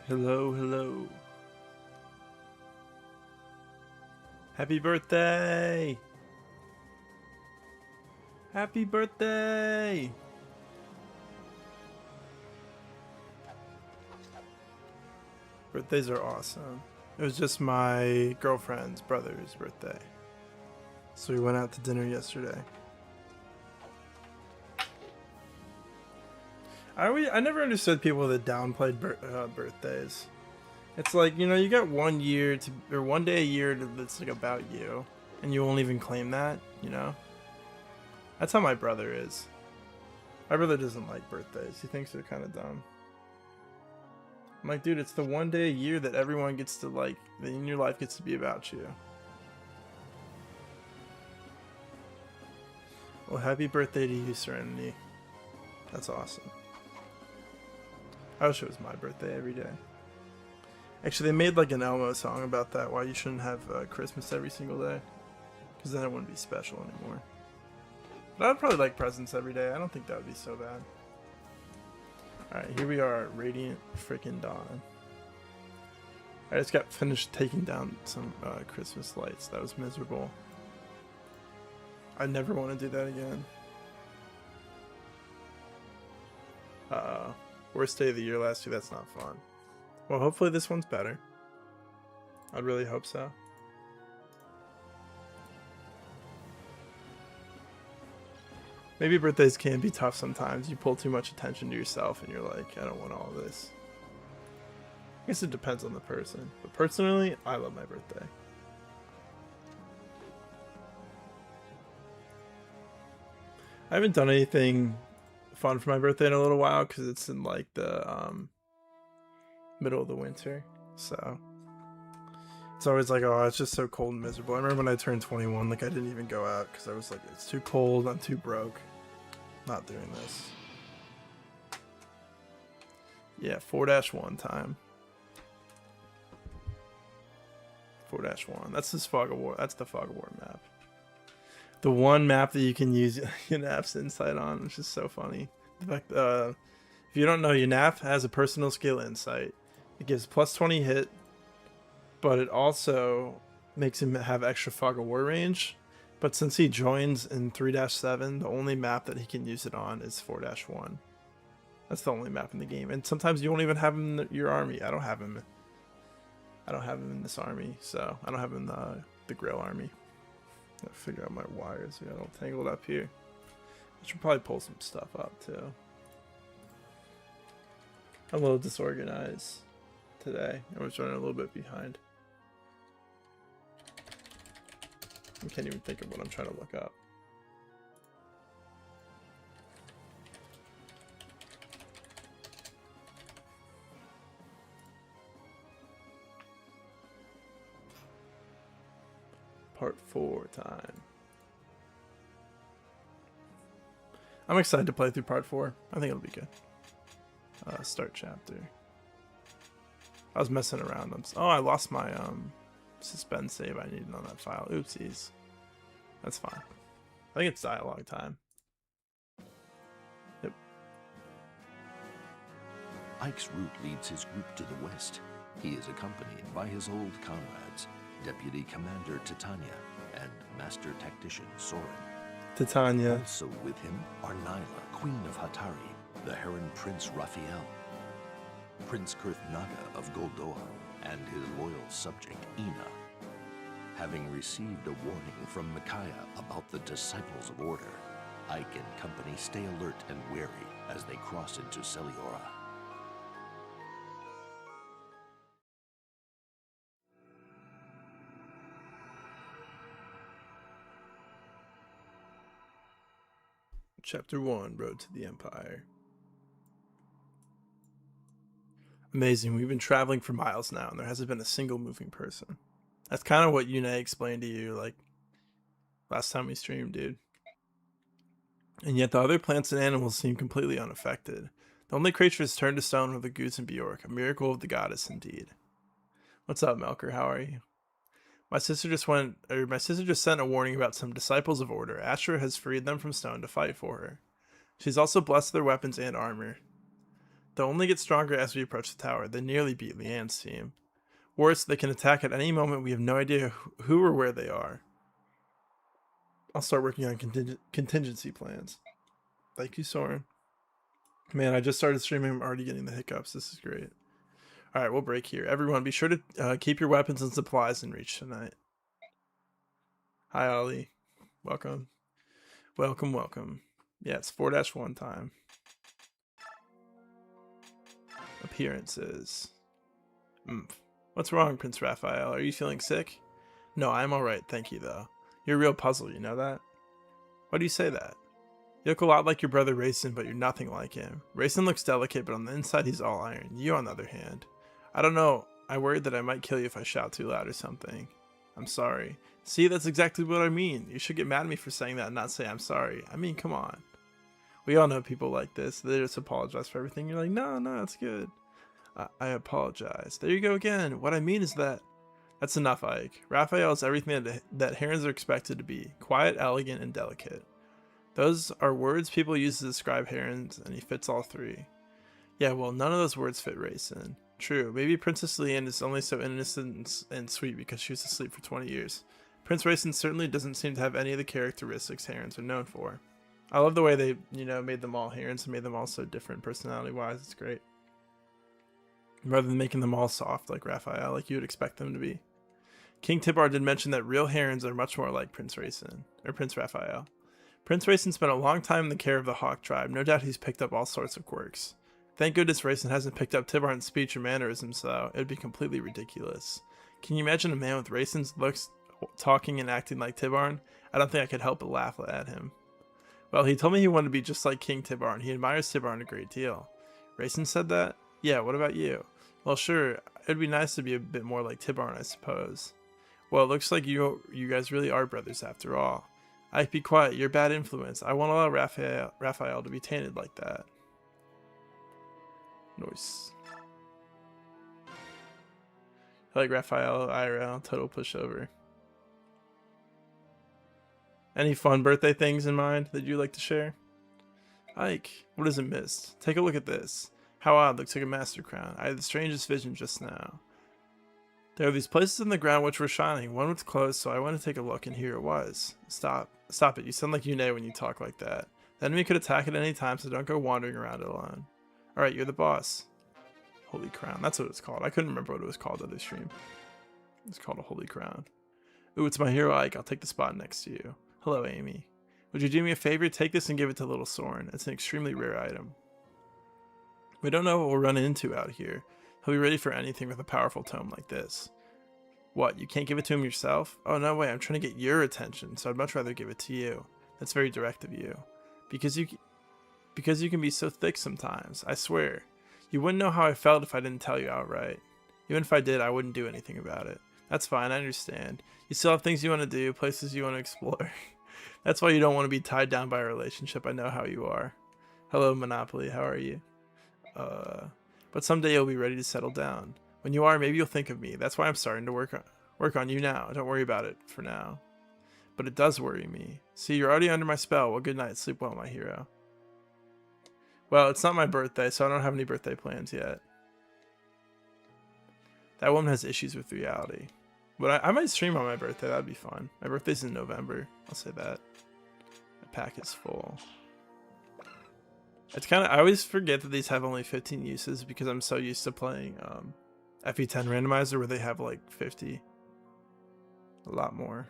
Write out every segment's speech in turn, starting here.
Hello, hello. Happy birthday! Happy birthday! Birthdays are awesome. It was just my girlfriend's brother's birthday. So we went out to dinner yesterday. I never understood people that downplayed birthdays. It's like, you know, you got 1 year or 1 day a year that's like about you, and you won't even claim that, you know? That's how my brother is. My brother doesn't like birthdays. He thinks they're kind of dumb. I'm like, dude, it's the 1 day a year that everyone gets to, like, that in your life gets to be about you. Well, happy birthday to you, Serenity. That's awesome. I wish it was my birthday every day. Actually, they made like an Elmo song about that, why you shouldn't have Christmas every single day. Because then it wouldn't be special anymore. But I'd probably like presents every day. I don't think that would be so bad. Alright, here we are, Radiant Frickin' Dawn. I just got finished taking down some Christmas lights. That was miserable. I never want to do that again. Worst day of the year last year, that's not fun. Well, hopefully this one's better. I'd really hope so. Maybe birthdays can be tough sometimes. You pull too much attention to yourself and you're like, I don't want all this. I guess it depends on the person. But personally, I love my birthday. I haven't done anything fun for my birthday in a little while because it's in like the middle of the winter, so it's always like, oh, it's just so cold and miserable. I remember when I turned 21, like I didn't even go out because I was like, it's too cold, I'm too broke, not doing this. Yeah, 4-1 time. 4-1. That's this Fog of War. That's the Fog of War map. The one map that you can use Yanap's insight on, which is so funny. In fact, if you don't know, Yanap has a personal skill insight. It gives plus 20 hit, but it also makes him have extra Fog of War range. But since he joins in 3-7, the only map that he can use it on is 4-1. That's the only map in the game. And sometimes you won't even have him in your army. I don't have him in this army, so I don't have him in the Grail army. Gotta figure out my wires. We got all tangled up here. I should probably pull some stuff up too. I'm a little disorganized today. I was running a little bit behind. I can't even think of what I'm trying to look up. Part 4 time. I'm excited to play through part 4. I think it'll be good. Start chapter. I was messing around. Oh, I lost my suspend save I needed on that file. Oopsies. That's fine. I think it's dialogue time. Yep. Ike's route leads his group to the west. He is accompanied by his old comrades, Deputy Commander Titania and Master Tactician Soren. Titania. Also with him are Nyla, Queen of Hatari, the Heron Prince Raphael, Prince Kurth Naga of Goldoa, and his loyal subject Ina. Having received a warning from Micaiah about the Disciples of Order, Ike and company stay alert and wary as they cross into Celiora. Chapter 1, Road to the Empire. Amazing, we've been traveling for miles now and there hasn't been a single moving person. That's kind of what Yune explained to you, like, last time we streamed, dude. And yet the other plants and animals seem completely unaffected. The only creatures turned to stone were the goose and Bjork, a miracle of the goddess indeed. What's up, Melker? How are you? My sister just sent a warning about some disciples of Order. Asher has freed them from stone to fight for her. She's also blessed their weapons and armor. They'll only get stronger as we approach the tower. They nearly beat Leanne's team. Worse, they can attack at any moment. We have no idea who or where they are. I'll start working on contingency plans. Thank you, Soren. Man, I just started streaming. I'm already getting the hiccups. This is great. All right, we'll break here. Everyone, be sure to keep your weapons and supplies in reach tonight. Hi, Ollie. Welcome. Welcome, welcome. Yeah, it's 4-1 time. Appearances. What's wrong, Prince Raphael? Are you feeling sick? No, I'm alright, thank you, though. You're a real puzzle, you know that? Why do you say that? You look a lot like your brother Rayson, but you're nothing like him. Rayson looks delicate, but on the inside he's all iron. You, on the other hand. I don't know. I worried that I might kill you if I shout too loud or something. I'm sorry. See, that's exactly what I mean. You should get mad at me for saying that and not say I'm sorry. I mean, come on. We all know people like this. They just apologize for everything. You're like, no, it's good. I apologize. There you go again. What I mean is that... That's enough, Ike. Raphael is everything that herons are expected to be. Quiet, elegant, and delicate. Those are words people use to describe herons, and he fits all three. Yeah, well, none of those words fit Rayson. True, maybe Princess Leanne is only so innocent and sweet because she was asleep for 20 years. Prince Rayson certainly doesn't seem to have any of the characteristics herons are known for. I love the way they, made them all herons and made them all so different personality-wise. It's great. Rather than making them all soft like Raphael, like you would expect them to be. King Tibar did mention that real herons are much more like Prince Raphael. Prince Rayson spent a long time in the care of the Hawk tribe. No doubt he's picked up all sorts of quirks. Thank goodness Rayson hasn't picked up Tibar's speech or mannerisms, though. It would be completely ridiculous. Can you imagine a man with Rayson's looks talking and acting like Tibarn? I don't think I could help but laugh at him. Well, he told me he wanted to be just like King Tibarn. He admires Tibarn a great deal. Rayson said that? Yeah, what about you? Well, sure, it'd be nice to be a bit more like Tibarn, I suppose. Well, it looks like you guys really are brothers after all. Ike, be quiet, you're a bad influence. I won't allow Raphael to be tainted like that. Nice. I like Raphael IRL, total pushover. Any fun birthday things in mind that you'd like to share? Ike, what is it missed? Take a look at this. How odd, looks like a master crown. I had the strangest vision just now. There are these places in the ground which were shining. One was closed, so I went to take a look, and here it was. Stop it, you sound like you know when you talk like that. The enemy could attack at any time, so don't go wandering around it alone. Alright, you're the boss. Holy crown, that's what it's called. I couldn't remember what it was called on this stream. It's called a holy crown. Ooh, it's my hero Ike, I'll take the spot next to you. Hello, Amy. Would you do me a favor? Take this and give it to little Soren. It's an extremely rare item. We don't know what we'll run into out here. He'll be ready for anything with a powerful tome like this. What, you can't give it to him yourself? Oh, no way, I'm trying to get your attention, so I'd much rather give it to you. That's very direct of you. Because you can be so thick sometimes, I swear. You wouldn't know how I felt if I didn't tell you outright. Even if I did, I wouldn't do anything about it. That's fine, I understand. You still have things you want to do, places you want to explore. That's why you don't want to be tied down by a relationship. I know how you are. Hello, Monopoly, how are you? But someday you'll be ready to settle down. When you are, maybe you'll think of me. That's why I'm starting to work on you now. Don't worry about it for now. But it does worry me. See, you're already under my spell. Well, good night. Sleep well, my hero. Well, it's not my birthday, so I don't have any birthday plans yet. That woman has issues with reality. But I might stream on my birthday. That'd be fun. My birthday's in November. I'll say that. My pack is full. It's I always forget that these have only 15 uses because I'm so used to playing FE10 randomizer where they have like 50. A lot more.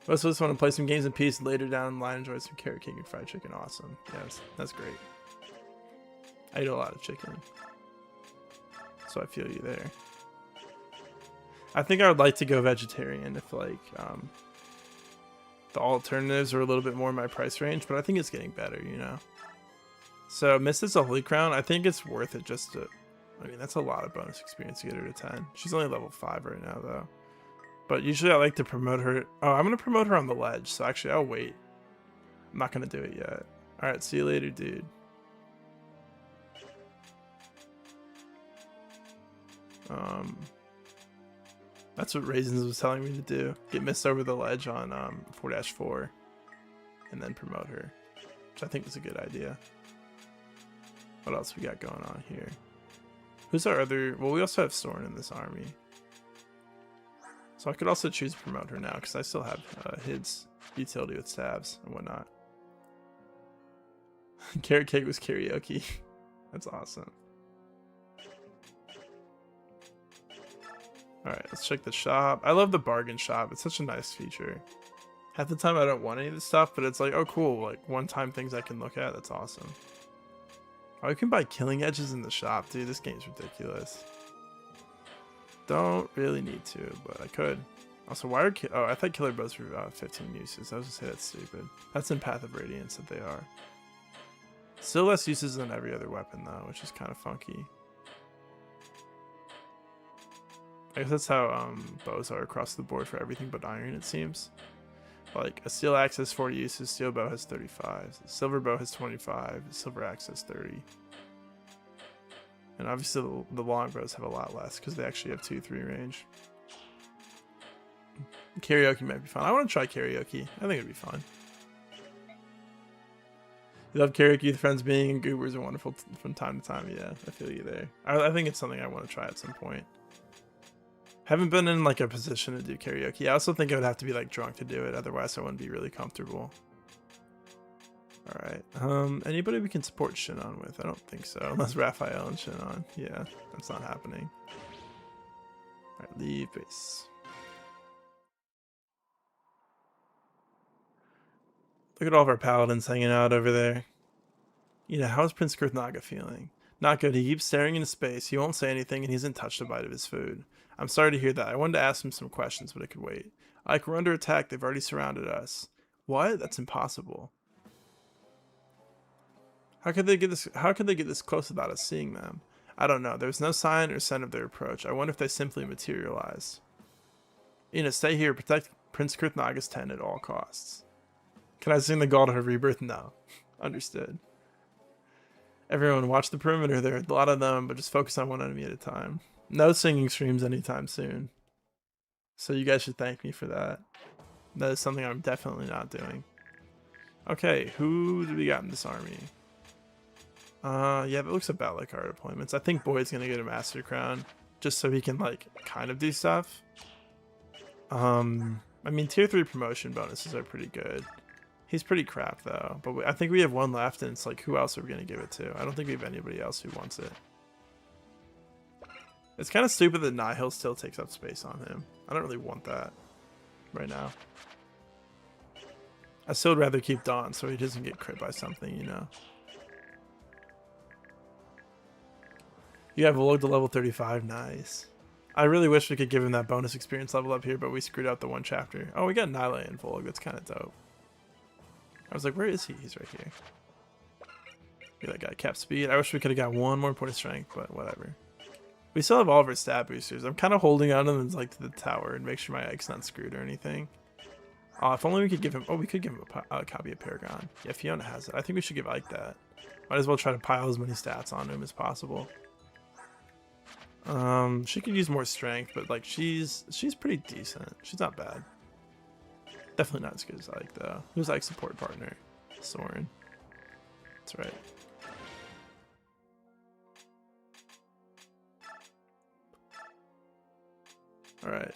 Most of us want to play some games in peace later down the line, enjoy some carrot cake and fried chicken. Awesome. Yes, that's great. I eat a lot of chicken. So I feel you there. I think I would like to go vegetarian if like the alternatives are a little bit more in my price range, but I think it's getting better, you know. So Mist is a holy crown. I think it's worth it just to, I mean, that's a lot of bonus experience to get her to 10. She's only level 5 right now though. But usually I like to promote her. Oh, I'm going to promote her on the ledge. So actually I'll wait. I'm not going to do it yet. All right. See you later, dude. That's what Raisins was telling me to do. Get Mist over the ledge on 4-4 and then promote her, which I think is a good idea. What else we got going on here? Who's our other? Well, we also have Soren in this army. So I could also choose to promote her now because I still have his utility with stabs and whatnot. Carrot cake was karaoke. That's awesome. Alright, let's check the shop. I love the bargain shop. It's such a nice feature. Half the time I don't want any of this stuff, but it's like, oh cool, like one-time things I can look at. That's awesome. Oh, you can buy killing edges in the shop, dude. This game's ridiculous. Don't really need to, but I could. Also, why are I thought killer bows were 15 uses. I was gonna say that's stupid. That's in Path of Radiance that they are. Still less uses than every other weapon though, which is kind of funky. I guess that's how bows are across the board for everything but iron, it seems. Like a steel axe has 40 uses, steel bow has 35, silver bow has 25, silver axe has 30. And obviously the long bows have a lot less because they actually have 2-3 range. Karaoke might be fun. I want to try karaoke. I think it'd be fun. You love karaoke with friends. Being in goobers are wonderful from time to time. Yeah, I feel you there. I think it's something I want to try at some point. Haven't been in like a position to do karaoke. I also think I would have to be like drunk to do it. Otherwise I wouldn't be really comfortable. Alright. Anybody we can support Shinon with? I don't think so. Unless Raphael and Shinon. Yeah, that's not happening. Alright, leave base. Look at all of our paladins hanging out over there. You know, how's Prince Kurthnaga feeling? Not good. He keeps staring into space. He won't say anything and he hasn't touched a bite of his food. I'm sorry to hear that. I wanted to ask him some questions, but it could wait. Like, we're under attack. They've already surrounded us. What? That's impossible. How could they get this close without us seeing them? I don't know. There's no sign or scent of their approach. I wonder if they simply materialize. Ina, stay here. Protect Prince Kurthnaga's tent at all costs. Can I sing the Gall to her rebirth? No. Understood. Everyone, watch the perimeter. There are a lot of them, but just focus on one enemy at a time. No singing streams anytime soon. So you guys should thank me for that. That is something I'm definitely not doing. Okay, who do we got in this army? Yeah, that looks about like our deployments. I think Boyd's gonna get a Master Crown just so he can like kind of do stuff. I mean, tier 3 promotion bonuses are pretty good. He's pretty crap though, but I think we have one left and it's like, who else are we gonna give it to? I don't think we have anybody else who wants it. It's kind of stupid that Nihil still takes up space on him. I don't really want that right now. I still would rather keep Dawn so he doesn't get crit by something, you know. You have Volog to level 35, nice. I really wish we could give him that bonus experience level up here, but we screwed out the one chapter. Oh, we got Nile and Volog, that's kind of dope. I was like, where is he? He's right here. Be that guy, cap speed. I wish we could have got one more point of strength, but whatever. We still have all of our stat boosters. I'm kind of holding on to them like to the tower and make sure my egg's not screwed or anything. Oh, if only we could give him... Oh, we could give him a copy of Paragon. Yeah, Fiona has it. I think we should give Ike that. Might as well try to pile as many stats onto him as possible. She could use more strength, but like she's pretty decent. She's not bad. Definitely not as good as Ike though. Who's Ike's support partner? Soren. That's right. Alright,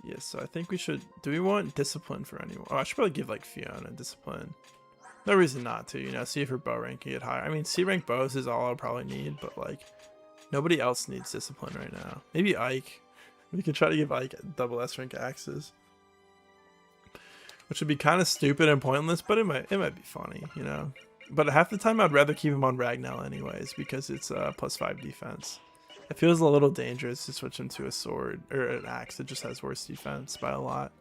yeah, so I think we should... Do we want discipline for anyone? Oh, I should probably give like Fiona discipline. No reason not to, you know, see if her bow rank can get higher. I mean, C rank bows is all I'll probably need, but like, nobody else needs discipline right now. Maybe Ike. We could try to give Ike double S rank axes. Which would be kind of stupid and pointless, but it might be funny, you know. But half the time I'd rather keep him on Ragnell anyways, because it's +5 defense. It feels a little dangerous to switch him to a sword, or an axe that just has worse defense by a lot.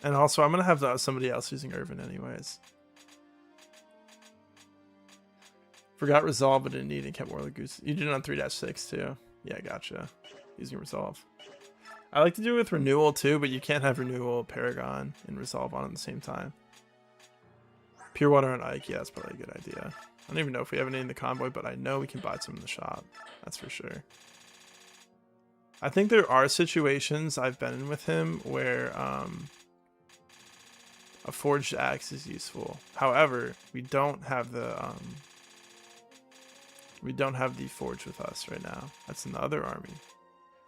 And also, I'm going to have somebody else using Irvin anyways. Forgot Resolve, but didn't need it. Kept Warlock Goose. You did it on 3-6 too. Yeah, gotcha. Using Resolve. I like to do it with Renewal too, but you can't have Renewal, Paragon, and Resolve on at the same time. Pure Water on Ike, yeah, that's probably a good idea. I don't even know if we have any in the convoy, but I know we can buy some in the shop. That's for sure. I think there are situations I've been in with him where A forged axe is useful. However, we don't have the forge with us right now. That's in the other army.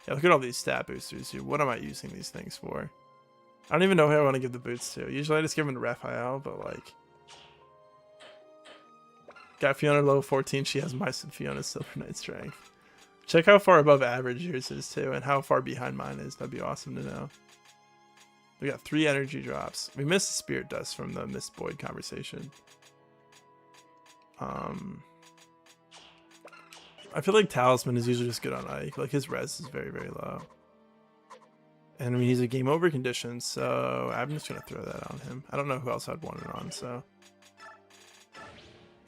Yeah, look at all these stat boosters here. What am I using these things for? I don't even know who I want to give the boots to. Usually I just give them to Raphael, but like, got Fiona level 14. She has my Fiona's Silver Knight strength. Check how far above average yours is too, and how far behind mine is. That'd be awesome to know. We got 3 energy drops. We missed the spirit dust from the Miss Boyd conversation. I feel like Talisman is usually just good on Ike. Like his res is very, very low. And I mean, he's a game over condition, so I'm just gonna throw that on him. I don't know who else I'd want it on, so.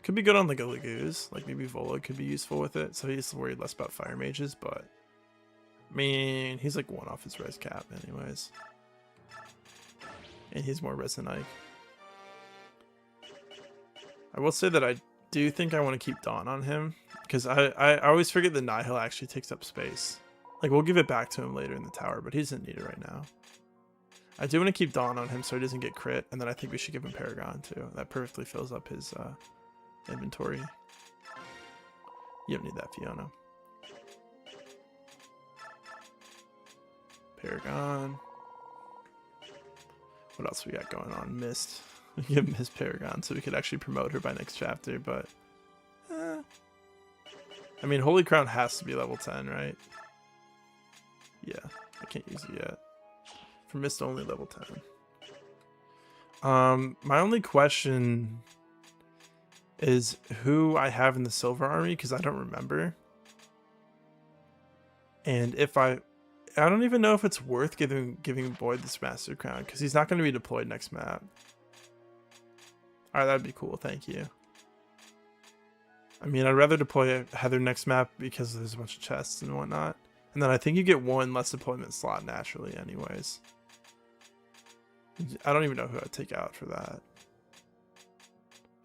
Could be good on like a Laguz. Like maybe Vola could be useful with it, so he's worried less about fire mages, but I mean, he's like 1 off his res cap anyways. And he's more res than Ike. I will say that I do think I want to keep Dawn on him, because I always forget that Nihil actually takes up space. Like, we'll give it back to him later in the tower, but he doesn't need it right now. I do want to keep Dawn on him so he doesn't get crit, and then I think we should give him Paragon too. That perfectly fills up his inventory. You don't need that, Fiona. Paragon. What else we got going on? Mist. We give Miss Paragon so we could actually promote her by next chapter, but I mean, Holy Crown has to be level 10, right? Yeah, I can't use it yet. For Mist only level 10. My only question is who I have in the Silver Army, because I don't remember. And if I don't even know if it's worth giving Boyd this Master Crown, because he's not going to be deployed next map. Alright, that'd be cool, thank you. I mean, I'd rather deploy Heather next map because there's a bunch of chests and whatnot. And then I think you get 1 less deployment slot naturally anyways. I don't even know who I'd take out for that.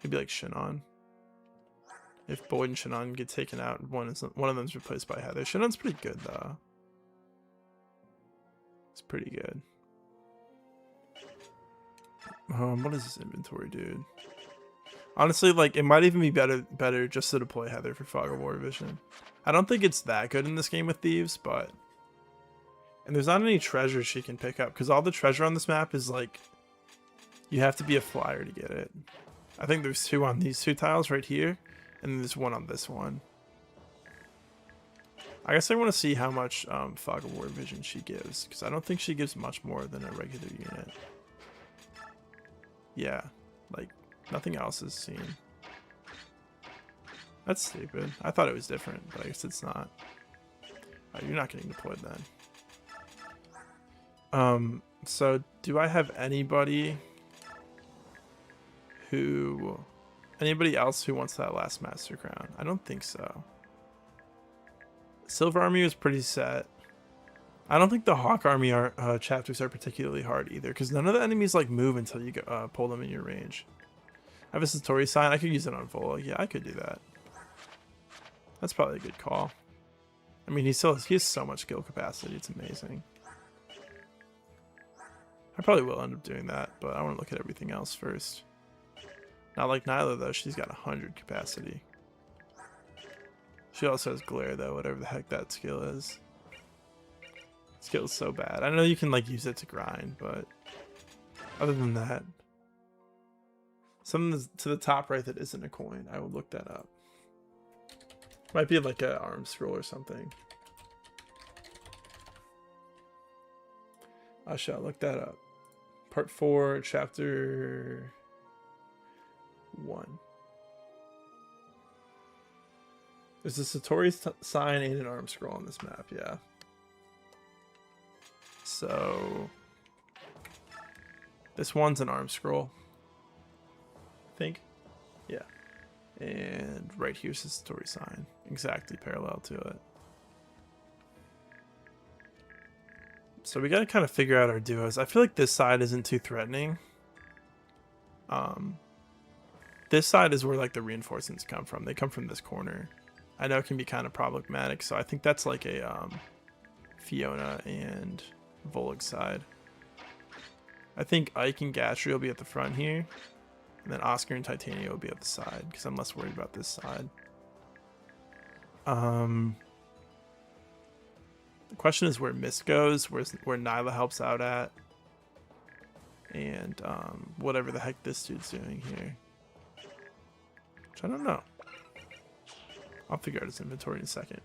Maybe like Shinon. If Boyd and Shinon get taken out, one of them's replaced by Heather. Shinon's pretty good though. It's pretty good. What is this inventory, dude? Honestly, like, it might even be better just to deploy Heather for Fog of War Vision. I don't think it's that good in this game with Thieves, but... And there's not any treasure she can pick up, because all the treasure on this map is, like... You have to be a flyer to get it. I think there's 2 on these 2 tiles right here, and then there's 1 on this one. I guess I want to see how much Fog of War Vision she gives, because I don't think she gives much more than a regular unit. Yeah, like... Nothing else is seen. That's stupid. I thought it was different, but I guess it's not. Right, you're not getting deployed then. So do I have anybody else who wants that last Master Crown? I don't think so. Silver Army was pretty set. I don't think the Hawk Army chapters are particularly hard either, because none of the enemies like move until you pull them in your range. I have a Satori sign. I could use it on Vola. Yeah, I could do that. That's probably a good call. I mean, he has so much skill capacity. It's amazing. I probably will end up doing that, but I want to look at everything else first. Not like Nyla, though. She's got 100 capacity. She also has Glare, though, whatever the heck that skill is. Skill is so bad. I know you can, like, use it to grind, but other than that... Something to the top right that isn't a coin. I will look that up. Might be like an arm scroll or something. I shall look that up. Part 4, chapter 1. There's a Satori sign and an arm scroll on this map, yeah. So this one's an arm scroll. Think, yeah, and right here's the Satori sign, exactly parallel to it. So we gotta kind of figure out our duos. I feel like this side isn't too threatening. This side is where like the reinforcements come from. They come from this corner. I know it can be kind of problematic, so I think that's like a Fiona and Volig side. I think Ike and Gatry will be at the front here. And then Oscar and Titania will be at the side, because I'm less worried about this side. The question is where Mist goes, where Nyla helps out at. And whatever the heck this dude's doing here. Which I don't know. I'll figure out his inventory in a second.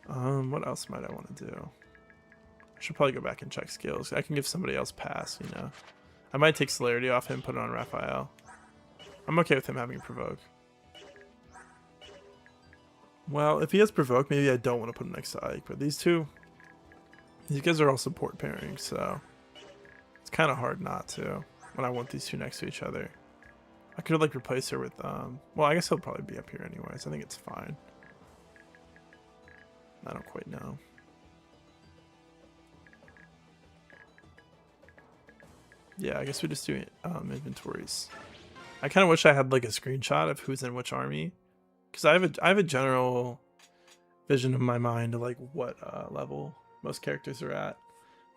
What else might I want to do? I should probably go back and check skills. I can give somebody else pass, you know. I might take celerity off him, put it on Raphael. I'm okay with him having provoke. Well, if he has provoke, maybe I don't want to put him next to Ike. But these guys are all support pairings, so it's kind of hard not to when I want these two next to each other. I could like replace her with well, I guess he'll probably be up here anyways. I think it's fine. I don't quite know. Yeah, I guess we just do inventories. I kind of wish I had like a screenshot of who's in which army, because I have a general vision in my mind of like what level most characters are at,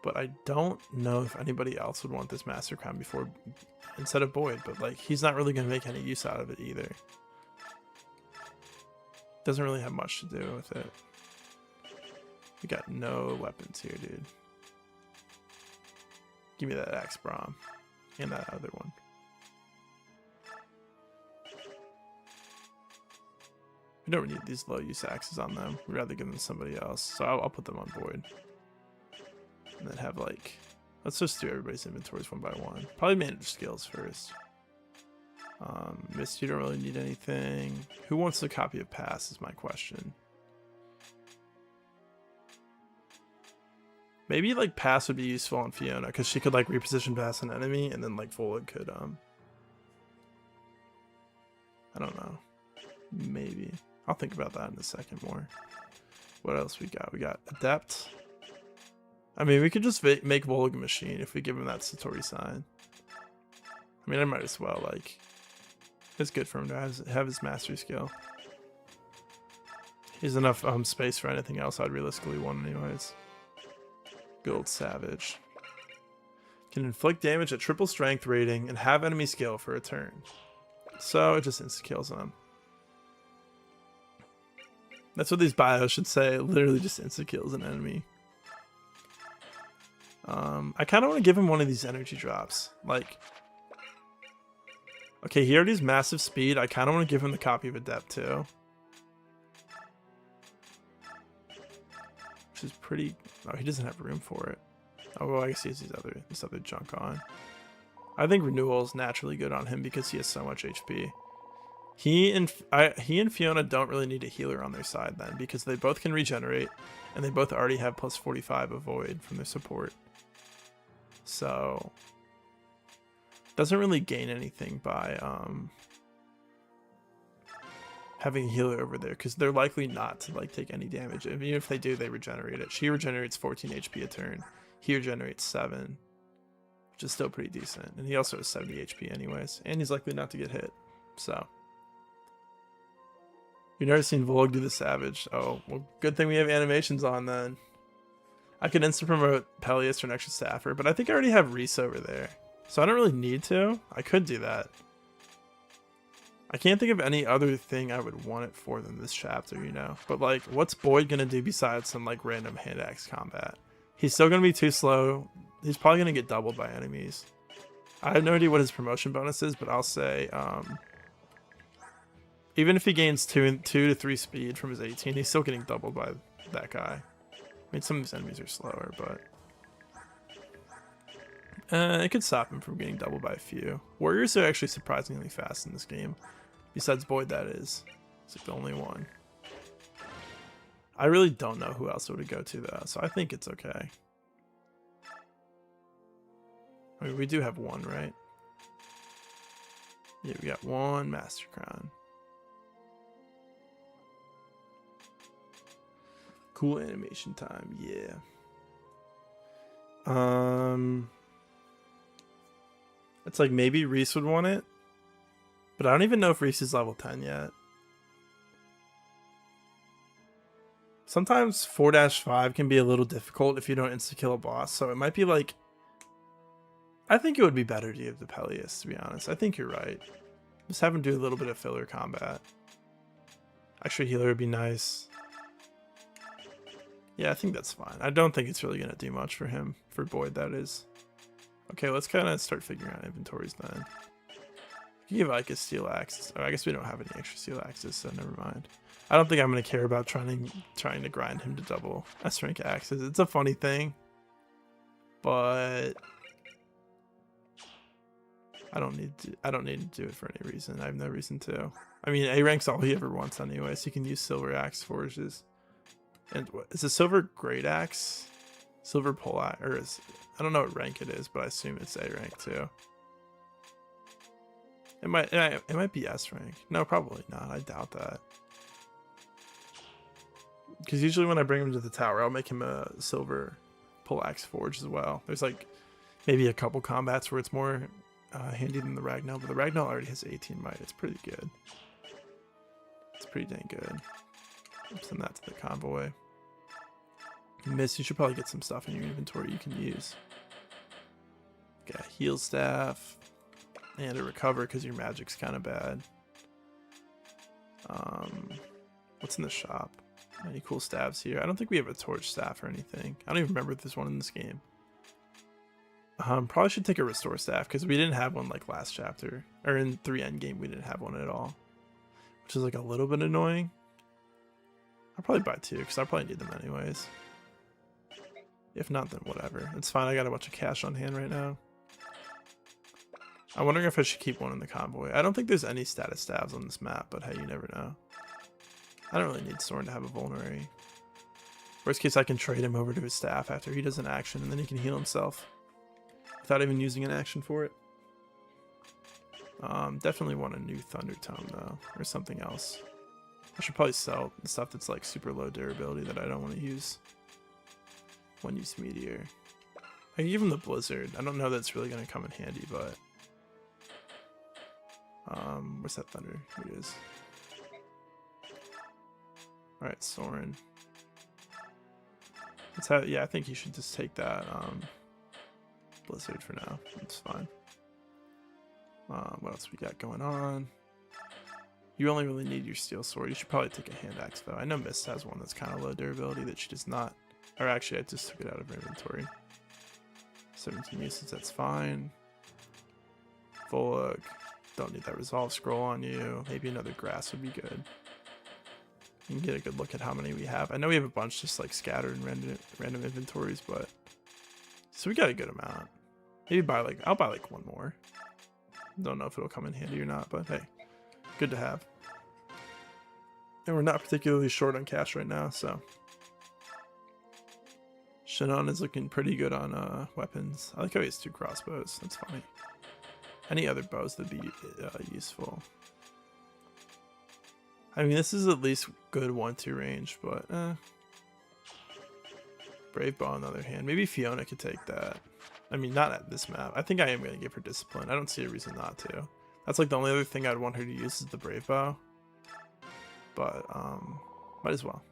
but I don't know if anybody else would want this Master Crown before instead of Boyd. But like he's not really going to make any use out of it either. Doesn't really have much to do with it. We got no weapons here, dude. Give me that axe, Braum, and that other one. We don't need these low use axes on them. We'd rather give them to somebody else. So I'll put them on Boyd. And then have like, let's just do everybody's inventories one by one. Probably manage skills first. Mist, you don't really need anything. Who wants a copy of Pass is my question. Maybe like Pass would be useful on Fiona because she could like reposition past an enemy, and then like Volig could I don't know. Maybe. I'll think about that in a second more. What else we got? We got Adept. I mean, we could just make Volig a machine if we give him that Satori sign. I mean, I might as well, like, it's good for him to have his mastery skill. He's enough space for anything else I'd realistically want anyways. Good old Savage. Can inflict damage at triple strength rating and have enemy skill for a turn. So it just insta-kills them. That's what these bios should say. Literally just insta-kills an enemy. I kind of want to give him one of these energy drops. Like, okay, he already has massive speed. I kind of want to give him the copy of Adept too. Which is pretty... Oh, he doesn't have room for it. Oh, well, I guess he has this other junk on. I think Renewal is naturally good on him because he has so much HP. He and Fiona don't really need a healer on their side then, because they both can regenerate, and they both already have plus 45 of Void from their support. So doesn't really gain anything by having a healer over there, because they're likely not to like take any damage. Even if they do, they regenerate it. She regenerates 14 HP a turn. He regenerates 7, which is still pretty decent. And he also has 70 HP anyways, and he's likely not to get hit. So you've never seen Volig do the Savage. Oh, well, good thing we have animations on then. I could instant promote Peleus for an extra staffer, but I think I already have Reese over there, so I don't really need to. I could do that. I can't think of any other thing I would want it for than this chapter, you know? But like, what's Boyd gonna do besides some like random hand axe combat? He's still gonna be too slow. He's probably gonna get doubled by enemies. I have no idea what his promotion bonus is, but I'll say, even if he gains 2 to 3 speed from his 18, he's still getting doubled by that guy. I mean, some of his enemies are slower, but it could stop him from getting doubled by a few. Warriors are actually surprisingly fast in this game. Besides Boyd, that is. It's like the only one. I really don't know who else it would go to, though, so I think it's okay. I mean, we do have one, right? Yeah, we got one Master Crown. Cool animation time, yeah. It's like maybe Reese would want it, but I don't even know if Reese is level 10 yet. Sometimes 4-5 can be a little difficult if you don't insta-kill a boss, so it might be like... I think it would be better to give the Peleus, to be honest. I think you're right. Just have him do a little bit of filler combat. Extra healer would be nice. Yeah, I think that's fine. I don't think it's really going to do much for him. For Boyd, that is. Okay, let's kind of start figuring out inventories then. You give Ike a steel axe. Oh, I guess we don't have any extra steel axes, so never mind. I don't think I'm going to care about trying to grind him to double S rank axes. It's a funny thing. But... I don't need to do it for any reason. I have no reason to. I mean, A rank's all he ever wants anyway, so you can use silver axe forges. And what is a silver great axe? Silver pole axe, or is, I don't know what rank it is, but I assume it's A rank too. It might be S rank. No, probably not. I doubt that. Because usually when I bring him to the tower, I'll make him a silver pole axe forge as well. There's like maybe a couple combats where it's more handy than the Ragnar, but the Ragnar already has 18 might. It's pretty good. It's pretty dang good. Send that to the convoy. Miss, you should probably get some stuff in your inventory you can use. Got a heal staff and a recover because your magic's kind of bad. What's in the shop? Any cool staves here? I don't think we have a torch staff or anything. I don't even remember if there's one in this game. Probably should take a restore staff because we didn't have one like last chapter, or in 3 endgame we didn't have one at all, which is like a little bit annoying. I'll probably buy 2 because I'll probably need them anyways. If not, then whatever. It's fine. I got a bunch of cash on hand right now. I'm wondering if I should keep one in the convoy. I don't think there's any status staves on this map, but hey, you never know. I don't really need Soren to have a vulnerary. Worst case, I can trade him over to his staff after he does an action, and then he can heal himself without even using an action for it. Definitely want a new Thunder Tome though, or something else. I should probably sell the stuff that's like super low durability that I don't want to use. One use Meteor. I can give him the Blizzard. I don't know that's really going to come in handy, but... where's that Thunder? Here it is. Alright, Soren. Let's have, yeah, I think you should just take that Blizzard for now. It's fine. What else we got going on? You only really need your steel sword. You should probably take a hand axe though. I know Mist has one that's kind of low durability that she does not. Or actually, I just took it out of her inventory. 17 uses, that's fine. Volug, don't need that resolve scroll on you. Maybe another grass would be good. You can get a good look at how many we have. I know we have a bunch just like scattered in random inventories, but so we got a good amount. Maybe buy like, I'll buy like one more. Don't know if it'll come in handy or not, but hey, good to have. And we're not particularly short on cash right now, so. Shannon is looking pretty good on weapons. I like how he has 2 crossbows. That's funny. Any other bows that'd be useful. I mean, this is at least good 1-2 range, but Brave Bow on the other hand. Maybe Fiona could take that. I mean, not at this map. I think I am going to give her Discipline. I don't see a reason not to. That's like the only other thing I'd want her to use is the Brave Bow. But, might as well.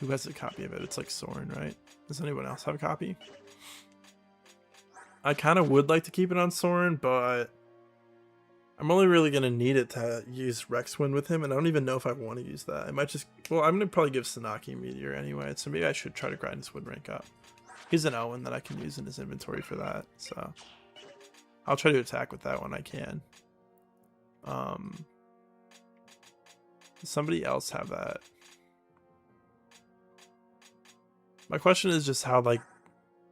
Who has a copy of it? It's like Soren, right? Does anyone else have a copy? I kind of would like to keep it on Soren, but I'm only really going to need it to use Rexwind with him, and I don't even know if I want to use that. I might just... Well, I'm going to probably give Sanaki Meteor anyway, so maybe I should try to grind his wood rank up. He's an Owen that I can use in his inventory for that, so... I'll try to attack with that when I can. Does somebody else have that? My question is just how like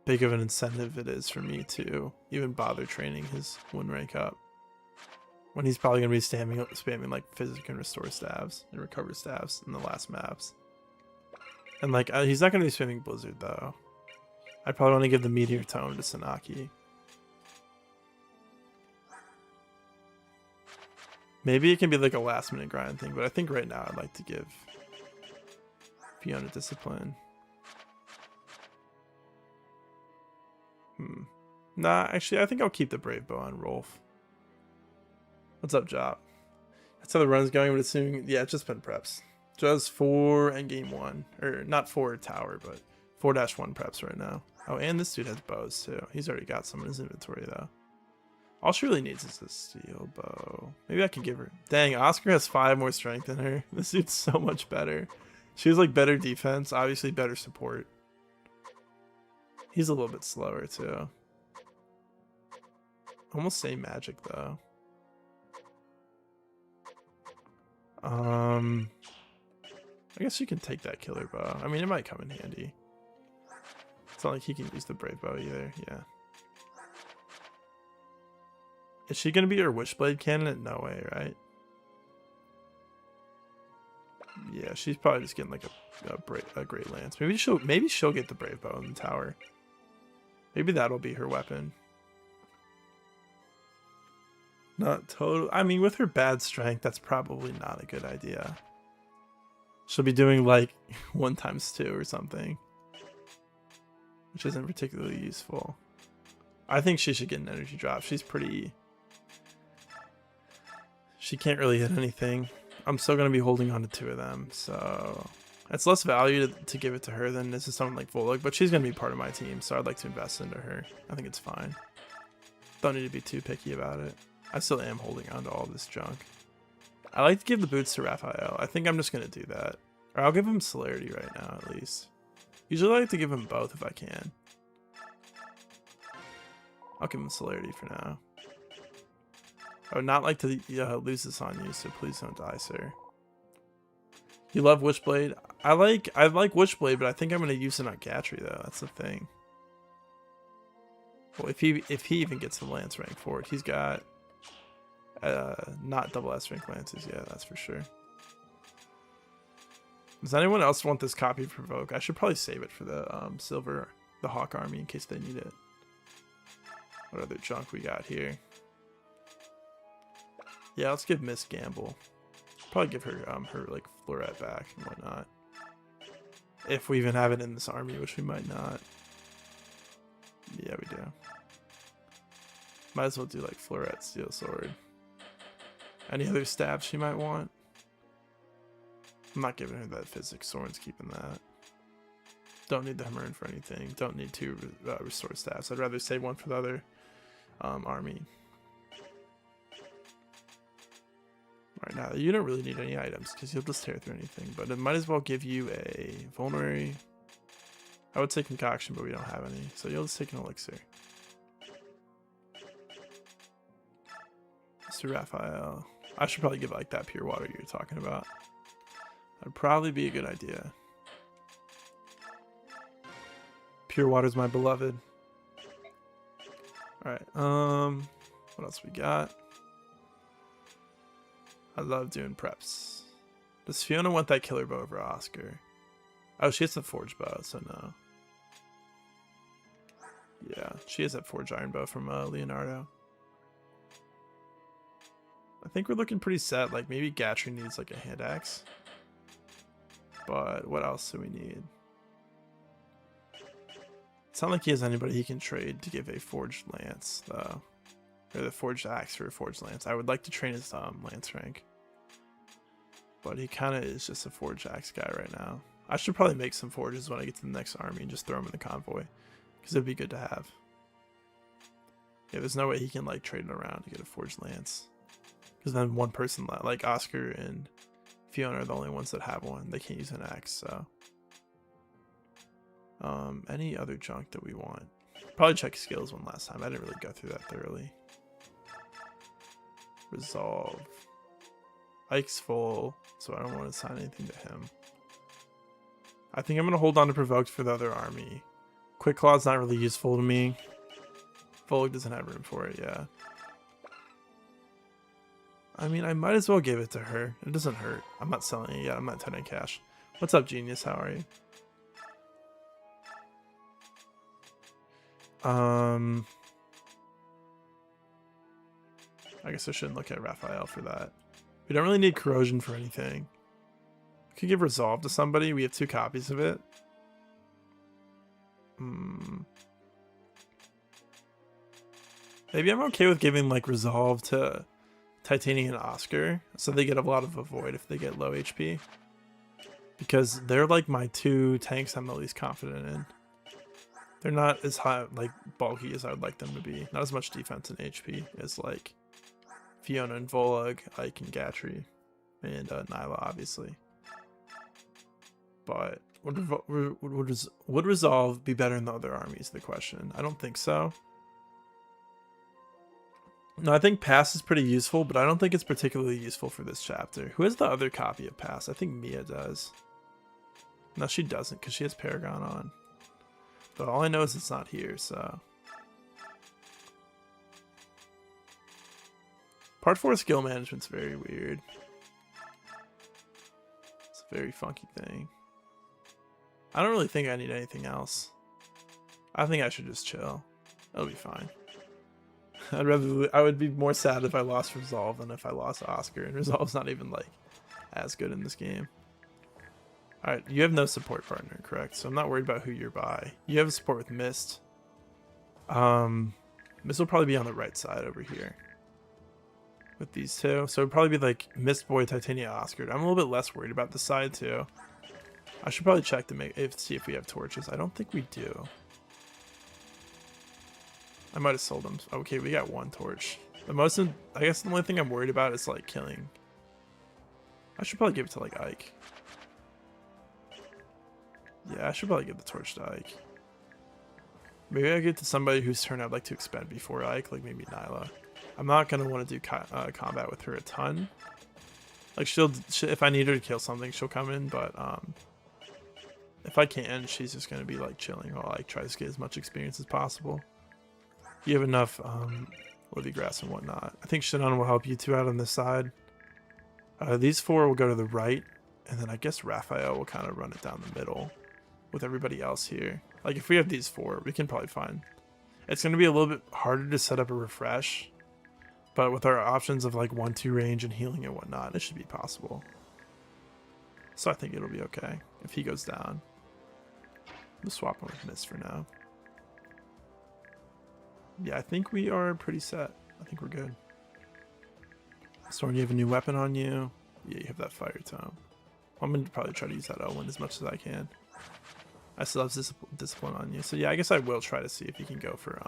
big of an incentive it is for me to even bother training his wound rank up when he's probably going to be spamming like physic and restore staves and recover staves in the last maps. And like he's not going to be spamming Blizzard though. I'd probably want to give the Meteor Tome to Sanaki. Maybe it can be like a last minute grind thing, but I think right now I'd like to give Fiona Discipline. Nah, actually, I think I'll keep the Brave Bow on Rolf. What's up, Jop? That's how the run's going, but assuming... Yeah, it's just been preps. Just 4 and game 1. Or not 4 tower, but 4-1 preps right now. Oh, and this dude has bows too. He's already got some in his inventory though. All she really needs is a steel bow. Maybe I can give her. Dang, Oscar has 5 more strength than her. This dude's so much better. She has like better defense, obviously better support. He's a little bit slower too. Almost same magic though. I guess you can take that killer bow. I mean, it might come in handy. It's not like he can use the brave bow either. Yeah. Is she gonna be her witchblade candidate? No way, right? Yeah, she's probably just getting like a great lance. Maybe she'll get the brave bow in the tower. Maybe that'll be her weapon. Not total. I mean, with her bad strength, that's probably not a good idea. She'll be doing like 1x2 or something, which isn't particularly useful. I think she should get an energy drop. She's pretty. She can't really hit anything. I'm still going to be holding on to 2 of them, so it's less value to give it to her than this is someone like Volog, but she's going to be part of my team, so I'd like to invest into her. I think it's fine. Don't need to be too picky about it. I still am holding on to all this junk. I like to give the boots to Raphael. I think I'm just going to do that. Or I'll give him celerity right now, at least. Usually I like to give him both if I can. I'll give him celerity for now. I would not like to lose this on you, so please don't die, sir. You love Witchblade? I like Witchblade, but I think I'm going to use it on Gatry, though. That's the thing. Well, if he even gets the Lance rank for it, he's got not double S rank Lances, yeah, that's for sure. Does anyone else want this copy of Provoke? I should probably save it for the the Hawk Army in case they need it. What other junk we got here? Yeah, let's give Miss Gamble. Probably give her her like Floret back and whatnot. If we even have it in this army, which we might not. Yeah, we do. Might as well do like Floret Steel Sword. Any other stabs she might want? I'm not giving her that Physics Sword's keeping that. Don't need the Hammer'n for anything. Don't need 2 restore stabs. I'd rather save one for the other army. Alright, now you don't really need any items because you'll just tear through anything, but it might as well give you a vulnerary. I would say concoction, but we don't have any, so you'll just take an elixir. Mr. Raphael. I should probably give like that pure water you're talking about. That'd probably be a good idea. Pure water's my beloved. Alright, what else we got? I love doing preps. Does Fiona want that killer bow over Oscar? Oh, she has the forge bow, so no. Yeah, she has that forge iron bow from Leonardo. I think we're looking pretty set. Like maybe Gatry needs like a hand axe. But what else do we need? It's not like he has anybody he can trade to give a forged lance, though. Or the forged axe for a forged lance. I would like to train his lance rank. But he kind of is just a forged axe guy right now. I should probably make some forges when I get to the next army and just throw them in the convoy. Because it would be good to have. Yeah, there's no way he can like trade it around to get a forged lance. Because then one person, like Oscar and Fiona, are the only ones that have one. They can't use an axe, so. Any other junk that we want? Probably check skills one last time. I didn't really go through that thoroughly. Resolve. Ike's full, so I don't want to assign anything to him. I think I'm going to hold on to Provoked for the other army. Quick Claw's not really useful to me. Volog doesn't have room for it, yeah. I mean, I might as well give it to her. It doesn't hurt. I'm not selling it yet. I'm not turning cash. What's up, Genius? How are you? I guess I shouldn't look at Raphael for that. We don't really need corrosion for anything. We could give resolve to somebody. We have 2 copies of it. Maybe I'm okay with giving like resolve to Titanium and Oscar, so they get a lot of avoid if they get low HP. because they're like my two tanks I'm the least confident in. They're not as high, like bulky as I would like them to be. Not as much defense and HP as like Fiona and Volug, Ike and Gatry, and Nyla, obviously. But would Resolve be better in the other armies? The question. I don't think so. No, I think Pass is pretty useful, but I don't think it's particularly useful for this chapter. Who has the other copy of Pass? I think Mia does. No, she doesn't, because she has Paragon on. But all I know is it's not here, so. Part 4 skill management's very weird. It's a very funky thing. I don't really think I need anything else. I think I should just chill. It'll be fine. I would be more sad if I lost Resolve than if I lost Oscar, and Resolve's not even like as good in this game. Alright, you have no support partner, correct? So I'm not worried about who you're by. You have a support with Mist. Mist will probably be on the right side over here with these two. So it'd probably be like Mist Boy, Titania, Oscar. I'm a little bit less worried about the side too. I should probably check to see if we have torches. I don't think we do. I might have sold them. Okay, we got one torch. I guess the only thing I'm worried about is like killing. I should probably give it to like Ike. Yeah, I should probably give the torch to Ike. Maybe I give it to somebody whose turn I'd like to expend before Ike, like maybe Nyla. I'm not gonna want to do combat with her a ton. Like she, if I need her to kill something, she'll come in. But if I can, she's just gonna be like chilling while Ike tries to get as much experience as possible. You have enough Livy Grass and whatnot. I think Shannon will help you two out on this side. These four will go to the right, and then I guess Raphael will kind of run it down the middle with everybody else here. Like if we have these four, we can probably find. It's going to be a little bit harder to set up a refresh, but with our options of like 1-2 range and healing and whatnot, it should be possible. So I think it'll be okay if he goes down. We'll swap him with Mist for now. Yeah, I think we are pretty set. I think we're good. Storm, you have a new weapon on you. Yeah, you have that fire tome. I'm going to probably try to use that L1 as much as I can. I still have discipline on you. So yeah, I guess I will try to see if you can go for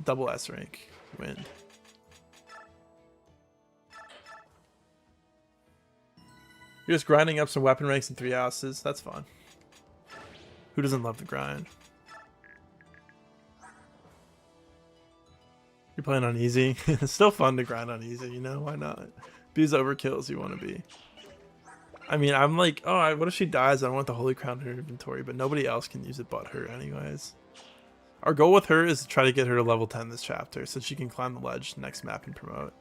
double S rank wind. You're just grinding up some weapon ranks in 3 houses. That's fun. Who doesn't love the grind? You're playing on easy. It's still fun to grind on easy, you know? Why not? Be as overkill as you want to be. I mean, I'm like, oh, what if she dies? I don't want the Holy Crown in her inventory, but nobody else can use it but her anyways. Our goal with her is to try to get her to level 10 this chapter so she can climb the ledge next map and promote.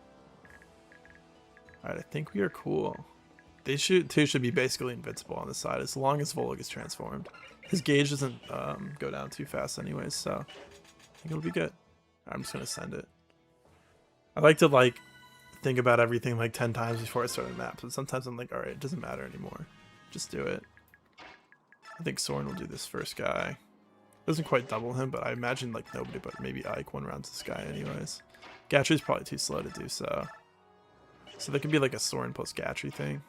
Alright, I think we are cool. They should be basically invincible on this side as long as Volug is transformed. His gauge doesn't go down too fast anyways, so I think it'll be good. I'm just gonna send it. I like to like think about everything like 10 times before I start a map, but sometimes I'm like, alright, it doesn't matter anymore. Just do it. I think Soren will do this first guy. Doesn't quite double him, but I imagine like nobody but maybe Ike one rounds this guy anyways. Gatry's probably too slow to do so. So there could be like a Soren plus Gatry thing.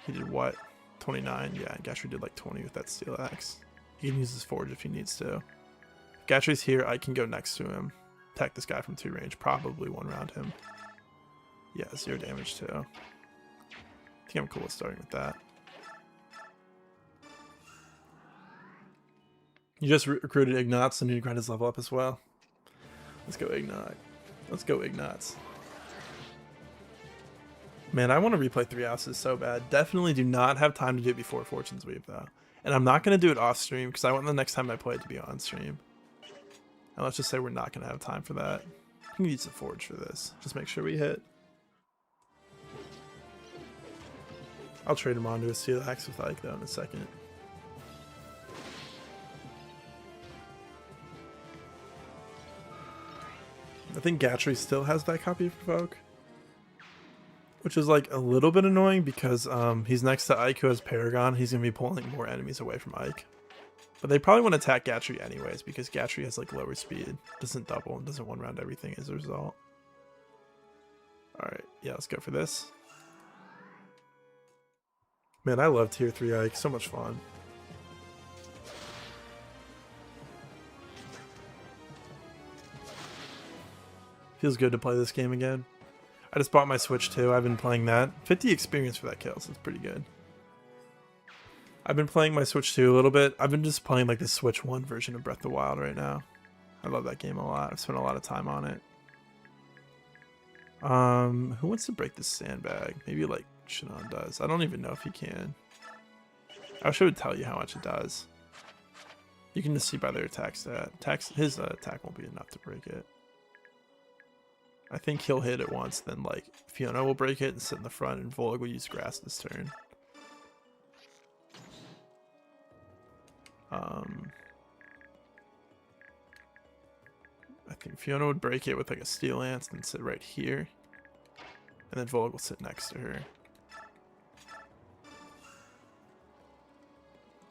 He did what? 29? Yeah, Gatry did like 20 with that steel axe. He can use his forge if he needs to. Gatry's here, I can go next to him. Attack this guy from 2 range, probably one round him. Yeah, 0 damage too. I think I'm cool with starting with that. You just recruited Ignatz, so you need to grind his level up as well. Let's go Ignat. Let's go Ignatz. Man, I want to replay 3 houses so bad. Definitely do not have time to do it before Fortune's Weave though. And I'm not going to do it off stream because I want the next time I play it to be on stream. And let's just say we're not going to have time for that. We can use the forge for this. Just make sure we hit. I'll trade him onto a steel axe with Ike though in a second. I think Gatry still has that copy of Provoke, which is like a little bit annoying because he's next to Ike who has Paragon. He's going to be pulling more enemies away from Ike. But they probably want to attack Gatry anyways because Gatry has like lower speed, doesn't double, and doesn't one round everything as a result. Alright, yeah, let's go for this. Man, I love tier 3 Ike. So much fun. Feels good to play this game again. I just bought my Switch too. I've been playing that. 50 experience for that kill, so it's pretty good. I've been playing my Switch 2 a little bit. I've been just playing like the Switch 1 version of Breath of the Wild right now. I love that game a lot. I've spent a lot of time on it. Who wants to break this sandbag? Maybe like Shannon does. I don't even know if he can. I wish I would tell you how much it does. You can just see by their attack stat. His attack won't be enough to break it. I think he'll hit it once, then like Fiona will break it and sit in the front, and Volg will use grass this turn. I think Fiona would break it with like a Steel Lance and sit right here, and then Volg will sit next to her.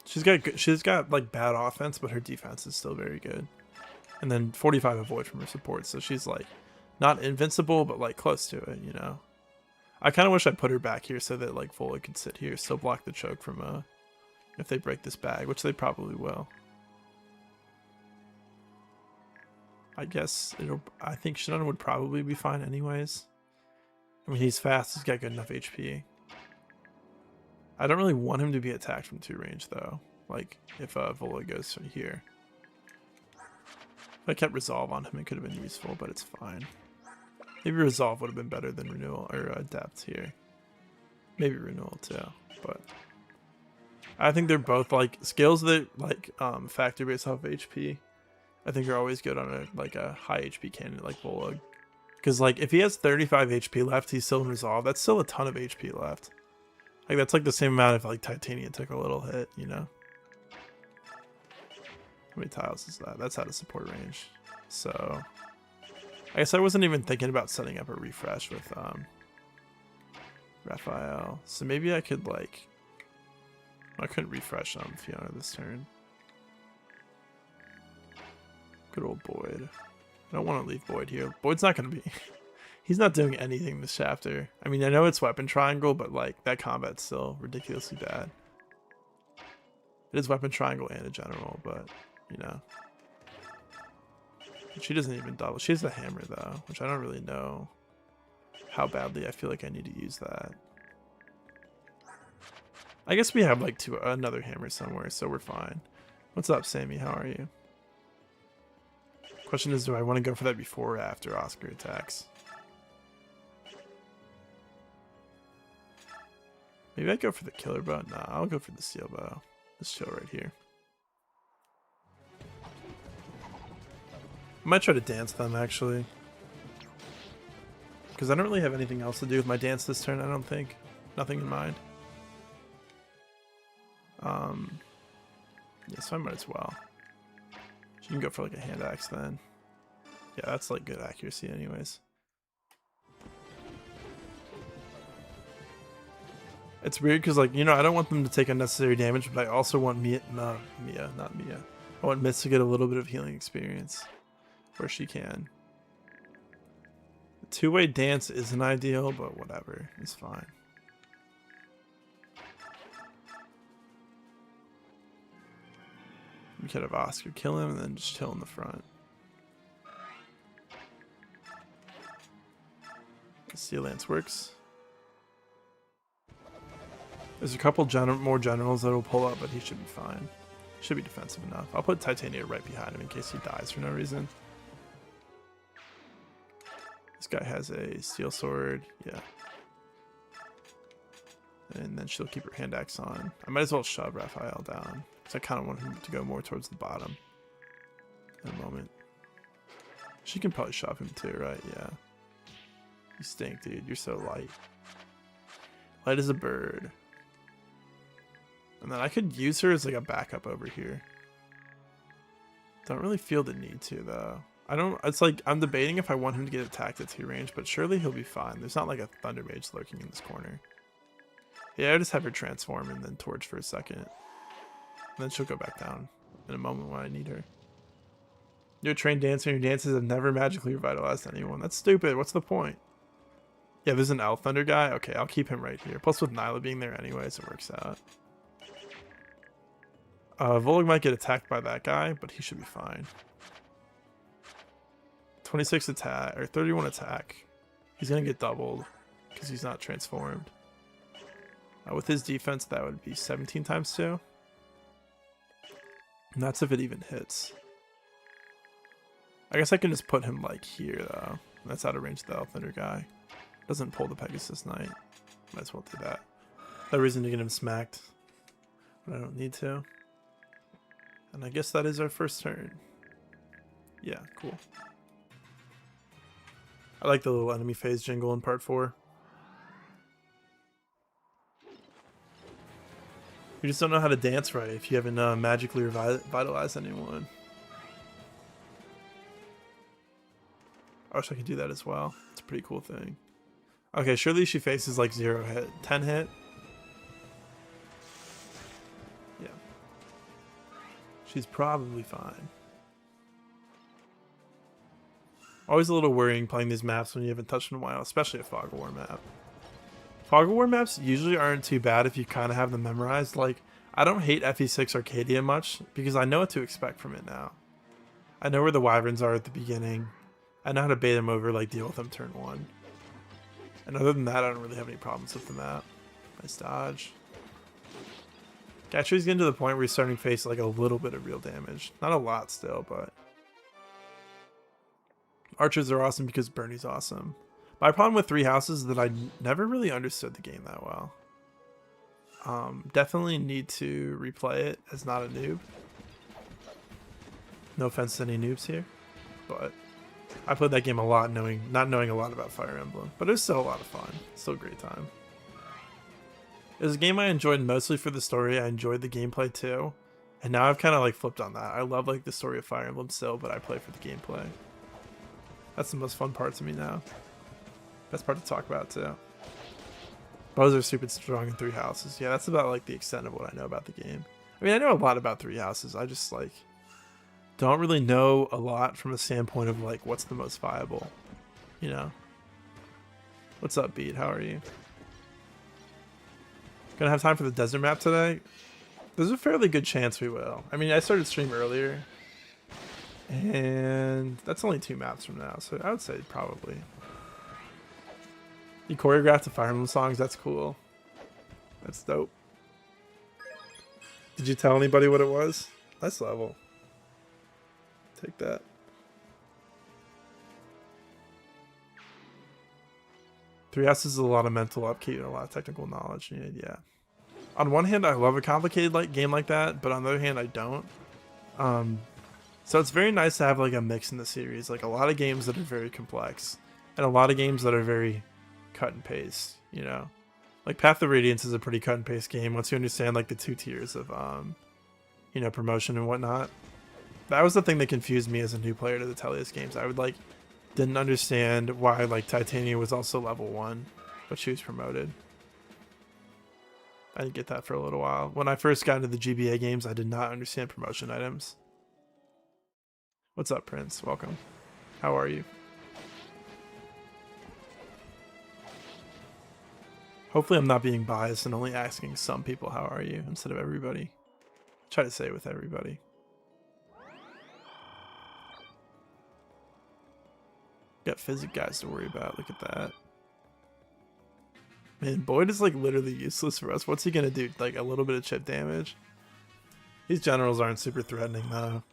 She's got like bad offense, but her defense is still very good. And then 45 avoid from her support, so she's like not invincible, but like close to it, you know. I kind of wish I put her back here so that like Volg could sit here, still block the choke from if they break this bag, which they probably will. I think Shannon would probably be fine anyways. I mean, he's fast, he's got good enough HP. I don't really want him to be attacked from 2 range though. Like if Volg goes from here. If I kept Resolve on him, it could have been useful, but it's fine. Maybe Resolve would have been better than Renewal or Depth here. Maybe Renewal too, but I think they're both like skills that like factor based off HP. I think are always good on a high HP candidate like Volg. Because like if he has 35 HP left, he's still in Resolve. That's still a ton of HP left. Like that's like the same amount if like Titania took a little hit, you know. How many tiles is that? That's out of support range. So I guess I wasn't even thinking about setting up a refresh with Raphael. So maybe I could like I couldn't refresh Fiona this turn. Good old Boyd. I don't want to leave Boyd here. Boyd's not gonna be he's not doing anything this chapter. I mean, I know it's weapon triangle, but like that combat's still ridiculously bad. It is weapon triangle and a general, but you know. She doesn't even double. She has the hammer though, which I don't really know how badly I feel like I need to use that. I guess we have like another hammer somewhere, so we're fine. What's up, Sammy? How are you? Question is, do I want to go for that before or after Oscar attacks? Maybe I'd go for the killer bow. Nah, I'll go for the steel bow. Let's chill right here. I might try to dance them actually, because I don't really have anything else to do with my dance this turn. I don't think. Nothing in mind. Yeah, so I might as well. You can go for like a hand axe then. Yeah, that's like good accuracy anyways. It's weird because like, you know, I don't want them to take unnecessary damage, but I also want Mia. I want Miss to get a little bit of healing experience where she can. The two-way dance isn't ideal, but whatever, it's fine. We could have Oscar kill him and then just chill in the front. The Steel Lance works. There's a couple more generals that will pull up, but he should be fine. Should be defensive enough. I'll put Titania right behind him in case he dies for no reason. This guy has a steel sword. Yeah. And then she'll keep her hand axe on. I might as well shove Raphael down, because I kind of want him to go more towards the bottom in a moment. She can probably shove him too, right? Yeah. You stink, dude. You're so light. Light as a bird. And then I could use her as like a backup over here. Don't really feel the need to though. It's like I'm debating if I want him to get attacked at 2 range, but surely he'll be fine. There's not like a Thunder Mage lurking in this corner. Yeah, I just have her transform and then torch for a second. And then she'll go back down in a moment when I need her. You're a trained dancer and your dances have never magically revitalized anyone. That's stupid. What's the point? Yeah, there's an Elf Thunder guy. Okay, I'll keep him right here. Plus with Nyla being there anyways, it works out. Volg might get attacked by that guy, but he should be fine. 26 attack, or 31 attack. He's going to get doubled because he's not transformed. With his defense, that would be 17 times 2. And that's if it even hits. I guess I can just put him like here, though. That's out of range of the Elf Thunder guy. Doesn't pull the Pegasus Knight. Might as well do that. No reason to get him smacked. But I don't need to. And I guess that is our first turn. Yeah, cool. I like the little enemy phase jingle in part 4. You just don't know how to dance right if you haven't magically revitalized anyone. I wish I could do that as well. It's a pretty cool thing. Okay, surely she faces like 0 hit. 10 hit? Yeah. She's probably fine. Always a little worrying playing these maps when you haven't touched in a while, especially a Fog of War map. Fog of War maps usually aren't too bad if you kind of have them memorized. Like, I don't hate FE6 Arcadia much because I know what to expect from it now. I know where the wyverns are at the beginning. I know how to bait them over, like deal with them turn 1. And other than that, I don't really have any problems with the map. Nice dodge. Gatry's getting to the point where he's starting to face like a little bit of real damage. Not a lot still, but... Archers are awesome because Bernie's awesome. My problem with 3 houses is that I never really understood the game that well. Definitely need to replay it as not a noob. No offense to any noobs here, but I played that game a lot not knowing a lot about Fire Emblem, but it was still a lot of fun. Still a great time. It was a game I enjoyed mostly for the story. I enjoyed the gameplay too, and now I've kind of like flipped on that. I love like the story of Fire Emblem still, but I play for the gameplay. That's the most fun part to me now. Best part to talk about too. Bows are super strong in 3 houses. Yeah, that's about like the extent of what I know about the game. I mean, I know a lot about 3 houses. I just like don't really know a lot from a standpoint of like what's the most viable, you know. What's up, Beat? How are you? Gonna have time for the desert map today? There's a fairly good chance we will. I mean, I started stream earlier, and that's only 2 maps from now, so I would say probably. You choreographed the Fire Emblem songs? That's cool. That's dope. Did you tell anybody what it was? Nice level. Take that. Three houses is a lot of mental upkeep and a lot of technical knowledge. Yeah. On one hand, I love a complicated game like that, but on the other hand, I don't. So it's very nice to have like a mix in the series, like a lot of games that are very complex, and a lot of games that are very cut and paste. You know, like Path of Radiance is a pretty cut and paste game once you understand like the 2 tiers of you know, promotion and whatnot. That was the thing that confused me as a new player to the Tellius games. I would like didn't understand why like Titania was also level 1, but she was promoted. I didn't get that for a little while. When I first got into the GBA games, I did not understand promotion items. What's up, Prince? Welcome. How are you? Hopefully I'm not being biased and only asking some people how are you instead of everybody. Try to say it with everybody. Got physic guys to worry about. Look at that. Man, Boyd is like literally useless for us. What's he gonna do? Like a little bit of chip damage? These generals aren't super threatening though.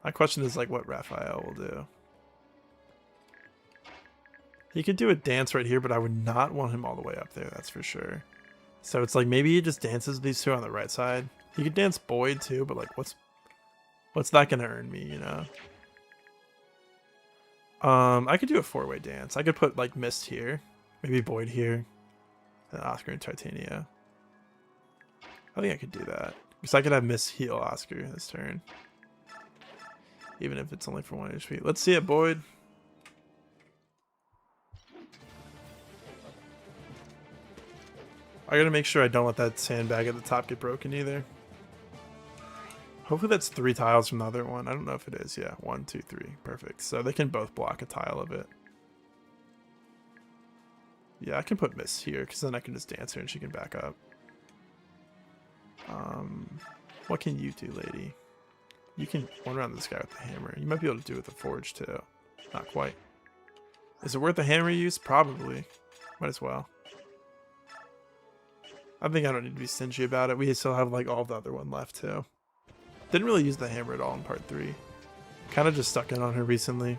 My question is like what Raphael will do. He could do a dance right here, but I would not want him all the way up there, that's for sure. So it's like maybe he just dances these 2 on the right side. He could dance Boyd too, but like what's that gonna earn me, you know? I could do a 4-way dance. I could put like Mist here, maybe Boyd here, and Oscar and Titania. I think I could do that because I could have Mist heal Oscar this turn, even if it's only for 1 HP. Let's see it, Boyd. I gotta make sure I don't let that sandbag at the top get broken either. Hopefully that's 3 tiles from the other one. I don't know if it is. Yeah, 1, 2, 3. Perfect. So they can both block a tile of it. Yeah, I can put Miss here, because then I can just dance her and she can back up. What can you do, lady? You can one around this guy with the hammer. You might be able to do it with the forge, too. Not quite. Is it worth the hammer use? Probably. Might as well. I think I don't need to be stingy about it. We still have, like, all the other one left, too. Didn't really use the hammer at all in part 3. Kind of just stuck in on her recently.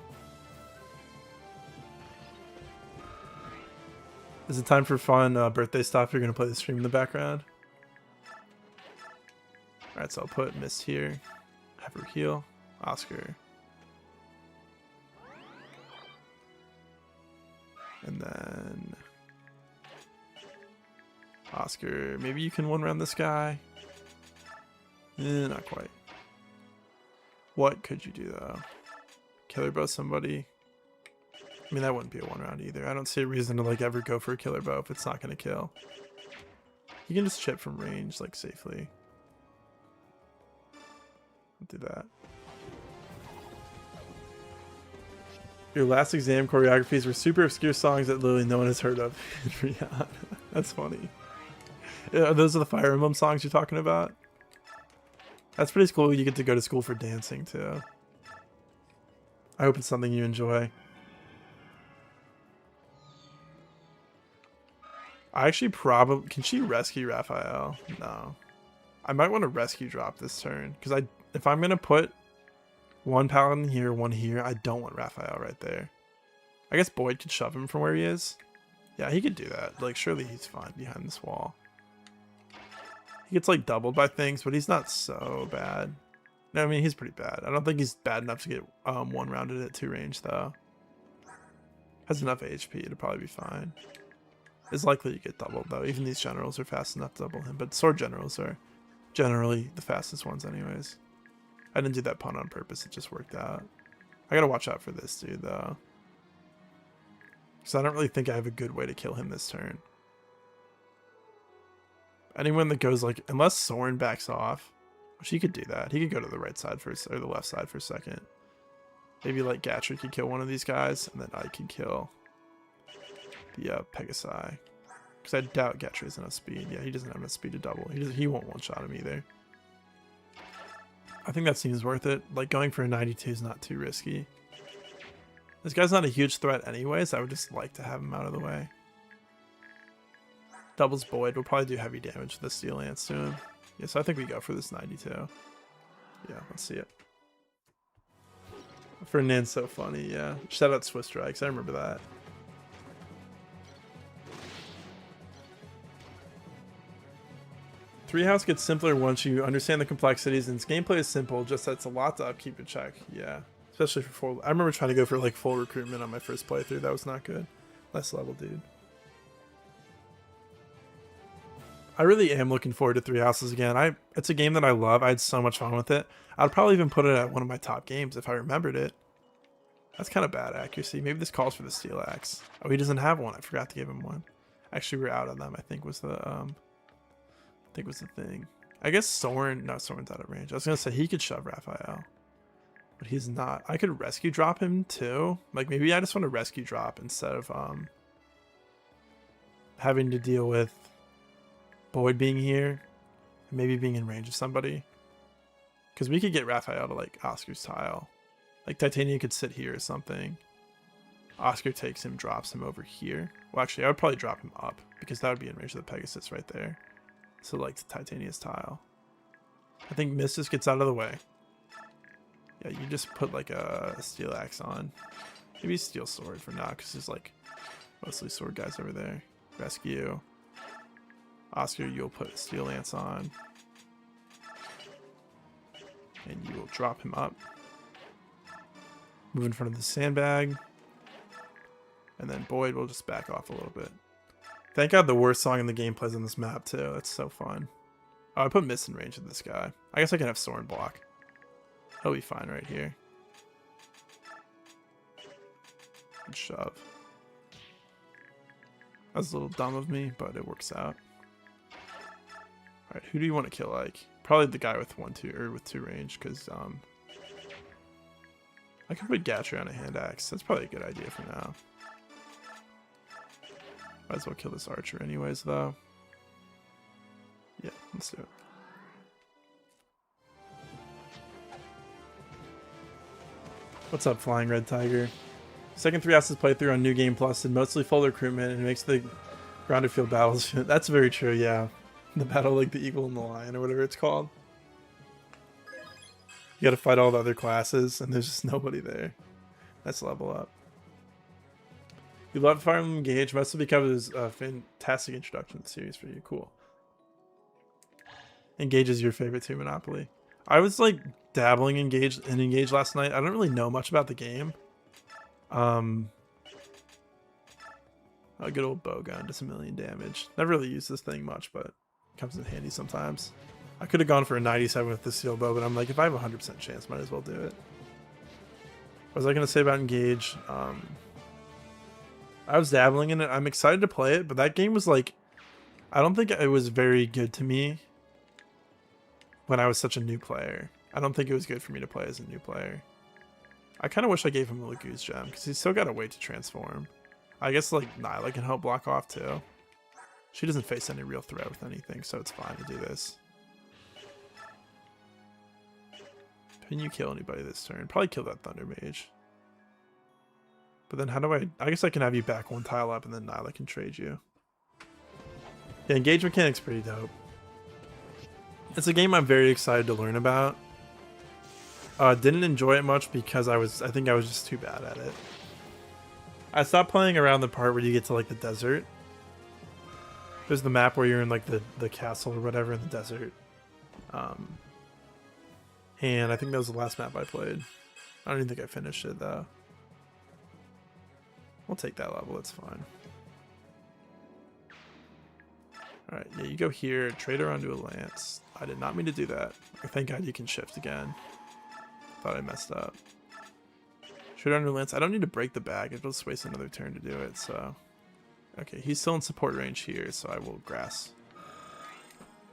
Is it time for fun birthday stuff? You're going to play the stream in the background? Alright, so I'll put Miss here. Have her heal. Oscar. And then... Oscar, maybe you can one round this guy. Not quite. What could you do, though? Killer bow somebody? I mean, that wouldn't be a one round either. I don't see a reason to, like, ever go for a killer bow if it's not going to kill. You can just chip from range, like, safely. I'll do that. Your last exam choreographies were super obscure songs that literally no one has heard of. That's funny. Yeah, those are the Fire Emblem songs you're talking about? That's pretty cool. You get to go to school for dancing, too. I hope it's something you enjoy. I actually probably... Can she rescue Raphael? No. I might want to rescue drop this turn. Because if I'm going to put one paladin here, one here, I don't want Raphael right there. I guess Boyd could shove him from where he is. Yeah, he could do that. Like, surely he's fine behind this wall. He gets, like, doubled by things, but he's not so bad. No, I mean, he's pretty bad. I don't think he's bad enough to get one-rounded at 2 range, though. Has enough HP to probably be fine. It's likely to get doubled, though. Even these generals are fast enough to double him. But sword generals are generally the fastest ones anyways. I didn't do that pun on purpose. It just worked out. I gotta watch out for this dude, though. Because I don't really think I have a good way to kill him this turn. Anyone that goes, like... Unless Soren backs off. Which he could do that. He could go to the right side first, or the left side for a second. Maybe, like, Gatry could kill one of these guys, and then I could kill... the Pegasi. Because I doubt Gatry has enough speed. Yeah, he doesn't have enough speed to double. He won't one-shot him either. I think that seems worth it. Like, going for a 92 is not too risky. This guy's not a huge threat anyways. I would just like to have him out of the way. Doubles Boyd. We'll probably do heavy damage with the Steel Lance to him. Yeah, so I think we go for this 92. Yeah, let's see it. Ferdinand's so funny, yeah. Shout out Swiss Strikes. I remember that. Three House gets simpler once you understand the complexities, and its gameplay is simple, just that it's a lot to upkeep and check. Yeah, especially for full... I remember trying to go for, like, full recruitment on my first playthrough. That was not good. Less level, dude. I really am looking forward to Three Houses again. It's a game that I love. I had so much fun with it. I'd probably even put it at one of my top games if I remembered it. That's kind of bad accuracy. Maybe this calls for the Steel Axe. Oh, he doesn't have one. I forgot to give him one. Actually, we're out on them, I think was the... was the thing. I guess Soren... No, Soren's out of range. I was going to say he could shove Raphael. But he's not. I could rescue drop him too. Like, maybe I just want to rescue drop instead of having to deal with Boyd being here. And maybe being in range of somebody. Because we could get Raphael to, like, Oscar's tile. Like, Titania could sit here or something. Oscar takes him, drops him over here. Well, actually, I would probably drop him up. Because that would be in range of the Pegasus right there. So, like, Titania's tile. I think Mistus gets out of the way. Yeah, you just put, like, a Steel Axe on. Maybe Steel Sword for now, because there's, like, mostly sword guys over there. Rescue. Oscar, you'll put a Steel Lance on. And you will drop him up. Move in front of the sandbag. And then Boyd will just back off a little bit. Thank God the worst song in the game plays on this map, too. That's so fun. Oh, I put Miss in range of this guy. I guess I can have Soren block. He'll be fine right here. And shove. That was a little dumb of me, but it works out. Alright, who do you want to kill, like? Probably the guy with 1-2, or with 2 range, because, I can put Gatry on a hand axe. That's probably a good idea for now. Might as well kill this archer anyways, though. Yeah, let's do it. What's up, Flying Red Tiger? Second 3 houses playthrough on New Game Plus did mostly full recruitment and it makes the grounded field battles. That's very true, yeah. The battle like the eagle and the lion or whatever it's called. You gotta fight all the other classes and there's just nobody there. That's level up. You love Fire Emblem Engage, mostly because it was a fantastic introduction to the series for you. Cool. Engage is your favorite too, Monopoly. I was like dabbling in Engage last night. I don't really know much about the game. A good old bow gun does 1 million damage. Never really used this thing much, but it comes in handy sometimes. I could have gone for a 97 with the steel bow, but I'm like, if I have a 100% chance, might as well do it. What was I gonna say about Engage? I was dabbling in it. I'm excited to play it, but that game was like, I don't think it was very good to me when I was such a new player. I don't think it was good for me to play as a new player. I kind of wish I gave him a Lagoose Gem, because he's still got a way to transform. I guess like Nyla can help block off too. She doesn't face any real threat with anything, so it's fine to do this. Can you kill anybody this turn? Probably kill that Thunder Mage. But then how do I guess I can have you back 1 tile up and then Nyla can trade you. Yeah, Engage mechanic's pretty dope. It's a game I'm very excited to learn about. Didn't enjoy it much because I think I was just too bad at it. I stopped playing around the part where you get to like the desert. There's the map where you're in like the castle or whatever in the desert. And I think that was the last map I played. I don't even think I finished it though. We'll take that level, it's fine. Alright, yeah, you go here, trade her onto a lance. I did not mean to do that. Thank God you can shift again. Thought I messed up. Trade her onto a lance. I don't need to break the bag, it'll just waste another turn to do it, so. Okay, he's still in support range here, so I will grass.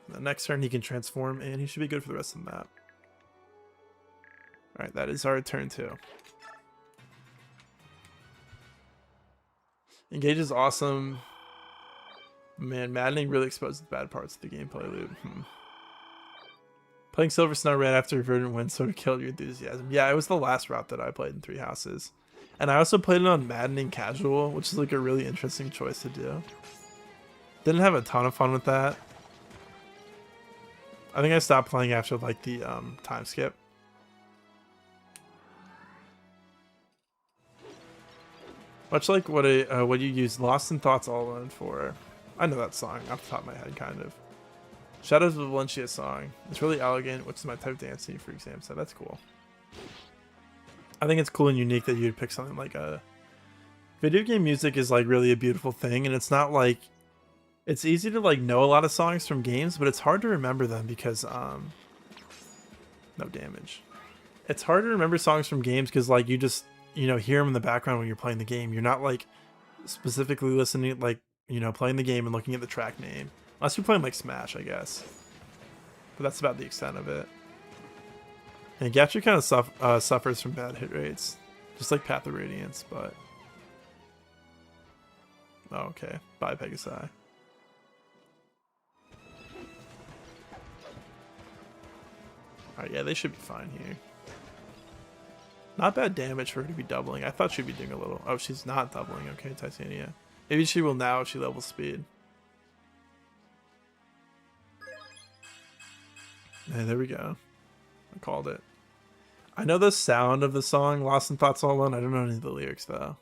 The next turn he can transform, and he should be good for the rest of the map. Alright, that is our turn 2. Engage is awesome. Man, maddening really exposed the bad parts of the gameplay loop. Playing Silver Snow Red after Verdant Wind sort of killed your enthusiasm. Yeah, it was the last route that I played in 3 houses. And I also played it on Maddening Casual, which is like a really interesting choice to do. Didn't have a ton of fun with that. I think I stopped playing after like the time skip. Much like what you use Lost in Thoughts All Alone for. I know that song off the top of my head, kind of. Shadows of Valencia song. It's really elegant, which is my type of dancing for exam, so that's cool. I think it's cool and unique that you'd pick something like a... Video game music is like really a beautiful thing, and it's not like... It's easy to like know a lot of songs from games, but it's hard to remember them because... No damage. It's hard to remember songs from games because like you just... You know, hear them in the background when you're playing the game. You're not like specifically listening, like, you know, playing the game and looking at the track name. Unless you're playing like Smash, I guess. But that's about the extent of it. And Gatcha kind of suffers from bad hit rates. Just like Path of Radiance, but... Oh, okay. Bye, Pegasi. Alright, yeah, they should be fine here. Not bad damage for her to be doubling. I thought she'd be doing a little... Oh, she's not doubling. Okay, Titania. Maybe she will now if she levels speed. Hey, there we go. I called it. I know the sound of the song, Lost in Thoughts All Alone. I don't know any of the lyrics, though.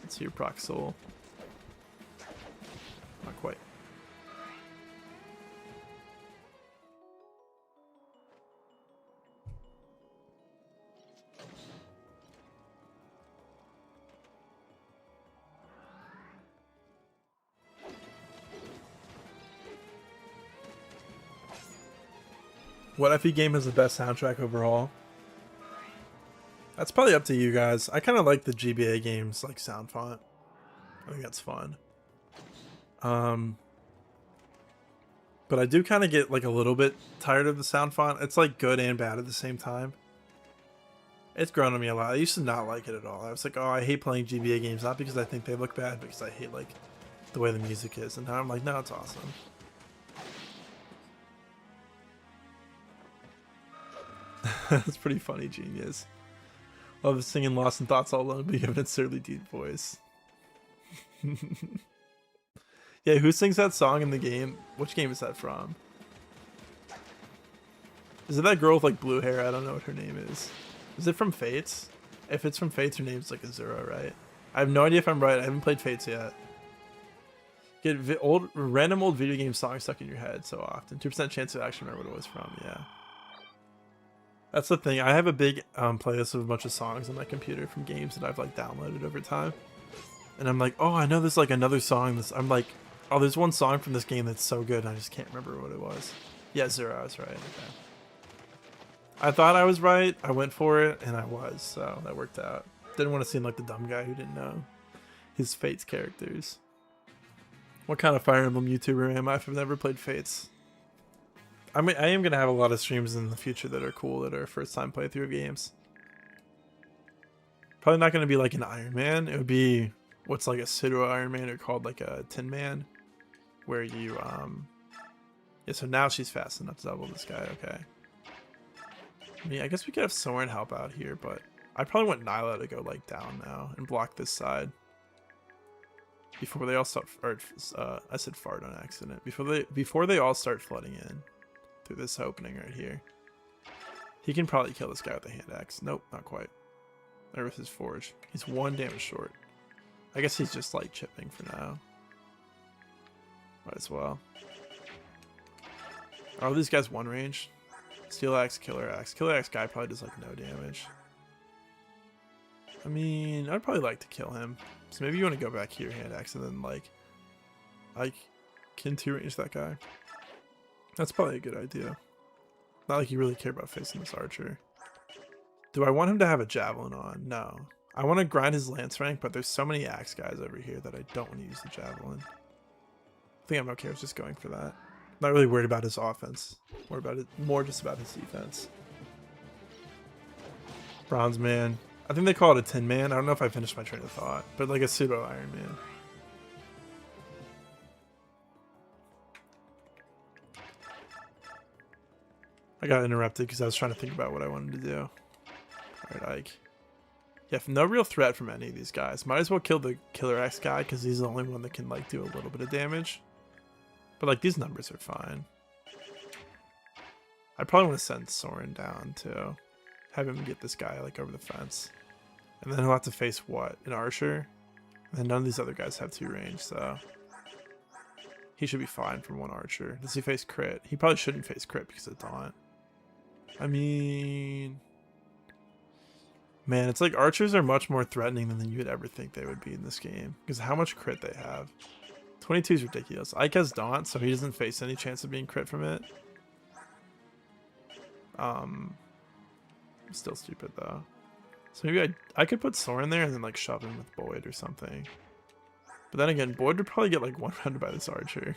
Let's see your proc soul. Not quite. What FE game has the best soundtrack overall? That's probably up to you guys. I kind of like the GBA games, like sound font. I think that's fun. But I do kind of get like a little bit tired of the sound font. It's like good and bad at the same time. It's grown on me a lot. I used to not like it at all. I was like, oh, I hate playing GBA games, not because I think they look bad, because I hate like the way the music is. And now I'm like, no, it's awesome. That's pretty funny, genius. Love singing Lost in Thoughts all alone, but you have an absurdly deep voice. Yeah, who sings that song in the game? Which game is that from? Is it that girl with like blue hair? I don't know what her name is. Is it from Fates? If it's from Fates, her name's like Azura, right? I have no idea if I'm right. I haven't played Fates yet. Get random old video game songs stuck in your head so often. 2% chance to actually remember what it was from. Yeah. That's the thing. I have a big playlist of a bunch of songs on my computer from games that I've like downloaded over time. And I'm like, oh, I know there's like another song. I'm like, oh, there's one song from this game that's so good, and I just can't remember what it was. Yeah, Zero, I was right. Okay. I thought I was right. I went for it, and I was, so that worked out. Didn't want to seem like the dumb guy who didn't know his Fates characters. What kind of Fire Emblem YouTuber am I if I've never played Fates? I mean, I am going to have a lot of streams in the future that are cool, that are first-time playthrough of games. Probably not going to be like an Ironman. It would be what's like a pseudo Ironman, or called like a Tin Man, where you yeah, so now she's fast enough to double this guy. Okay, I mean, I guess we could have Soren help out here, but I probably want Nyla to go like down now and block this side before they all start, or I said fart on accident, before they all start flooding in through this opening right here. He can probably kill this guy with a hand axe. Nope, not quite. There with his forge. He's 1 damage short. I guess he's just like chipping for now. Might as well. Are these guys one range? Steel axe, killer axe. Killer axe guy probably does like no damage. I mean, I'd probably like to kill him. So maybe you want to go back here, hand axe, and then like I can 2-range that guy. That's probably a good idea. Not like you really care about facing this archer. Do I want him to have a javelin on? No. I want to grind his lance rank, but there's so many axe guys over here that I don't want to use the javelin. I think I'm okay with just going for that. Not really worried about his offense. More just about his defense. Bronze Man. I think they call it a Tin Man. I don't know if I finished my train of thought, but like a pseudo Iron Man. I got interrupted because I was trying to think about what I wanted to do. Alright, Ike. Yeah, no real threat from any of these guys. Might as well kill the Killer Axe guy because he's the only one that can like do a little bit of damage. But like these numbers are fine. I probably want to send Soren down too. Have him get this guy like over the fence. And then he'll have to face what? An archer? And then none of these other guys have 2 range, so he should be fine from 1 archer. Does he face crit? He probably shouldn't face crit because of Daunt. I mean, man, it's like archers are much more threatening than you would ever think they would be in this game. Because how much crit they have. 22 is ridiculous. Ike has Daunt, so he doesn't face any chance of being crit from it. Still stupid though. So maybe I could put Soren there and then like shove him with Boyd or something. But then again, Boyd would probably get like 100 by this archer.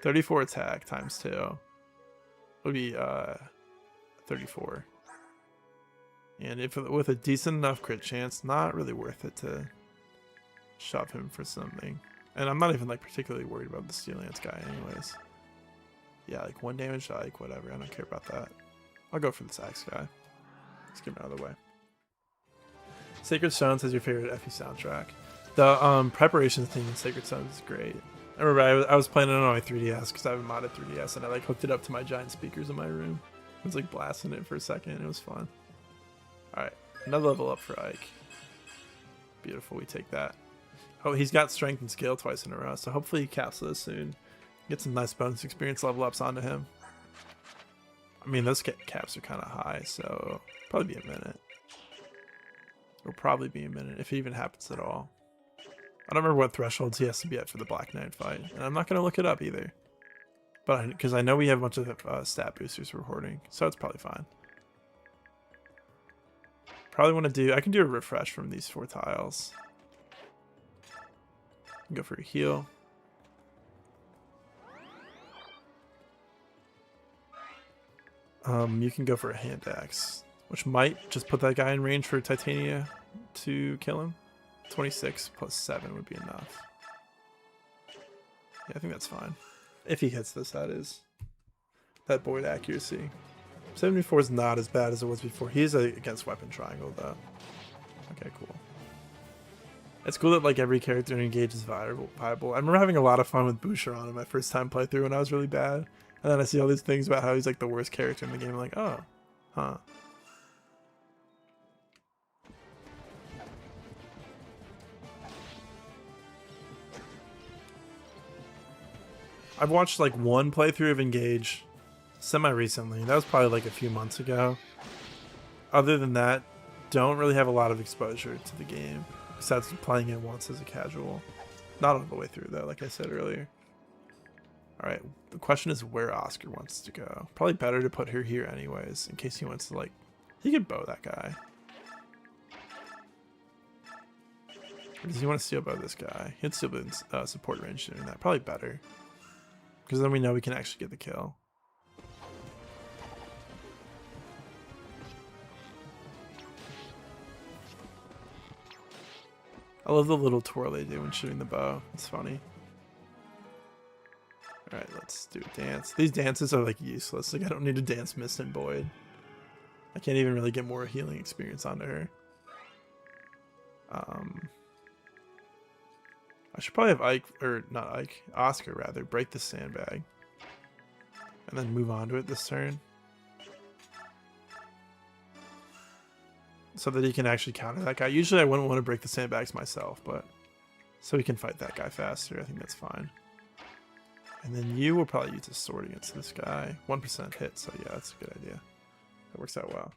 34 attack times 2 would be 34. And if with a decent enough crit chance, not really worth it to shove him for something. And I'm not even like particularly worried about the Steel Lance guy anyways. Yeah, like 1 damage to Ike, whatever. I don't care about that. I'll go for this axe guy. Let's get him out of the way. Sacred Stones has your favorite FE soundtrack. The preparation theme in Sacred Stones is great. I remember I was playing it on my 3DS because I have a modded 3DS and I like hooked it up to my giant speakers in my room. I was like blasting it for a second. It was fun. Alright, another level up for Ike. Beautiful, we take that. Oh, he's got strength and skill twice in a row, so hopefully he caps those soon. Get some nice bonus experience level ups onto him. I mean, those caps are kind of high, so probably be a minute. It'll probably be a minute, if it even happens at all. I don't remember what thresholds he has to be at for the Black Knight fight, and I'm not going to look it up either. But because I know we have a bunch of stat boosters we're hoarding, so it's probably fine. Probably want to do, I can do a refresh from these 4 tiles. Go for a heal. You can go for a hand axe. which might just put that guy in range for Titania to kill him. 26 plus 7 would be enough. Yeah, I think that's fine. If he hits this, that is. That Boyd accuracy. 74 is not as bad as it was before. He is against weapon triangle, though. Okay, cool. It's cool that like every character in Engage is viable. I remember having a lot of fun with Boucheron in my first time playthrough when I was really bad. And then I see all these things about how he's like the worst character in the game. I'm like, oh, huh. I've watched like one playthrough of Engage semi-recently. That was probably like a few months ago. Other than that, don't really have a lot of exposure to the game. Besides playing it once as a casual. Not all the way through though, like I said earlier. Alright, the question is where Oscar wants to go. Probably better to put her here anyways, in case he wants to like... He could bow that guy. Or does he want to steel bow this guy? He'd still be in support range doing that. Probably better. Because then we know we can actually get the kill. I love the little twirl they do when shooting the bow. It's funny. Alright, let's do a dance. These dances are like useless. Like I don't need to dance Mist and Boyd. I can't even really get more healing experience onto her. I should probably have Ike, or not Ike, Oscar rather, break the sandbag. And then move on to it this turn. So that he can actually counter that guy. Usually I wouldn't want to break the sandbags myself, but so he can fight that guy faster. I think that's fine. And then you will probably use a sword against this guy. 1% hit, so yeah, that's a good idea. That works out well.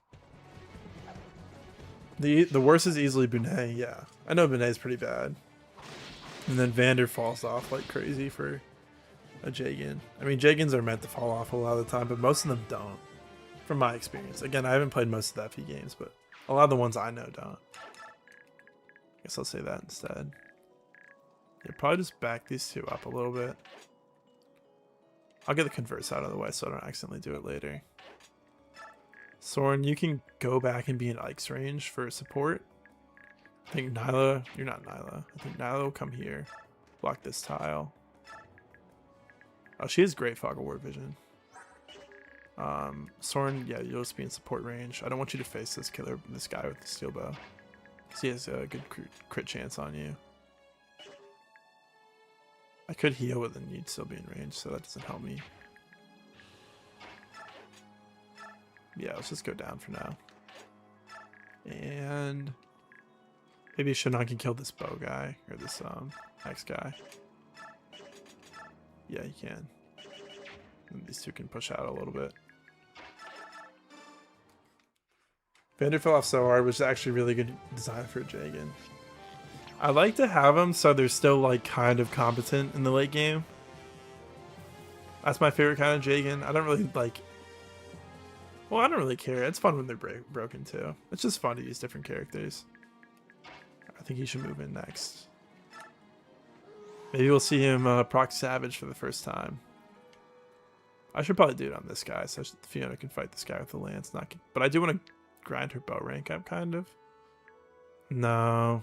The worst is easily Bunet, yeah. I know Bunet's pretty bad. And then Vander falls off like crazy for a Jagan. I mean, Jagans are meant to fall off a lot of the time, but most of them don't. From my experience. Again, I haven't played most of the FE games, but a lot of the ones I know don't. I guess I'll say that instead. Yeah, probably just back these two up a little bit. I'll get the converse out of the way so I don't accidentally do it later. Soren, you can go back and be in Ike's range for support. I think Nyla, you're not Nyla. I think Nyla will come here. Block this tile. Oh, she has great Fog of War vision. Soren, yeah, you'll just be in support range. I don't want you to face this guy with the steel bow. Because he has a good crit chance on you. I could heal, but then you'd still be in range, so that doesn't help me. Yeah, let's just go down for now. And maybe Shinon can kill this bow guy, or this X guy. Yeah, he can. And these two can push out a little bit. Vander fell off so hard, which is actually really good design for a Jagan. I like to have them so they're still like kind of competent in the late game. That's my favorite kind of Jagan. I don't really like... Well, I don't really care. It's fun when they're broken too. It's just fun to use different characters. I think he should move in next. Maybe we'll see him proc Savage for the first time. I should probably do it on this guy, so Fiona can fight this guy with the lance. But I do want to grind her bow rank up, kind of. No.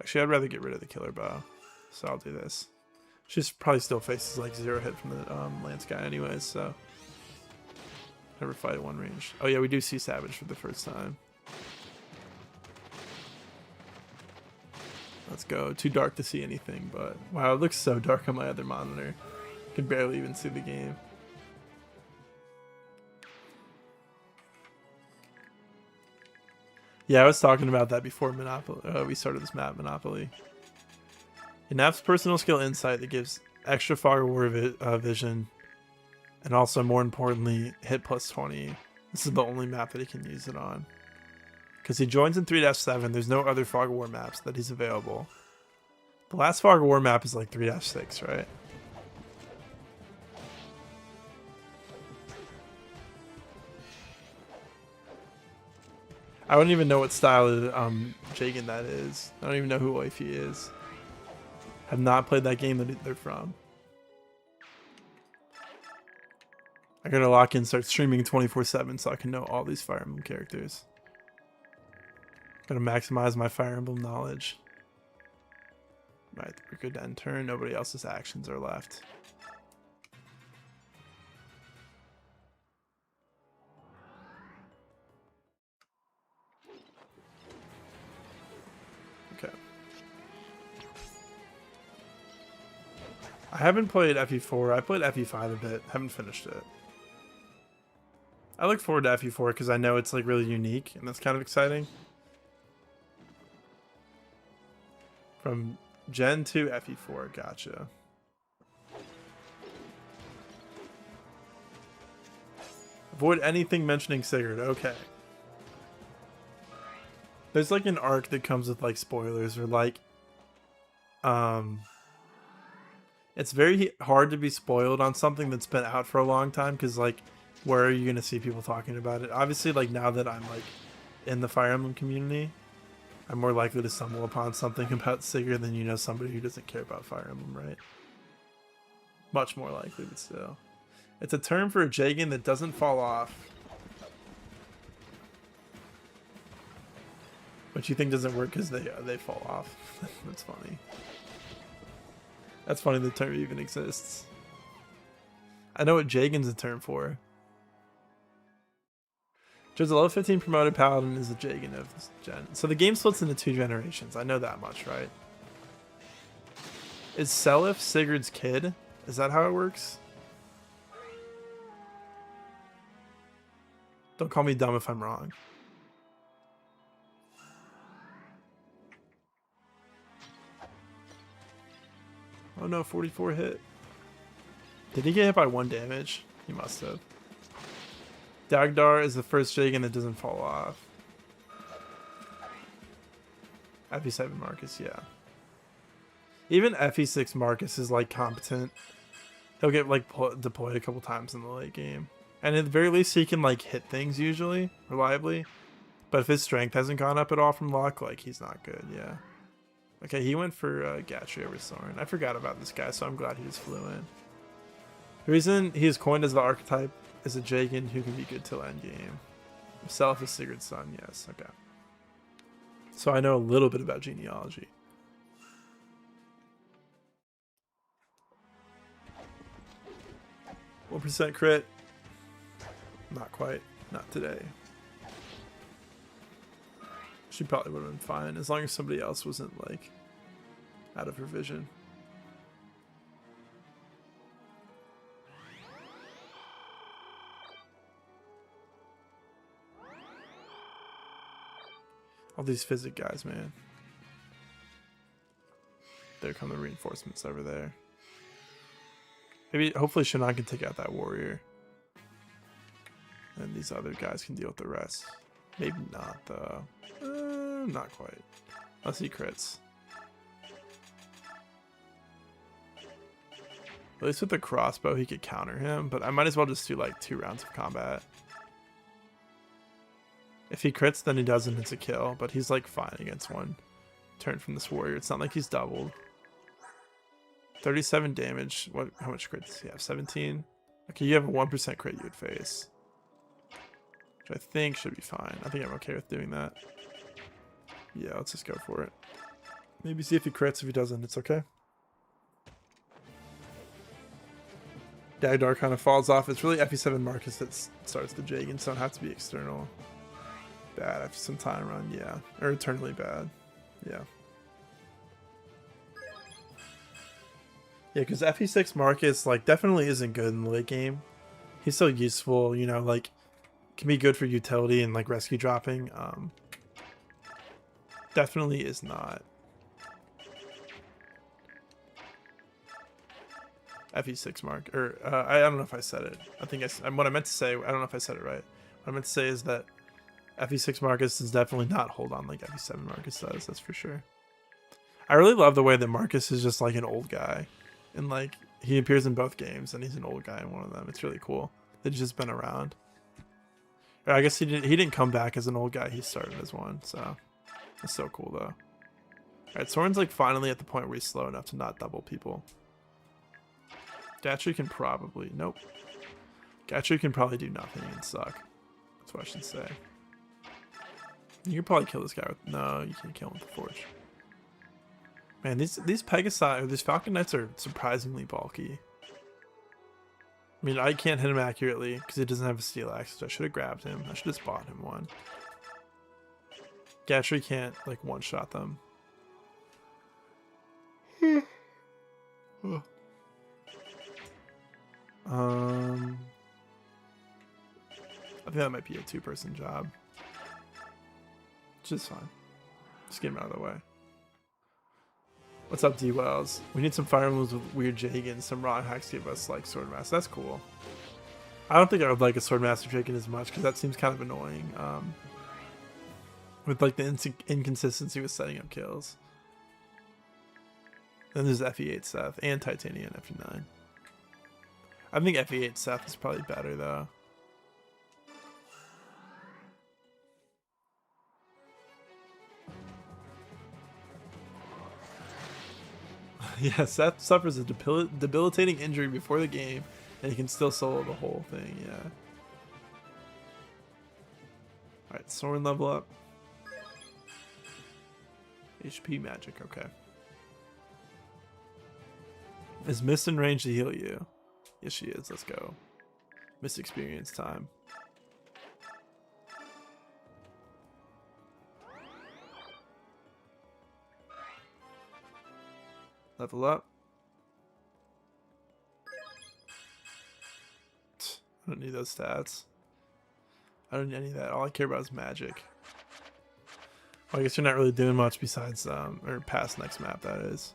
Actually, I'd rather get rid of the killer bow, so I'll do this. She's probably still faces like 0 hit from the lance guy anyways, so... Never fight at 1 range. Oh yeah, we do see Savage for the first time. Let's go. Too dark to see anything, but... Wow, it looks so dark on my other monitor. Can barely even see the game. Yeah, I was talking about that before Monopoly. We started this map, Monopoly. Inap's personal skill insight that gives extra Fog of War vision, and also more importantly, hit plus 20. This is the only map that he can use it on. Because he joins in 3-7, there's no other Fog of War maps that he's available. The last Fog of War map is like 3-6, right? I don't even know what style of Jagan that is. I don't even know who Oifi is. Have not played that game that they're from. I gotta lock in, start streaming 24/7 so I can know all these Fire Emblem characters. Gotta maximize my Fire Emblem knowledge. Right, we're good to end turn. Nobody else's actions are left. Okay. I haven't played FE4. I played FE5 a bit. Haven't finished it. I look forward to FE4 because I know it's like really unique and that's kind of exciting. From Gen 2 FE4, gotcha. Avoid anything mentioning Sigurd, okay. There's like an arc that comes with like spoilers or like it's very hard to be spoiled on something that's been out for a long time because like where are you gonna see people talking about it? Obviously, like now that I'm like in the Fire Emblem community, I'm more likely to stumble upon something about Sigurd than, you know, somebody who doesn't care about Fire Emblem, right? Much more likely, but still. It's a term for a Jagan that doesn't fall off. Which you think doesn't work because they fall off. That's funny. That's funny the term even exists. I know what Jagan's a term for. There's a level 15 promoted paladin is a Jagan of this gen. So the game splits into 2 generations. I know that much, right? Is Seliph Sigurd's kid? Is that how it works? Don't call me dumb if I'm wrong. Oh no, 44 hit. Did he get hit by 1 damage? He must have. Dagdar is the first Jagan that doesn't fall off. FE7 Marcus, yeah. Even FE6 Marcus is like competent. He'll get like deployed a couple times in the late game. And at the very least he can like hit things usually, reliably. But if his strength hasn't gone up at all from luck, like he's not good, yeah. Okay, he went for Gatry over Soren. I forgot about this guy, so I'm glad he just flew in. The reason he is coined as the archetype is a Jagan who can be good till endgame. Himself is Sigurd's son, yes, okay. So I know a little bit about genealogy. 1% crit. Not quite. Not today. She probably would have been fine as long as somebody else wasn't like out of her vision. All these physic guys, man. There come the reinforcements over there. Maybe, hopefully Shinan can take out that warrior. And these other guys can deal with the rest. Maybe not, though. Not quite. Unless he crits. At least with the crossbow, he could counter him. But I might as well just do like 2 rounds of combat. If he crits, then he doesn't. It's a kill. But he's like fine against 1 turn from this warrior. It's not like he's doubled. 37 damage. What? How much crits does he have? 17? Okay, you have a 1% crit you would face. Which I think should be fine. I think I'm okay with doing that. Yeah, let's just go for it. Maybe see if he crits. If he doesn't, it's okay. Dagdar kind of falls off. It's really FE7 Marcus that starts the Jagan, so it has to be external. Bad after some time run, yeah. Or eternally bad. Yeah. Yeah, because FE6 Marcus, like, definitely isn't good in the late game. He's so useful, you know, like, can be good for utility and, like, rescue dropping. Definitely is not. FE6 Mark, or, I don't know if I said it. I think what I meant to say, I don't know if I said it right. What I meant to say is that FE6 Marcus does definitely not hold on like FE7 Marcus does, that's for sure. I really love the way that Marcus is just like an old guy. And like, he appears in both games and he's an old guy in one of them. It's really cool that he's just been around. Or I guess he didn't come back as an old guy, he started as one, so that's so cool though. Alright, Soren's like finally at the point where he's slow enough to not double people. Datry can probably, nope. Gatry can probably do nothing and suck. That's what I should say. You could probably kill this guy with... No, you can't kill him with the Forge. Man, these Pegasi, or these Falcon Knights are surprisingly bulky. I mean, I can't hit him accurately because he doesn't have a steel axe, so I should have grabbed him. I should have bought him one. Gatry can't, like, one-shot them. I think that might be a two-person job. Which is fine. Just get him out of the way. What's up, D-Wells? We need some Fire Emblems with weird Jagan. Some raw hacks give us, like, Swordmaster. That's cool. I don't think I would like a Swordmaster Jagan as much, because that seems kind of annoying. With, like, the inconsistency with setting up kills. Then there's FE8 Seth and Titanium FE9. I think FE8 Seth is probably better, though. Yeah, Seth suffers a debilitating injury before the game, and he can still solo the whole thing, yeah. Alright, Soren level up. HP magic, okay. Is Mist in range to heal you? Yes, she is. Let's go. Mist experience time. Level up. I don't need those stats. I don't need any of that. All I care about is magic. Well, I guess you're not really doing much besides, or past next map, that is.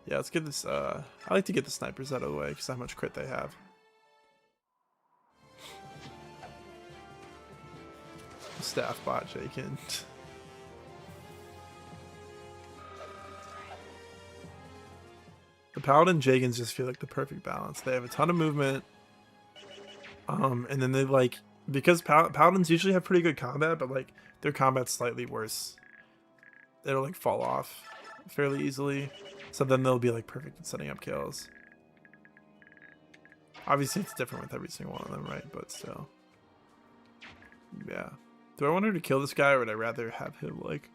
Yeah, let's get this, I like to get the snipers out of the way, because how much crit they have. Staff bot shaken. The Paladin Jagans just feel like the perfect balance. They have a ton of movement. And then they like, because Paladins usually have pretty good combat, but like their combat's slightly worse. It'll like fall off fairly easily. So then they'll be like perfect at setting up kills. Obviously it's different with every single one of them, right? But still. Yeah. Do I want her to kill this guy, or would I rather have him like...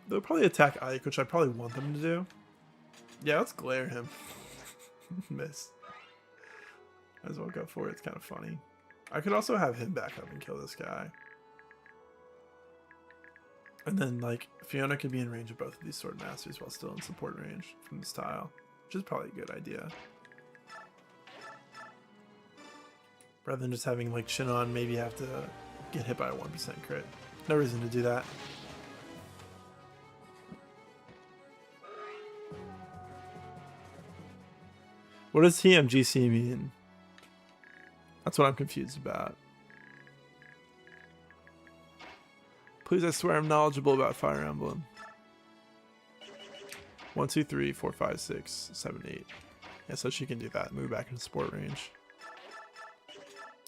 They'll probably attack Ike, which I probably want them to do. Yeah, let's glare him. Miss. Might as well go for it. It's kind of funny. I could also have him back up and kill this guy. And then, like, Fiona could be in range of both of these Sword Masters while still in support range from this tile, which is probably a good idea. Rather than just having, like, Shinon maybe have to get hit by a 1% crit. No reason to do that. What does TMGC mean? That's what I'm confused about. Please, I swear I'm knowledgeable about Fire Emblem. 1, 2, 3, 4, 5, 6, 7, 8. Yeah, so she can do that. Move back into support range.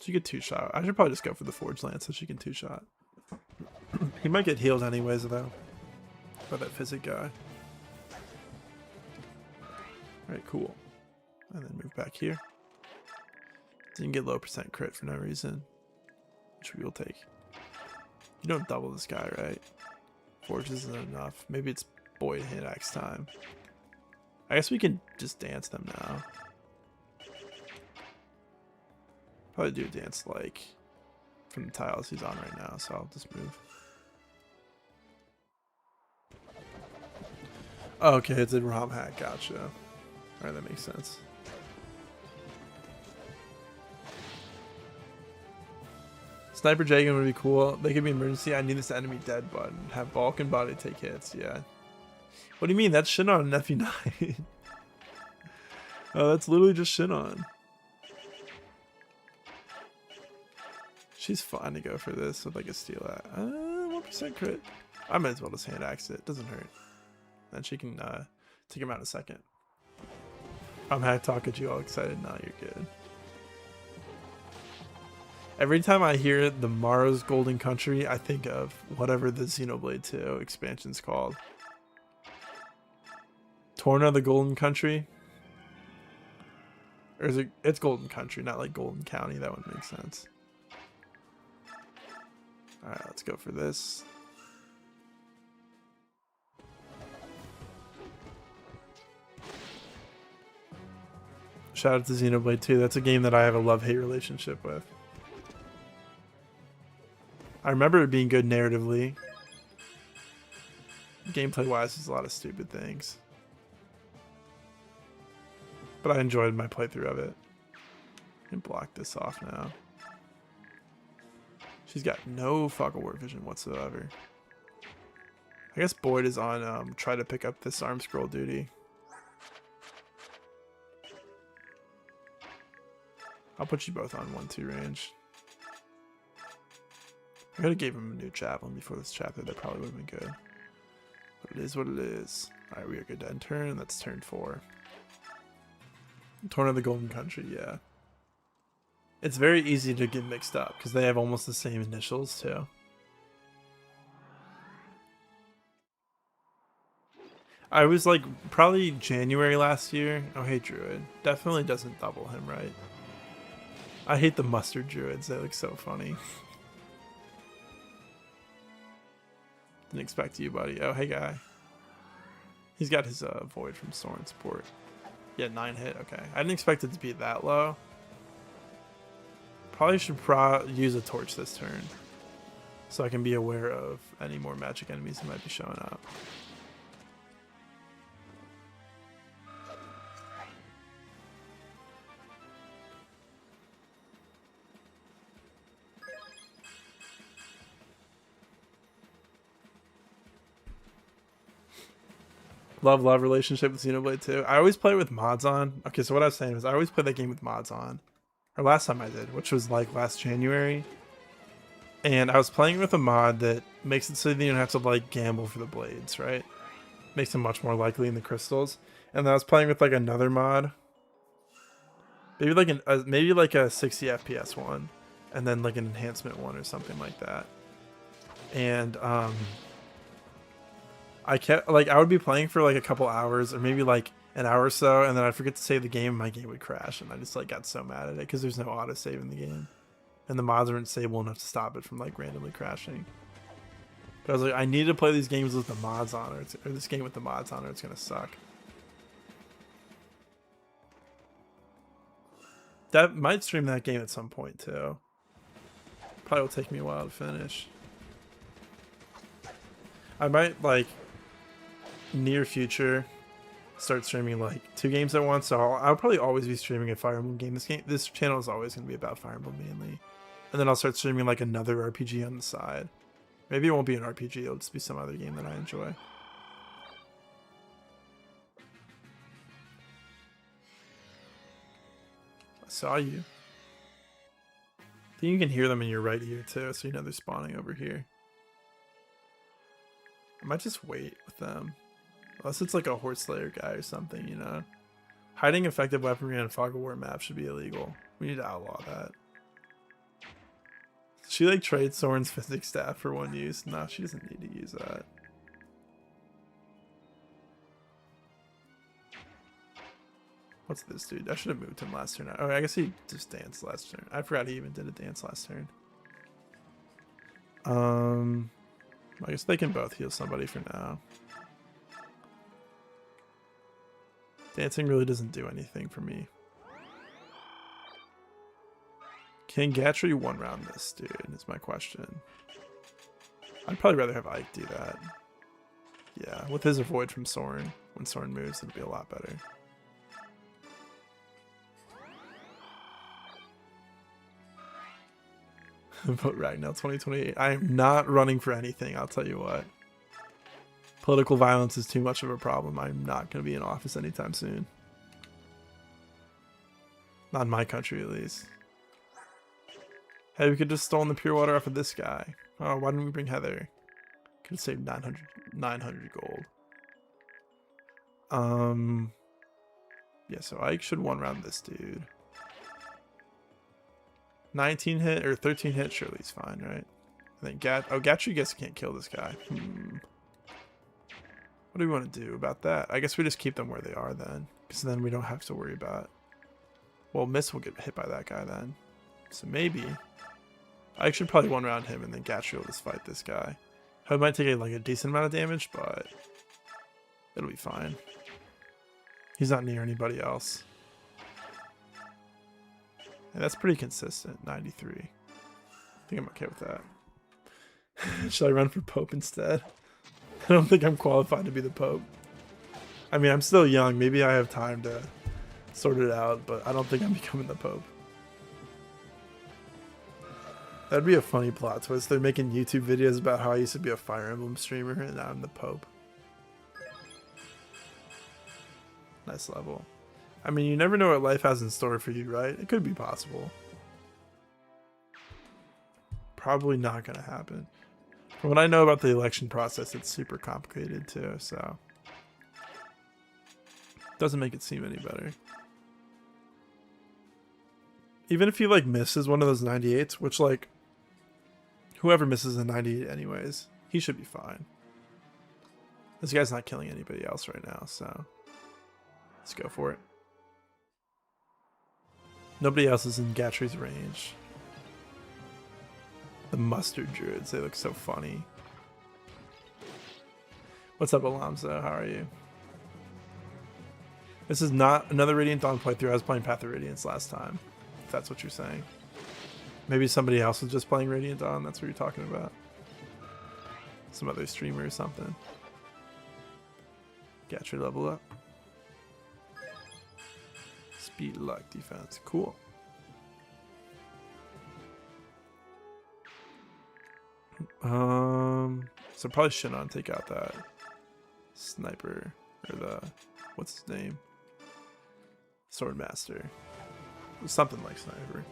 She could two-shot. I should probably just go for the Forge Lance so she can two-shot. He might get healed anyways, though. By that physic guy. Alright, cool. And then move back here. Didn't get low percent crit for no reason. Which we will take. You don't double this guy, right? Forge isn't enough. Maybe it's Boy Hand Axe time. I guess we can just dance them now. Probably do a dance like from the tiles he's on right now, so I'll just move. Oh, okay, it's a ROM hack, gotcha. Alright, that makes sense. Sniper Jagan would be cool. They could be emergency. I need this enemy dead button. Have bulk and body take hits. Yeah. What do you mean? That's Shinon and FE9. Oh, that's literally just Shinon. She's fine to go for this with like a steel at 1% crit. I might as well just hand axe it. Doesn't hurt. Then she can take him out in a second. I'm hack talking to you all excited. Now you're good. Every time I hear the Mara's Golden Country, I think of whatever the Xenoblade 2 expansion's called. Torna the Golden Country. Or is it? It's Golden Country, not like Golden County. That wouldn't make sense. All right, let's go for this. Shout out to Xenoblade 2. That's a game that I have a love-hate relationship with. I remember it being good narratively. Gameplay-wise, there's a lot of stupid things. But I enjoyed my playthrough of it. I can block this off now. She's got no fog of war vision whatsoever. I guess Boyd is on try to pick up this arm scroll duty. I'll put you both on 1-2 range. I could have gave him a new javelin before this chapter. That probably would have been good. But it is what it is. Alright, we are good to end turn. That's turn 4. Torn of the Golden Country, yeah. It's very easy to get mixed up because they have almost the same initials too. I was like probably January last year. Oh hey Druid. Definitely doesn't double him, right? I hate the mustard druids. They look so funny. Didn't expect you, buddy. Oh, hey, guy. He's got his Void from Soren support. Yeah, 9 hit. Okay. I didn't expect it to be that low. Probably should use a torch this turn. So I can be aware of any more magic enemies that might be showing up. Love relationship with Xenoblade 2. I always play with mods on. Okay, so what I was saying is I always play that game with mods on. Or last time I did, which was like last January. And I was playing with a mod that makes it so that you don't have to like gamble for the blades, right? Makes them much more likely in the crystals. And then I was playing with like another mod. Maybe like a 60 FPS one. And then like an enhancement one or something like that. And I would be playing for like a couple hours or maybe like an hour or so, and then I'd forget to save the game and my game would crash, and I just like got so mad at it because there's no auto save in the game, and the mods aren't stable enough to stop it from like randomly crashing. But I was like, I need to play these games with the mods on, or this game with the mods on, or it's gonna suck. That might stream that game at some point too. Probably will take me a while to finish. I might like near future start streaming like 2 games at once, so I'll probably always be streaming a Fire Emblem game. This channel is always going to be about Fire Emblem mainly, and then I'll start streaming like another RPG on the side. Maybe it won't be an RPG, it'll just be some other game that I enjoy. I saw you. I think you can hear them in your right ear too, so you know they're spawning over here. I might just wait with them. Unless it's like a Horse Slayer guy or something, you know. Hiding effective weaponry on a Fog of War map should be illegal. We need to outlaw that. She like trades Soren's physics staff for 1 use. No, she doesn't need to use that. What's this dude? I should have moved him last turn. Oh, I guess he just danced last turn. I forgot he even did a dance last turn. I guess they can both heal somebody for now. Dancing really doesn't do anything for me. Can Gatry one round this dude is my question. I'd probably rather have Ike do that. Yeah, with his avoid from Soren. When Soren moves, it'll be a lot better. Vote Ragnell 2028. I am not running for anything, I'll tell you what. Political violence is too much of a problem. I'm not going to be in office anytime soon. Not in my country, at least. Hey, we could just stolen the pure water off of this guy. Oh, why didn't we bring Heather? Could have saved 900 gold. Yeah, so Ike should one round this dude. 19 hit or 13 hit, surely he's fine, right? I think Gatry guess can't kill this guy. What do we want to do about that? I guess we just keep them where they are then, because then we don't have to worry about Well, Miss will get hit by that guy then. So maybe I should probably one round him and then Gatry will just fight this guy. I might take like a decent amount of damage, but it'll be fine. He's not near anybody else. And that's pretty consistent, 93. I think I'm okay with that. Should I run for Pope instead? I don't think I'm qualified to be the Pope. I mean, I'm still young. Maybe I have time to sort it out, but I don't think I'm becoming the Pope. That'd be a funny plot twist. They're making YouTube videos about how I used to be a Fire Emblem streamer and now I'm the Pope. Nice level. I mean, you never know what life has in store for you, right? It could be possible. Probably not going to happen. From what I know about the election process, it's super complicated too, so doesn't make it seem any better. Even if he like misses one of those 98s, which like whoever misses a 98 anyways, he should be fine. This guy's not killing anybody else right now, so let's go for it. Nobody else is in Gatry's range. The mustard druids, they look so funny. What's up, Alonzo? How are you? This is not another Radiant Dawn playthrough. I was playing Path of Radiance last time, if that's what you're saying. Maybe somebody else was just playing Radiant Dawn. That's what you're talking about. Some other streamer or something. Gatry level up. Speed, luck, defense. Cool. So probably shouldn't take out that sniper or the what's his name? Swordmaster. Something like sniper.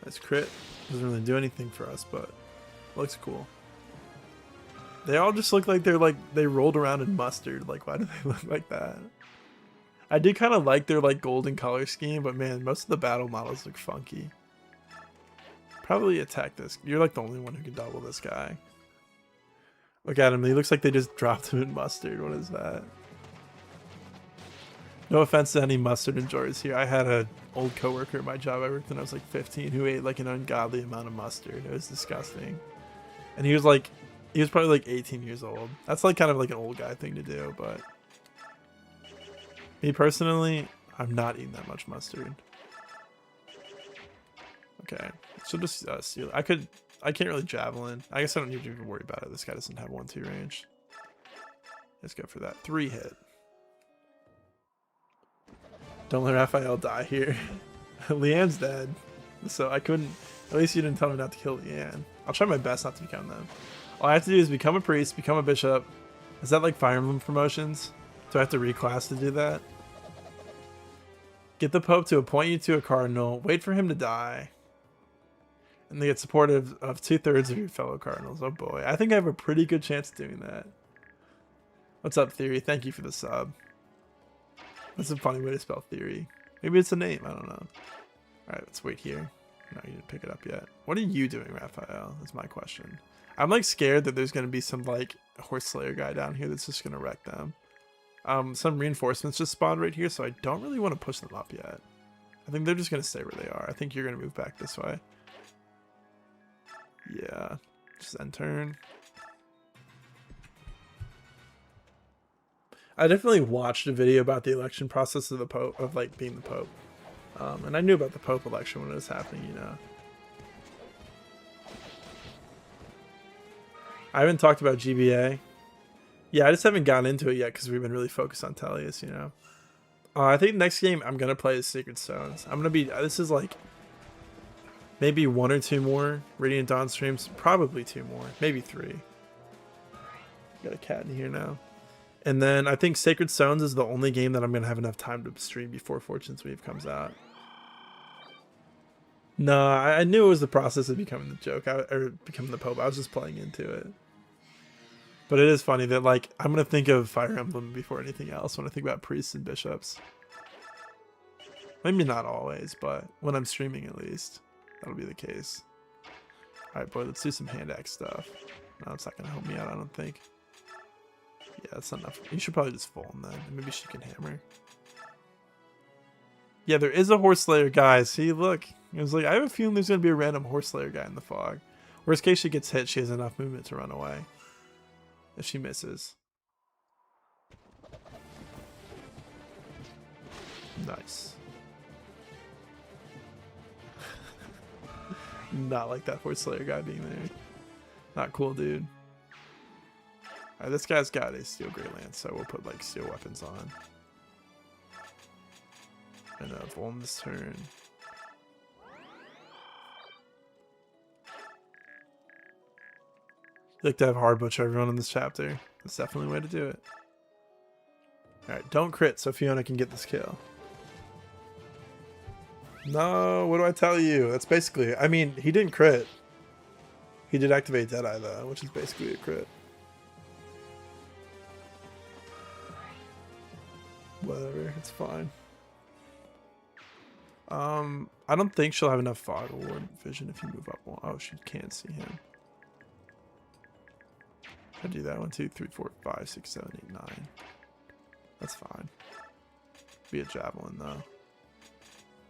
Nice crit. Doesn't really do anything for us, but looks cool. They all just look like they rolled around in mustard. Like, why do they look like that? I did kind of like their like golden color scheme, but man, most of the battle models look funky. Probably attack this. You're like the only one who can double this guy. Look at him. He looks like they just dropped him in mustard. What is that? No offense to any mustard enjoyers here. I had an old coworker at my job I worked when I was like 15 who ate like an ungodly amount of mustard. It was disgusting. And he was probably like 18 years old. That's like kind of like an old guy thing to do, but me personally, I'm not eating that much mustard. Okay, so just steal. I can't really javelin. I guess I don't need to even worry about it. This guy doesn't have 1-2 range. Let's go for that 3 hit. Don't let Raphael die here. Leanne's dead, so I couldn't. At least you didn't tell me not to kill Leanne. I'll try my best not to become them. All I have to do is become a priest, become a bishop. Is that like Fire Emblem promotions? Do I have to reclass to do that? Get the Pope to appoint you to a cardinal. Wait for him to die. And they get support of 2/3 of your fellow cardinals. Oh boy. I think I have a pretty good chance of doing that. What's up, Theory? Thank you for the sub. That's a funny way to spell Theory. Maybe it's a name. I don't know. Alright, let's wait here. No, you didn't pick it up yet. What are you doing, Raphael? That's my question. I'm like scared that there's going to be some like horse slayer guy down here that's just going to wreck them. Some reinforcements just spawned right here, so I don't really want to push them up yet. I think they're just going to stay where they are. I think you're going to move back this way. Yeah, just end turn. I definitely watched a video about the election process of the Pope, of like being the Pope. And I knew about the Pope election when it was happening, you know. I haven't talked about GBA. Yeah, I just haven't gotten into it yet because we've been really focused on Tellius, you know. I think next game I'm going to play is Sacred Stones. I'm going to be, this is like maybe 1 or 2 more Radiant Dawn streams. Probably 2 more, maybe 3. Got a cat in here now. And then I think Sacred Stones is the only game that I'm going to have enough time to stream before Fortune's Weave comes out. No, I knew it was the process of becoming the joke, or becoming the Pope. I was just playing into it. But it is funny that like I'm going to think of Fire Emblem before anything else when I think about priests and bishops. Maybe not always, but when I'm streaming at least, that'll be the case. Alright, boy, let's do some hand axe stuff. No, it's not going to help me out, I don't think. Yeah, that's not enough. You should probably just fall then. Maybe she can hammer. Yeah, there is a Horse Slayer guy. See, look. It was like, I have a feeling there's going to be a random Horse Slayer guy in the fog. Worst case, she gets hit. She has enough movement to run away. If she misses. Nice. Not like that Horse Slayer guy being there. Not cool, dude. Alright, this guy's got a Steel Grey Lance, so we'll put like steel weapons on. And Volm this turn. You like to have hard butcher everyone in this chapter. That's definitely the way to do it. Alright, don't crit so Fiona can get this kill. No, what do I tell you? That's basically, I mean, he didn't crit. He did activate Deadeye though, which is basically a crit. Whatever, it's fine. I don't think she'll have enough fog award vision if you move up one. Oh, she can't see him. I do that. 1, 2, 3, 4, 5, 6, 7, 8, 9. That's fine. Be a javelin though.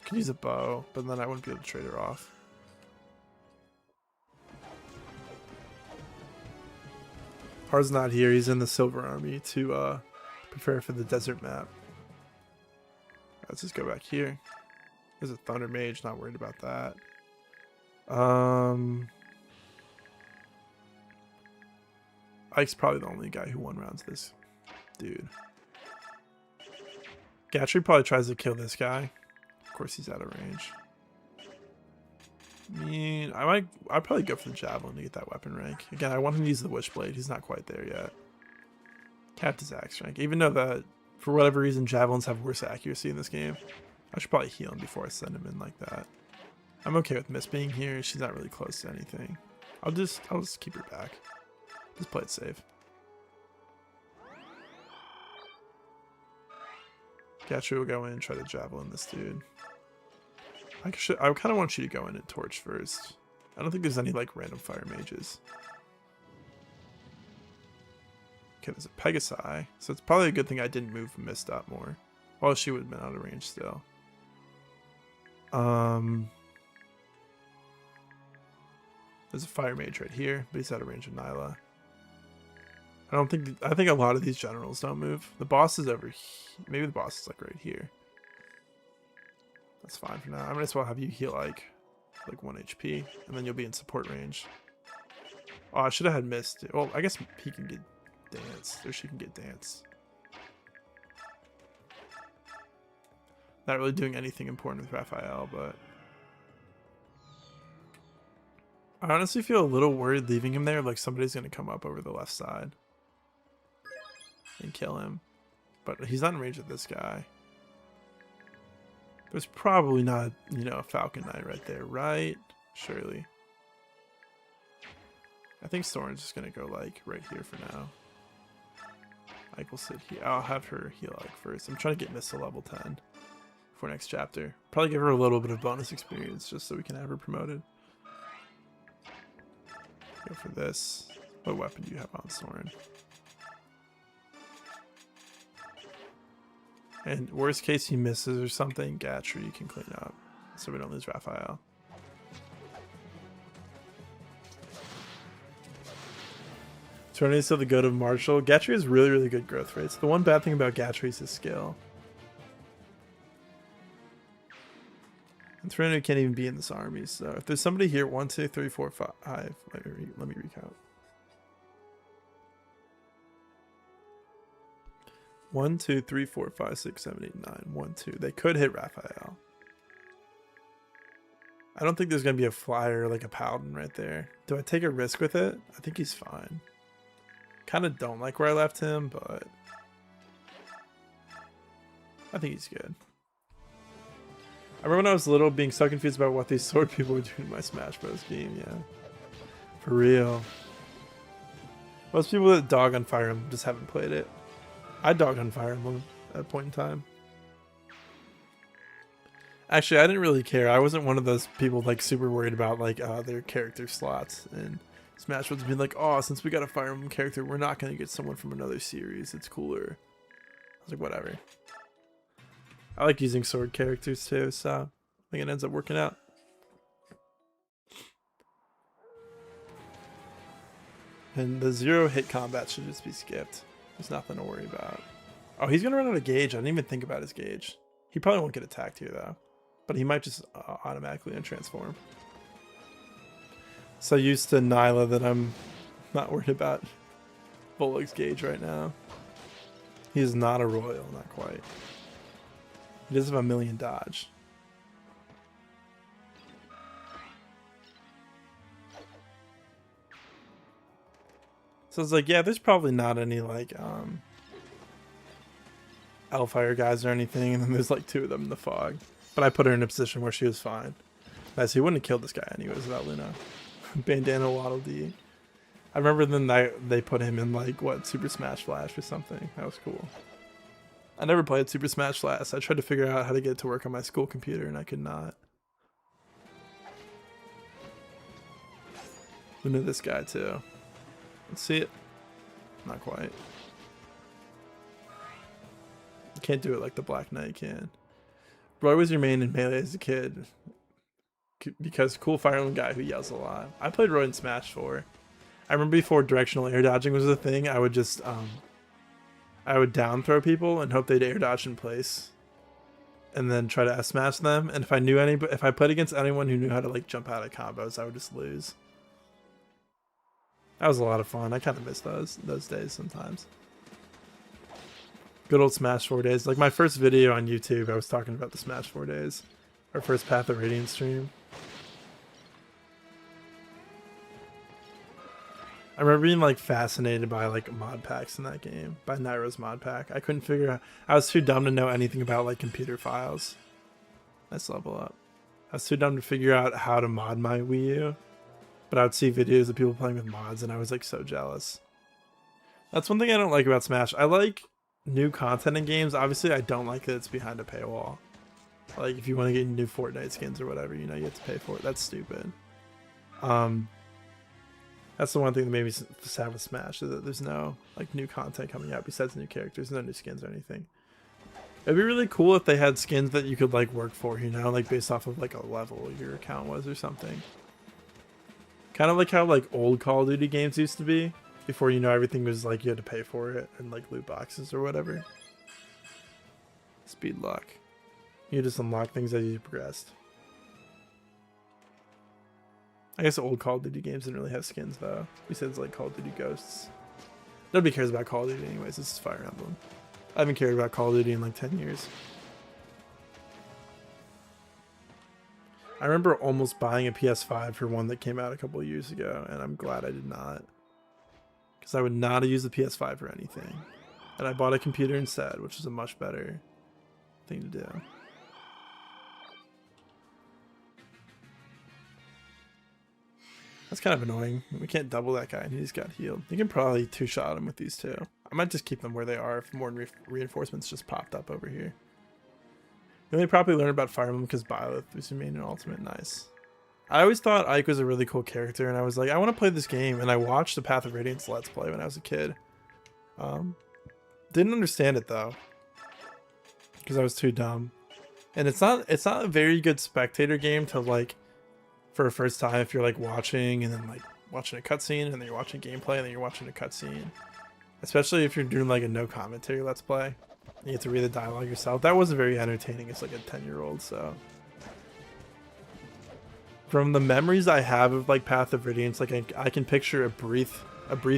Could use a bow, but then I wouldn't be able to trade her off. Har's not here. He's in the Silver Army to prepare for the desert map. Let's just go back here. There's a Thunder Mage. Not worried about that. Ike's probably the only guy who one-rounds this dude. Gatry probably tries to kill this guy. Of course, he's out of range. I mean, I'd probably go for the Javelin to get that weapon rank. Again, I want him to use the Witchblade. He's not quite there yet. Capped his axe rank. Even though that, for whatever reason, Javelins have worse accuracy in this game. I should probably heal him before I send him in like that. I'm okay with Miss being here. She's not really close to anything. I'll just keep her back. Just play it safe. Gatry will go in and try to Javelin this dude. I kind of want you to go in and torch first. I don't think there's any like random fire mages. Okay, there's a Pegasi, so it's probably a good thing I didn't move Mist up more. Well, she would have been out of range still. There's a fire mage right here, but he's out of range of Nyla. I think a lot of these generals don't move. The boss is over here. Maybe the boss is like right here. That's fine for now. I might as well have you heal like 1 HP, and then you'll be in support range. Oh, I should have had Mist. Well, I guess he can get Dance, or she can get Dance. Not really doing anything important with Raphael, but I honestly feel a little worried leaving him there. Like somebody's gonna come up over the left side and kill him, but he's not in range of this guy. There's probably not, you know, a Falcon Knight right there, right? Surely. I think Soren's just gonna go like right here for now. Ike will sit here. I'll have her heal Ike first. I'm trying to get Miss to level 10 for next chapter. Probably give her a little bit of bonus experience just so we can have her promoted. Go for this. What weapon do you have on Soren? And worst case he misses or something, Gatry can clean up so we don't lose Raphael. Tony is still the goat of Marshall. Gatry has really, really good growth rates. The one bad thing about Gatry is his skill. And Trinity can't even be in this army, so if there's somebody here, 1, 2, 3, 4, 5. Let me recount. 1, 2, 3, 4, 5, 6, 7, 8, 9. 1, 2. They could hit Raphael. I don't think there's gonna be a flyer like a paladin right there. Do I take a risk with it? I think he's fine. Kind of don't like where I left him, but I think he's good. I remember when I was little being so confused about what these sword people were doing in my Smash Bros. Game, yeah. For real. Most people that dog on Fire Emblem just haven't played it. I dogged on Fire Emblem at a point in time. Actually, I didn't really care. I wasn't one of those people like super worried about like their character slots and Smash Bros. Being like, oh, since we got a Fire Emblem character, we're not going to get someone from another series. It's cooler. I was like, whatever. I like using sword characters too, so I think it ends up working out. And the 0 hit combat should just be skipped. There's nothing to worry about. Oh, he's gonna run out of gauge. I didn't even think about his gauge. He probably won't get attacked here though, but he might just automatically untransform. So used to Nyla that I'm not worried about Volug's gauge right now. He is not a royal, not quite. He does have a million dodge. So it's like, yeah, there's probably not any like Hellfire guys or anything, and then there's like 2 of them in the fog. But I put her in a position where she was fine. Nice, he wouldn't have killed this guy anyways without Luna. Bandana Waddle Dee. I remember then they put him in like what, Super Smash Flash or something. That was cool. I never played Super Smash Flash. I tried to figure out how to get it to work on my school computer and I could not. Luna this guy too. Let's see it. Not quite. You can't do it like the Black Knight can. Roy was your main in Melee as a kid. Because cool Fire Emblem guy who yells a lot. I played Roy in Smash 4. I remember before directional air dodging was a thing, I would just I would down throw people and hope they'd air dodge in place. And then try to S-smash them. And if I played against anyone who knew how to like jump out of combos, I would just lose. That was a lot of fun. I kind of miss those days sometimes. Good old Smash 4 days. Like my first video on YouTube, I was talking about the Smash 4 days. Our first Path of Radiance stream. I remember being like fascinated by like mod packs in that game, by Nairo's mod pack. I couldn't figure out, I was too dumb to know anything about like computer files. Nice level up. I was too dumb to figure out how to mod my Wii U, but I would see videos of people playing with mods and I was like so jealous. That's one thing I don't like about Smash. I like new content in games. Obviously I don't like that it's behind a paywall. Like if you want to get new Fortnite skins or whatever, you know, you have to pay for it. That's stupid. That's the one thing that made me sad with Smash, is that there's no like new content coming out besides new characters, no new skins or anything. It'd be really cool if they had skins that you could like work for, you know, like based off of like a level your account was or something. Kind of like how like old Call of Duty games used to be, before, you know, everything was like you had to pay for it and like loot boxes or whatever. Speed luck. You just unlock things as you progressed. I guess old Call of Duty games didn't really have skins though. Besides like Call of Duty Ghosts. Nobody cares about Call of Duty anyways. This is Fire Emblem. I haven't cared about Call of Duty in like 10 years. I remember almost buying a PS5 for one that came out a couple of years ago, and I'm glad I did not. Because I would not have used the PS5 for anything. And I bought a computer instead, which is a much better thing to do. That's kind of annoying. We can't double that guy and he just got healed. You can probably 2-shot him with these 2. I might just keep them where they are if more reinforcements just popped up over here. You only probably learned about Fire Emblem because Byleth was your main and ultimate. Nice. I always thought Ike was a really cool character and I was like, I want to play this game, and I watched the Path of Radiance Let's Play when I was a kid. Didn't understand it though, because I was too dumb. And it's not a very good spectator game to like for a first time if you're like watching and then like watching a cutscene and then you're watching gameplay and then you're watching a cutscene. Especially if you're doing like a no commentary Let's Play. You have to read the dialogue yourself. That wasn't very entertaining as like a 10-year-old, so. From the memories I have of like Path of Radiance, like I can picture a brief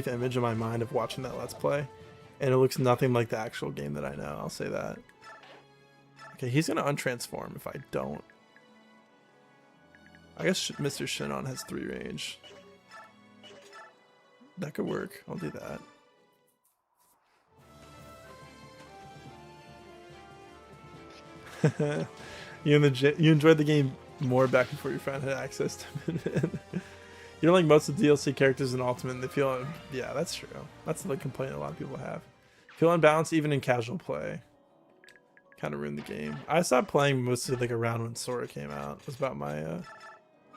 image in my mind of watching that Let's Play. And it looks nothing like the actual game that I know, I'll say that. Okay, he's gonna untransform if I don't. I guess Mr. Shinon has 3 range. That could work. I'll do that. You enjoyed the game more back before your friend had access to it. You don't like most of the DLC characters in Ultimate, and they feel, yeah, that's true. That's the complaint a lot of people have. Feel unbalanced even in casual play. Kind of ruined the game. I stopped playing mostly like around when Sora came out. It was about my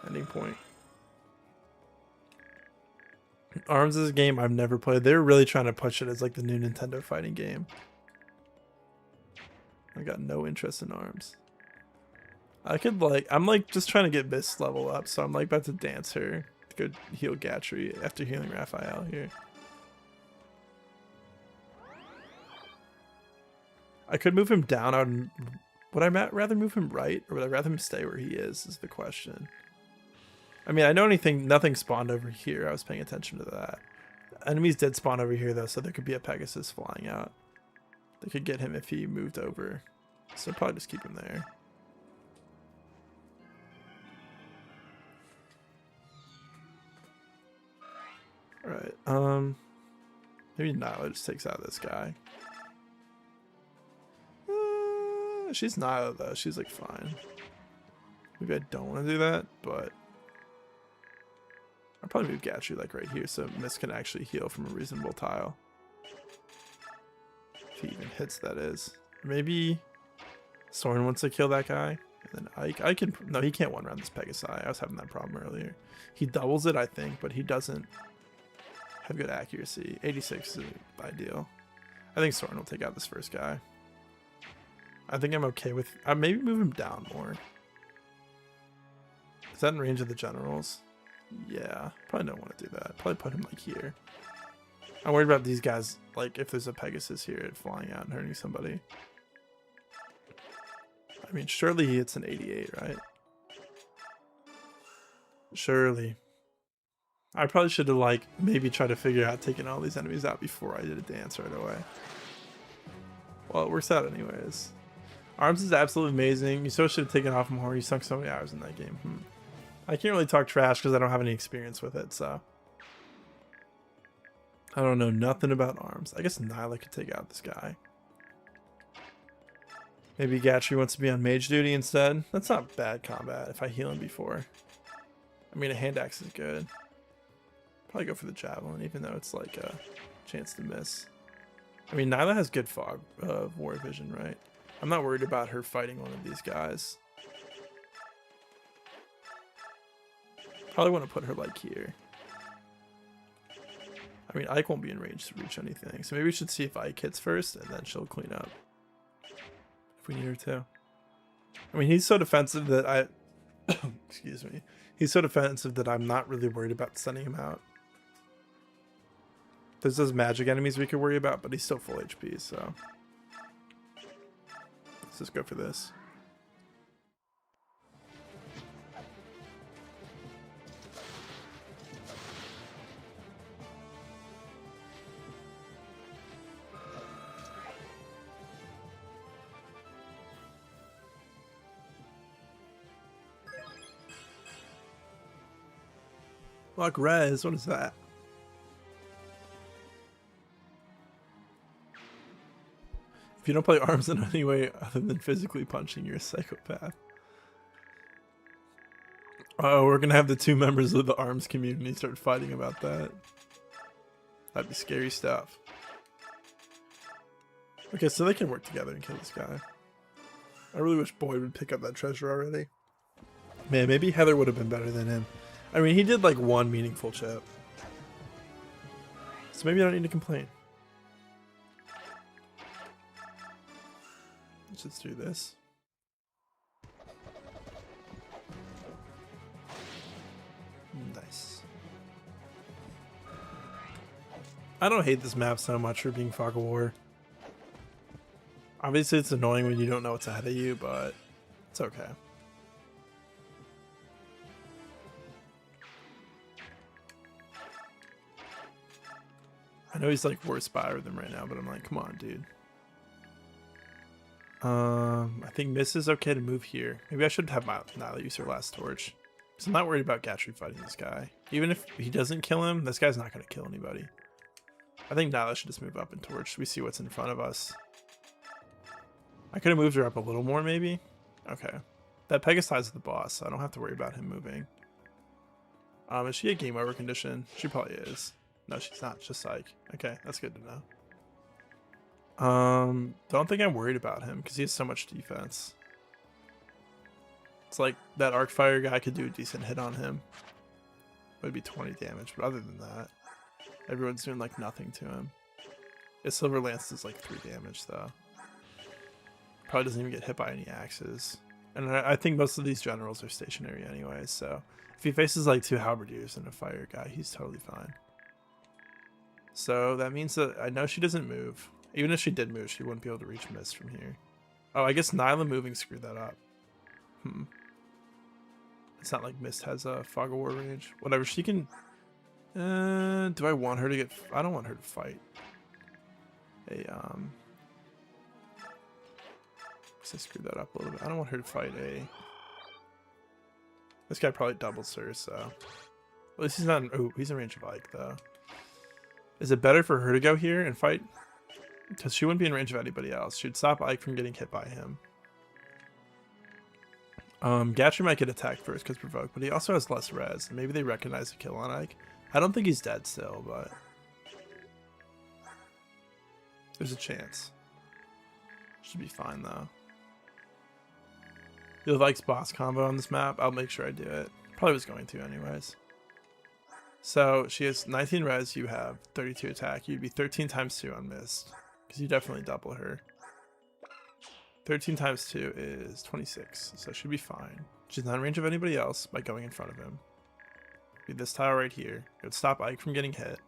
ending point. ARMS is a game I've never played. They're really trying to push it as like the new Nintendo fighting game. I got no interest in arms. I could like, I'm like just trying to get Miss level up, so I'm like about to dance her to go heal Gatry after healing Raphael here. I could move him down. Would I rather move him right, or would I rather him stay where he is the question. I mean, I know nothing spawned over here. I was paying attention to that. Enemies did spawn over here though, so there could be a Pegasus flying out. They could get him if he moved over. So probably just keep him there. Alright, maybe Nyla just takes out this guy. She's Nyla though, she's like fine. Maybe I don't want to do that, but I'll probably move Gatry like right here so Miss can actually heal from a reasonable tile. If he even hits, that is. Maybe Soren wants to kill that guy. And then I can, no, he can't one round this Pegasi. I was having that problem earlier. He doubles it, I think, but he doesn't have good accuracy. 86 is ideal. I think Soren will take out this first guy. I think I'm okay with, maybe move him down more. Is that in range of the generals? Yeah, probably don't want to do that. Probably put him like here. I'm worried about these guys, like if there's a Pegasus here flying out and hurting somebody. I mean, surely it's an 88, right? Surely. I probably should have like maybe tried to figure out taking all these enemies out before I did a dance right away. Well, it works out anyways. Arms is absolutely amazing. You so should have taken off more. You sunk so many hours in that game. I can't really talk trash because I don't have any experience with it, so I don't know nothing about arms. I guess Nyla could take out this guy. Maybe Gatry wants to be on mage duty instead. That's not bad combat if I heal him before. I mean, a hand axe is good. Probably go for the javelin, even though it's like a chance to miss. I mean, Nyla has good fog war vision, right? I'm not worried about her fighting one of these guys. Probably want to put her like here. I mean, Ike won't be in range to reach anything, so maybe we should see if Ike hits first, and then she'll clean up. If we need her to. I mean, he's so defensive that I... excuse me. He's so defensive that I'm not really worried about sending him out. There's those magic enemies we could worry about, but he's still full HP, so... let's just go for this. Lock res, what is that? If you don't play arms in any way other than physically punching, you're a psychopath. Oh, we're gonna have the two members of the arms community start fighting about that. That'd be scary stuff. Okay, so they can work together and kill this guy. I really wish Boyd would pick up that treasure already. Man, maybe Heather would have been better than him. I mean, he did like one meaningful chip. So maybe I don't need to complain. Let's just do this. Nice. I don't hate this map so much for being Fog of War. Obviously it's annoying when you don't know what's ahead of you, but it's okay. I know he's like worse by them right now, but I'm like, come on, dude. I think Miss is okay to move here. Maybe I should have Nyla use her last torch. Because I'm not worried about Gatry fighting this guy. Even if he doesn't kill him, this guy's not going to kill anybody. I think Nyla should just move up and torch. We see what's in front of us. I could have moved her up a little more, maybe. Okay. That Pegasi is the boss, so I don't have to worry about him moving. Is she a game over condition? She probably is. No, she's not. Just like, okay, that's good to know. Don't think I'm worried about him because he has so much defense. It's like that Arcfire guy could do a decent hit on him. It would be 20 damage, but other than that, everyone's doing like nothing to him. His Silver Lance is like 3 damage though. Probably doesn't even get hit by any axes. And I think most of these generals are stationary anyway, so if he faces like 2 halberdiers and a fire guy, he's totally fine. So that means that I know she doesn't move. Even if she did move, she wouldn't be able to reach Mist from here. Oh, I guess Nyla moving screwed that up. It's not like Mist has a Fog of War range. Whatever, she can... do I want her to get... I don't want her to fight. I screwed that up a little bit. I don't want her to fight a... This guy probably doubles her, so... At least he's not... Oh, he's in range of Ike, though. Is it better for her to go here and fight? Because she wouldn't be in range of anybody else. She'd stop Ike from getting hit by him. Gatcher might get attacked first because provoked, but he also has less res. Maybe they recognize the kill on Ike. I don't think he's dead still, but... There's a chance. Should be fine, though. You have Ike's boss combo on this map? I'll make sure I do it. Probably was going to anyways. So she has 19 res, you have 32 attack. You'd be 13 times 2 on Mist, because you definitely double her. 13 times 2 is 26, so she'd be fine. She's not in range of anybody else by going in front of him. Be this tile right here. It would stop Ike from getting hit.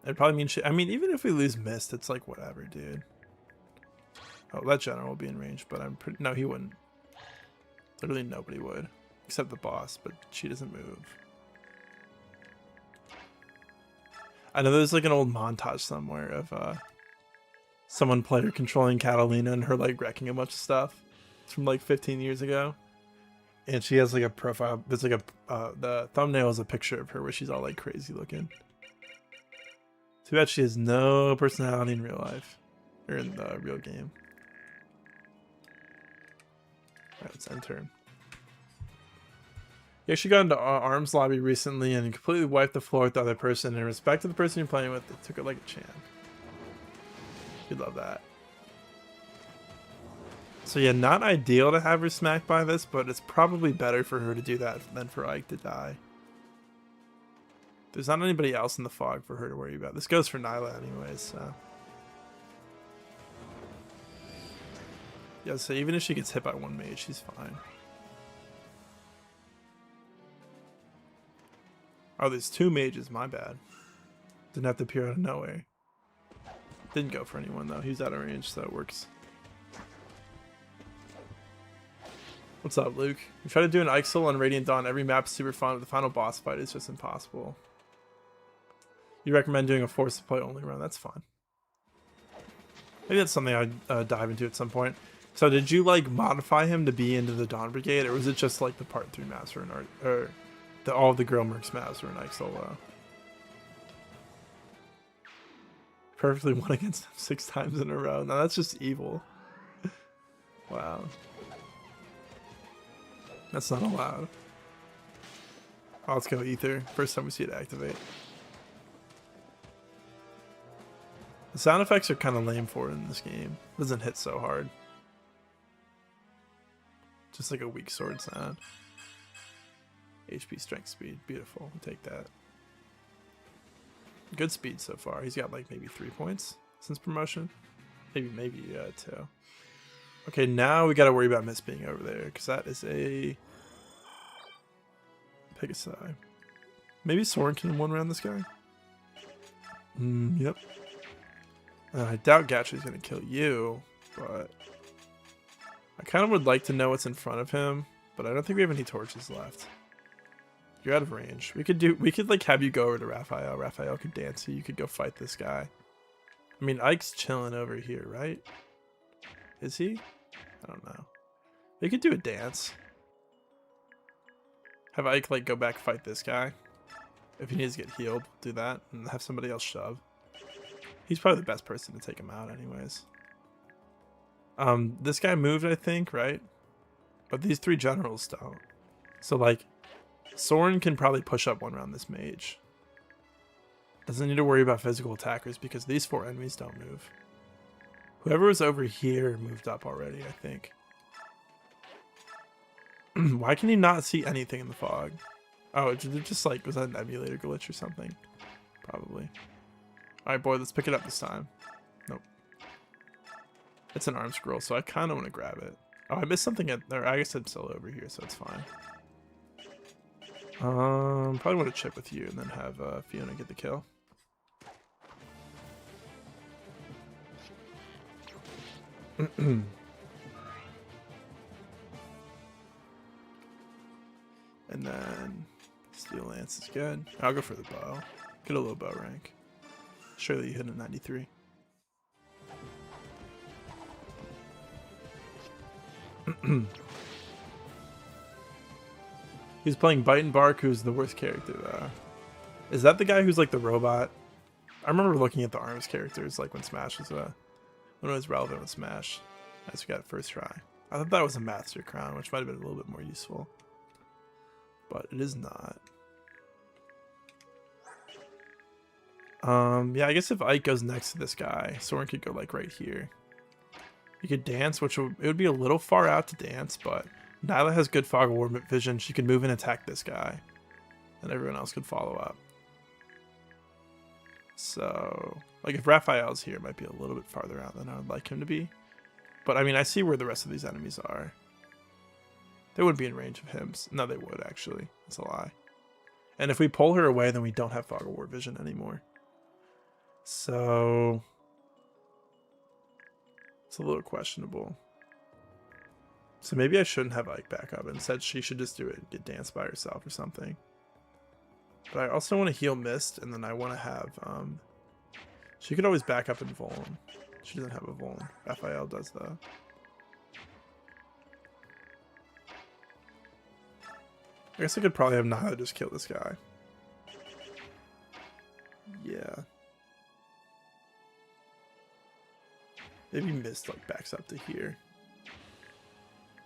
It'd probably mean I mean, even if we lose Mist, it's like whatever, dude. Oh, that general will be in range, but I'm pretty... No, he wouldn't. Literally nobody would. Except the boss, but she doesn't move. I know there's like an old montage somewhere of someone player controlling Catalina and her like wrecking a bunch of stuff. It's from like 15 years ago. And she has like a profile. There's like the thumbnail is a picture of her where she's all like crazy looking. Too bad she has no personality in real life. Or in the real game. Alright, let's end turn. You actually got into Arms Lobby recently and completely wiped the floor with the other person. In respect to the person you're playing with, it took it like a champ. You'd love that. So yeah, not ideal to have her smacked by this, but it's probably better for her to do that than for Ike to die. There's not anybody else in the fog for her to worry about. This goes for Nyla anyways, so... Yeah, so even if she gets hit by one mage, she's fine. Oh, there's 2 mages, my bad. Didn't have to appear out of nowhere. Didn't go for anyone though, he's out of range, so it works. What's up, Luke? We try to do an Ike Soul on Radiant Dawn. Every map's super fun, but the final boss fight is just impossible. You recommend doing a force to play only run? That's fine. Maybe that's something I'd dive into at some point. So did you like modify him to be into the Dawn Brigade, or was it just like the part 3 maps were in art, or all of the Grill Mercs maps were in Ike Solo? Perfectly won against them 6 times in a row. Now that's just evil. Wow. That's not allowed. Oh, let's go Ether. First time we see it activate. The sound effects are kind of lame for it in this game. It doesn't hit so hard. Just like a weak sword sound. HP, strength, speed. Beautiful. We'll take that. Good speed so far. He's got like maybe 3 points since promotion. Maybe 2. Okay, now we got to worry about Mist being over there, because that is a Pegasi. Maybe Soren can one round this guy. Yep. I doubt Gatcha's going to kill you, but I kind of would like to know what's in front of him, but I don't think we have any torches left. You're out of range. We could like have you go over to Raphael. Raphael could dance you. You could go fight this guy. I mean, Ike's chilling over here, right? Is he? I don't know. We could do a dance. Have Ike like go back fight this guy. If he needs to get healed, do that and have somebody else shove. He's probably the best person to take him out anyways. This guy moved, I think, right? But these 3 generals don't. So like Soren can probably push up one round this mage. Doesn't need to worry about physical attackers because these 4 enemies don't move. Whoever was over here moved up already, I think. Why can he not see anything in the fog? Oh, it just like, was that an emulator glitch or something? Probably. Alright, boy, let's pick it up this time. Nope. It's an arm scroll, so I kind of want to grab it. Oh, I missed something at there. I guess I'm still over here, so it's fine. Probably want to chip with you and then have Fiona get the kill. And then Steel Lance is good. I'll go for the bow. Get a low bow rank. Surely you hit a 93. He's playing Bite and Bark, who's the worst character though. Is that the guy who's like the robot? I remember looking at the ARMS characters like when Smash was when it was relevant with Smash, as we got first try. I thought that was a Master Crown, which might have been a little bit more useful, but it is not. Yeah, I guess if Ike goes next to this guy, Soren could go like right here. You could dance, which it would be a little far out to dance, but Nyla has good fog of war vision. She could move and attack this guy, and everyone else could follow up. So, like if Raphael's here, it might be a little bit farther out than I would like him to be. But I mean, I see where the rest of these enemies are. They wouldn't be in range of him. No, they would actually. That's a lie. And if we pull her away, then we don't have fog of war vision anymore. So it's a little questionable. So maybe I shouldn't have Ike back up. Instead, she should just do it and get danced by herself or something. But I also want to heal Mist, and then I want to have... she could always back up and Vuln. She doesn't have a Vuln. Raphael does, though. I guess I could probably have Nyla just kill this guy. Yeah. Maybe Mist like backs up to here.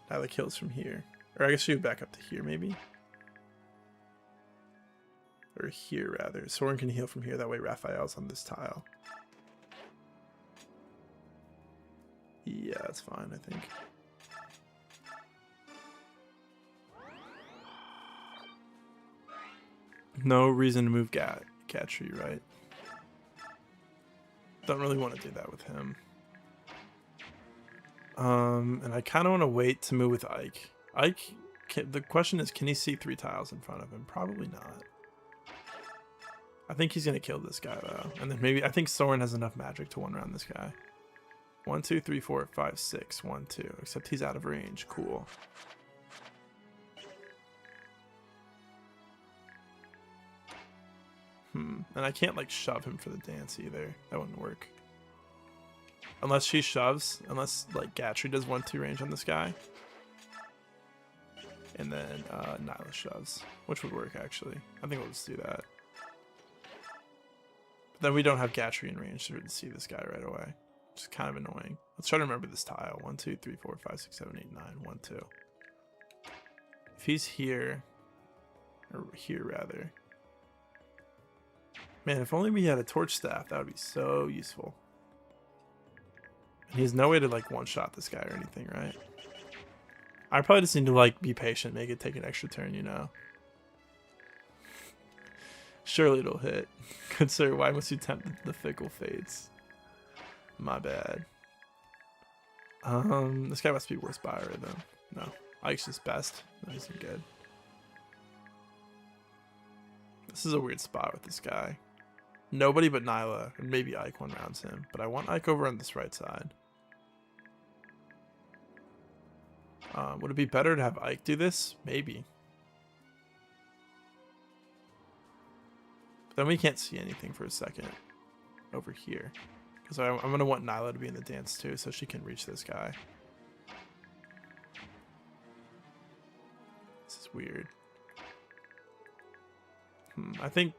Nyla kills from here. Or I guess she would back up to here, maybe. Or here, rather. Soren can heal from here. That way Raphael's on this tile. Yeah, that's fine, I think. No reason to move Gatry, right? Don't really want to do that with him. And I kind of want to wait to move with Ike. The question is, can he see 3 tiles in front of him? Probably not. I think he's going to kill this guy, though. And then maybe, I think Soren has enough magic to one-round this guy. 1, 2, 3, 4, 5, 6. 1, 2. Except he's out of range. Cool. And I can't, like, shove him for the dance, either. That wouldn't work. Unless she shoves. Unless, like, Gatry does 1, 2 range on this guy. And then Nyla shoves. Which would work, actually. I think we'll just do that. Then we don't have Gatry in range to see this guy right away. Which is kind of annoying. Let's try to remember this tile. 1, 2, 3, 4, 5, 6, 7, 8, 9. 1, 2. If he's here, or here rather. Man, if only we had a torch staff, that would be so useful. And he has no way to like one-shot this guy or anything, right? I probably just need to like be patient, make it take an extra turn, you know. Surely it'll hit. Good sir, why must you tempt the fickle fates? My bad. This guy must be worse buyer though. No, Ike's just best. No, he's good. This is a weird spot with this guy. Nobody but Nyla, and maybe Ike one-rounds him. But I want Ike over on this right side. Would it be better to have Ike do this? Maybe. But then we can't see anything for a second over here. Because I'm going to want Nyla to be in the dance too, so she can reach this guy. This is weird. I think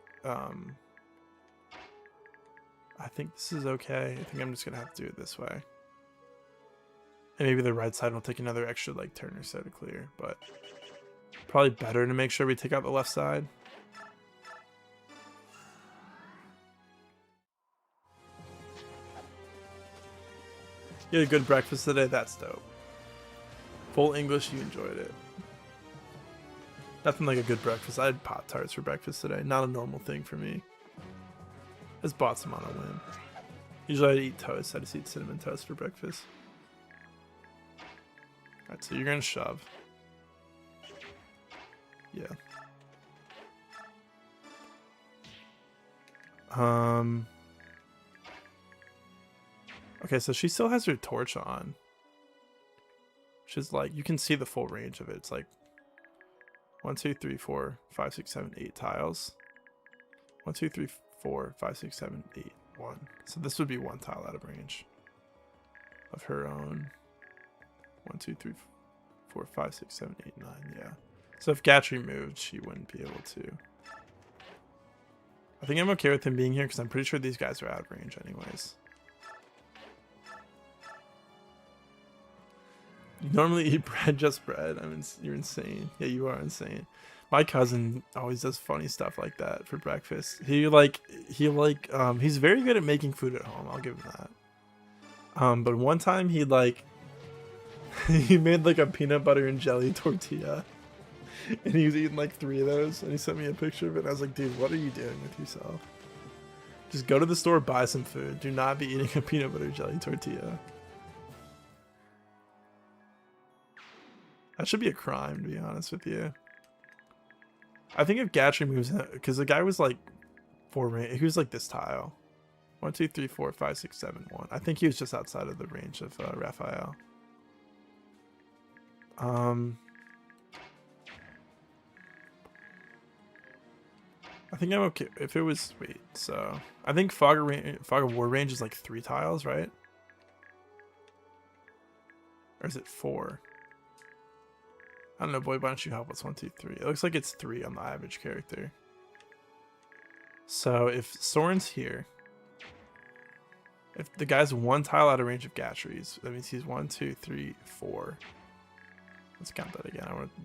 this is okay. I think I'm just gonna have to do it this way. And maybe the right side will take another extra like turn or so to clear, but probably better to make sure we take out the left side. You had a good breakfast today? That's dope. Full English, you enjoyed it. Nothing like a good breakfast. I had Pop-Tarts for breakfast today. Not a normal thing for me. Just bought some on a whim. Usually I'd eat toast. I just eat cinnamon toast for breakfast. Alright, so you're gonna shove. Yeah. Okay, so she still has her torch on. Which is like, you can see the full range of it. It's like 1, 2, 3, 4, 5, 6, 7, 8 tiles. 1, 2, 3, 4, 5, 6, 7, 8, 1. So this would be 1 tile out of range of her own. 1, 2, 3, 4, 5, 6, 7, 8, 9. Yeah. So if Gatry moved, she wouldn't be able to. I think I'm okay with him being here because I'm pretty sure these guys are out of range anyways. You normally eat bread, just bread. I mean, you're insane. Yeah, you are insane. My cousin always does funny stuff like that for breakfast. He's very good at making food at home. I'll give him that. But one time he he made like a peanut butter and jelly tortilla, and he was eating like 3 of those. And he sent me a picture of it. And I was like, dude, what are you doing with yourself? Just go to the store, buy some food. Do not be eating a peanut butter jelly tortilla. That should be a crime, to be honest with you. I think if Gatry moves in, because the guy was like he was like this tile. 1, 2, 3, 4, 5, 6, 7, 1. I think he was just outside of the range of Raphael. I think I'm okay if it was. Wait, so I think Fog of War range is like 3 tiles, right? Or is it 4? I don't know, boy. Why don't you help us? 1, 2, 3. It looks like it's 3 on the average character. So if Soren's here, if the guy's 1 tile out of range of Gatry's, that means he's 1, 2, 3, 4. Let's count that again. I want to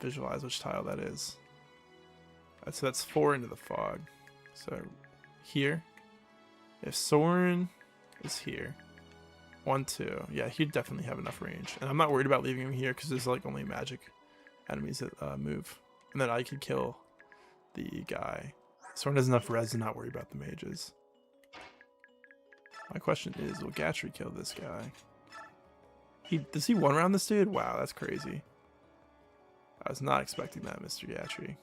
visualize which tile that is. So that's 4 into the fog. So here, if Soren is here, 1, 2, yeah, he'd definitely have enough range. And I'm not worried about leaving him here because there's like only magic enemies that move, and then I could kill the guy. Soren has enough res to not worry about the mages. My question is, will Gatry kill this guy? Does he 1-round this dude? Wow, that's crazy. I was not expecting that, Mr. Gatry.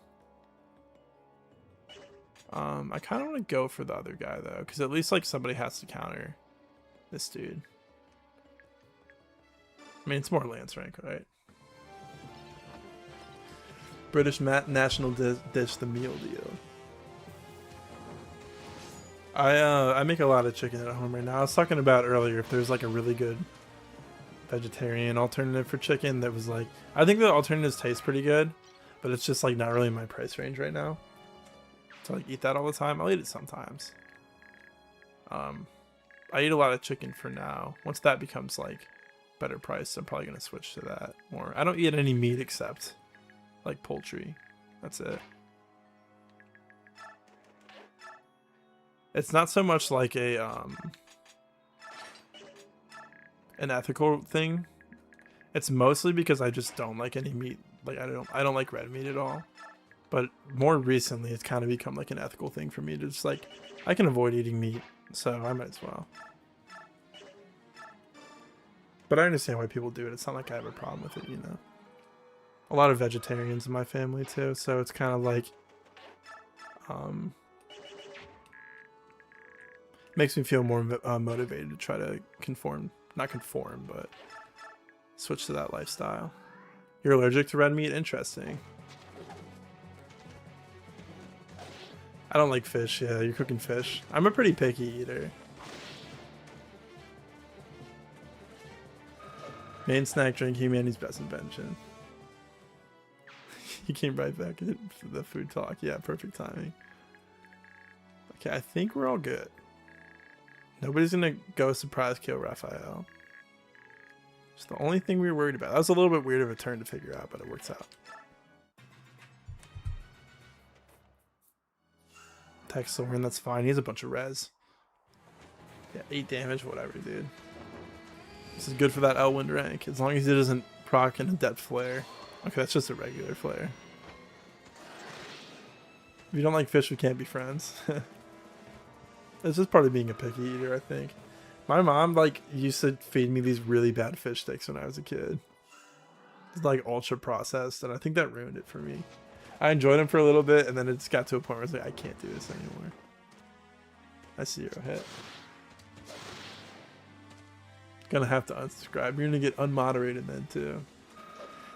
I kind of want to go for the other guy though, because at least like somebody has to counter this dude. I mean, it's more lance rank, right? British national dish, the meal deal. I make a lot of chicken at home right now. I was talking about earlier if there's like a really good vegetarian alternative for chicken that was like, I think the alternatives taste pretty good, but it's just like not really in my price range right now. To like eat that all the time. I'll eat it sometimes. I eat a lot of chicken for now. Once that becomes like better price, I'm probably gonna switch to that more. I don't eat any meat except like poultry. That's it. It's not so much like a an ethical thing. It's mostly because I just don't like any meat. Like I don't like red meat at all. But more recently, it's kind of become like an ethical thing for me to just like, I can avoid eating meat, so I might as well. But I understand why people do it. It's not like I have a problem with it, you know. A lot of vegetarians in my family too, so it's kind of like, makes me feel more motivated to try to not conform, but switch to that lifestyle. You're allergic to red meat? Interesting. I don't like fish. Yeah, you're cooking fish. I'm a pretty picky eater. Main snack, drink, humanity's best invention. He came right back for the food talk. Yeah, perfect timing. Okay, I think we're all good. Nobody's gonna go surprise kill Raphael. It's the only thing we were worried about. That was a little bit weird of a turn to figure out, but it works out. Text Soren, that's fine. He has a bunch of res. Yeah, 8 damage, whatever, dude. This is good for that Elwind rank, as long as he doesn't proc an adept flare. Okay, that's just a regular flare. If you don't like fish, we can't be friends. It's just part of being a picky eater, I think. My mom, like, used to feed me these really bad fish sticks when I was a kid. It's like ultra processed, and I think that ruined it for me. I enjoyed them for a little bit, and then it just got to a point where it's like, I can't do this anymore. I see your hit. Gonna have to unsubscribe. You're gonna get unmoderated then too.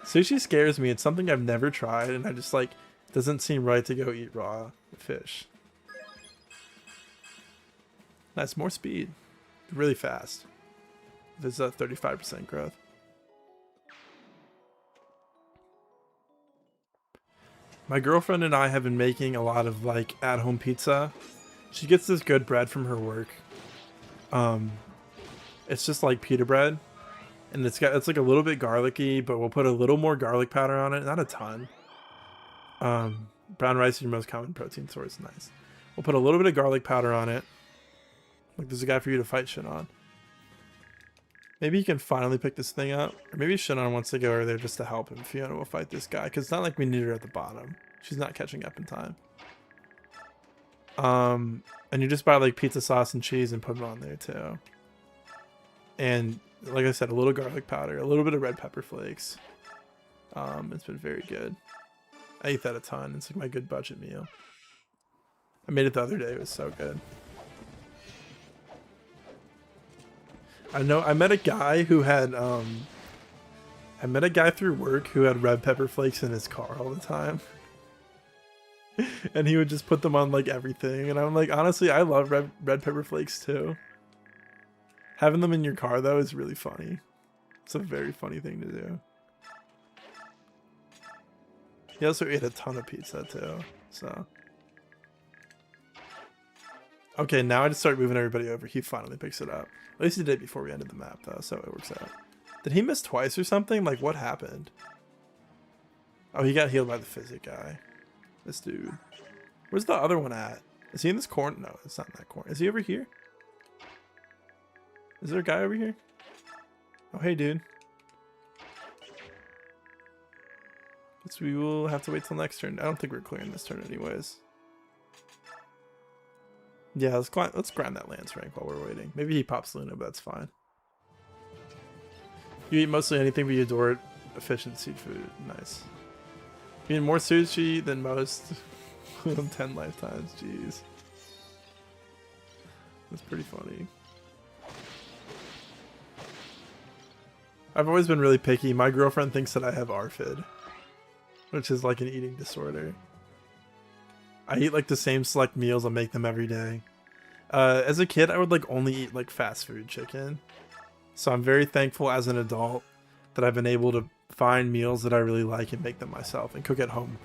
Sushi scares me. It's something I've never tried, and I just like doesn't seem right to go eat raw fish. Nice, more speed, really fast. There's a 35% growth. My girlfriend and I have been making a lot of like at-home pizza. She gets this good bread from her work. It's just like pita bread, and it's like a little bit garlicky, but we'll put a little more garlic powder on it, not a ton. Brown rice is your most common protein source. Nice. We'll put a little bit of garlic powder on it. Like there's a guy for you to fight shit on. Maybe you can finally pick this thing up, or maybe Shinon wants to go over there just to help him. Fiona will fight this guy because it's not like we need her at the bottom. She's not catching up in time. And you just buy like pizza sauce and cheese and put it on there too. And like I said, a little garlic powder, a little bit of red pepper flakes. It's been very good. I eat that a ton. It's like my good budget meal. I made it the other day. It was so good. I know I met a guy who had I met a guy through work who had red pepper flakes in his car all the time. And he would just put them on like everything. And I'm like, honestly, I love red pepper flakes too. Having them in your car though is really funny. It's a very funny thing to do. He also ate a ton of pizza too, so. Okay, now I just start moving everybody over. He finally picks it up. At least he did before we ended the map though, so it works out. Did he miss twice or something? Like what happened? Oh, he got healed by the physic guy. This dude. Where's the other one at? Is he in this corner? No, it's not in that corner. Is he over here? Is there a guy over here? Oh, hey, dude. Guess we will have to wait till next turn. I don't think we're clearing this turn anyways. Yeah, let's grind that Lance rank while we're waiting. Maybe he pops Luna, but that's fine. You eat mostly anything, but you adore efficient seafood. Nice. You eat more sushi than most. 10 lifetimes. Jeez. That's pretty funny. I've always been really picky. My girlfriend thinks that I have ARFID, which is like an eating disorder. I eat like the same select meals. I'll make them every day. As a kid, I would like only eat like fast food chicken. So I'm very thankful as an adult that I've been able to find meals that I really like and make them myself and cook at home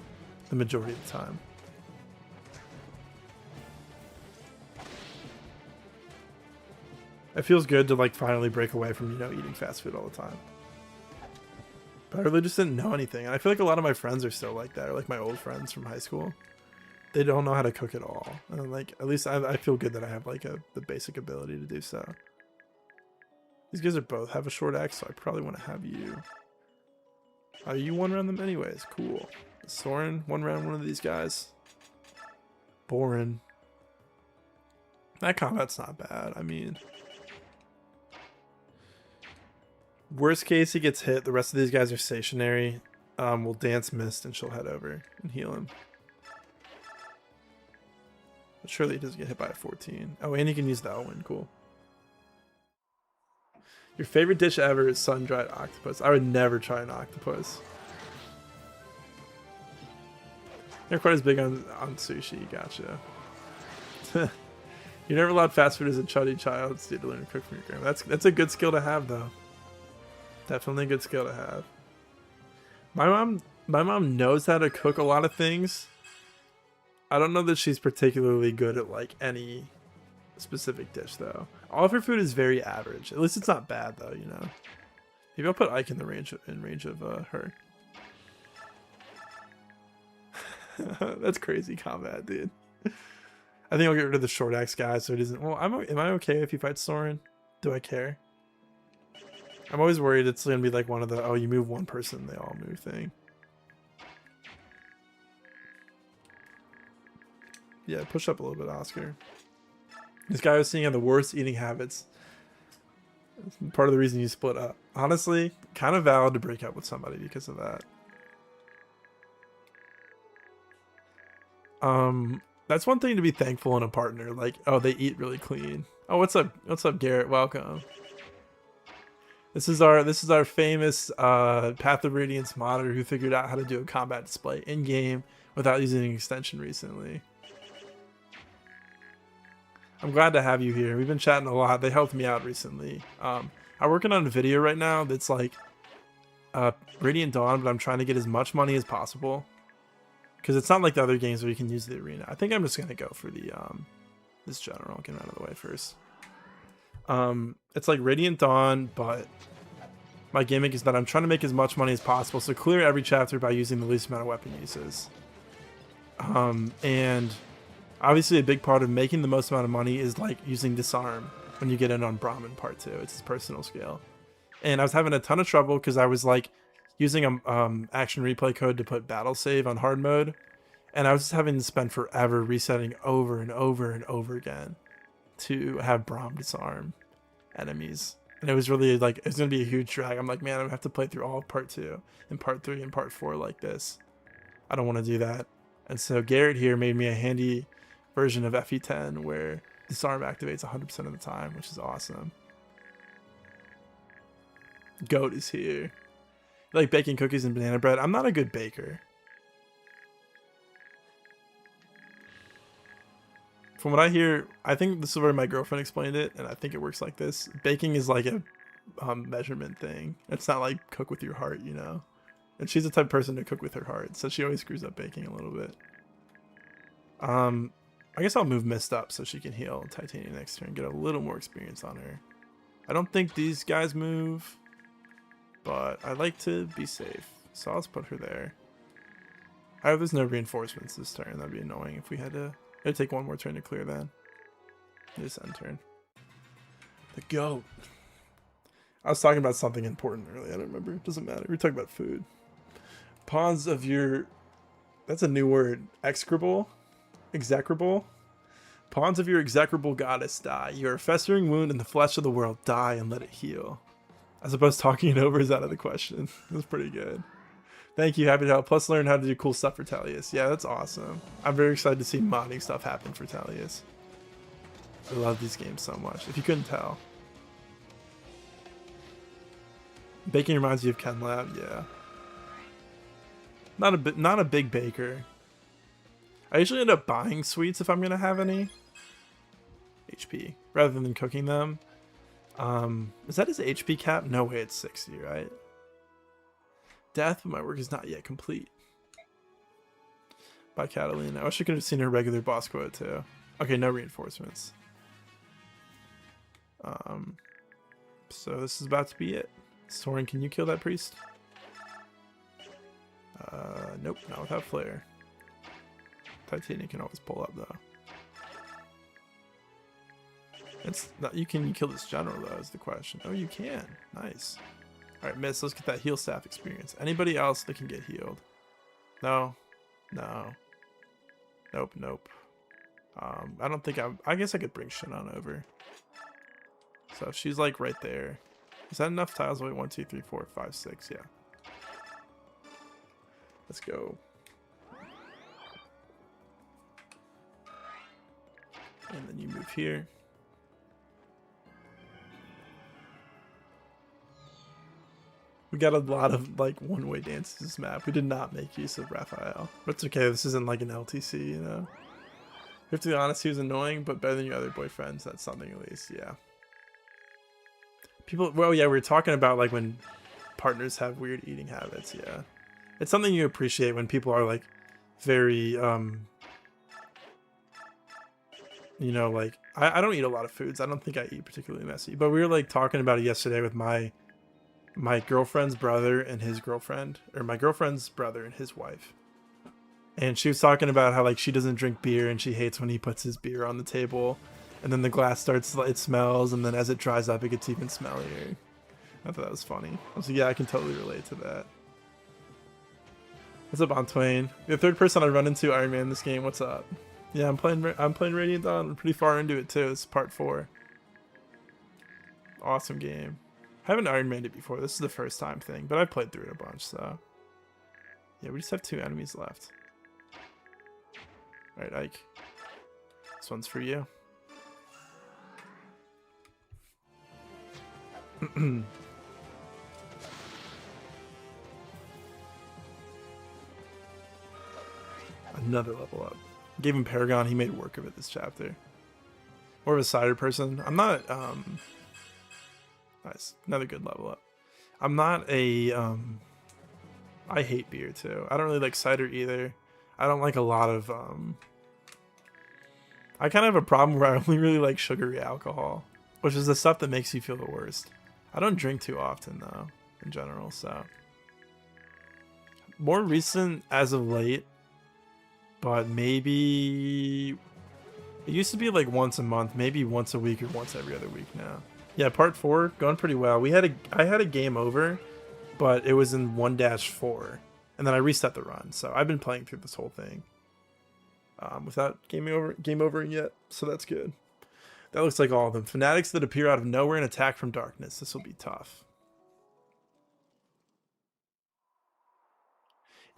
the majority of the time. It feels good to like finally break away from, you know, eating fast food all the time. But I really just didn't know anything. And I feel like a lot of my friends are still like that, or like my old friends from high school. They don't know how to cook at all. And like, at least I feel good that I have like the basic ability to do so. These guys are both have a short axe, so I probably want to have you. You one round them anyways. Cool. Soren, one round one of these guys. Boring. That combat's not bad. I mean, worst case, he gets hit. The rest of these guys are stationary. We'll dance mist and she'll head over and heal him. But surely he doesn't get hit by a 14. Oh, and he can use the Owen. Cool. Your favorite dish ever is sun-dried octopus. I would never try an octopus. They're quite as big on sushi. Gotcha. You're never allowed fast food as a chuddy child. It's to learn to cook from your grandma. That's a good skill to have, though. Definitely a good skill to have. My mom knows how to cook a lot of things. I don't know that she's particularly good at like any specific dish though. All of her food is very average. At least it's not bad though, you know. Maybe I'll put Ike in range of her. That's crazy combat, dude. I think I'll get rid of the short axe guy so it isn't. Well, am I okay if he fights Soren? Do I care? I'm always worried it's gonna be like one of the you move one person they all move thing. Yeah, push up a little bit, Oscar. This guy was seeing had the worst eating habits. Part of the reason you split up. Honestly, kind of valid to break up with somebody because of that. That's one thing to be thankful in a partner. Like, oh, they eat really clean. Oh, what's up? What's up, Garrett? Welcome. This is our famous Path of Radiance modder who figured out how to do a combat display in game without using an extension recently. I'm glad to have you here. We've been chatting a lot. They helped me out recently. I'm working on a video right now that's like Radiant Dawn, but I'm trying to get as much money as possible. Because it's not like the other games where you can use the arena. I think I'm just gonna go for the this general. Get him out of the way first. It's like Radiant Dawn, but my gimmick is that I'm trying to make as much money as possible. So clear every chapter by using the least amount of weapon uses. And obviously a big part of making the most amount of money is like using disarm when you get in on Brahmin part 2. It's his personal skill. And I was having a ton of trouble because I was like using a action replay code to put battle save on hard mode, and I was just having to spend forever resetting over and over and over again to have Braum disarm enemies. And it was really like, it's gonna be a huge drag. I'm like, man, I'm gonna have to play through all of part 2 and part 3 and part 4 like this. I don't want to do that. And so Garrett here made me a handy version of FE10 where disarm activates 100% of the time, which is awesome. Goat is here. Like baking cookies and banana bread. I'm not a good baker. From what I hear, I think this is where my girlfriend explained it, and I think it works like this. Baking is like a measurement thing. It's not like cook with your heart, you know? And she's the type of person to cook with her heart, so she always screws up baking a little bit. I guess I'll move Mist up so she can heal Titania next turn, get a little more experience on her. I don't think these guys move, but I like to be safe, so I'll just put her there. I hope there's no reinforcements this turn. That'd be annoying if we had to. It'd take one more turn to clear then. This end turn. The goat. I was talking about something important earlier. I don't remember. It doesn't matter. We're talking about food. Pawns of your... That's a new word. Execrable? Execrable? Pawns of your execrable goddess die. Your festering wound in the flesh of the world. Die and let it heal. I suppose talking it over is out of the question. That's pretty good. Thank you, happy to help. Plus learn how to do cool stuff for Talius. Yeah, that's awesome. I'm very excited to see modding stuff happen for Talius. I love these games so much, if you couldn't tell. Baking reminds you of Ken Lab, yeah. Not a big baker. I usually end up buying sweets if I'm gonna have any. HP, rather than cooking them. Is that his HP cap? No way, it's 60, right? Death, but my work is not yet complete. By Catalina. I wish I could have seen her regular boss quote too. Okay, no reinforcements. So this is about to be it. Soren, can you kill that priest? Nope, not without flare. Titania can always pull up though. It's not, you kill this general though is the question. Oh, you can. Nice. Alright, Miss, let's get that heal staff experience. Anybody else that can get healed? No. No. Nope, nope. I don't think I guess I could bring Shannon over. So if she's like right there. Is that enough tiles? Wait, 1, 2, 3, 4, 5, 6, yeah. Let's go. And then you move here. We got a lot of like one-way dances this map. We did not make use of Raphael. But it's okay, this isn't like an LTC, you know? You have to be honest, he was annoying, but better than your other boyfriends. That's something at least, yeah. People, well, yeah, we were talking about like when partners have weird eating habits, yeah. It's something you appreciate when people are like very, you know, like, I don't eat a lot of foods. I don't think I eat particularly messy, but we were like talking about it yesterday with my girlfriend's brother and his girlfriend, or my girlfriend's brother and his wife. And she was talking about how like she doesn't drink beer and she hates when he puts his beer on the table and then the glass starts, it smells, and then as it dries up it gets even smellier. I thought that was funny. I was like, yeah, I can totally relate to that. What's up, Antoine? The third person I run into Ironman in this game. What's up? Yeah, I'm playing Radiant Dawn. I'm pretty far into it too. It's part 4. Awesome game. I haven't Ironmaned it before. This is the first time thing, but I've played through it a bunch, so. Yeah, we just have 2 enemies left. Alright, Ike. This one's for you. Another level up. Gave him Paragon, he made work of it this chapter. More of a cider person. I'm not, nice. Another good level up. I'm not a, I hate beer too. I don't really like cider either. I don't like a lot of, I kind of have a problem where I only really like sugary alcohol, which is the stuff that makes you feel the worst. I don't drink too often though, in general, so. More recent as of late, but maybe it used to be like once a month, maybe once a week or once every other week now. Yeah, part 4 going pretty well. I had a game over, but it was in 1-4, and then I reset the run. So I've been playing through this whole thing without game over yet. So that's good. That looks like all of them. Fanatics that appear out of nowhere and attack from darkness. This will be tough.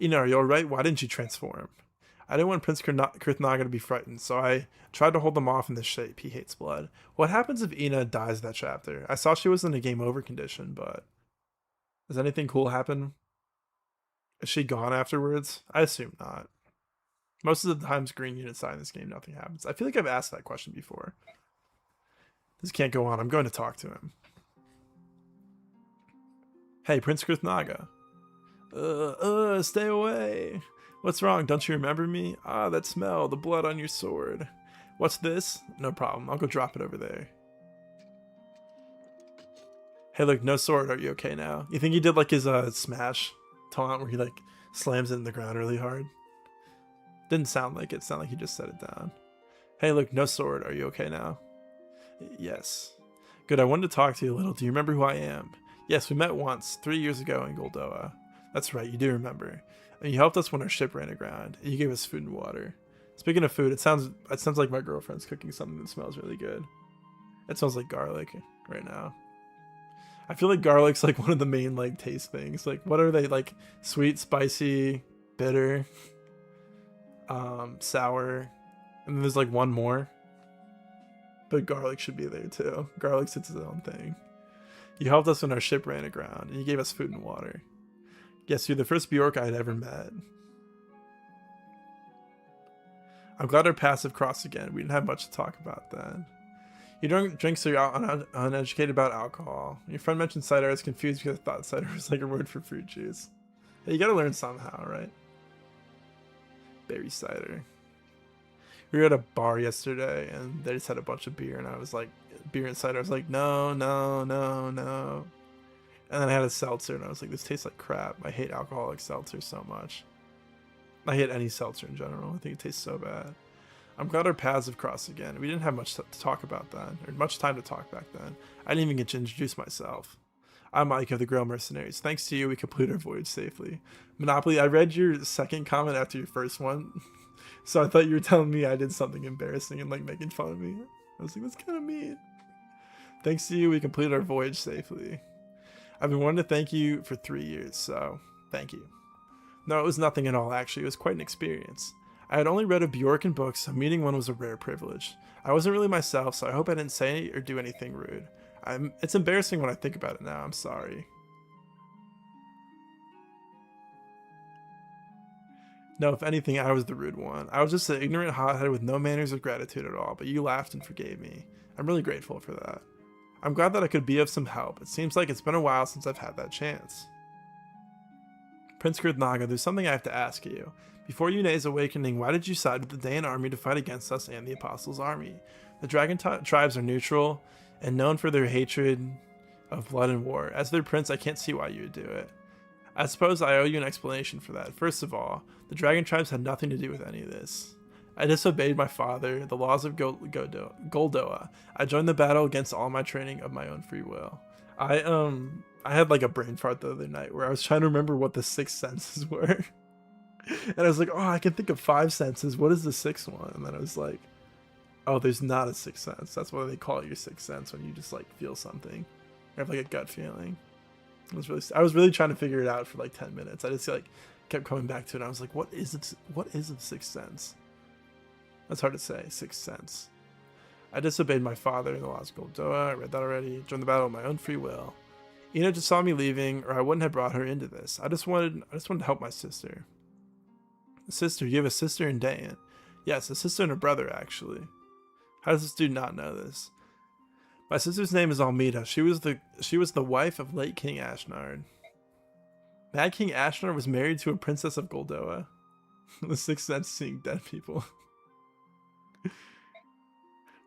Ina, are you alright? Why didn't you transform? I didn't want Prince Krithnaga to be frightened, so I tried to hold him off in this shape. He hates blood. What happens if Ina dies that chapter? I saw she was in a game over condition, but does anything cool happen? Is she gone afterwards? I assume not. Most of the times green units die in this game, nothing happens. I feel like I've asked that question before. This can't go on. I'm going to talk to him. Hey, Prince Krithnaga. Stay away. What's wrong? Don't you remember me? Ah, that smell, the blood on your sword. What's this? No problem. I'll go drop it over there. Hey, look, no sword. Are you okay now? You think he did like his smash taunt where he like slams it in the ground really hard? Didn't sound like it. Sounded like he just set it down. Hey, look, no sword. Are you okay now? Yes. Good. I wanted to talk to you a little. Do you remember who I am? Yes, we met once, 3 years ago in Goldoa. That's right, you do remember. And you helped us when our ship ran aground, and you gave us food and water. Speaking of food, it sounds like my girlfriend's cooking something that smells really good. It smells like garlic right now. I feel like garlic's like one of the main like taste things. Like, what are they, like sweet, spicy, bitter, sour, and then there's like one more. But garlic should be there too. Garlic's its own thing. You helped us when our ship ran aground, and you gave us food and water. Yes, you're the first Bjork I had ever met. I'm glad our paths have crossed again. We didn't have much to talk about then. You don't drink, so you're uneducated about alcohol. Your friend mentioned cider. I was confused because I thought cider was like a word for fruit juice. Hey, you gotta learn somehow, right? Berry cider. We were at a bar yesterday, and they just had a bunch of beer, and I was like, beer and cider. I was like, no, no, no, no. And then I had a seltzer, and I was like, this tastes like crap. I hate alcoholic seltzer so much. I hate any seltzer in general. I think it tastes so bad. I'm glad our paths have crossed again. We didn't have much to talk about then, or much time to talk back then. I didn't even get to introduce myself. I'm Mike of the Grail Mercenaries. Thanks to you, we completed our voyage safely. Monopoly, I read your second comment after your first one, so I thought you were telling me I did something embarrassing and like making fun of me. I was like, that's kind of mean. Thanks to you, we completed our voyage safely. I've been wanting to thank you for 3 years, so thank you. No, it was nothing at all, actually. It was quite an experience. I had only read of Bjork in books, so meeting one was a rare privilege. I wasn't really myself, so I hope I didn't say or do anything rude. It's embarrassing when I think about it now. I'm sorry. No, if anything, I was the rude one. I was just an ignorant hothead with no manners or gratitude at all, but you laughed and forgave me. I'm really grateful for that. I'm glad that I could be of some help. It seems like it's been a while since I've had that chance. Prince Krithnaga, there's something I have to ask you. Before Yune's awakening, why did you side with the Daean army to fight against us and the Apostles' army? The dragon tribes are neutral and known for their hatred of blood and war. As their prince, I can't see why you would do it. I suppose I owe you an explanation for that. First of all, the dragon tribes had nothing to do with any of this. I disobeyed my father, the laws of Goldoa. I joined the battle against all my training of my own free will. I had like a brain fart the other night where I was trying to remember what the 6 senses were. And I was like, oh, I can think of 5 senses. What is the 6th one? And then I was like, oh, there's not a 6th sense. That's why they call it your 6th sense, when you just like feel something. I have like a gut feeling. I was really trying to figure it out for like 10 minutes. I just like kept coming back to it. I was like, what is it? What is a sixth sense? That's hard to say. Sixth sense. I disobeyed my father in the laws of Goldoa. I read that already. Joined the battle of my own free will. Ina just saw me leaving, or I wouldn't have brought her into this. I just wanted to help my sister. A sister? You have a sister in Dayan? Yes, a sister and a brother, actually. How does this dude not know this? My sister's name is Almeda. She was the wife of late King Ashnard. Mad King Ashnard was married to a princess of Goldoa. The sixth sense, seeing dead people.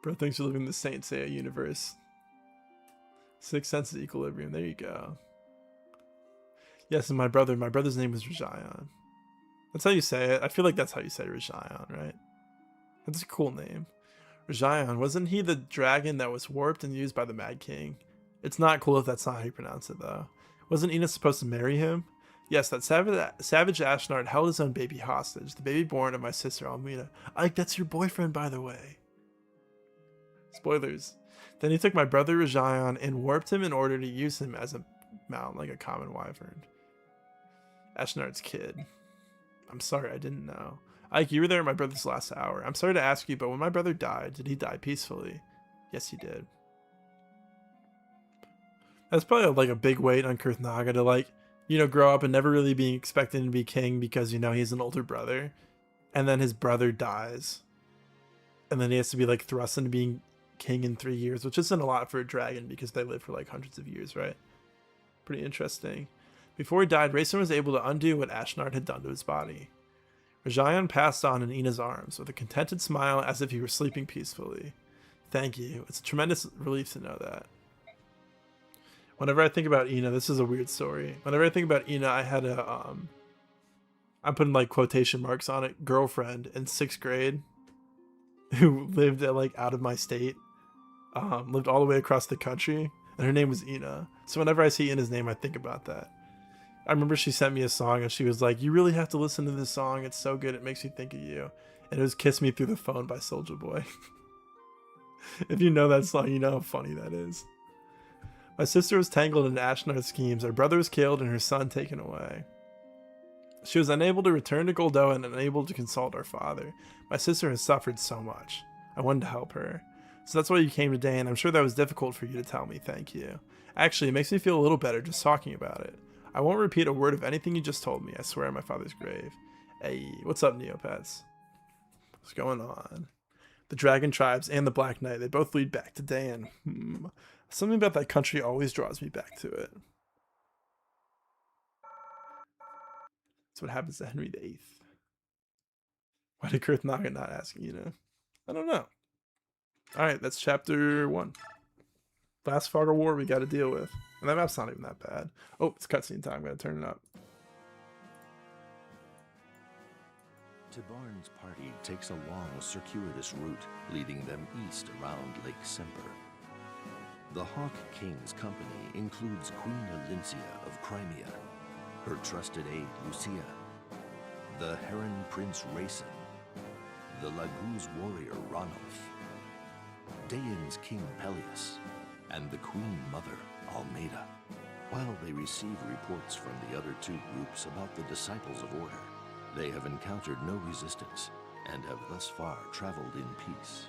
Bro thinks you're living in the Saint Seiya universe. Sixth sense is equilibrium. There you go. Yes, and my brother's name was Rajayan. That's how you say it. I feel like that's how you say Rajayan, right? That's a cool name. Rajayan, wasn't he the dragon that was warped and used by the Mad King? It's not cool if that's not how you pronounce it, though. Wasn't Ina supposed to marry him? Yes, that savage Ashnard held his own baby hostage, the baby born of my sister Almeda. Ike, that's your boyfriend, by the way. Spoilers. Then he took my brother Rajayan and warped him in order to use him as a mount, like a common wyvern. Ashnard's kid. I'm sorry, I didn't know. Ike, you were there at my brother's last hour. I'm sorry to ask you, but when my brother died, did he die peacefully? Yes, he did. That's probably like a big weight on Kurth Naga to like, you know, grow up and never really being expected to be king because, you know, he's an older brother. And then his brother dies. And then he has to be like thrust into being king in 3 years, which isn't a lot for a dragon because they live for like hundreds of years, right? Pretty interesting. Before he died, Rayson was able to undo what Ashnard had done to his body. Rajayan passed on in Ina's arms with a contented smile as if he were sleeping peacefully. Thank you. It's a tremendous relief to know that. Whenever I think about Ina, this is a weird story. Whenever I think about Ina, I had a, I'm putting like quotation marks on it, girlfriend in 6th grade who lived at like out of my state, lived all the way across the country, and her name was Ina. So whenever I see Ina's name, I think about that. I remember she sent me a song and she was like, you really have to listen to this song. It's so good. It makes me think of you. And it was Kiss Me Through the Phone by Soulja Boy. If you know that song, you know how funny that is. My sister was tangled in Ashnard's schemes. Our brother was killed and her son taken away. She was unable to return to Goldoa and unable to consult our father. My sister has suffered so much. I wanted to help her. So that's why you came today, and I'm sure that was difficult for you to tell me. Thank you. Actually, it makes me feel a little better just talking about it. I won't repeat a word of anything you just told me. I swear on my father's grave. Hey, what's up, Neopets? What's going on? The Dragon Tribes and the Black Knight, they both lead back to Dan. Something about that country always draws me back to it. That's what happens to Henry VIII. Why did Kurth Naga not ask you know? I don't know. Alright, that's chapter 1. Last fog of war we gotta deal with. And that map's not even that bad. Oh, it's cutscene time. Gotta turn it up. Tibarn's party takes a long, circuitous route, leading them east around Lake Semper. The Hawk King's company includes Queen Elincia of Crimea, her trusted aide Lucia, the Heron Prince Rayson, the Laguz warrior Ranulf, Dayan's King Peleus, and the Queen Mother Almeda. While they receive reports from the other 2 groups about the Disciples of Order, they have encountered no resistance and have thus far traveled in peace.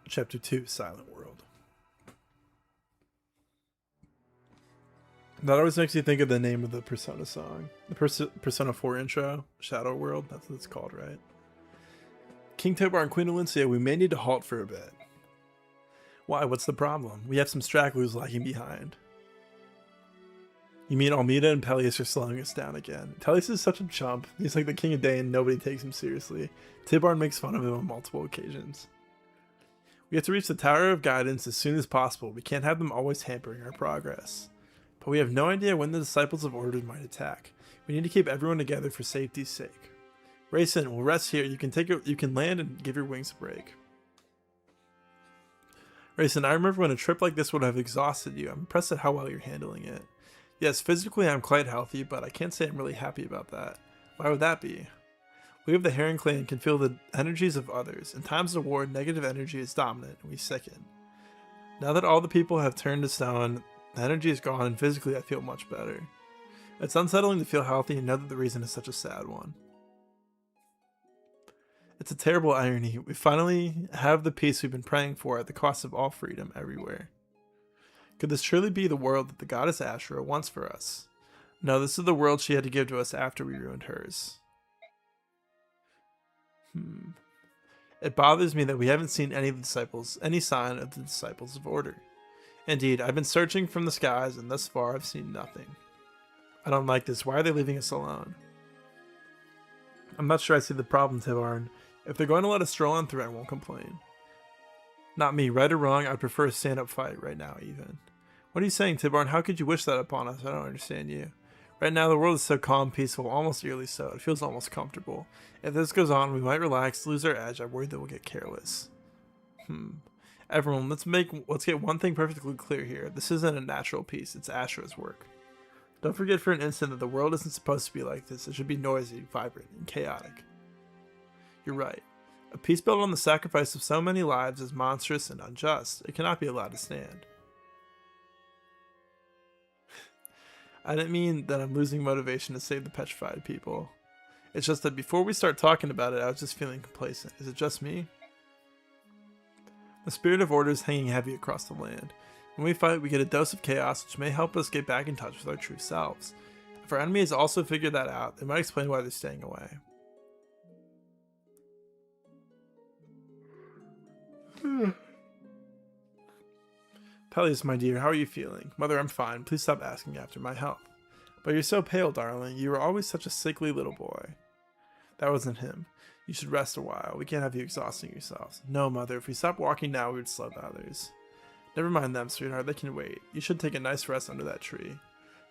Chapter 2, Silent World. That always makes you think of the name of the Persona song. The Persona 4 intro, Shadow World, that's what it's called, right? King Tibar and Queen Elincia, we may need to halt for a bit. Why, what's the problem? We have some stragglers lagging behind. You mean Almeda and Peleus are slowing us down again? Peleus is such a chump. He's like the king of day and nobody takes him seriously. Tibar makes fun of him on multiple occasions. We have to reach the Tower of Guidance as soon as possible. We can't have them always hampering our progress. But we have no idea when the Disciples of Order might attack. We need to keep everyone together for safety's sake. Rayson, we'll rest here. You can land and give your wings a break. Rayson, I remember when a trip like this would have exhausted you. I'm impressed at how well you're handling it. Yes, physically I'm quite healthy, but I can't say I'm really happy about that. Why would that be? We of the Heron clan can feel the energies of others. In times of war, negative energy is dominant, and we sicken. Now that all the people have turned to stone, the energy is gone, and physically I feel much better. It's unsettling to feel healthy and know that the reason is such a sad one. It's a terrible irony. We finally have the peace we've been praying for at the cost of all freedom everywhere. Could this truly be the world that the goddess Ashura wants for us? No, this is the world she had to give to us after we ruined hers. It bothers me that we haven't seen any sign of the disciples of order. Indeed, I've been searching from the skies, and thus far I've seen nothing. I don't like this. Why are they leaving us alone? I'm not sure I see the problem, Tibarn. If they're going to let us stroll on through, I won't complain. Not me. Right or wrong, I'd prefer a stand-up fight right now, even. What are you saying, Tibarn? How could you wish that upon us? I don't understand you. Right now, the world is so calm, peaceful, almost eerily so. It feels almost comfortable. If this goes on, we might relax, lose our edge. I'm worried that we'll get careless. Everyone, let's get one thing perfectly clear here. This isn't a natural peace. It's Ashura's work. Don't forget for an instant that the world isn't supposed to be like this. It should be noisy, vibrant, and chaotic. You're right. A peace built on the sacrifice of so many lives is monstrous and unjust. It cannot be allowed to stand. I didn't mean that I'm losing motivation to save the petrified people. It's just that before we start talking about it, I was just feeling complacent. Is it just me? The spirit of order is hanging heavy across the land. When we fight, we get a dose of chaos, which may help us get back in touch with our true selves. If our enemies also figure that out, it might explain why they're staying away. Peleus, my dear, how are you feeling? Mother, I'm fine. Please stop asking after my health. But you're so pale, darling. You were always such a sickly little boy. That wasn't him. You should rest a while. We can't have you exhausting yourselves. No, Mother, if we stopped walking now, we would slow the others. Never mind them, sweetheart. They can wait. You should take a nice rest under that tree.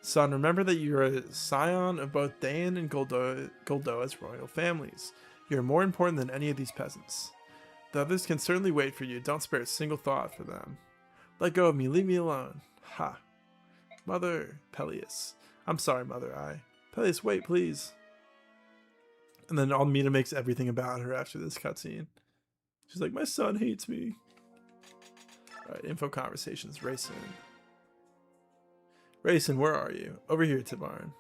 Son, remember that you're a scion of both Dayan and Goldoa's royal families. You're more important than any of these peasants. The others can certainly wait for you. Don't spare a single thought for them. Let go of me. Leave me alone. Ha. Mother, Peleus. I'm sorry, Mother. Peleus, wait, please. And then Almeda makes everything about her after this cutscene. She's like, my son hates me. Alright, info conversations. Rayson, where are you? Over here, Tibarn.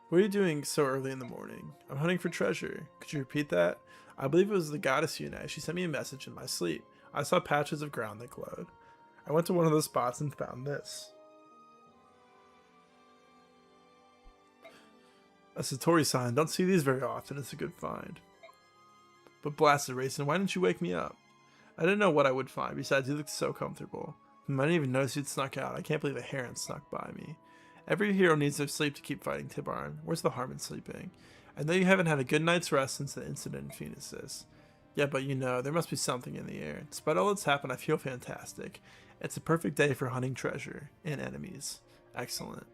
What are you doing so early in the morning? I'm hunting for treasure. Could you repeat that? I believe it was the goddess Yuna. She sent me a message in my sleep. I saw patches of ground that glowed. I went to one of those spots and found this. A Satori sign. Don't see these very often. It's a good find. But blasted, Rayson, why didn't you wake me up? I didn't know what I would find. Besides, you looked so comfortable. I didn't even notice you'd snuck out. I can't believe a heron snuck by me. Every hero needs their sleep to keep fighting, Tibarn. Where's the harm in sleeping? I know you haven't had a good night's rest since the incident in Phoenicis. Yeah, but you know, there must be something in the air. Despite all that's happened, I feel fantastic. It's a perfect day for hunting treasure and enemies. Excellent.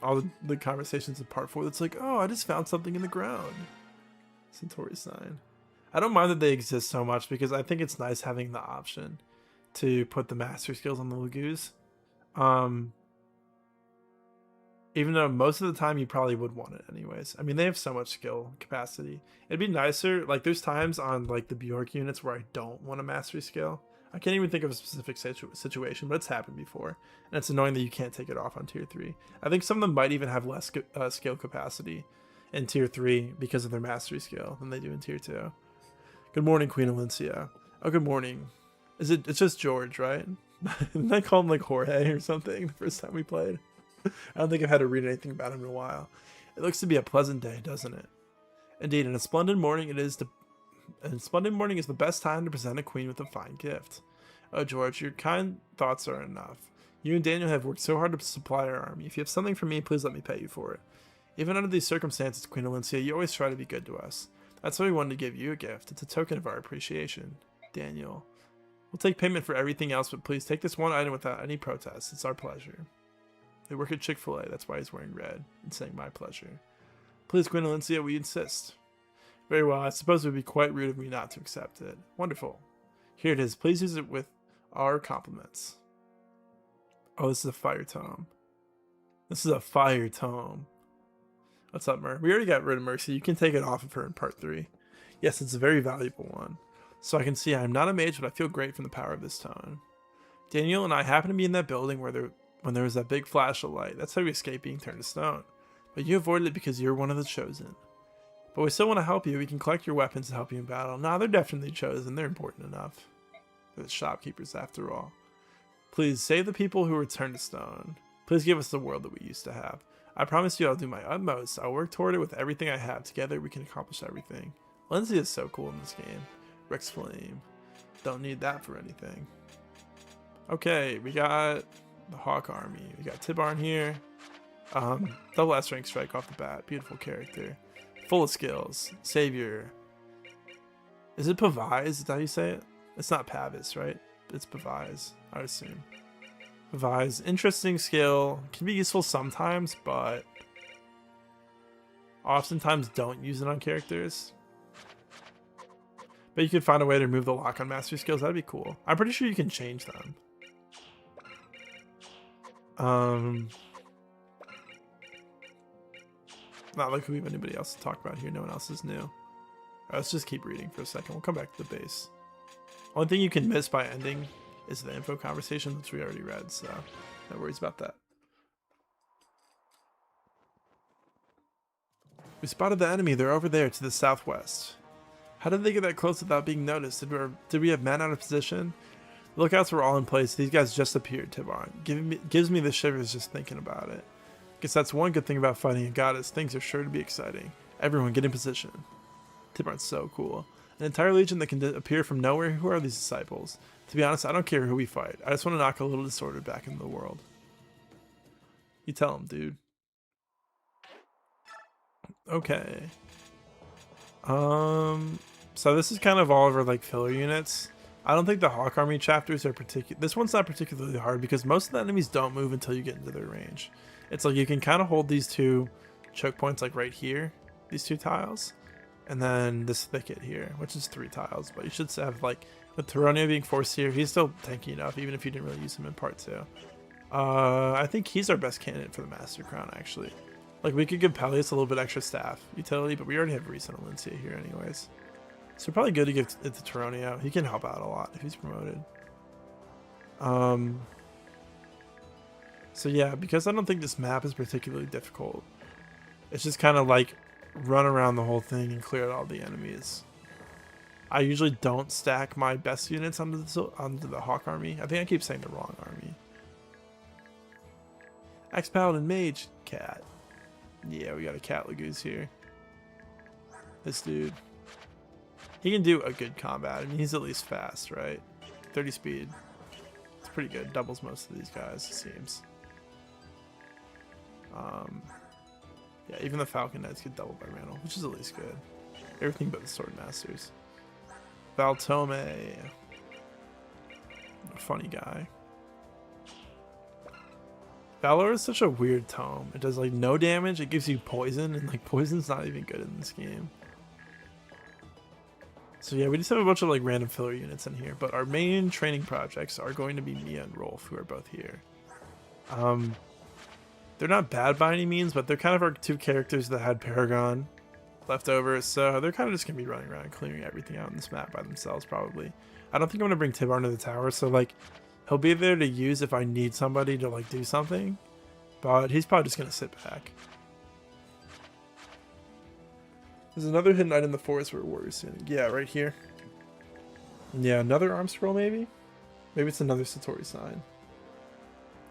All the conversations in part 4 that's like, oh, I just found something in the ground. Centauri sign. I don't mind that they exist so much because I think it's nice having the option to put the master skills on the Lagoos. Even though most of the time you probably would want it anyways. I mean, they have so much skill capacity. It'd be nicer, like there's times on like the Bjork units where I don't want a mastery skill. I can't even think of a specific situation, but it's happened before. And it's annoying that you can't take it off on tier 3. I think some of them might even have less skill capacity in tier 3 because of their mastery skill than they do in tier 2. Good morning, Queen Alencia. Oh, good morning. It's just George, right? Didn't I call him like Jorge or something the first time we played? I don't think I've had to read anything about him in a while. It looks to be a pleasant day, doesn't it? Indeed, and a splendid morning is the best time to present a queen with a fine gift. Oh, George, your kind thoughts are enough. You and Daniel have worked so hard to supply our army. If you have something for me, please let me pay you for it. Even under these circumstances, Queen Alencia, you always try to be good to us. That's why we wanted to give you a gift. It's a token of our appreciation. Daniel. We'll take payment for everything else, but please take this one item without any protest. It's our pleasure. They work at Chick-fil-A, that's why he's wearing red and saying my pleasure. Please, Queen Alencia, we insist. Very well, I suppose it would be quite rude of me not to accept it. Wonderful. Here it is. Please use it with our compliments. Oh, this is a fire tome. This is a fire tome. What's up, Mer? We already got rid of Mercy. You can take it off of her in part 3. Yes, it's a very valuable one. So I can see I'm not a mage, but I feel great from the power of this tone. Daniel and I happened to be in that building when there was that big flash of light. That's how we escaped being turned to stone. But you avoided it because you're one of the chosen. But we still want to help you. We can collect your weapons to help you in battle. Nah, they're definitely chosen. They're important enough. They're the shopkeepers after all. Please save the people who were turned to stone. Please give us the world that we used to have. I promise you I'll do my utmost. I'll work toward it with everything I have. Together we can accomplish everything. Lindsay is so cool in this game. Rick's Flame. Don't need that for anything. Okay, we got the Hawk Army. We got Tibarn here. Double S rank strike off the bat. Beautiful character. Full of skills. Savior. Is it Pavize? Is that how you say it? It's not Pavis, right? It's Pavize, I would assume. Pavize. Interesting skill. Can be useful sometimes, but oftentimes don't use it on characters. But you could find a way to remove the lock on mastery skills. That'd be cool. I'm pretty sure you can change them. Not like we have anybody else to talk about here. No one else is new. All right, let's just keep reading for a second. We'll come back to the base. Only thing you can miss by ending is the info conversation, which we already read, so no worries about that. We spotted the enemy. They're over there to the southwest. How did they get that close without being noticed? Did we have men out of position? The lookouts were all in place. These guys just appeared, Tibarn. Gives me the shivers just thinking about it. Guess that's one good thing about fighting a goddess. Things are sure to be exciting. Everyone get in position. Tibarn's so cool. An entire legion that can appear from nowhere. Who are these disciples? To be honest, I don't care who we fight. I just want to knock a little disorder back into the world. You tell him, dude. Okay. So this is kind of all of our like filler units. I don't think the Hawk Army chapters are this one's not particularly hard because most of the enemies don't move until you get into their range. It's like you can kind of hold these two choke points like right here, these two tiles, and then this thicket here, which is 3 tiles. But you should have like with Tyronia being forced here, he's still tanky enough even if you didn't really use him in part 2. I think he's our best candidate for the Master Crown actually. Like we could give Peleus a little bit extra staff utility, but we already have Reese and Alincia here anyways. So probably good to give it to Tyronia. He can help out a lot if he's promoted. So yeah, because I don't think this map is particularly difficult. It's just kind of like run around the whole thing and clear out all the enemies. I usually don't stack my best units onto the Hawk Army. I think I keep saying the wrong army. Ex-Paladin Mage. Cat. Yeah, we got a Cat Lagoose here. This dude. He can do a good combat. I mean, he's at least fast, right? 30 speed. It's pretty good. Doubles most of these guys, it seems. Yeah, even the Falcon Knights get doubled by Randall, which is at least good. Everything but the Sword Masters. Valtome. A funny guy. Valor is such a weird tome. It does like no damage, it gives you poison, and like poison's not even good in this game. So yeah, we just have a bunch of like random filler units in here, but our main training projects are going to be Mia and Rolf, who are both here. They're not bad by any means, but they're kind of our 2 characters that had Paragon left over, so they're kind of just going to be running around and clearing everything out on this map by themselves, probably. I don't think I'm going to bring Tibarn to the tower, so like, he'll be there to use if I need somebody to like do something, but he's probably just going to sit back. There's another hidden item in the forest where warriors standing. Yeah, right here. Yeah, another arm scroll maybe? Maybe it's another Satori sign.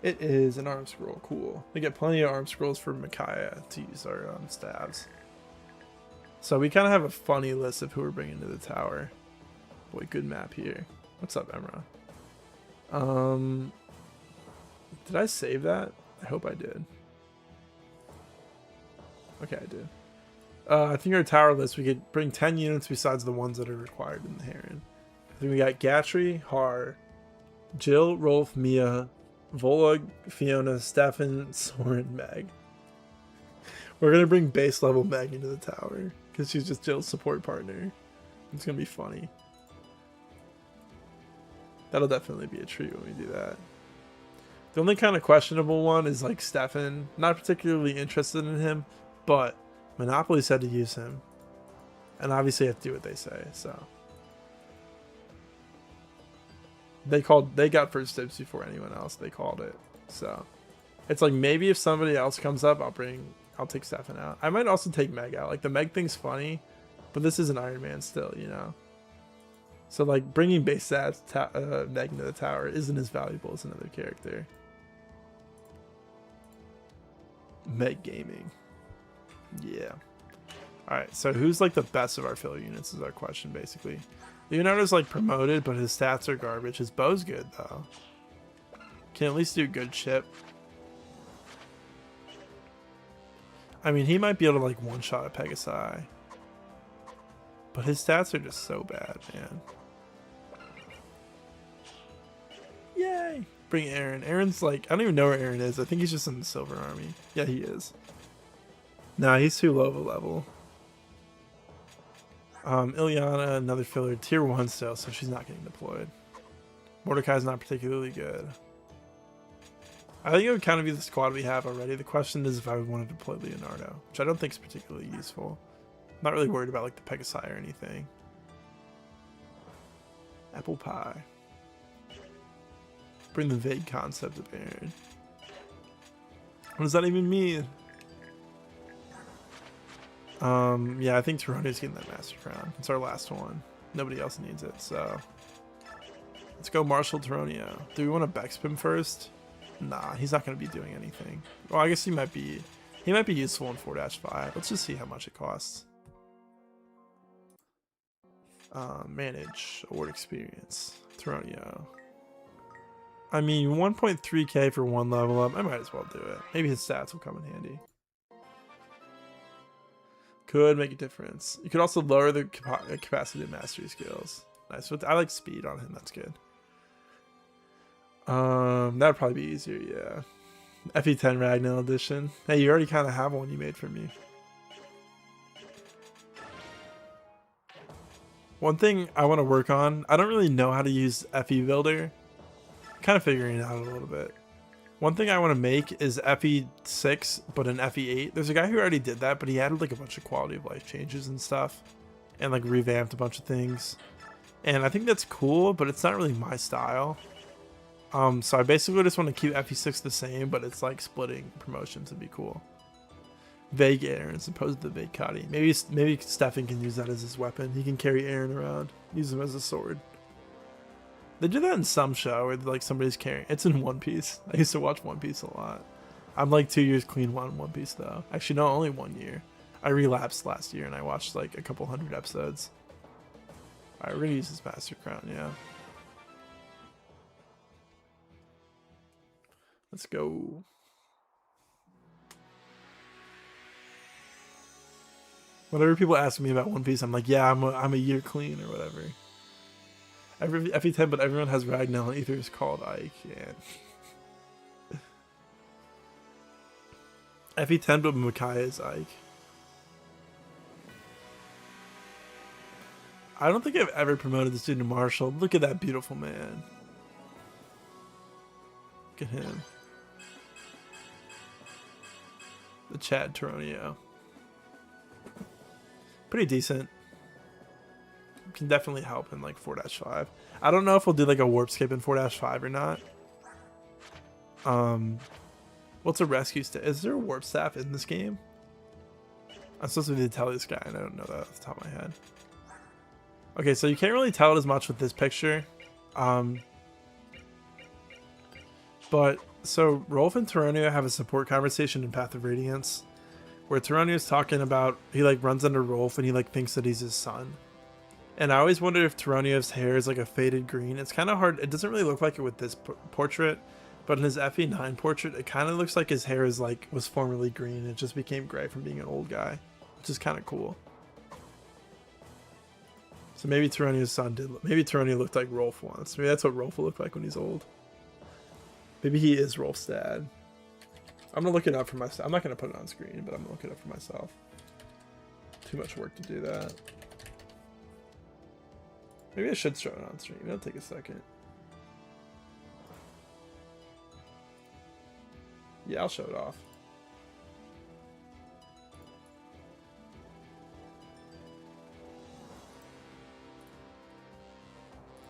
It is an arm scroll. Cool. We get plenty of arm scrolls for Micaiah to use our staves. So we kind of have a funny list of who we're bringing to the tower. Boy, good map here. What's up, Emra? Did I save that? I hope I did. Okay, I did. I think our tower list, we could bring 10 units besides the ones that are required in the Heron. I think we got Gatry, Har, Jill, Rolf, Mia, Volug, Fiona, Stefan, Soren, Meg. We're going to bring base level Meg into the tower because she's just Jill's support partner. It's going to be funny. That'll definitely be a treat when we do that. The only kind of questionable one is like Stefan. Not particularly interested in him, but Monopoly said to use him. And obviously I have to do what they say, so. They got first dibs before anyone else. They called it. So it's like maybe if somebody else comes up, I'll take Stefan out. I might also take Meg out. Like the Meg thing's funny, but this is an Iron Man still, you know? So like bringing base stats Meg into the tower isn't as valuable as another character. Meg Gaming. Yeah. Alright, so who's like the best of our filler units is our question basically. Leonardo's like promoted, but his stats are garbage. His bow's good though. Can at least do good chip. I mean, he might be able to like one-shot a Pegasi. But his stats are just so bad, man. Yay! Bring Aaron. Aaron's like, I don't even know where Aaron is. I think he's just in the Silver Army. Yeah, he is. Nah, he's too low of a level. Ilyana, another filler, tier 1 still, so she's not getting deployed. Mordecai's not particularly good. I think it would kind of be the squad we have already. The question is if I would want to deploy Leonardo, which I don't think is particularly useful. I'm not really worried about like the Pegasi or anything. Apple pie. Bring the vague concept of Aaron. What does that even mean? Yeah, I think Toronto's getting that Master Crown. It's our last one. Nobody else needs it, so. Let's go Marshall Toronio. Do we want to Bex him first? Nah, he's not going to be doing anything. Well, I guess he might be useful in 4-5. Let's just see how much it costs. Manage, award experience. Toronio. I mean, 1.3k for 1 level up. I might as well do it. Maybe his stats will come in handy. Could make a difference. You could also lower the capacity of mastery skills. Nice. I like speed on him. That's good. That'd probably be easier. Yeah. FE10 Ragnar edition. Hey, you already kind of have one you made for me. One thing I want to work on. I don't really know how to use FE Builder. I'm kind of figuring it out a little bit. One thing I want to make is FE6, but an FE8. There's a guy who already did that, but he added like a bunch of quality of life changes and stuff, and like revamped a bunch of things. And I think that's cool, but it's not really my style. So I basically just want to keep FE6 the same, but it's like splitting promotions would be cool. Vague Aaron as opposed to the Vague Cotty. Maybe Stefan can use that as his weapon. He can carry Aaron around, use him as a sword. They do that in some show where like somebody's carrying. It's in One Piece. I used to watch One Piece a lot. I'm like 2 years clean on One Piece though. Actually, no, only 1 year. I relapsed last year and I watched like a couple hundred episodes. Alright, we're gonna use this Master Crown, yeah. Let's go. Whenever people ask me about One Piece, I'm like, yeah, I'm a year clean or whatever. Every FE10, but everyone has Ragnar and Ether is called Ike. Yeah. FE10, but Makai is Ike. I don't think I've ever promoted this dude to Marshall. Look at that beautiful man. Look at him. The Chad Toronio. Pretty decent. Can definitely help in like 4-5. I don't know if we'll do like a warp skip in 4-5 or not. What's a rescue staff? Is there a warp staff in this game? I'm supposed to be the tell this guy and I don't know that off the top of my head. Okay, so you can't really tell it as much with this picture. But so Rolf and Toronio have a support conversation in Path of Radiance where Toronio's talking about he like runs under Rolf and he like thinks that he's his son. And I always wondered if Toronio's hair is like a faded green. It's kind of hard. It doesn't really look like it with this portrait, but in his FE9 portrait, it kind of looks like his hair is like was formerly green. It just became gray from being an old guy, which is kind of cool. So maybe Toronio's son did. Maybe Toronio looked like Rolf once. Maybe that's what Rolf will look like when he's old. Maybe he is Rolf's dad. I'm gonna look it up for myself. I'm not gonna put it on screen, but I'm gonna look it up for myself. Too much work to do that. Maybe I should show it on stream. It'll take a second. Yeah, I'll show it off.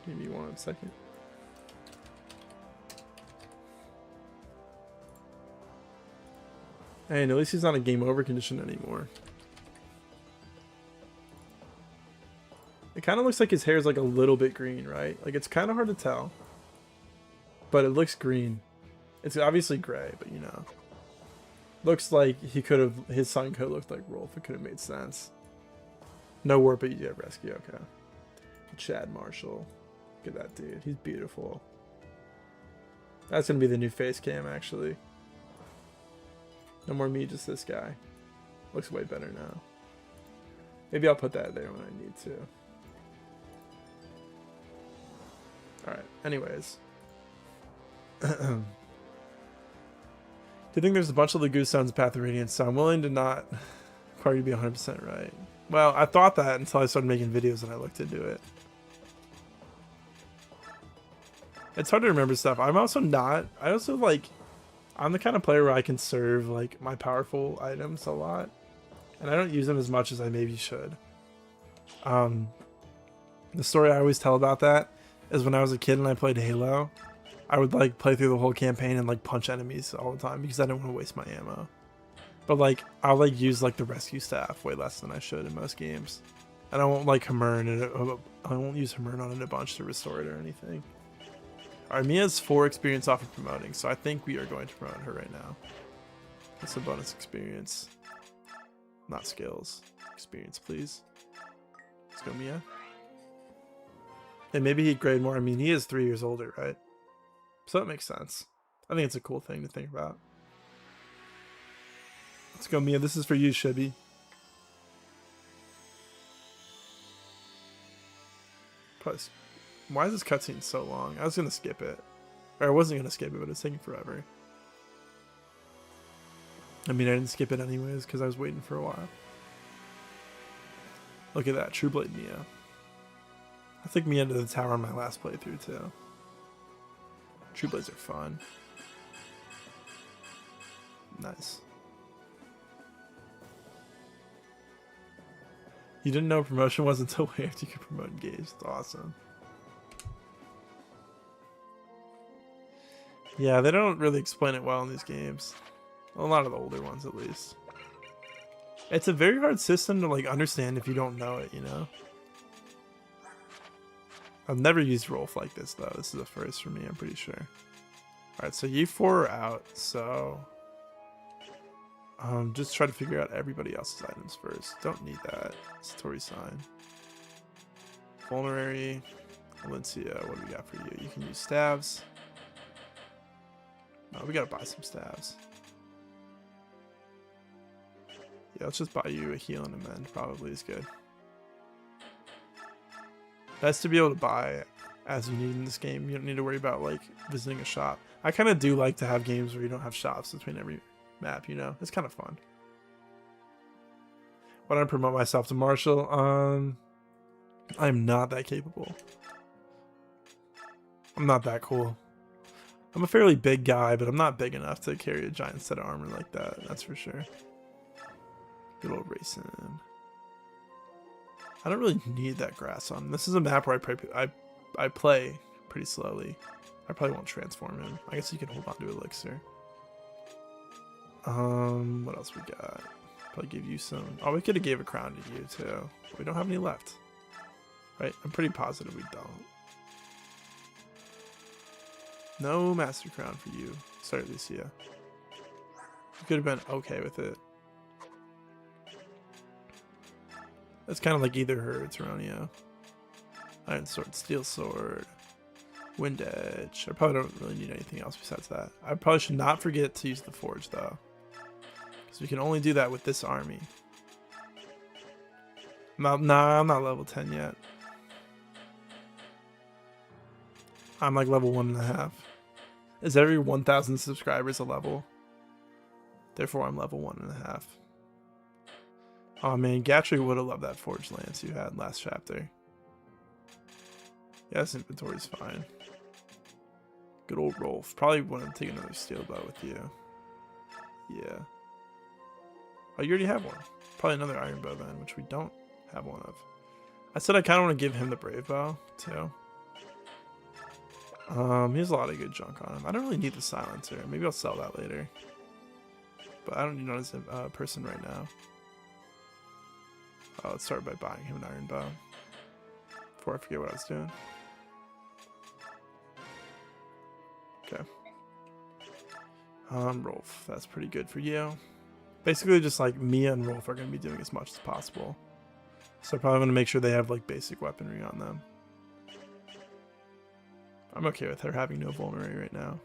Give me 1 second. Hey, and at least he's not a game over condition anymore. It kind of looks like his hair is like a little bit green, right? Like it's kind of hard to tell, but it looks green. It's obviously gray, but you know, looks like he could have, his son could have looked like Rolf. It could have made sense. No warp, but you do have rescue. Okay. Chad Marshall. Look at that dude. He's beautiful. That's gonna be the new face cam, actually. No more me, just this guy. Looks way better now. Maybe I'll put that there when I need to. Alright, anyways. Do you think there's a bunch of the Goose Stones Path of Radiance? So I'm willing to not require you to be 100% right. Well, I thought that until I started making videos and I looked into it. It's hard to remember stuff. I'm also not, I'm the kind of player where I conserve like my powerful items a lot, and I don't use them as much as I maybe should. The story I always tell about that is when I was a kid and I played Halo, I would like play through the whole campaign and like punch enemies all the time because I didn't want to waste my ammo. But like I'll like use like the rescue staff way less than I should in most games, and I won't like Hamurn, I won't use Hamurn on it a bunch to restore it or anything. Alright, Mia has 4 experience off of promoting, so I think we are going to promote her right now. That's a bonus experience. Not skills. Experience, please. Let's go, Mia. And maybe he'd grade more. I mean, he is 3 years older, right? So that makes sense. I think it's a cool thing to think about. Let's go, Mia. This is for you, Shibby. Plus. Why is this cutscene so long? I was going to skip it. Or I wasn't going to skip it, but it's taking forever. I mean, I didn't skip it anyways because I was waiting for a while. Look at that. True Blade Mia. I took Mia into the tower on my last playthrough too. True Blades are fun. Nice. You didn't know promotion was until way after you could promote engaged. It's awesome. Yeah, they don't really explain it well in these games. A lot of the older ones, at least. It's a very hard system to like understand if you don't know it, you know? I've never used Rolf like this, though. This is the first for me, I'm pretty sure. Alright, so you 4 are out, so... just try to figure out everybody else's items first. Don't need that. Satori sign. Vulnerary. Valencia, what do we got for you? You can use staves. No, we gotta buy some staves. Yeah, let's just buy you a heal and a mend, probably is good. Best to be able to buy as you need in this game. You don't need to worry about like visiting a shop. I kind of do like to have games where you don't have shops between every map, you know? It's kind of fun. Why don't I promote myself to Marshall? I'm not that capable. I'm not that cool. I'm a fairly big guy, but I'm not big enough to carry a giant set of armor like that. That's for sure. Good old racing. I don't really need that grass on. This is a map where I play pretty slowly. I probably won't transform him. I guess you can hold on to Elixir. What else we got? Probably give you some. Oh, we could have gave a crown to you too. We don't have any left, right? I'm pretty positive we don't. No master crown for you. Sorry, Lucia. You could have been okay with it. That's kind of like either her or Tyronia. Iron sword, steel sword, wind edge. I probably don't really need anything else besides that. I probably should not forget to use the forge though, because we can only do that with this army. I'm not level 10 yet. I'm like level 1.5. Is every 1,000 subscribers a level? Therefore, I'm level 1.5. Oh man, Gatry would have loved that forged lance you had last chapter. Yeah, this inventory's fine. Good old Rolf. Probably want to take another steel bow with you. Yeah. Oh, you already have one. Probably another iron bow then, which we don't have one of. I said I kind of want to give him the brave bow too. He has a lot of good junk on him. I don't really need the silencer. Maybe I'll sell that later. But I don't need notice a person right now. Let's start by buying him an iron bow. Before I forget what I was doing. Okay. Rolf, that's pretty good for you. Basically just like Mia and Rolf are going to be doing as much as possible. So I probably want to make sure they have like basic weaponry on them. I'm okay with her having no vulnerary right now.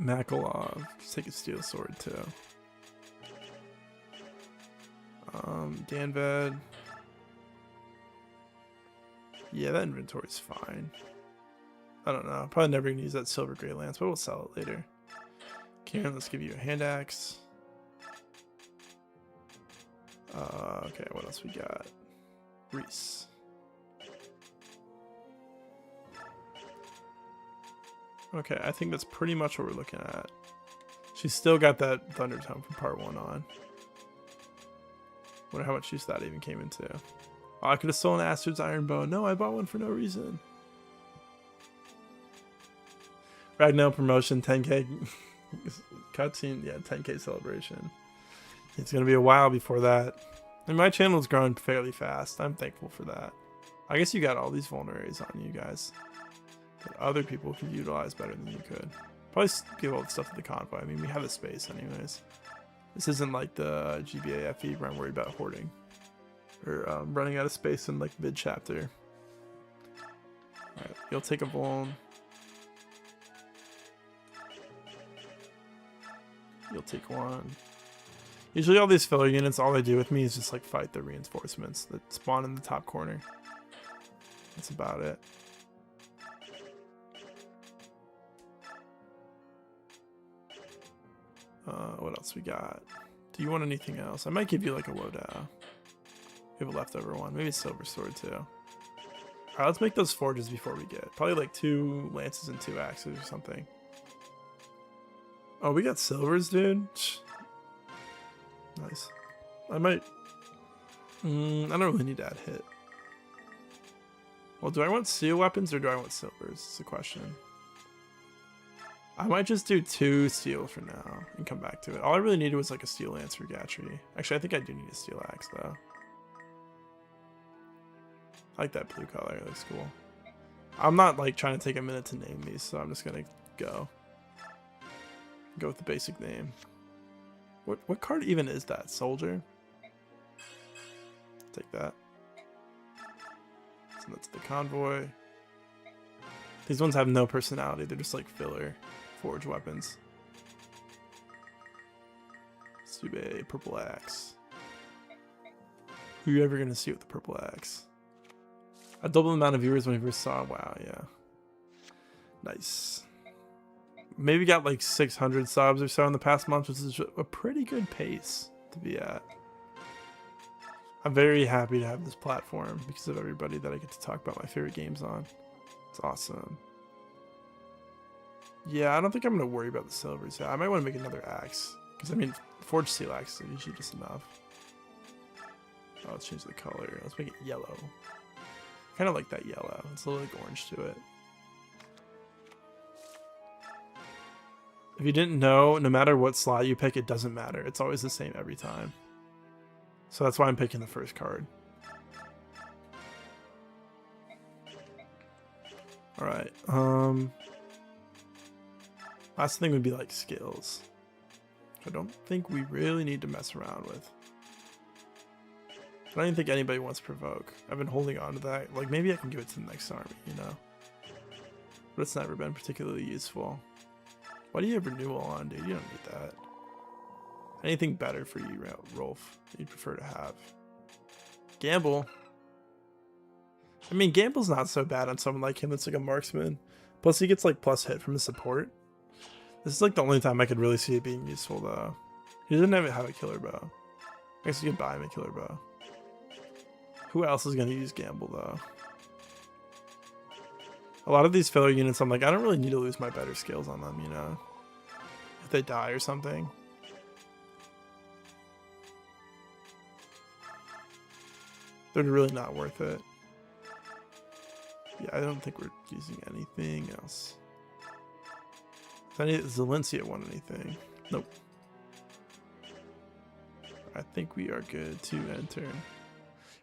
Makalov, just take a steel sword too. Danved. Yeah, that inventory's fine. I don't know. Probably never gonna use that silver gray lance, but we'll sell it later. Kieran, let's give you a hand axe. Okay, what else we got? Reese. Okay, I think that's pretty much what we're looking at. She's still got that Thunder Tome from part 1 on. Wonder how much use that even came into. Oh, I could have stolen Astrid's iron bow. No, I bought one for no reason. Ragnar promotion, 10k cutscene, yeah, 10k celebration. It's gonna be a while before that. And my channel's growing fairly fast. I'm thankful for that. I guess you got all these vulneraries on you guys that other people could utilize better than you could. Probably give all the stuff to the convoy. I mean, we have the space anyways. This isn't like the GBA FE where I'm worried about hoarding or running out of space in like mid chapter. Alright, you'll take a vuln. You'll take one. Usually all these filler units, all they do with me is just like fight the reinforcements that spawn in the top corner. That's about it. What else we got? Do you want anything else? I might give you like a loadout. We have a leftover one. Maybe a silver sword too. Alright, let's make those forges before we get. Probably like 2 lances and 2 axes or something. Oh, we got silvers, dude. Nice. I might... I don't really need to add hit. Well, do I want steel weapons or do I want silvers? It's the question. I might just do 2 steel for now and come back to it. All I really needed was like a steel lance for Gatry. Actually, I think I do need a steel axe though. I like that blue color. It looks cool. I'm not like trying to take a minute to name these, so I'm just gonna go with the basic name. What card even is that? Soldier? Take that. So that's the convoy. These ones have no personality. They're just like filler forge weapons. Sube, purple axe. Who are you ever gonna see with the purple axe? A double amount of viewers when we first saw. Wow, yeah. Nice. Maybe got like 600 subs or so in the past month, which is a pretty good pace to be at. I'm very happy to have this platform because of everybody that I get to talk about my favorite games on. It's awesome. Yeah, I don't think I'm going to worry about the silvers. I might want to make another axe. Because, I mean, forged steel axe is usually just enough. Oh, let's change the color. Let's make it yellow. Kind of like that yellow. It's a little like orange to it. If you didn't know, no matter what slot you pick, it doesn't matter. It's always the same every time. So that's why I'm picking the first card. Alright. Last thing would be like skills. I don't think we really need to mess around with. I don't even think anybody wants provoke. I've been holding on to that. Like maybe I can give it to the next army, you know? But it's never been particularly useful. Why do you have renewal on, dude? You don't need that. Anything better for you, Rolf, you'd prefer to have? Gamble. I mean, Gamble's not so bad on someone like him that's like a marksman. Plus, he gets like plus hit from the support. This is like the only time I could really see it being useful, though. He doesn't even have a killer bow. I guess you could buy him a killer bow. Who else is going to use Gamble, though? A lot of these filler units, I'm like, I don't really need to lose my better skills on them, you know? If they die or something. They're really not worth it. Yeah, I don't think we're using anything else. Is Zalencia want anything? Nope. I think we are good to enter.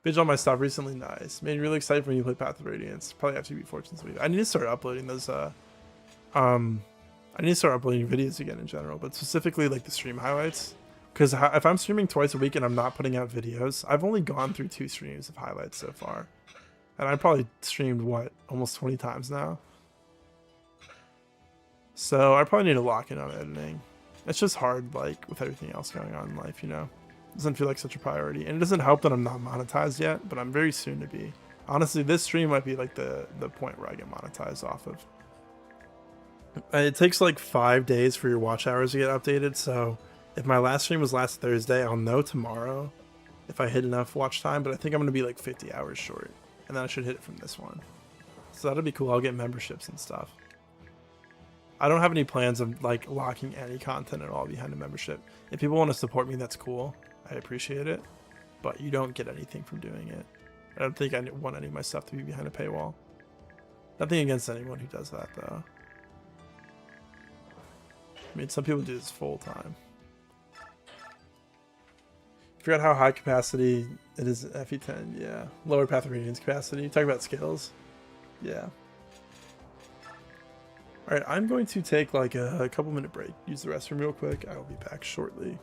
Binge on my stuff recently, nice. Made me really excited when you play Path of Radiance. Probably have to be Fortune's Week. I need to start uploading those I need to start uploading videos again in general, but specifically like the stream highlights. Because if I'm streaming twice a week and I'm not putting out videos, I've only gone through 2 streams of highlights so far. And I probably streamed, what, almost 20 times now? So I probably need to lock in on editing. It's just hard, like, with everything else going on in life, you know? It doesn't feel like such a priority. And it doesn't help that I'm not monetized yet, but I'm very soon to be. Honestly, this stream might be like the point where I get monetized off of. It takes like 5 days for your watch hours to get updated, so if my last stream was last Thursday, I'll know tomorrow if I hit enough watch time, but I think I'm going to be like 50 hours short, and then I should hit it from this one. So that'll be cool. I'll get memberships and stuff. I don't have any plans of like locking any content at all behind a membership. If people want to support me, that's cool. I appreciate it, but you don't get anything from doing it. I don't think I want any of my stuff to be behind a paywall. Nothing against anyone who does that though. I mean, some people do this full time. Forgot how high capacity it is at FE10. Yeah, lower Path of Radiance capacity. Talk about skills. Yeah. All right, I'm going to take like a couple minute break. Use the restroom real quick. I will be back shortly.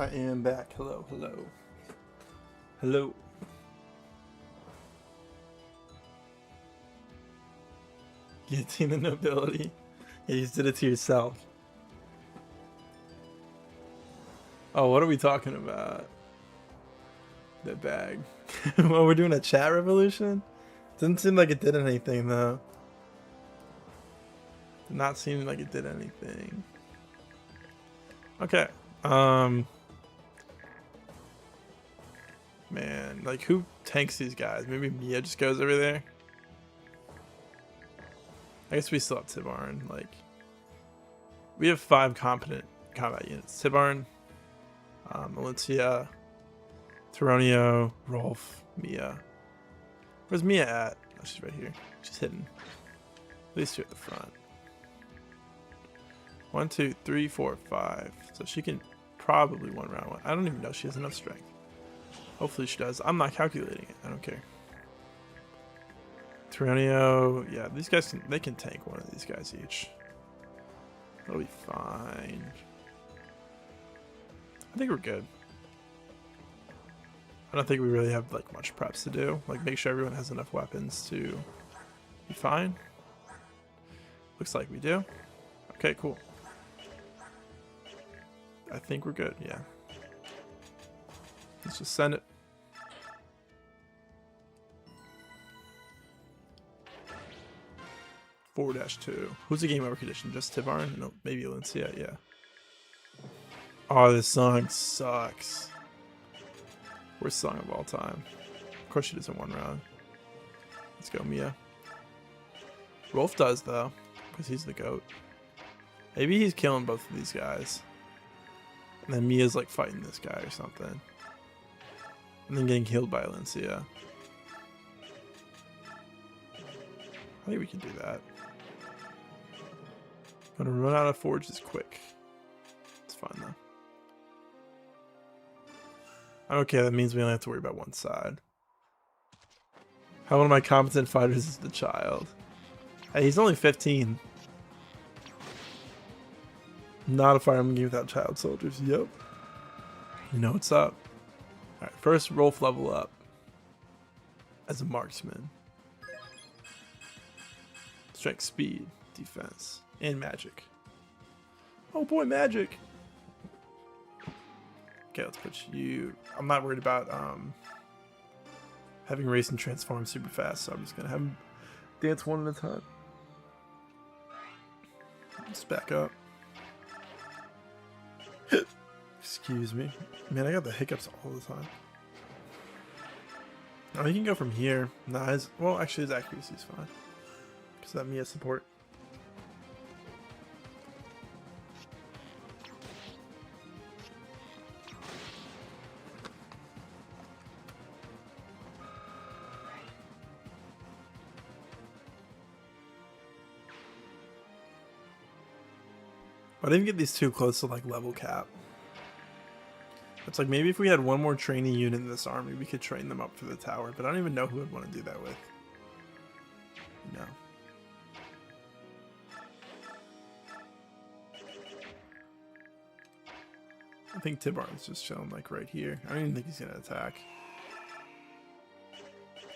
I am back. Hello, hello. Hello. Guillotine the nobility. Yeah, you did it to yourself. Oh, what are we talking about? The bag. Well, we're doing a chat revolution? Didn't seem like it did anything, though. Did not seem like it did anything. Okay. Man, like, who tanks these guys? Maybe Mia just goes over there? I guess we still have Tibarn. Like, we have 5 competent combat units. Tibarn, Valencia, Tironio, Rolf, Mia. Where's Mia at? Oh, she's right here. She's hidden. At least you're at the front. 1, 2, 3, 4, 5. So she can probably one round one. I don't even know if she has enough strength. Hopefully she does. I'm not calculating it. I don't care. Tironio, yeah, these guys they can tank one of these guys each. That'll be fine. I think we're good. I don't think we really have like much preps to do. Like make sure everyone has enough weapons to be fine. Looks like we do. Okay, cool. I think we're good, yeah. Let's just send it. -2. Who's the game over condition? Just Tibarn? No, maybe Valencia, yeah. Oh, this song sucks. Worst song of all time. Of course she doesn't 1 round. Let's go, Mia. Rolf does, though, because he's the GOAT. Maybe he's killing both of these guys. And then Mia's like fighting this guy or something. And then getting killed by Valencia. I think we can do that. Gonna run out of forges quick. It's fine though. Okay, that means we only have to worry about one side. How one of my competent fighters is the child. Hey, he's only 15. Not a Fire Emblem game without child soldiers. Yep. You know what's up. Alright, first Rolf level up. As a marksman. Strength, speed, defense, and magic. Oh boy, magic! Okay, let's put you... I'm not worried about having race and transform super fast, so I'm just gonna have him dance one at a time. Let's back up. Excuse me. Man, I got the hiccups all the time. Oh, he can go from here. Nah, well, actually his accuracy is fine. Because that Mia support. I didn't get these too close to like level cap. It's like maybe if we had one more training unit in this army, we could train them up for the tower. But I don't even know who would want to do that with. No. I think Tibarn's just chilling like right here. I don't even think he's gonna attack.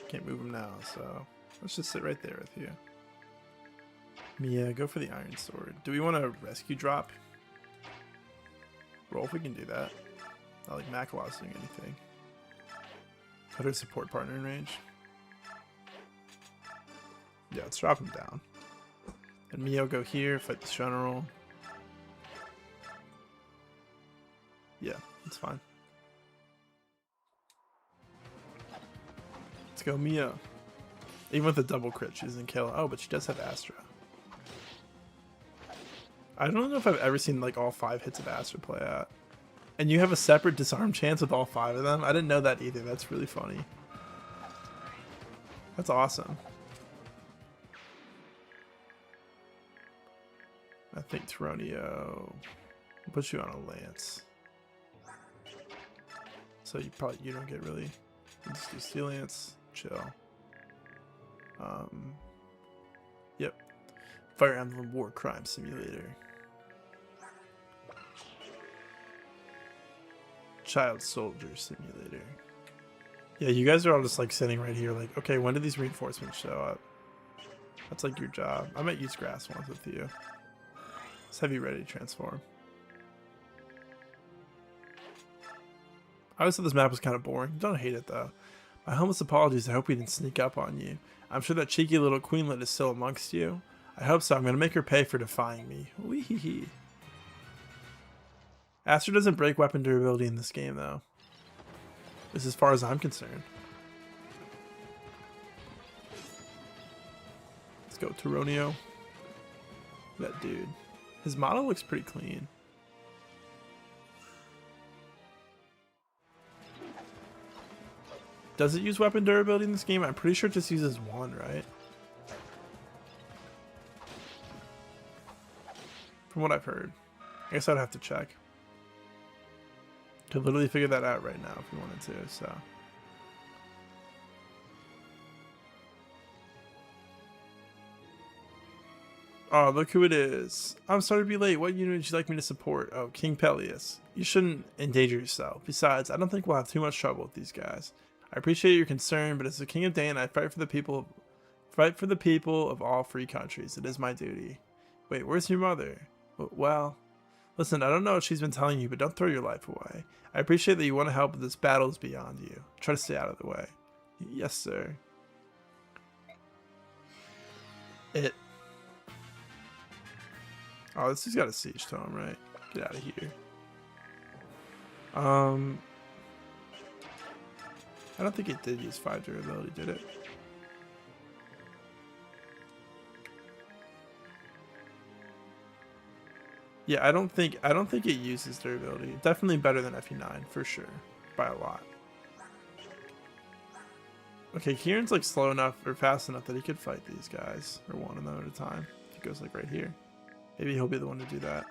Can't move him now, so let's just sit right there with you. Mia, go for the iron sword. Do we want to rescue drop? Roll if we can do that. Not like Makalaw's doing anything. Put her support partner in range. Yeah, let's drop him down. And Mia go here, fight the general. Yeah, that's fine. Let's go, Mia. Even with a double crit, she doesn't kill. Oh, but she does have Astra. I don't know if I've ever seen like all 5 hits of Astra play out. And you have a separate disarm chance with all 5 of them? I didn't know that either. That's really funny. That's awesome. I think Tironio will put you on a lance. So you don't get really just do steel lance, chill. Yep. Fire Emblem War Crime Simulator. Child Soldier Simulator. Yeah, you guys are all just like sitting right here like, okay, when do these reinforcements show up? That's like your job. I might use grass ones with you. Let's have you ready to transform. I always thought this map was kind of boring. Don't hate it though. My humblest apologies. I hope we didn't sneak up on you. I'm sure that cheeky little queenlet is still amongst you. I hope so. I'm going to make her pay for defying me. Wee-hee-hee. Astra doesn't break weapon durability in this game though. At least as far as I'm concerned. Let's go Tyronio. That dude. His model looks pretty clean. Does it use weapon durability in this game? I'm pretty sure it just uses one, right? From what I've heard. I guess I'd have to check. Could literally figure that out right now if you wanted to, so. Oh, look who it is. I'm sorry to be late. What unit would you like me to support? Oh, King Peleus. You shouldn't endanger yourself. Besides, I don't think we'll have too much trouble with these guys. I appreciate your concern, but as the King of Dane, I fight for the people of all free countries. It is my duty. Wait, where's your mother? Well, listen, I don't know what she's been telling you, but don't throw your life away. I appreciate that you want to help, but this battle is beyond you. Try to stay out of the way. Yes, sir. Oh, this has got a siege tome, right? Get out of here. I don't think it did use 5 durability, did it? Yeah, I don't think it uses durability. Definitely better than FE9 for sure, by a lot. Okay, Kieran's like slow enough or fast enough that he could fight these guys, or one of them at a time. He goes like right here. Maybe he'll be the one to do that.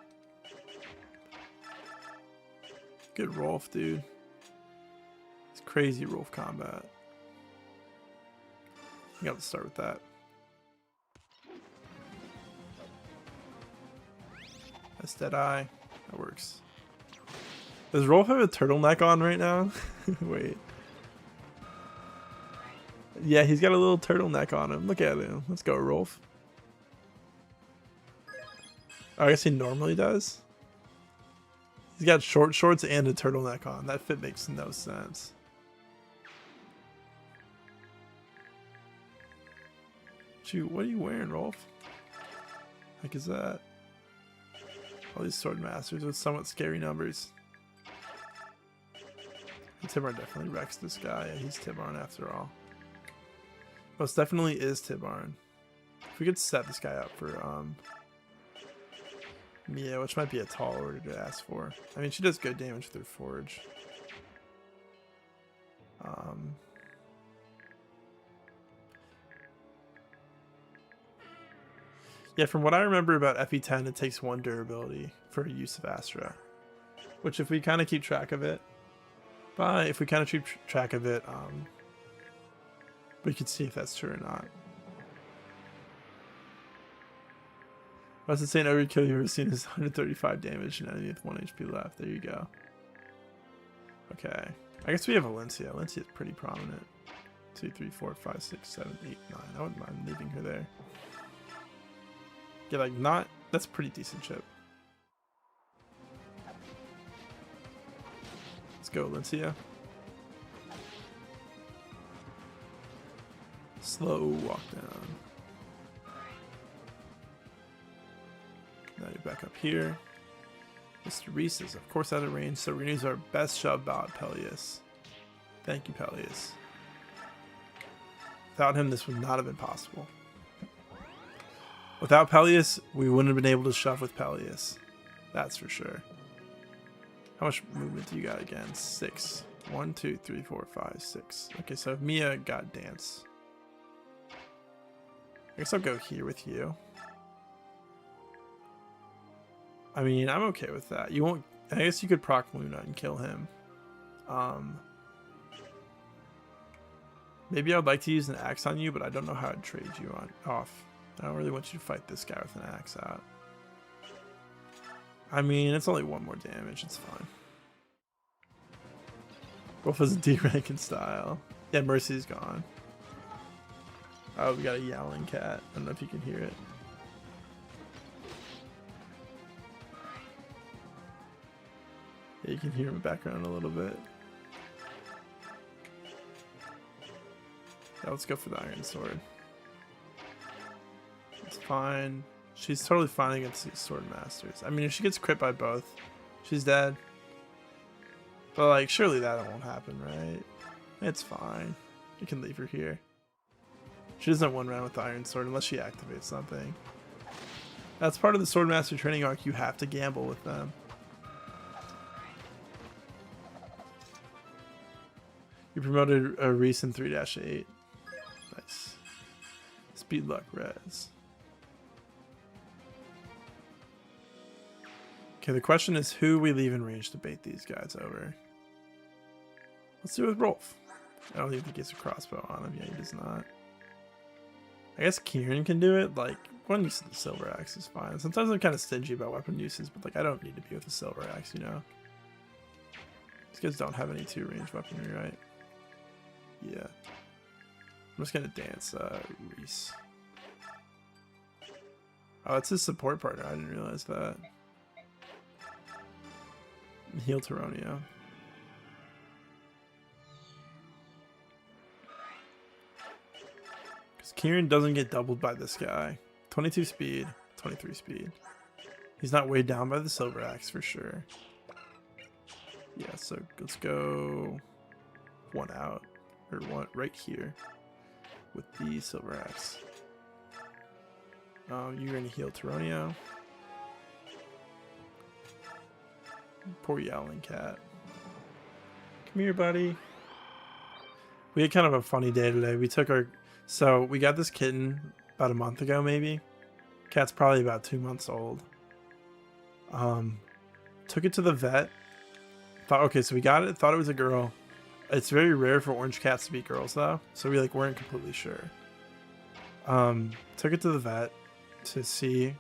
Good Rolf, dude. It's crazy Rolf combat. I got to start with that. That's Deadeye. That works. Does Rolf have a turtleneck on right now? Wait. Yeah, he's got a little turtleneck on him. Look at him. Let's go, Rolf. Oh, I guess he normally does. He's got short shorts and a turtleneck on. That fit makes no sense. Shoot, what are you wearing, Rolf? Heck is that? All these sword masters with somewhat scary numbers. Tibarn definitely wrecks this guy. Yeah, he's Tibarn after all. Most definitely is Tibarn. If we could set this guy up for Mia, which might be a tall order to ask for. I mean, she does good damage through Forge. Yeah, from what I remember about FE10, it takes 1 durability for use of Astra. Which, if we kind of keep track of it, we could see if that's true or not. What's it saying? Every kill you've ever seen is 135 damage and enemy with 1 HP left. There you go. Okay. I guess we have Valencia. Valencia is pretty prominent. 2, 3, 4, 5, 6, 7, 8, 9. I wouldn't mind leaving her there. Yeah, like not. That's a pretty decent chip. Let's go, Valencia. Slow walk down. Now you're back up here. Mr. Reese is of course out of range, so we're gonna use our best shove bot, Peleus. Thank you, Peleus. Without him, this would not have been possible. Without Peleus, we wouldn't have been able to shove with Peleus. That's for sure. How much movement do you got again? 6. 1, 2, 3, 4, 5, 6. Okay, so if Mia got dance. I guess I'll go here with you. I mean, I'm okay with that. You won't. I guess you could proc Luna and kill him. Maybe I'd like to use an axe on you, but I don't know how I'd trade you off. I don't really want you to fight this guy with an axe out. I mean, it's only 1 more damage. It's fine. Wolf is a D rank in style. Yeah, Mercy's gone. Oh, we got a yowling cat. I don't know if you can hear it. Yeah, you can hear him in the background a little bit. Yeah, let's go for the Iron Sword. It's fine. She's totally fine against these Sword Masters. I mean, if she gets crit by both, she's dead. But, like, surely that won't happen, right? It's fine. You can leave her here. She doesn't one round with the Iron Sword unless she activates something. That's part of the Swordmaster training arc. You have to gamble with them. You promoted a recent 3-8. Nice. Speed luck res. Okay, the question is who we leave in range to bait these guys over. Let's do it with Rolf. I don't even think he has a crossbow on him. Yeah, he does not. I guess Kieran can do it. Like, one use of the silver axe is fine. Sometimes I'm kind of stingy about weapon uses, but like I don't need to be with a silver axe, you know? These guys don't have any 2-range weaponry, right? Yeah. I'm just gonna dance Reese. Oh, it's his support partner. I didn't realize that. Heal Taronio. Because Kieran doesn't get doubled by this guy. 22 speed, 23 speed. He's not weighed down by the silver axe for sure. Yeah, so let's go one out. Or one right here with the silver axe. You're gonna heal Taronio. Poor yowling cat. Come here, buddy. We had kind of a funny day today. We took our... So, we got this kitten about a month ago, maybe. Cat's probably about 2 months old. Took it to the vet. Thought, okay, so we got it. Thought it was a girl. It's very rare for orange cats to be girls, though. So we, like, weren't completely sure. Took it to the vet to see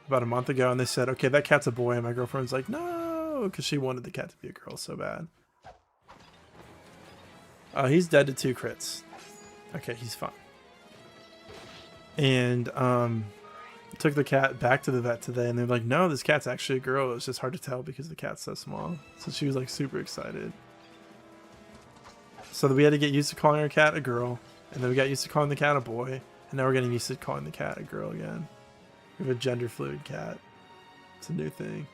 about a month ago. And they said, okay, that cat's a boy. And my girlfriend's like, no. Because she wanted the cat to be a girl so bad. He's dead to 2 crits. Okay, he's fine. And took the cat back to the vet today, and they're like, no, this cat's actually a girl. It's just hard to tell because the cat's so small. So she was like super excited. So we had to get used to calling our cat a girl, and then we got used to calling the cat a boy, and now we're getting used to calling the cat a girl again. We have a gender fluid cat. It's a new thing.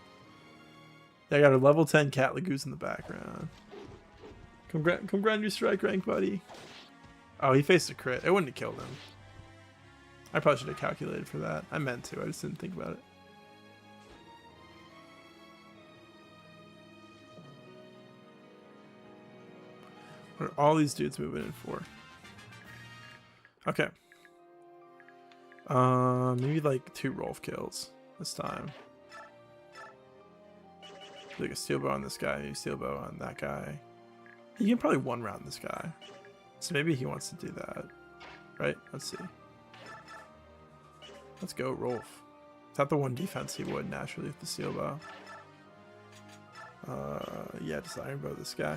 I got a level 10 cat Lagoose in the background. Come grab your strike rank, buddy. Oh, he faced a crit. It wouldn't have killed him. I probably should have calculated for that. I meant to. I just didn't think about it. What are all these dudes moving in for? Okay. Maybe like 2 Rolf kills this time. Like a steel bow on this guy, a steel bow on that guy. You can probably 1 round this guy. So maybe he wants to do that. Right? Let's see. Let's go, Rolf. Is that the 1 defense he would naturally with the steel bow? Yeah, just iron bow this guy.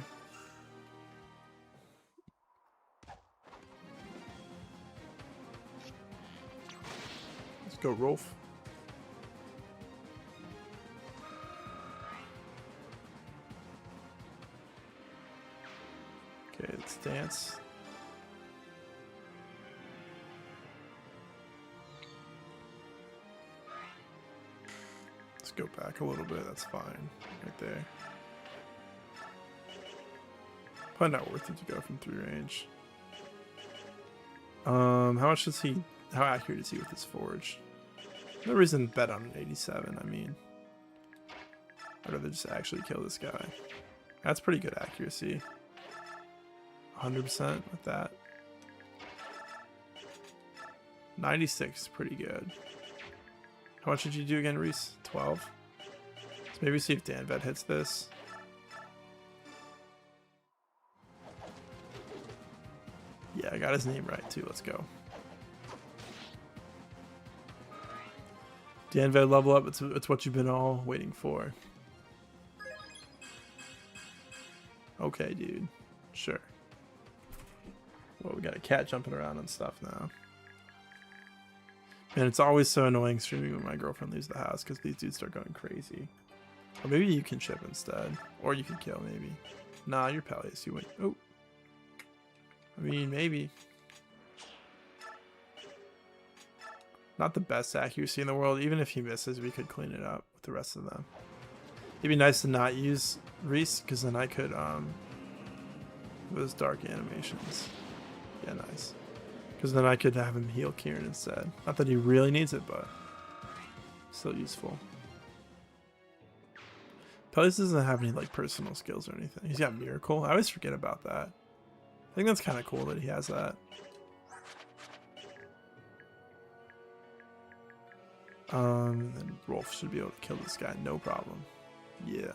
Let's go, Rolf. Okay, let's dance. Let's go back a little bit. That's fine. Right there. Probably not worth it to go from 3 range. How much does he... How accurate is he with his forge? No reason to bet on an 87, I mean. I'd rather just actually kill this guy. That's pretty good accuracy. 100% with that. 96, pretty good. How much did you do again, Reese? 12? So maybe see if Danvet hits this. Yeah, I got his name right too. Let's go. Danvet level up. It's what you've been all waiting for. Okay, dude. Sure. Well, we got a cat jumping around and stuff now. And it's always so annoying streaming when my girlfriend leaves the house because these dudes start going crazy. Or maybe you can ship instead. Or you can kill, maybe. Nah, you're Peleus. You win. Oh. I mean, maybe. Not the best accuracy in the world. Even if he misses, we could clean it up with the rest of them. It'd be nice to not use Reese, because then I could, those dark animations. Yeah, nice. Because then I could have him heal Kieran instead. Not that he really needs it, but still useful. Peleus doesn't have any like personal skills or anything. He's got Miracle. I always forget about that. I think that's kind of cool that he has that. And Rolf should be able to kill this guy, no problem. Yeah.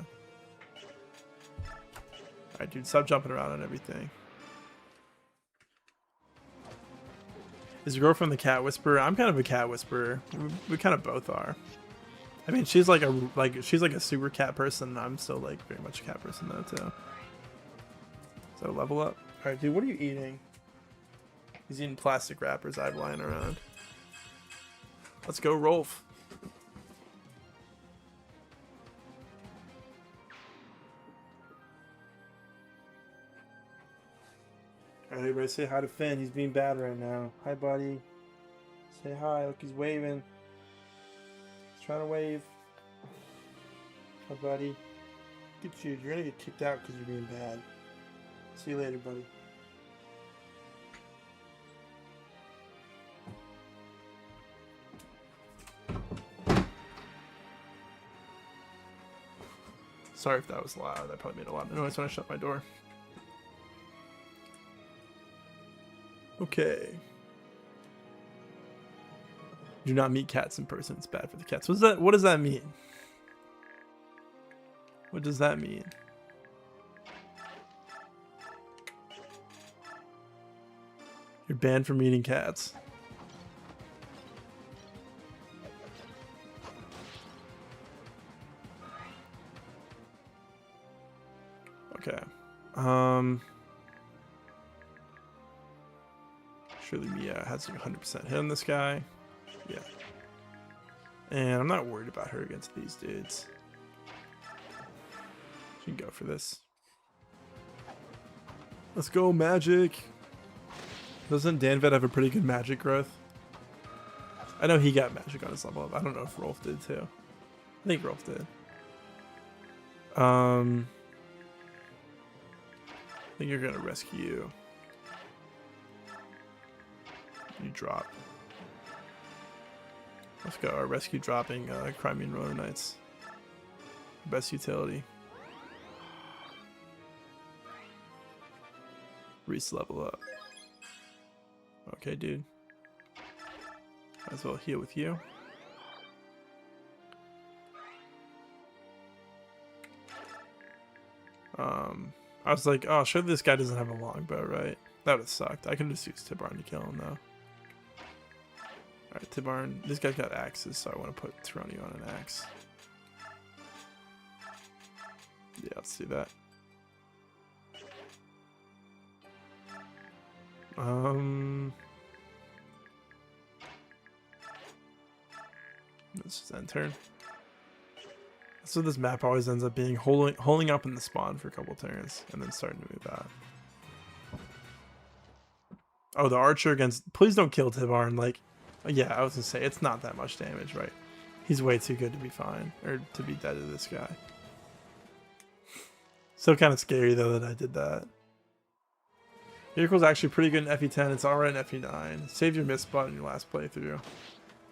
Alright, dude, stop jumping around and everything. Is your girlfriend the cat whisperer? I'm kind of a cat whisperer. We kind of both are. I mean, she's like a super cat person. I'm still like very much a cat person though too. So level up. All right, dude, what are you eating? He's eating plastic wrappers I've lying around. Let's go, Rolf. Alright, everybody say hi to Finn. He's being bad right now. Hi, buddy. Say hi. Look, he's waving. He's trying to wave. Hi, buddy. Look at you. You're gonna get kicked out because you're being bad. See you later, buddy. Sorry if that was loud. That probably made a lot of noise when I shut my door. Okay. Do not meet cats in person. It's bad for the cats. What does that mean? What does that mean? You're banned from meeting cats. Okay. Surely Mia has like 100% hit on this guy. Yeah. And I'm not worried about her against these dudes. She can go for this. Let's go, magic. Doesn't Danvet have a pretty good magic growth? I know he got magic on his level up. I don't know if Rolf did too. I think Rolf did. I think you're gonna rescue you. You drop. Let's go. Our rescue dropping Crimean Rotor Knights. Best utility. Reese level up. Okay, dude. Might as well heal with you. I was like, oh, sure this guy doesn't have a longbow, right? That would have sucked. I could have just used Tibarn to kill him, though. Alright, Tibarn. This guy's got axes, so I want to put Tironi on an axe. Yeah, let's do that. Let's just end turn. So this map always ends up being holding up in the spawn for a couple turns and then starting to move out. Oh, the archer against... Please don't kill Tibarn. Like, yeah, I was gonna say, it's not that much damage, right? He's way too good to be fine. Or to be dead to this guy. Still kind of scary, though, that I did that. Miracle's actually pretty good in FE10. It's alright in FE9. Save your miss spot in your last playthrough.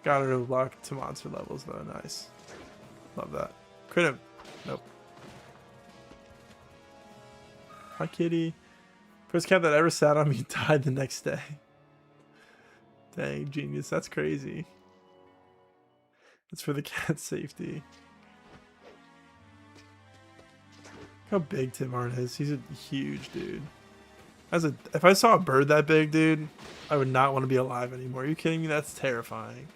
Got her luck to monster levels, though. Nice. Love that. Crit him. Nope. Hi, kitty. First cat that ever sat on me died the next day. Dang, genius. That's crazy. It's for the cat's safety. Look how big Tibarn is. He's a huge dude. If I saw a bird that big, dude, I would not want to be alive anymore. Are you kidding me? That's terrifying.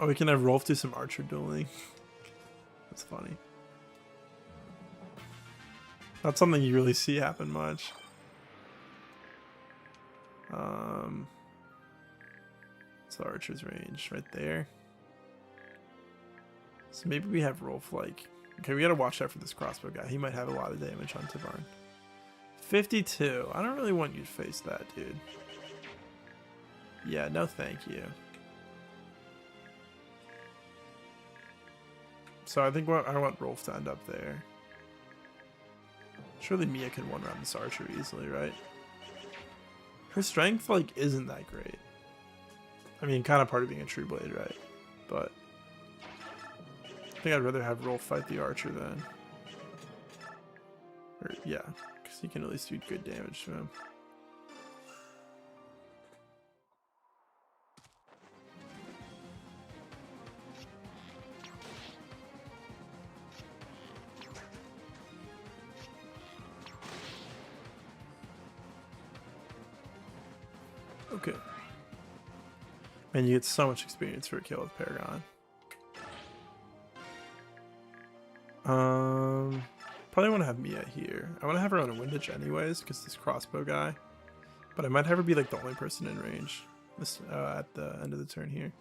Oh, we can have Rolf do some archer dueling. That's funny. Not something you really see happen much. So archer's range right there. So maybe we have Rolf like... Okay, we gotta watch out for this crossbow guy. He might have a lot of damage on Tibarn. 52. I don't really want you to face that, dude. Yeah, no thank you. So I think I want Rolf to end up there. Surely Mia can one-round this archer easily, right? Her strength, like, isn't that great. I mean, kind of part of being a true blade, right? But I think I'd rather have Rolf fight the archer then. Or, yeah, because he can at least do good damage to him. Okay. Man, you get so much experience for a kill with Paragon. Probably want to have Mia here. I want to have her on a windage anyways, because this crossbow guy. But I might have her be like the only person in range this at the end of the turn here.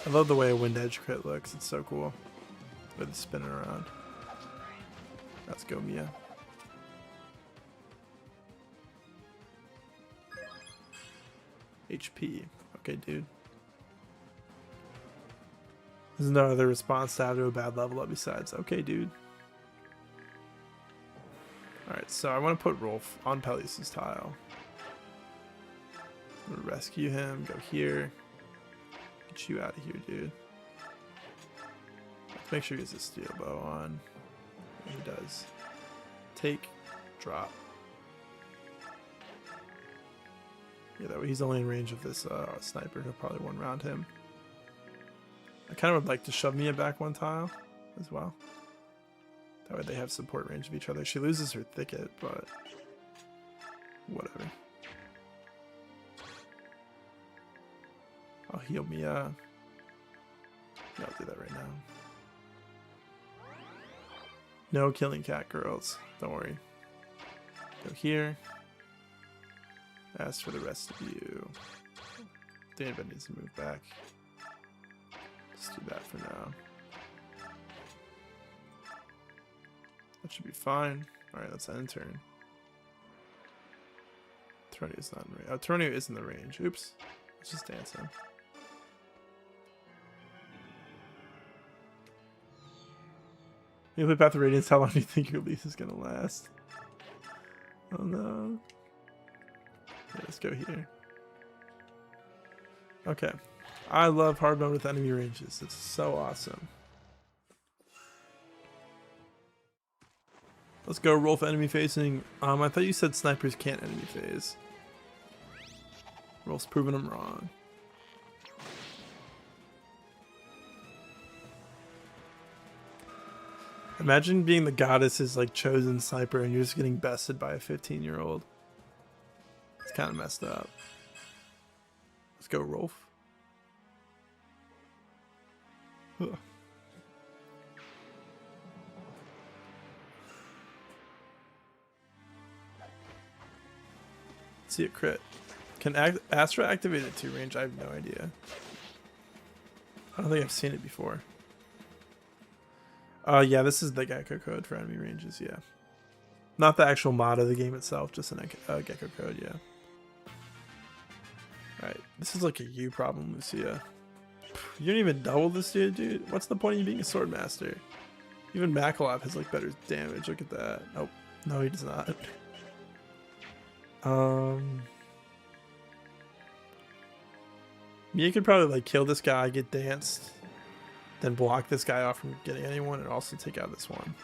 I love the way a wind edge crit looks. It's so cool. With it spinning around. Let's go, Mia. HP. Okay, dude. There's no other response to have to a bad level up besides. Okay, dude. Alright, so I want to put Rolf on Peleus' tile. I'm gonna rescue him, go here. Get you out of here, dude. Let's make sure he has a steel bow on. Yeah, he does. Take, drop. Yeah, that way he's only in range of this sniper. He'll probably one-round him. I kind of would like to shove Mia back one tile as well. That way they have support range of each other. She loses her thicket, but whatever. I'll heal Mia. Yeah, I'll do that right now. No killing cat girls. Don't worry. Go here. As for the rest of you, David needs to move back. Let's do that for now. That should be fine. Alright, let's end turn. Toronio is not in range. Oh, Toronio is in the range. Oops. Let's just dance him. You play Path of Radiance, how long do you think your lease is gonna last? Oh no. Yeah, let's go here. Okay. I love hard mode with enemy ranges. It's so awesome. Let's go Rolf enemy facing. I thought you said snipers can't enemy phase. Rolf's proving them wrong. Imagine being the goddess's like chosen sniper and you're just getting bested by a 15-year-old. It's kind of messed up. Let's go Rolf. Ugh. Let's see a crit. Can Astra activate at 2 range? I have no idea. I don't think I've seen it before. Yeah, this is the Gecko code for enemy ranges, yeah. Not the actual mod of the game itself, just an Gecko code, yeah. Alright, this is like a you problem, Lucia. You don't even double this dude? What's the point of you being a sword master? Even Makalov has like better damage, look at that. Nope, no he does not. Mia could probably like kill this guy, get danced, then block this guy off from getting anyone, and also take out this one.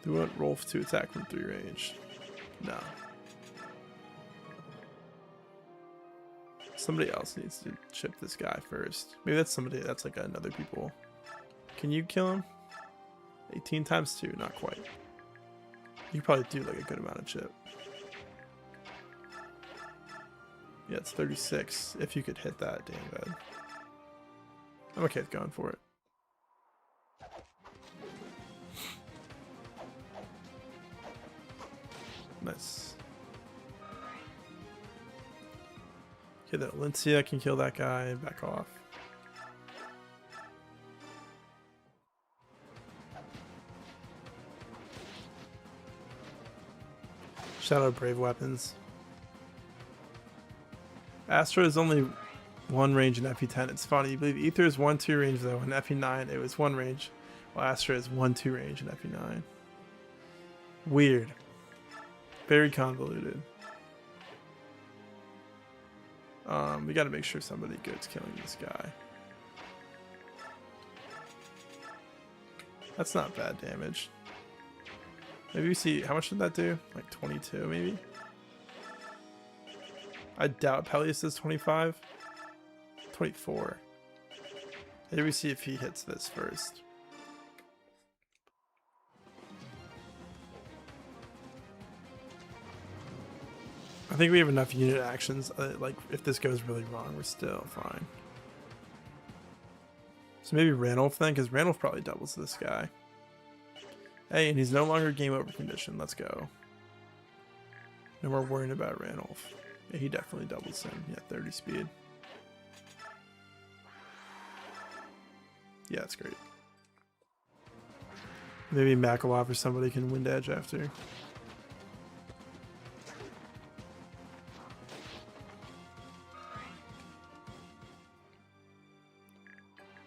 Do we want Rolf to attack from 3 range? No. Somebody else needs to chip this guy first. Maybe that's somebody that's like another people. Can you kill him? 18 times 2, not quite. You probably do like a good amount of chip. Yeah, it's 36. If you could hit that, damn good. I'm okay with going for it. Nice. Okay, that Valencia can kill that guy. Back off. Shout out Brave Weapons. Astra is only 1 range in FE10. It's funny. You believe Ether is 1-2 range though. In FE9 it was 1 range. While Astra is 1-2 range in FE9. Weird. Very convoluted. We gotta make sure somebody good's killing this guy. That's not bad damage. Maybe we see, how much did that do? Like 22 maybe? I doubt Peleus is 25. 24. Maybe we see if he hits this first. I think we have enough unit actions. Like, if this goes really wrong, we're still fine. So maybe Ranulph then, because Ranulph probably doubles this guy. Hey, and he's no longer game over condition. Let's go. No more worrying about Ranulph. Yeah, he definitely doubles him. Yeah, 30 speed. Yeah, it's great. Maybe Makalov or somebody can wind edge after.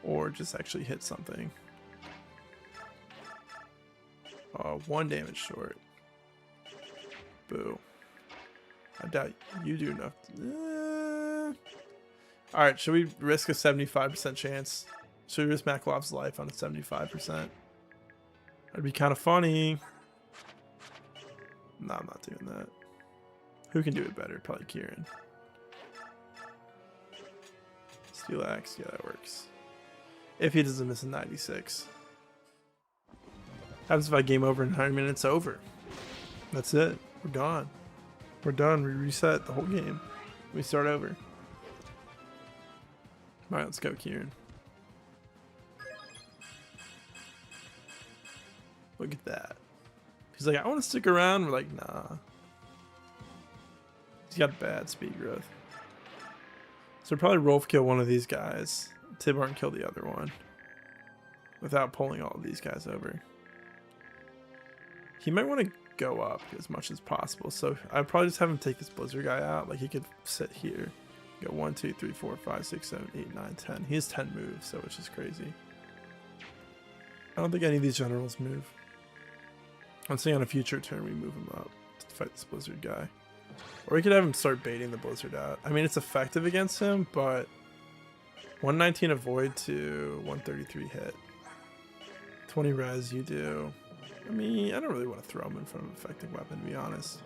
Or just actually hit something. 1 damage short. Boo. I doubt you do enough. Alright, should we risk a 75% chance? Should we risk Makalov's life on a 75%? That'd be kind of funny. No, I'm not doing that. Who can do it better? Probably Kieran. Steel Axe, yeah, that works. If he doesn't miss a 96. Happens if I game over in 100 minutes, over. That's it. We're gone. We're done. We reset the whole game. We start over. Alright, let's go, Kieran. Look at that. He's like, I want to stick around. We're like, nah. He's got bad speed growth. So probably Rolf kill one of these guys. Tibarn kill the other one. Without pulling all of these guys over. He might want to go up as much as possible. So I'd probably just have him take this Blizzard guy out. Like he could sit here. Go 1, 2, 3, 4, 5, 6, 7, 8, 9, 10. He has 10 moves, so it's just crazy. I don't think any of these generals move. I'm saying on a future turn we move him up to fight this Blizzard guy. Or we could have him start baiting the Blizzard out. I mean, it's effective against him, but 119 avoid to 133 hit. 20 res you do. I mean, I don't really want to throw him in front of an effective weapon, to be honest.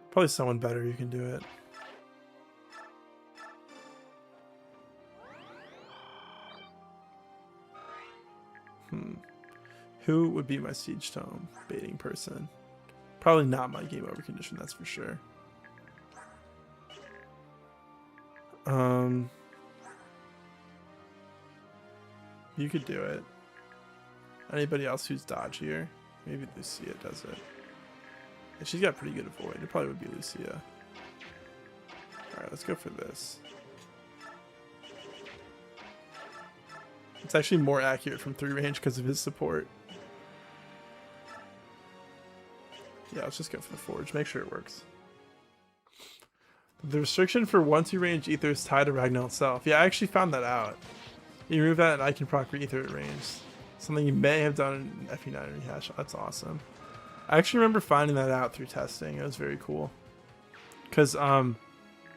Probably someone better you can do it. Who would be my Siege Tome baiting person? Probably not my game over condition, that's for sure. You could do it. Anybody else who's dodge here? Maybe Lucia does it. And she's got pretty good avoid. It probably would be Lucia. Alright, let's go for this. It's actually more accurate from 3 range because of his support. Yeah, let's just go for the Forge. Make sure it works. The restriction for 1-2 range Ether is tied to Ragnar itself. Yeah, I actually found that out. You remove that and I can proc Ether at range. Something you may have done in FE9 rehash. That's awesome. I actually remember finding that out through testing. It was very cool. Because I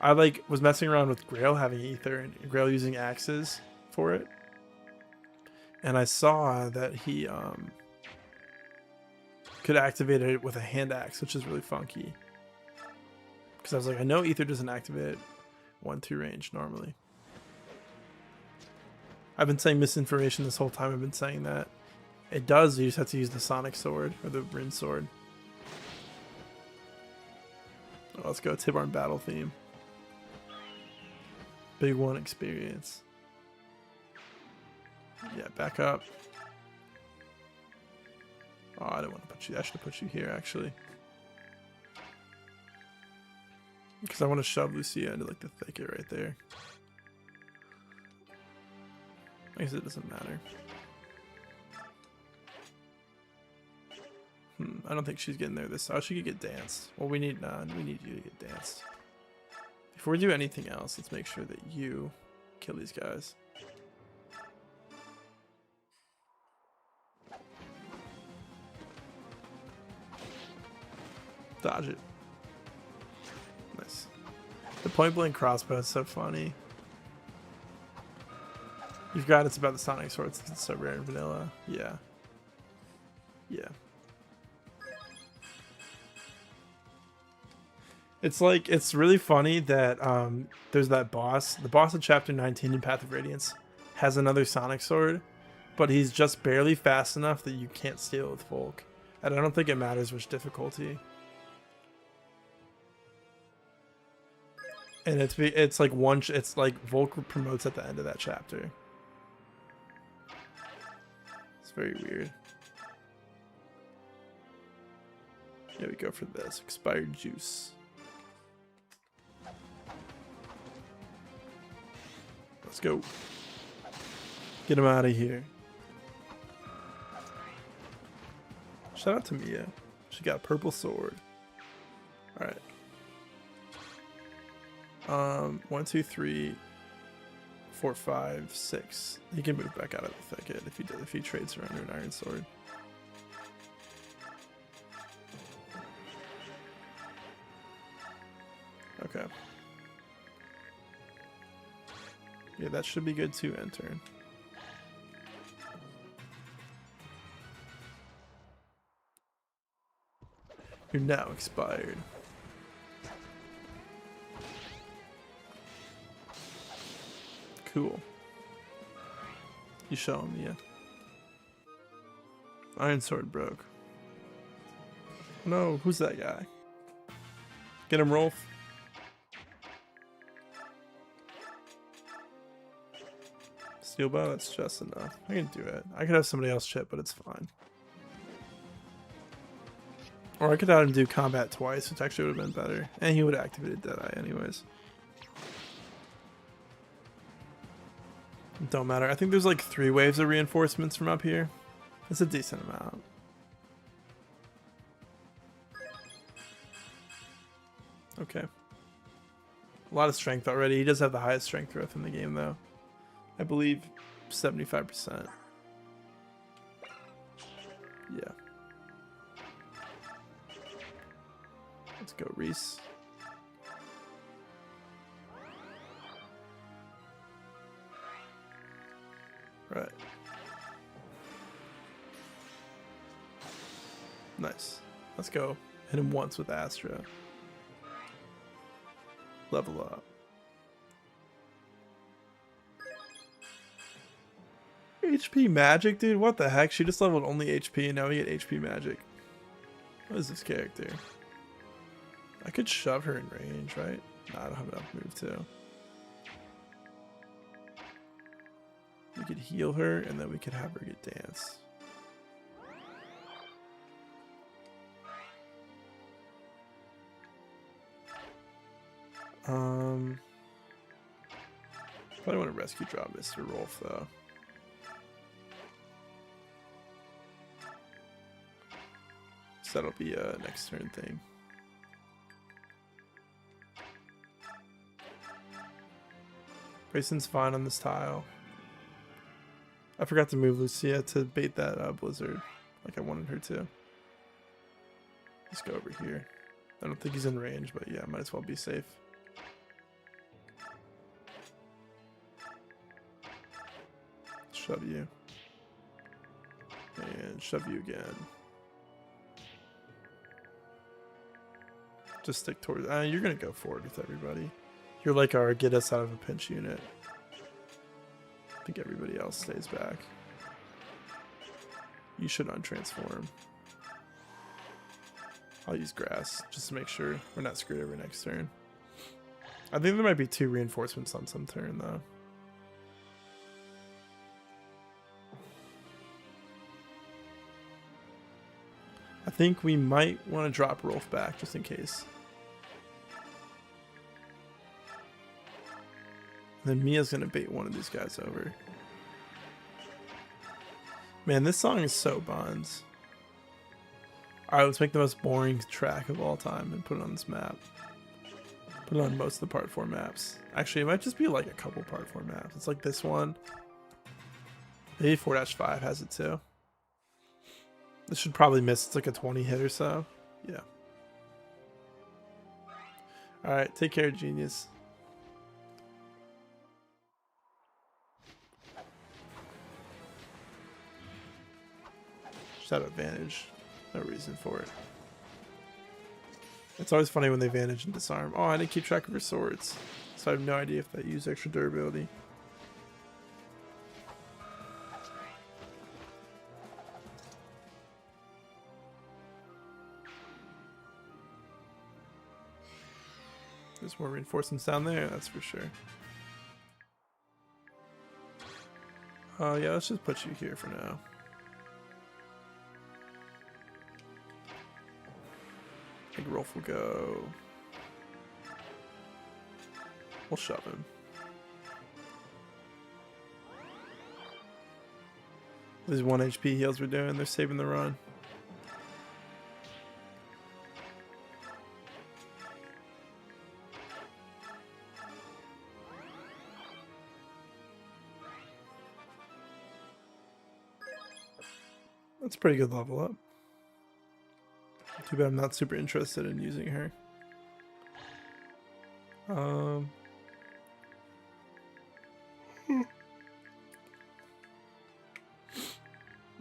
like was messing around with Grail having Ether and Grail using axes for it. And I saw that he could activate it with a hand axe, which is really funky. Because I was like, I know Ether doesn't activate 1-2 range normally. I've been saying misinformation this whole time. I've been saying that. It does, you just have to use the Sonic Sword, or the Rin Sword. Oh, let's go Tibarn battle theme. Big one experience. Yeah, back up. Oh, I didn't want to put you. I should have put you here actually. Because I want to shove Lucia into like the thicket right there. I guess it doesn't matter. I don't think she's getting there this. Oh, she could get danced. Well, we need you to get danced. Before we do anything else, let's make sure that you kill these guys. Dodge it. Nice. The point blank crossbow is so funny. You've got it's about the sonic sword since it's so rare in vanilla. Yeah. Yeah. It's like, it's really funny that there's that boss. The boss of chapter 19 in Path of Radiance has another sonic sword, but he's just barely fast enough that you can't steal it with Volk. And I don't think it matters which difficulty. And it's like it's like Volk promotes at the end of that chapter. It's very weird. Yeah, we go for this. Expired juice. Let's go. Get him out of here. Shout out to Mia. She got a purple sword. Alright. 1, 2, 3, 4, 5, 6. He can move back out of the thicket if he trades her under an iron sword. Okay. Yeah, that should be good too, end turn. You're now expired. Cool. You show him, yeah. Iron sword broke. No, who's that guy? Get him, Rolf. Steel bow, that's just enough. I can do it. I could have somebody else chip, but it's fine. Or I could have him do combat twice, which actually would have been better. And he would have activated Deadeye anyways. Don't matter. I think there's like 3 waves of reinforcements from up here. It's a decent amount. Okay. A lot of strength already. He does have the highest strength growth in the game though. I believe 75%. Yeah. Let's go, Reese. Right. Nice. Let's go. Hit him once with Astra. Level up. HP magic, dude? What the heck? She just leveled only HP and now we get HP magic. What is this character? I could shove her in range, right? Nah, I don't have enough move to. We could heal her and then we could have her get dance. Probably want to rescue drop Mr. Rolf though. So that'll be a next turn thing. Grayson's fine on this tile. I forgot to move Lucia to bait that blizzard like I wanted her to. Let's go over here. I don't think he's in range, but yeah, might as well be safe. Shove you. And shove you again. Just stick towards... you're going to go forward with everybody. You're like our get us out of a pinch unit. I think everybody else stays back. You should untransform. I'll use grass just to make sure we're not screwed over next turn. I think there might be 2 reinforcements on some turn though. I think we might want to drop Rolf back just in case. Then Mia's gonna bait one of these guys over. Man, this song is so buns. Alright, let's make the most boring track of all time and put it on this map. Put it on most of the part 4 maps. Actually, it might just be like a couple part 4 maps. It's like this one. Maybe 4-5 has it too. This should probably miss. It's like a 20 hit or so. Yeah. Alright, take care, genius. Just have advantage. No reason for it. It's always funny when they vanish and disarm. Oh, I didn't keep track of her swords, so I have no idea if that used extra durability. There's more reinforcements down there, that's for sure. Yeah, let's just put you here for now. I think Rolf will go. We'll shove him. These 1 HP heals we're doing, they're saving the run. That's a pretty good level up. Too bad I'm not super interested in using her.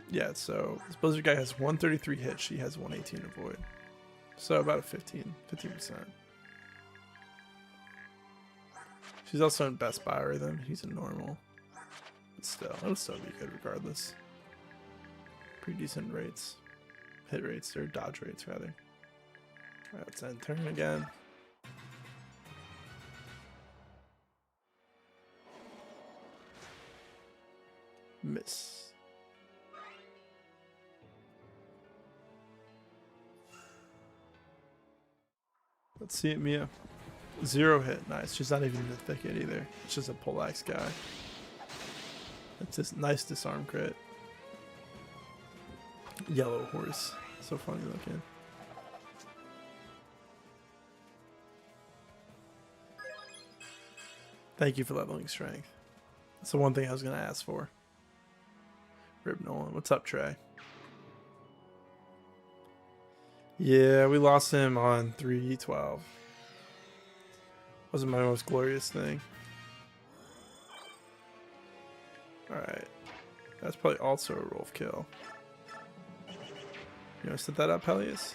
Yeah, so this Blizzard guy has 133 hit, she has 118 avoid. So about a 15%. She's also in best buy rhythm, he's in normal. But still, it'll still be good regardless. Pretty decent rates. Hit rates, or dodge rates rather. Alright, let's end turn again. Miss. Let's see it, Mia. 0 hit, nice. She's not even in the thicket either. It's just a poleaxe guy. It's just nice disarm crit. Yellow horse. So funny looking. Thank you for leveling strength. That's the one thing I was going to ask for. Rip Nolan. What's up, Trey? Yeah, we lost him on 3-12. Wasn't my most glorious thing. Alright. That's probably also a Rolf kill. You want to set that up, Peleus?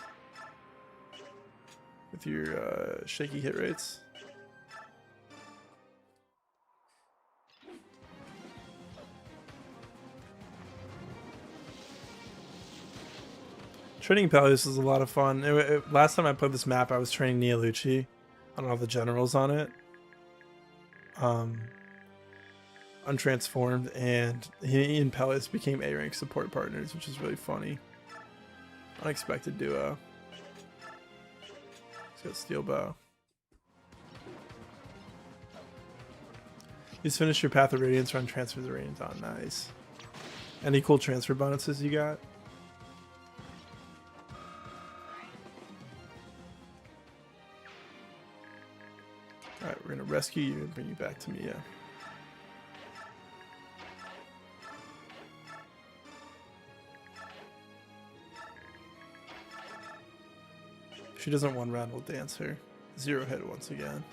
With your shaky hit rates? Training Peleus is a lot of fun. Last time I played this map, I was training Neolucci. I don't have the generals on it. Untransformed, and he and Peleus became A-rank support partners, which is really funny. Unexpected duo. He's got steel bow. You just finished your Path of Radiance run, transfer the Radiant on. Nice. Any cool transfer bonuses you got? Alright, we're gonna rescue you and bring you back to Mia. If she doesn't one round, we'll dance her. 0 hit once again.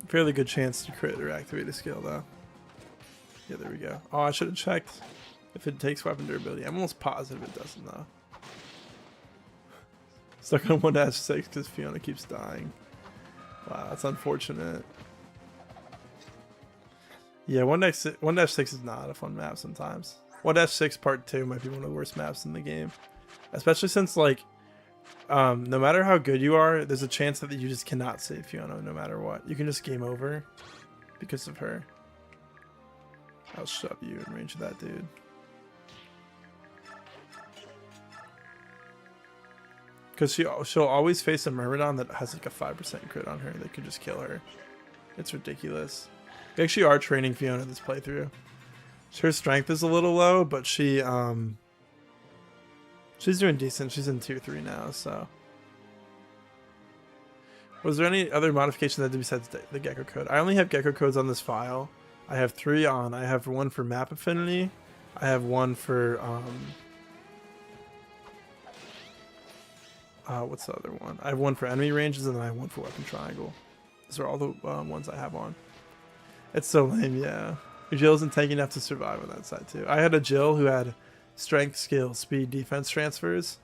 Fairly good chance to crit or activate a skill though. Yeah, there we go. Oh, I should have checked if it takes weapon durability. I'm almost positive it doesn't though. Stuck on 1-6 because Fiona keeps dying. Wow, that's unfortunate. Yeah, 1-6 is not a fun map sometimes. 1-6 part 2 might be one of the worst maps in the game. Especially since like no matter how good you are, there's a chance that you just cannot save Fiona no matter what. You can just game over because of her. I'll shove you in range of that dude. Because she'll always face a Myrmidon that has like a 5% crit on her that could just kill her. It's ridiculous. We actually are training Fiona this playthrough. Her strength is a little low, but she's doing decent. She's in tier 3 now, so. Was there any other modification that did besides the Gecko code? I only have Gecko codes on this file. I have 3 on. I have one for map affinity. I have one for what's the other one? I have one for enemy ranges, and then I have one for weapon triangle. Those are all the ones I have on. It's so lame, yeah. Jill isn't tanky enough to survive on that side too. I had a Jill who had strength, skill, speed, defense transfers,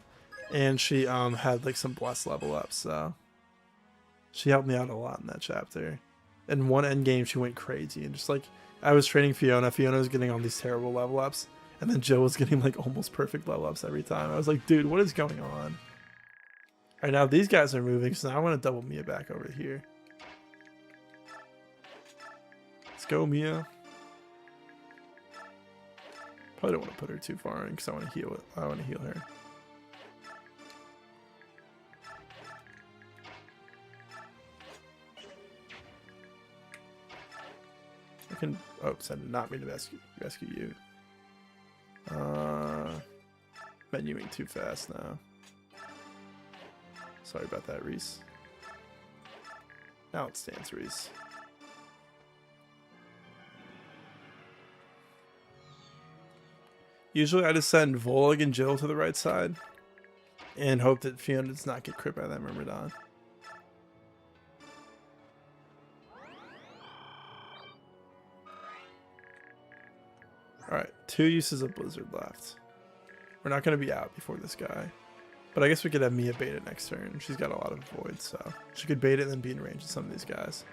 and she had like some blessed level ups, so she helped me out a lot in that chapter. In one end game, she went crazy, and just like I was training Fiona was getting all these terrible level ups, and then Jill was getting like almost perfect level ups every time. I was like, dude, what is going on? All right, now these guys are moving, so now I want to double Mia back over here. Let's go, Mia. Probably don't want to put her too far in because I want to heal it. I want to heal her. I can. Oops, I did not mean to rescue you. Menuing too fast now. Sorry about that, Reese. Now it stands, Reese. Usually I just send Volag and Jill to the right side and hope that Fiona does not get crit by that Myrmidon. Alright, 2 uses of Blizzard left. We're not going to be out before this guy. But I guess we could have Mia bait it next turn. She's got a lot of voids, so she could bait it and then be in range of some of these guys.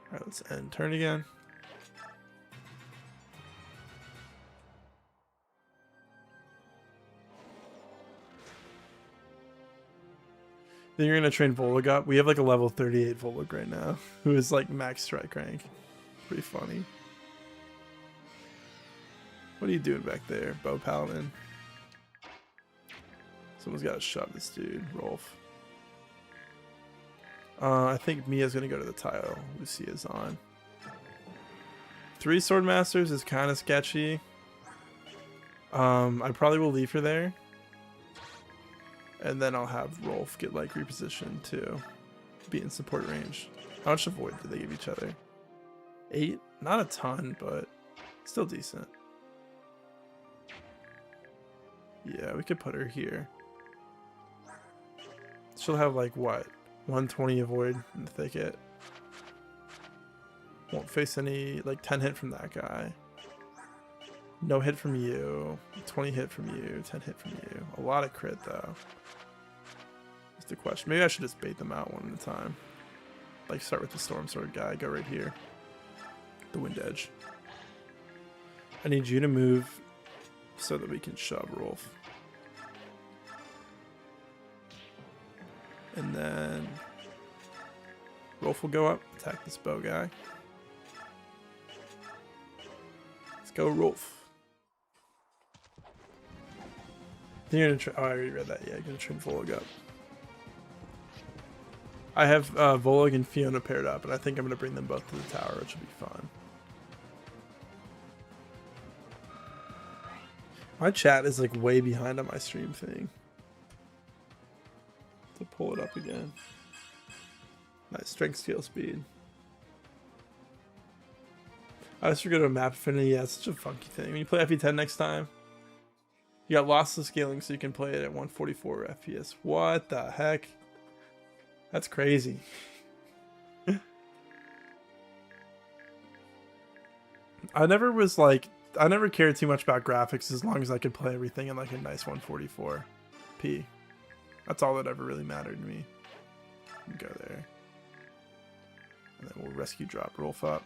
Alright, let's end turn again. Then you're going to train Volag up. We have like a level 38 Volag right now, who is like max strike rank. Pretty funny. What are you doing back there, Bow Paladin? Someone's got to shove this dude, Rolf. I think Mia's going to go to the tile Lucia's on. 3 Sword Masters is kind of sketchy. I probably will leave her there. And then I'll have Rolf get like repositioned to be in support range. How much avoid do they give each other? 8? Not a ton, but still decent. Yeah, we could put her here. She'll have like what? 120 avoid in the thicket. Won't face any like 10 hit from that guy. No hit from you. 20 hit from you. 10 hit from you. A lot of crit though. Just a question. Maybe I should just bait them out one at a time. Like start with the Storm Sword guy. Go right here. The Wind Edge. I need you to move so that we can shove Rolf. And then Rolf will go up, attack this bow guy. Let's go, Rolf. Then you're gonna try. Oh, I already read that. Yeah, you're gonna train Volag up. I have Volag and Fiona paired up, and I think I'm gonna bring them both to the tower, which will be fun. My chat is like way behind on my stream thing. To pull it up again. Nice strength, skill, speed. I just forget a map affinity. Yeah, it's such a funky thing. When you play FE10 next time, you got lossless scaling, so you can play it at 144 FPS. What the heck? That's crazy. I never cared too much about graphics as long as I could play everything in like a nice 144p. That's all that ever really mattered to me. Go there. And then we'll rescue drop Rolf up.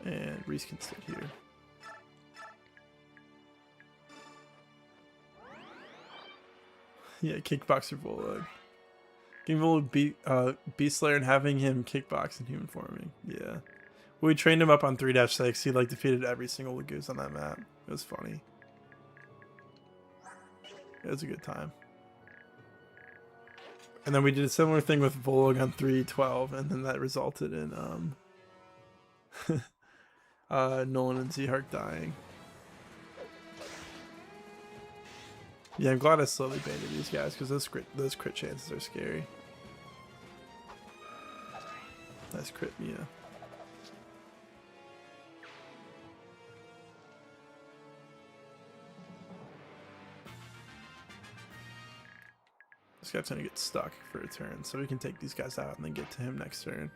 And Reese can sit here. Yeah, kickboxer Volug. Giving Volug Beast Slayer and having him kickbox in human forming. Yeah. We trained him up on 3-6. He like defeated every single Lagoose on that map. It was funny. It was a good time. And then we did a similar thing with Volug on 3-12, and then that resulted in Nolan and Zehark dying. Yeah, I'm glad I slowly baited these guys because those crit chances are scary. Nice crit, Mia. This guy's gonna get stuck for a turn, so we can take these guys out and then get to him next turn.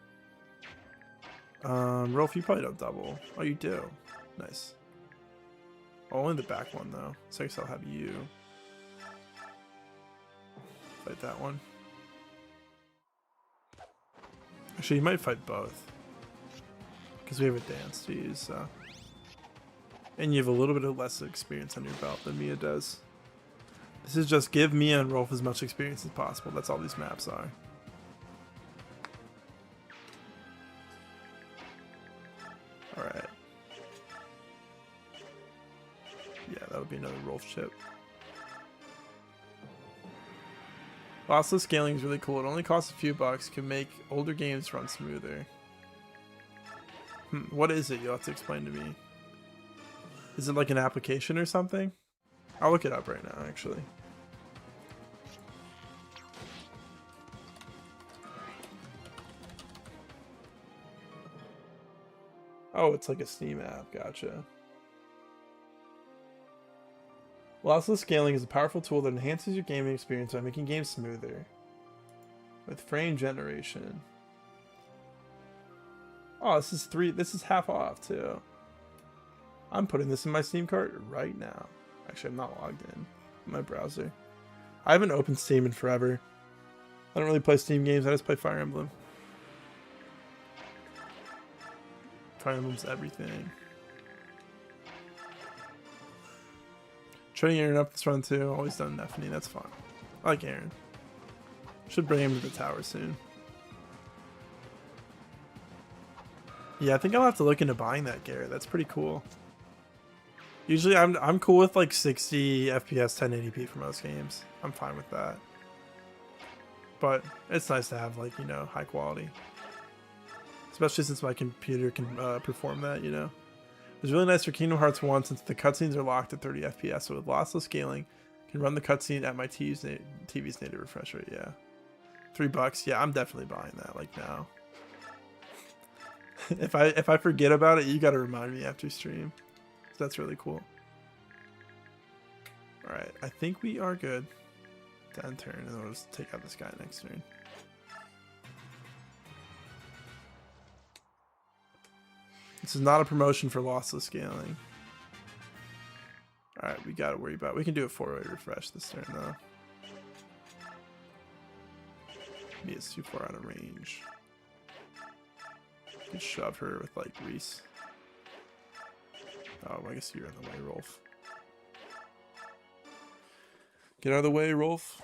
Rolf, you probably don't double. Oh, you do. Nice. Oh, only the back one though. So I guess I'll have you fight that one. Actually, you might fight both because we have a dance to use. So. And you have a little bit of less experience on your belt than Mia does. This is just give Mia and Rolf as much experience as possible. That's all these maps are. Alright. Yeah, that would be another Rolf chip. Lossless scaling is really cool. It only costs a few bucks. Can make older games run smoother. What is it? You'll have to explain to me. Is it like an application or something? I'll look it up right now, actually. Oh, it's like a Steam app. Gotcha. Lossless scaling is a powerful tool that enhances your gaming experience by making games smoother. With frame generation. Oh, this is half off too. I'm putting this in my Steam cart right now. Actually, I'm not logged in my browser. I haven't opened Steam in forever. I don't really play Steam games. I just play Fire Emblem. Fire Emblem's everything. Training Aaron up this run too. Always done Nephany. That's fun. I like Aaron. Should bring him to the tower soon. Yeah, I think I'll have to look into buying that Garrett. That's pretty cool. Usually I'm cool with like 60 FPS 1080p for most games. I'm fine with that. But it's nice to have, like, you know, high quality. Especially since my computer can perform that, you know. It was really nice for Kingdom Hearts 1 since the cutscenes are locked at 30 FPS. So with lossless scaling, I can run the cutscene at my TV's native refresh rate. Yeah. $3. Yeah, I'm definitely buying that, like, now. If I forget about it, you gotta remind me after stream. That's really cool. Alright, I think we are good to end turn, and then we'll just take out this guy next turn. This is not a promotion for lossless scaling. Alright, we gotta worry about it. We can do a 4-way refresh this turn though. Mia's too far out of range. You can shove her with like Reese. Oh, I guess you're in the way, Rolf. Get out of the way, Rolf.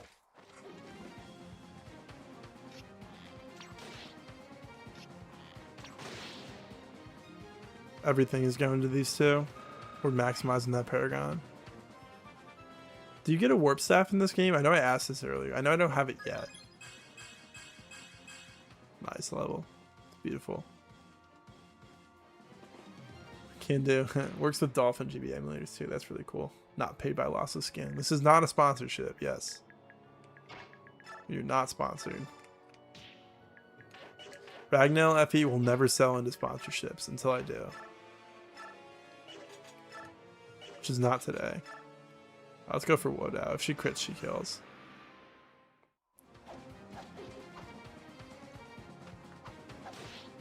Everything is going to these two. We're maximizing that Paragon. Do you get a Warp Staff in this game? I know I asked this earlier. I know I don't have it yet. Nice level. It's beautiful. Can do. Works with Dolphin GB emulators too. That's really cool. Not paid by lossless scaling. This is not a sponsorship. Yes. You're not sponsored. Ragnell FE will never sell into sponsorships until I do. Which is not today. Let's go for Wodow. If she crits, she kills.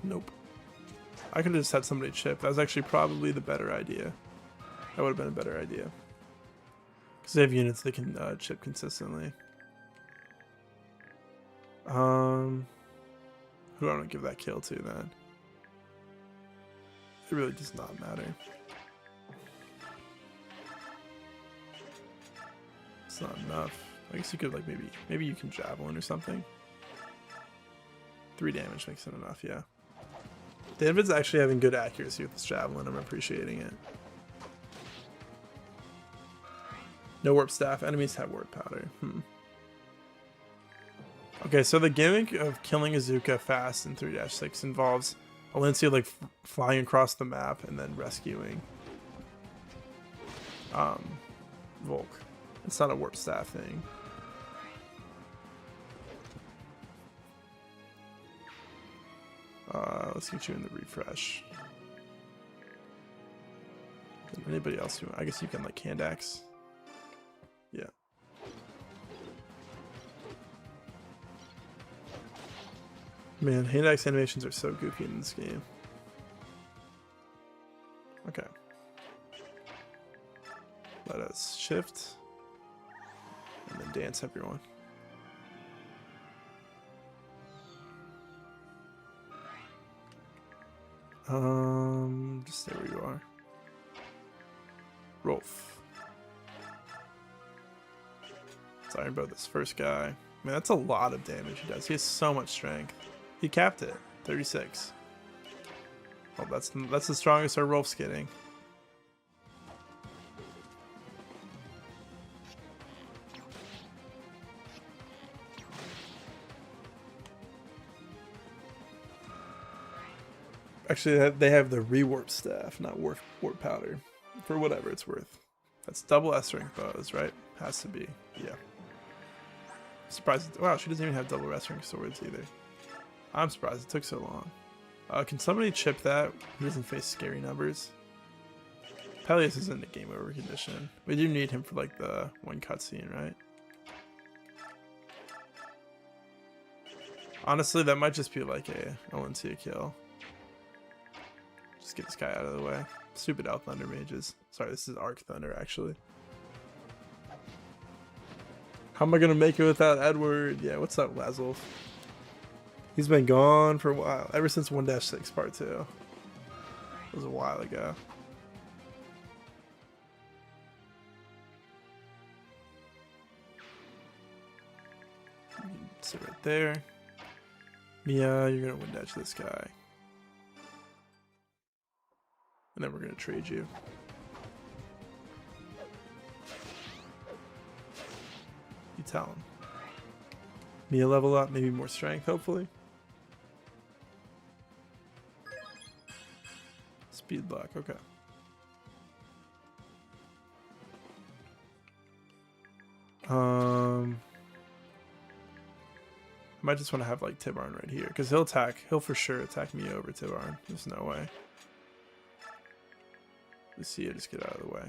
Nope. I could have just had somebody chip. That was actually probably the better idea. That would have been a better idea. Because they have units that can chip consistently. Who do I want to give that kill to then? It really does not matter. It's not enough. I guess you could like maybe you can javelin or something. 3 damage makes it enough, yeah. David's actually having good accuracy with this javelin. I'm appreciating it. No warp staff. Enemies have warp powder. Okay, so the gimmick of killing Azuka fast in 3-6 involves Alencia like flying across the map and then rescuing Volk. It's not a warp staff thing. Let's get you in the refresh. Anybody else who I guess you can like hand axe. Yeah. Man, hand axe animations are so goofy in this game. Okay. Let us shift and then dance, everyone. Just stay where you are. Rolf. Let's iron bow this first guy. Man, that's a lot of damage he does. He has so much strength. He capped it. 36. Oh, that's the strongest our Rolf's getting. Actually, they have the rewarp staff, not warp powder, for whatever it's worth. That's double S rank bows, right? Has to be, yeah. Surprised. Wow, she doesn't even have double S rank swords either. I'm surprised it took so long. Can somebody chip that? He doesn't face scary numbers. Peleus is in the game over condition. We do need him for like the one cutscene, right? Honestly, that might just be like a Alencia kill. Just get this guy out of the way. Stupid Elf Thunder mages. Sorry, this is Arc Thunder actually. How am I gonna make it without Edward? Yeah, what's up, Lazulf? He's been gone for a while. Ever since 1-6 part 2. It was a while ago. You can sit right there. Mia, you're gonna wind edge this guy. And then we're gonna trade you. You tell him. Mia level up, maybe more strength, hopefully. Speed luck, okay. I might just want to have like Tibarn right here, because he'll for sure attack me over Tibarn. There's no way. Lucia, just get out of the way.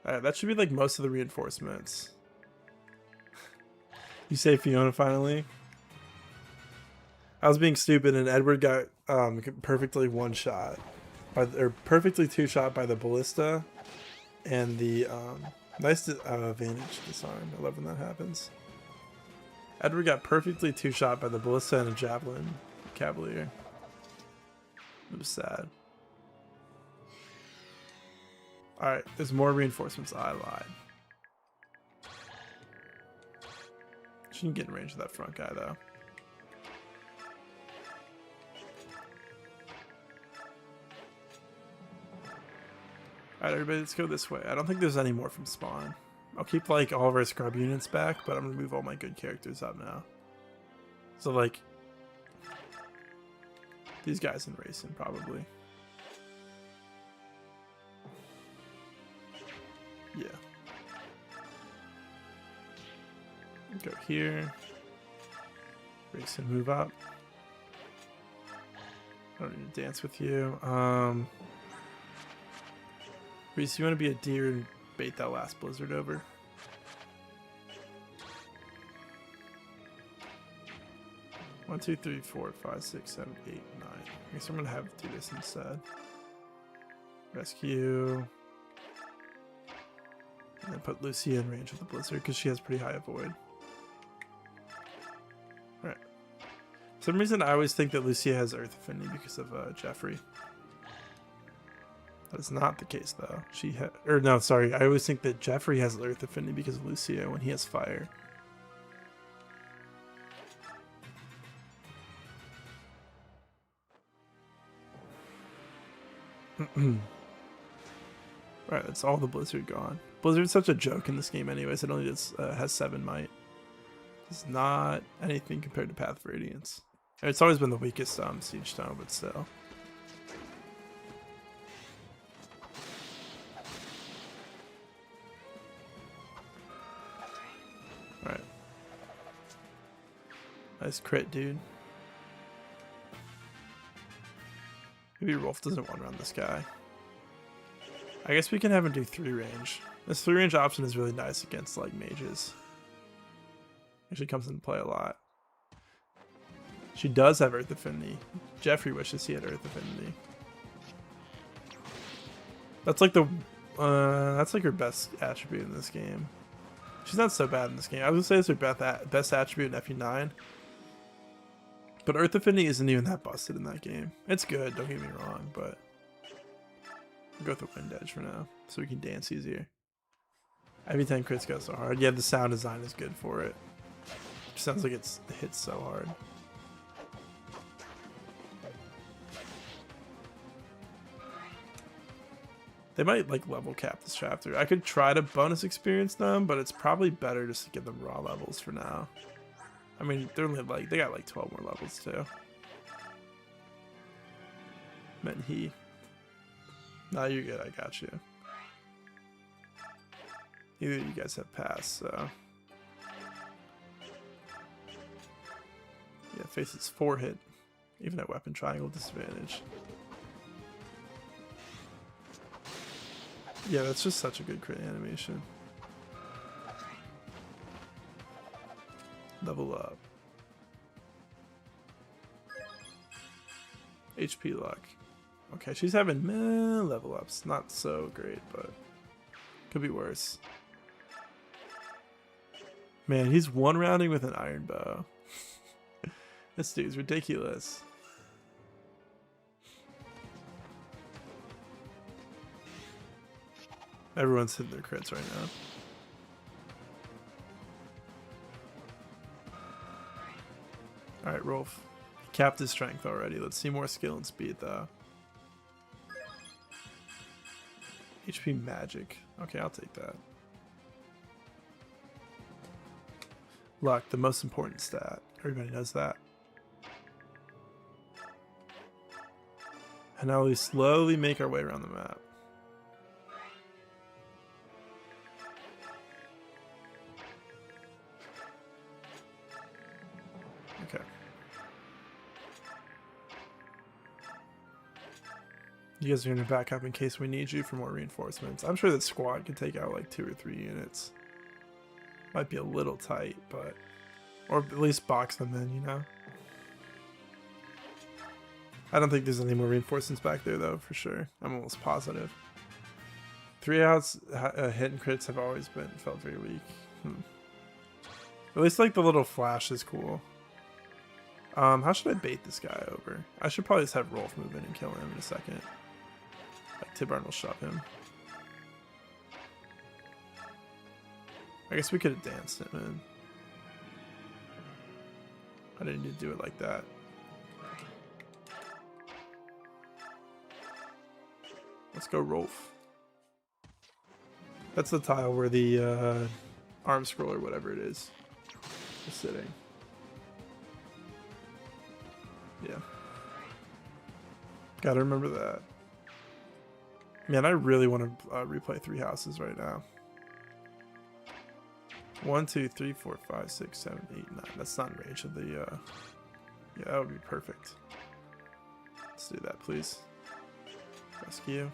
Alright, that should be like most of the reinforcements. You say Fiona finally? I was being stupid and Edward got perfectly one-shot. Or perfectly two-shot by the ballista and the nice advantage disarm. I love when that happens. Edward got perfectly two-shot by the ballista and a javelin cavalier. It was sad. Alright, there's more reinforcements. I lied. Shouldn't get in range of that front guy though. Alright, everybody, let's go this way. I don't think there's any more from spawn. I'll keep like all of our scrub units back, but I'm gonna move all my good characters up now. So like these guys in racing probably. Yeah. Go here. Race and move up. I don't need to dance with you. Reese, you want to be a deer and bait that last blizzard over? One, two, three, 4, 5, 6, 7, 8, 9. I guess I'm gonna have to do this instead. Rescue. And then put Lucia in range of the blizzard because she has pretty high avoid. Alright. For some reason, I always think that Lucia has Earth Affinity because of Jeffrey. That is not the case, though. No, sorry. I always think that Jeffrey has Earth Affinity because of Lucia when he has Fire. Alright, that's all the Blizzard gone. Blizzard's such a joke in this game anyways. It only just has 7 might. It's not anything compared to Path of Radiance. It's always been the weakest Siege Stone, but still. Alright. Nice crit, dude. Maybe Rolf doesn't want around this guy. I guess we can have him do 3 range. This 3 range option is really nice against like mages. Actually comes into play a lot. She does have Earth Affinity. Jeffrey wishes he had Earth Affinity. That's like her best attribute in this game. She's not so bad in this game. I would say it's her best attribute in FE9. But Earth Affinity isn't even that busted in that game. It's good, don't get me wrong, but I'll go with the Wind Edge for now, so we can dance easier. Every time crits go so hard. Yeah, the sound design is good for it. It sounds like it hits so hard. They might like level cap this chapter. I could try to bonus experience them, but it's probably better just to give them raw levels for now. I mean, they're only like, they got like 12 more levels too. Meant he. Nah, you're good, I got you. Either you guys have passed, so. Yeah, faces 4 hit. Even at weapon triangle disadvantage. Yeah, that's just such a good crit animation. Level up. HP luck. Okay, she's having level ups. Not so great, but could be worse. Man, he's 1-rounding with an iron bow. This dude's ridiculous. Everyone's hitting their crits right now. Alright, Rolf. He capped his strength already. Let's see more skill and speed, though. HP magic. Okay, I'll take that. Luck, the most important stat. Everybody knows that. And now we slowly make our way around the map. Okay. You guys are gonna back up in case we need you for more reinforcements. I'm sure that squad can take out like 2 or 3 units. Might be a little tight, but... Or at least box them in, you know? I don't think there's any more reinforcements back there, though, for sure. I'm almost positive. 3 outs, hit and crits have always felt very weak. At least, like, the little flash is cool. How should I bait this guy over? I should probably just have Rolf move in and kill him in a second. Like, Tibarn will shove him. I guess we could have danced him in. I didn't need to do it like that. Let's go Rolf. That's the tile where the arm scroll or whatever it is sitting. Yeah. Gotta remember that. Man, I really want to replay 3 houses right now. 1, 2, 3, 4, 5, 6, 7, 8, 9. That's not in range of the... Yeah, that would be perfect. Let's do that, please. Rescue.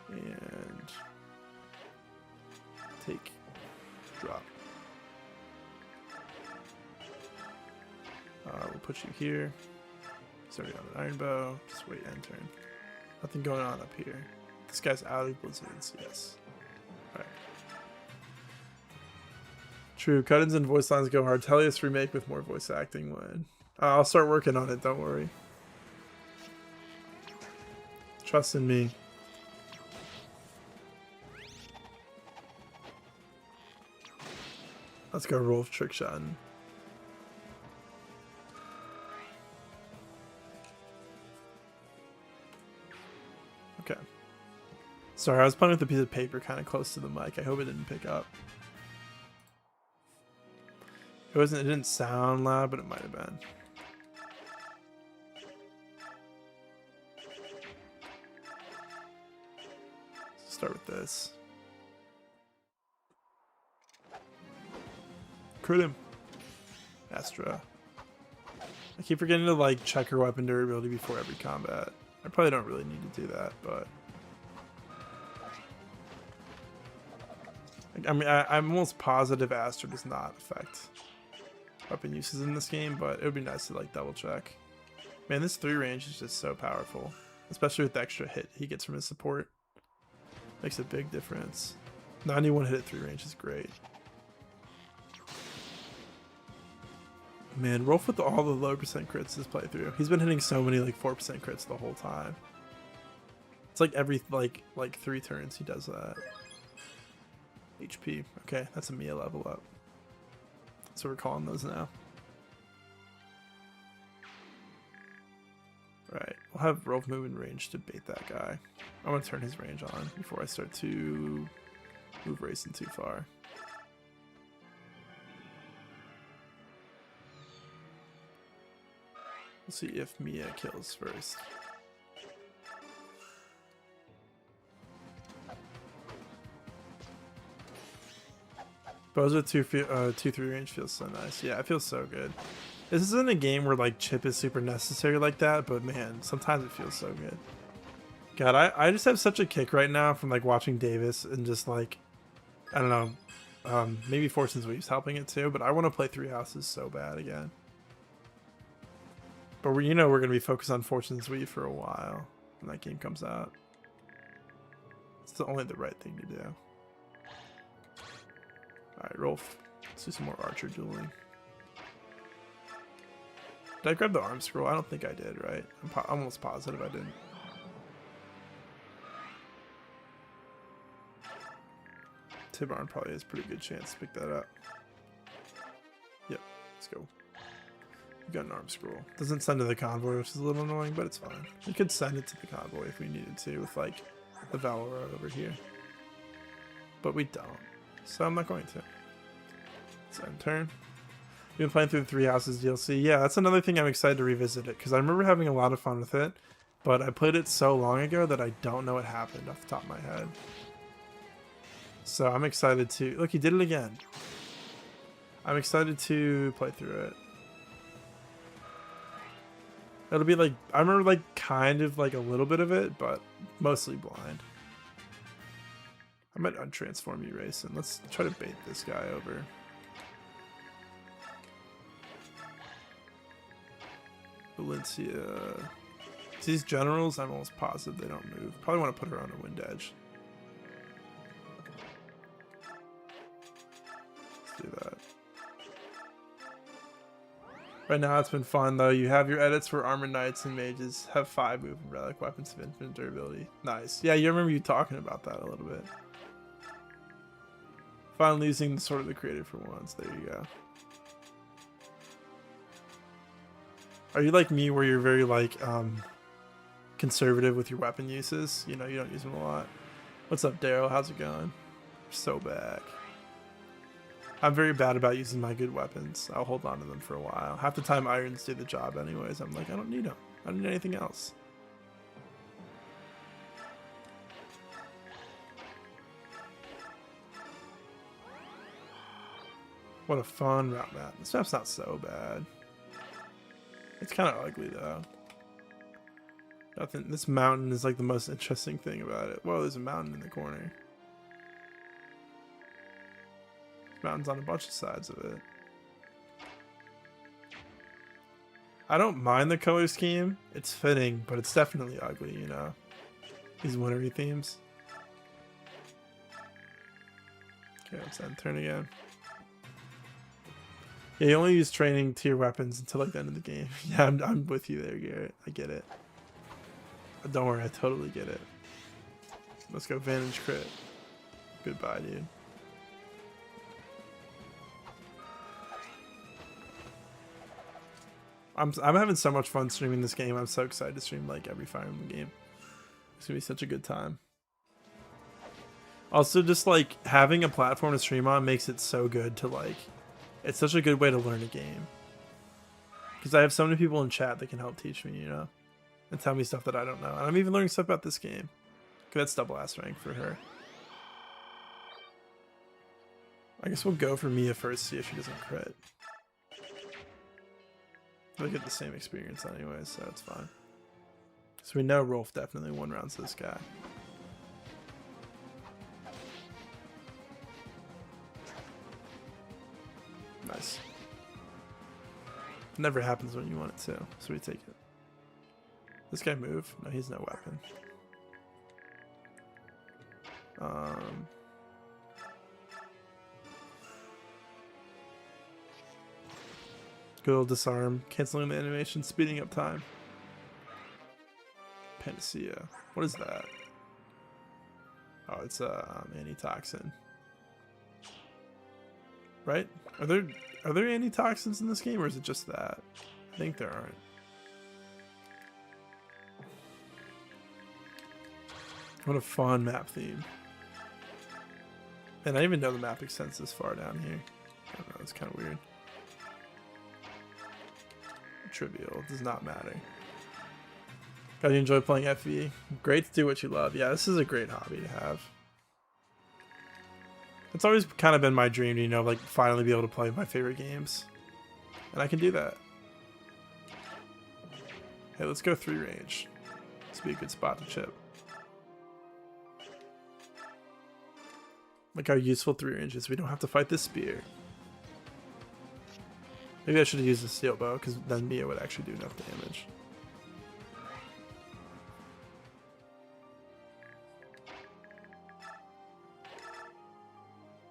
And... take. Drop. We'll put you here. He's already on an iron bow. Just wait end turn. Nothing going on up here. This guy's out of blizzards. Yes. Alright. True, cut-ins and voice lines go hard. Tellius remake with more voice acting would. I'll start working on it, don't worry. Trust in me. Let's go roll trick shot. Okay. Sorry, I was playing with a piece of paper kind of close to the mic. I hope it didn't pick up. It didn't sound loud, but it might have been. Let's start with this. Crit him. Astra. I keep forgetting to like check her weapon durability before every combat. I probably don't really need to do that, but I mean, I'm almost positive Astra does not affect weapon uses in this game, but it would be nice to like double check. Man, this 3 range is just so powerful, especially with the extra hit he gets from his support. Makes a big difference. 91 hit at 3 range is great. Man, Rolf with all the low percent crits this playthrough. He's been hitting so many like 4% crits the whole time. It's like every like 3 turns he does that. HP. Okay, that's a Mia level up. So we're calling those now. Right, we'll have Rolf move in range to bait that guy. I'm gonna turn his range on before I start to move racing too far. We'll see if Mia kills first. Bows with 2-3 range feels so nice. Yeah, it feels so good. This isn't a game where like chip is super necessary like that, but man, sometimes it feels so good. God, I just have such a kick right now from like watching Davis and just like, I don't know, maybe Fortune's Weave's helping it too, but I want to play 3 Houses so bad again. But we're going to be focused on Fortune's Weave for a while when that game comes out. It's only the right thing to do. Alright, Rolf. Let's do some more archer dueling. Did I grab the arm scroll? I don't think I did, right? I'm almost positive I didn't. Tibarn probably has a pretty good chance to pick that up. Yep, let's go. We got an arm scroll. Doesn't send to the convoy, which is a little annoying, but it's fine. We could send it to the convoy if we needed to with like the Valorant over here. But we don't. So I'm not going to. So end turn. We've been playing through the 3 Houses DLC. Yeah, that's another thing I'm excited to revisit it, because I remember having a lot of fun with it, but I played it so long ago that I don't know what happened off the top of my head. So I'm excited to... Look, he did it again. I'm excited to play through it. It'll be like... I remember like kind of like a little bit of it, but mostly blind. I might untransform you, Racing. Let's try to bait this guy over. Valencia. These generals, I'm almost positive they don't move. Probably want to put her on a wind edge. Let's do that. Right now it's been fun though. You have your edits for armor knights and mages. Have 5 move and relic weapons of infinite durability. Nice. Yeah, you remember you talking about that a little bit. Finally using the Sword of the Creator for once. There you go. Are you like me where you're very like conservative with your weapon uses? You know, you don't use them a lot. What's up, Daryl? How's it going? So back. I'm very bad about using my good weapons. I'll hold on to them for a while. Half the time irons do the job anyways. I'm like, I don't need them. I don't need anything else. What a fun route map. This map's not so bad. It's kind of ugly though. Nothing. This mountain is like the most interesting thing about it. Whoa, there's a mountain in the corner. Mountains on a bunch of sides of it. I don't mind the color scheme. It's fitting, but it's definitely ugly, you know. These wintry themes. Okay, let's end turn again. Yeah, you only use training tier weapons until like the end of the game. Yeah, I'm with you there, Garrett. I get it. But don't worry, I totally get it. Let's go Vantage crit. Goodbye, dude. I'm having so much fun streaming this game. I'm so excited to stream like every Fire Emblem game. It's gonna be such a good time. Also, just like having a platform to stream on makes it so good to like. It's such a good way to learn a game. Because I have so many people in chat that can help teach me, you know, and tell me stuff that I don't know. And I'm even learning stuff about this game. Cause that's double ass rank for her. I guess we'll go for Mia first, see if she doesn't crit. We'll get the same experience anyways, so it's fine. So we know Rolf definitely one rounds this guy. Nice. Never happens when you want it to, so we take it. This guy move? No, he's no weapon. Good old disarm, canceling the animation, speeding up time. Panacea. What is that? Oh, it's antitoxin. Right? Are there antitoxins in this game, or is it just that? I think there aren't. What a fun map theme. And I didn't even know the map extends this far down here. I don't know, it's kind of weird. Trivial, it does not matter. How do you enjoy playing FE? Great to do what you love. Yeah, this is a great hobby to have. It's always kind of been my dream to, you know, like finally be able to play my favorite games. And I can do that. Hey, let's go 3 range. This would be a good spot to chip. Look how useful 3 range is. We don't have to fight this spear. Maybe I should have used the steel bow, because then Mia would actually do enough damage.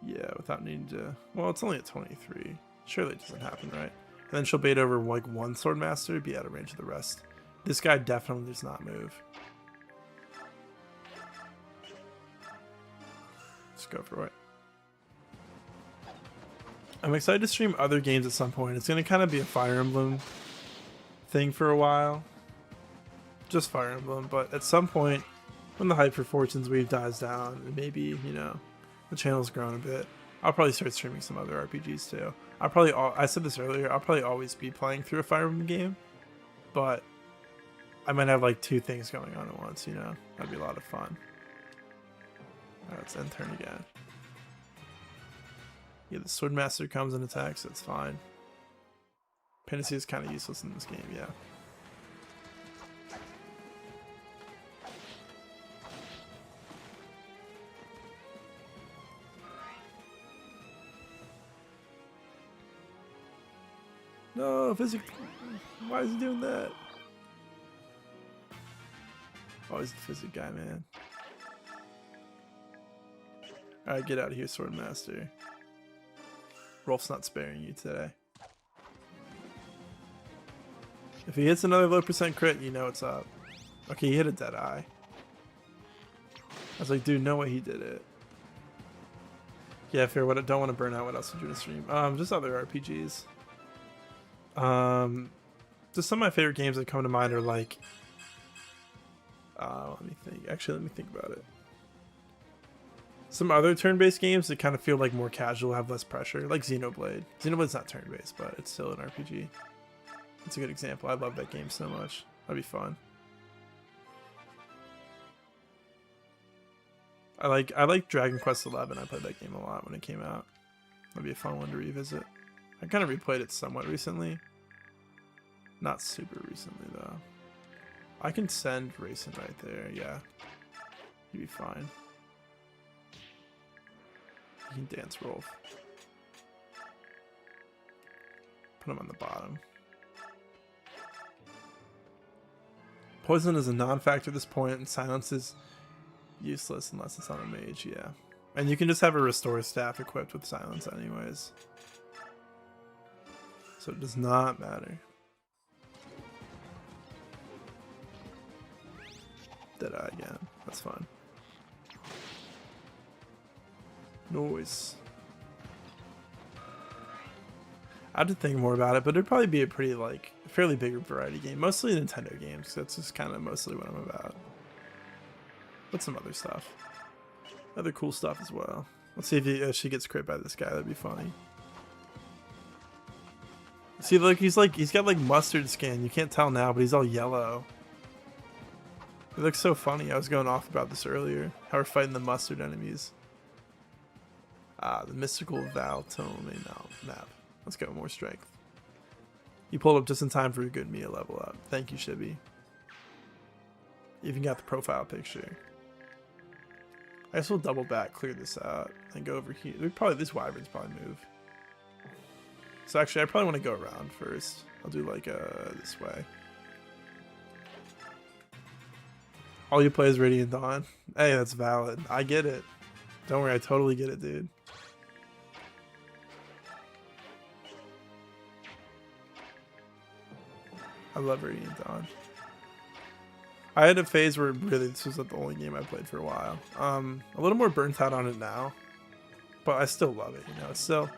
Yeah, without needing to... Well, it's only at 23. Surely it doesn't happen, right? And then she'll bait over like one sword master, be out of range of the rest. This guy definitely does not move. Let's go for it. I'm excited to stream other games at some point. It's going to kind of be a Fire Emblem thing for a while. Just Fire Emblem, but at some point, when the hype for Fortune's Weave dies down, and maybe, you know, the channel's grown a bit, I'll probably start streaming some other RPGs too. I said this earlier, I'll probably always be playing through a Fire Emblem game, but I might have like 2 things going on at once, you know? That'd be a lot of fun. Alright, let's end turn again. Yeah, the Swordmaster comes and attacks, that's fine. Panacea is kind of useless in this game, yeah. No, physic. Why is he doing that? Oh, he's the physic guy, man. Alright, get out of here, Swordmaster. Rolf's not sparing you today. If he hits another low percent crit, you know it's up. Okay, he hit a dead eye. I was like, dude, no way he did it. Yeah, fair. What I don't want to burn out. What else did you do to stream? Just other RPGs. Just some of my favorite games that come to mind are like. Let me think. Actually, let me think about it. Some other turn-based games that kind of feel like more casual, have less pressure, like Xenoblade. Xenoblade's not turn-based, but it's still an RPG. It's a good example. I love that game so much. That'd be fun. I like Dragon Quest XI. I played that game a lot when it came out. That'd be a fun one to revisit. I kind of replayed it somewhat recently. Not super recently though. I can send Racing right there. Yeah, you'd be fine. You can dance Rolf. Put him on the bottom. Poison is a non-factor at this point, and silence is useless unless it's on a mage, yeah. And you can just have a restore staff equipped with silence anyways. So it does not matter. Deadeye again. That's fine. Noise. I have to think more about it, but it'd probably be a pretty, like, fairly big variety game. Mostly Nintendo games. That's just kind of mostly what I'm about. But some other stuff. Other cool stuff as well. Let's see if she gets crit by this guy. That'd be funny. See, look, he's got like mustard skin. You can't tell now, but he's all yellow. It looks so funny. I was going off about this earlier. How we're fighting the mustard enemies. Ah, the mystical Valtone map. Let's go, more strength. You pulled up just in time for a good Mia level up. Thank you, Shibby. Even got the profile picture. I guess we'll double back, clear this out, and go over here. These wyverns probably move. So actually, I probably want to go around first. I'll do like this way. All you play is Radiant Dawn. Hey, that's valid. I get it. Don't worry, I totally get it, dude. I love Radiant Dawn. I had a phase where really this was the only game I played for a while. A little more burnt out on it now, but I still love it. You know, it's still.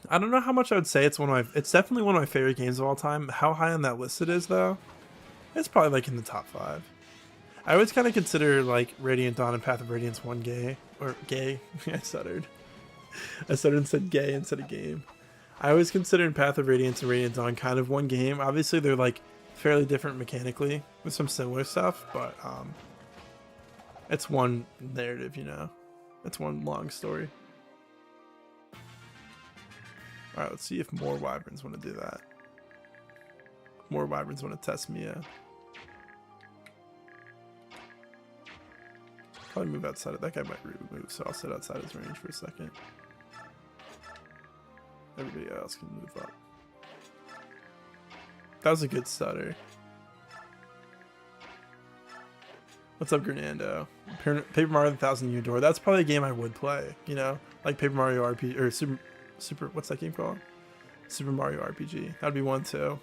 I don't know how much I would say it's it's definitely one of my favorite games of all time. How high on that list it is though, it's probably like in the top 5. I always kind of consider like Radiant Dawn and Path of Radiance one gay. I stuttered. I stuttered and said gay instead of game. I always consider Path of Radiance and Radiant Dawn kind of one game. Obviously they're like fairly different mechanically with some similar stuff, but it's one narrative, you know. It's one long story. Alright, let's see if more wyverns want to do that. More wyverns want to test Mia. Probably move outside of that guy might move, so I'll sit outside his range for a second. Everybody else can move up. That was a good stutter. What's up, Grenando? Paper Mario the Thousand Year Door. That's probably a game I would play, you know? Like Paper Mario RPG, or Super, what's that game called? Super Mario RPG. That'd be one too.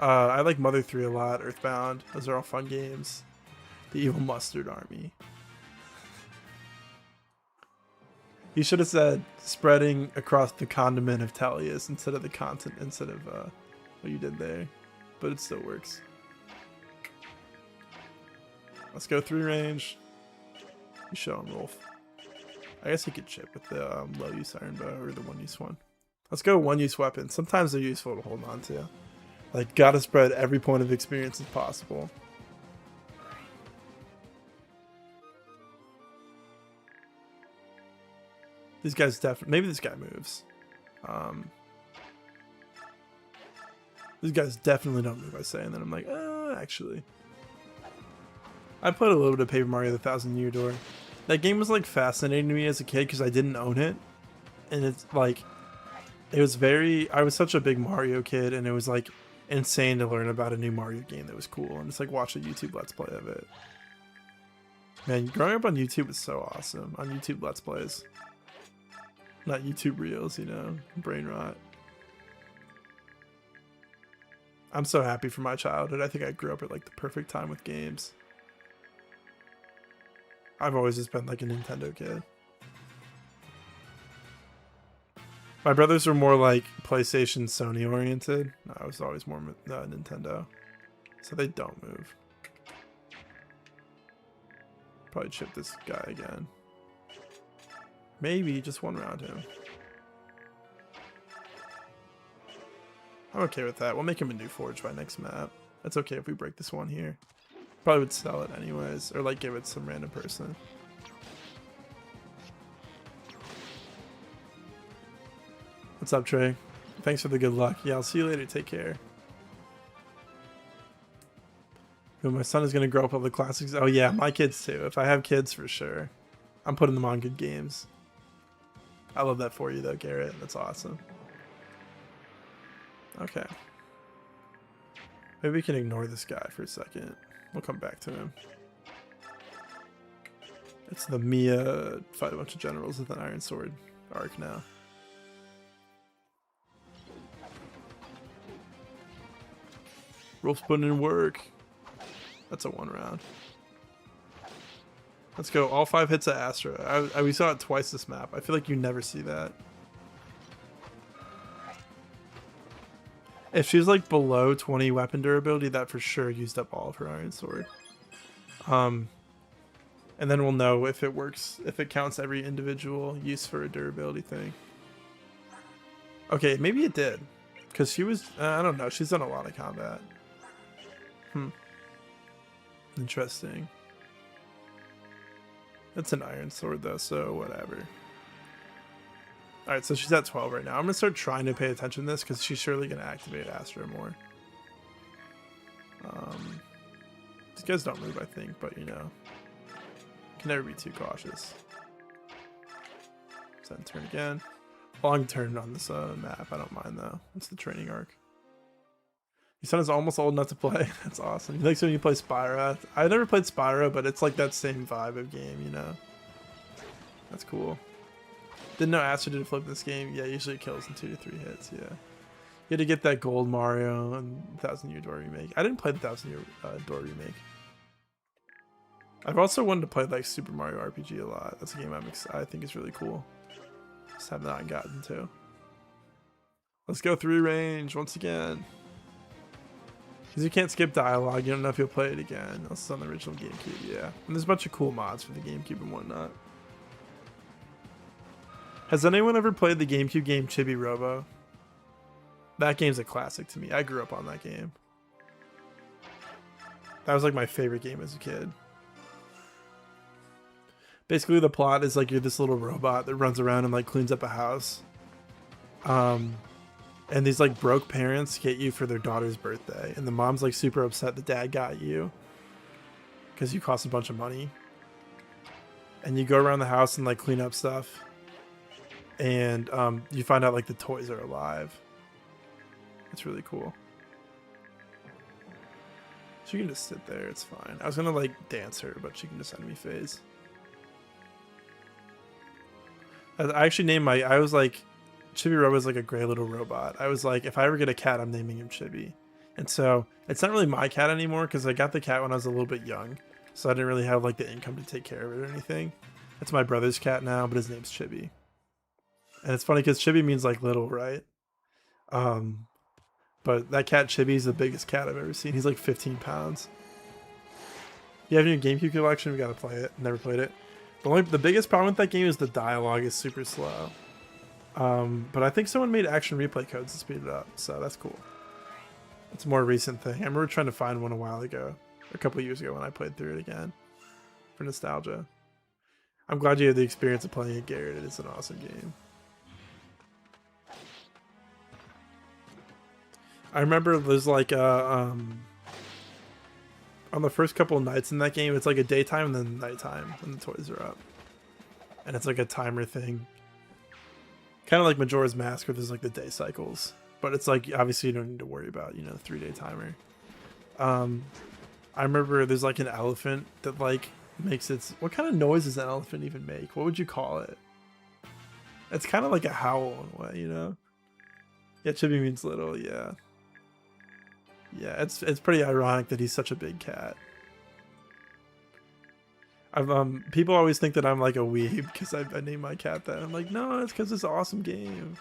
I like Mother 3 a lot, Earthbound. Those are all fun games. The Evil Mustard Army. You should have said spreading across the condiment of Tellius instead of the continent, instead of what you did there. But it still works. Let's go 3 range. You show him Rolf. I guess he could chip with the low use iron bow or the 1-use one. Let's go 1-use weapon. Sometimes they're useful to hold on to. Like, gotta spread every point of experience as possible. These guys definitely. Maybe this guy moves. These guys definitely don't move, I say, and then I'm like, actually. I played a little bit of Paper Mario the Thousand Year Door. That game was like fascinating to me as a kid because I didn't own it. And it's like, it was I was such a big Mario kid, and it was like insane to learn about a new Mario game that was cool. And just like watch a YouTube Let's Play of it. Man, growing up on YouTube was so awesome. On YouTube Let's Plays. Not YouTube Reels, you know, brain rot. I'm so happy for my childhood. I think I grew up at like the perfect time with games. I've always just been like a Nintendo kid. My brothers were more like PlayStation, Sony oriented. I was always more Nintendo. So they don't move. Probably chip this guy again. Maybe just one round him. I'm okay with that. We'll make him a new forge by next map. That's okay if we break this one here. Probably would sell it anyways, or like give it to some random person. What's up, Trey? Thanks for the good luck. Yeah, I'll see you later. Take care. Yo, my son is gonna grow up with the classics. Oh yeah, my kids too. If I have kids, for sure. I'm putting them on good games. I love that for you though, Garrett. That's awesome. Okay. Maybe we can ignore this guy for a second. We'll come back to him. It's the Mia fight a bunch of generals with an iron sword arc now. Rolf's putting in work. That's a 1 round. Let's go. All 5 hits at Astra. We saw it twice this map. I feel like you never see that. If she's like below 20 weapon durability, that for sure used up all of her iron sword. And then we'll know if it works, if it counts every individual use for a durability thing. Okay, maybe it did. Because she was, I don't know, she's done a lot of combat. Interesting. It's an iron sword though, so whatever. Alright, so she's at 12 right now. I'm going to start trying to pay attention to this because she's surely going to activate Astra more. These guys don't move, I think, but you know. Can never be too cautious. Set turn again. Long turn on this map, I don't mind though. It's the training arc. Your son is almost old enough to play. That's awesome. He likes when you play Spyro. I never played Spyro, but it's like that same vibe of game, you know. That's cool. Didn't know Astra did a flip this game. Yeah, usually it kills in 2 to 3 hits. Yeah, you had to get that gold Mario and 1000 Year Door remake. I didn't play the 1000 Year Door remake. I've also wanted to play like Super Mario RPG a lot. That's a game I think is really cool. Just have not gotten to. Let's go 3 range once again. Because you can't skip dialogue, you don't know if you'll play it again. This is on the original GameCube, yeah. And there's a bunch of cool mods for the GameCube and whatnot. Has anyone ever played the GameCube game Chibi Robo? That game's a classic to me. I grew up on that game. That was like my favorite game as a kid. Basically the plot is like you're this little robot that runs around and like cleans up a house. And these like broke parents get you for their daughter's birthday. And the mom's like super upset the dad got you. Because you cost a bunch of money. And you go around the house and like clean up stuff. And you find out like the toys are alive. It's really cool. She can just sit there, it's fine. I was gonna like dance her, but she can just enemy phase. I actually named I was like, Chibi Robo is like a gray little robot. I was like, if I ever get a cat, I'm naming him Chibi. And so it's not really my cat anymore because I got the cat when I was a little bit young. So I didn't really have like the income to take care of it or anything. It's my brother's cat now, but his name's Chibi. And it's funny because Chibi means like little, right? But that cat Chibi is the biggest cat I've ever seen. He's like 15 pounds. You have your GameCube collection? We gotta play it. Never played it. The biggest problem with that game is the dialogue is super slow. But I think someone made action replay codes to speed it up, so that's cool. It's a more recent thing. I remember trying to find one a while ago, a couple years ago when I played through it again for nostalgia. I'm glad you had the experience of playing it, Garrett. It is an awesome game. I remember there's like on the first couple of nights in that game, it's like a daytime and then nighttime when the toys are up. And it's like a timer thing. Kind of like Majora's Mask where there's like the day cycles. But it's like, obviously you don't need to worry about, you know, the 3-day timer. I remember there's like an elephant that like makes its... What kind of noise does an elephant even make? What would you call it? It's kind of like a howl in a way, you know? Yeah, Chibi means little, yeah. Yeah, it's pretty ironic that he's such a big cat. People always think that I'm like a weeb because I named my cat that. I'm like, no, it's because it's an awesome game.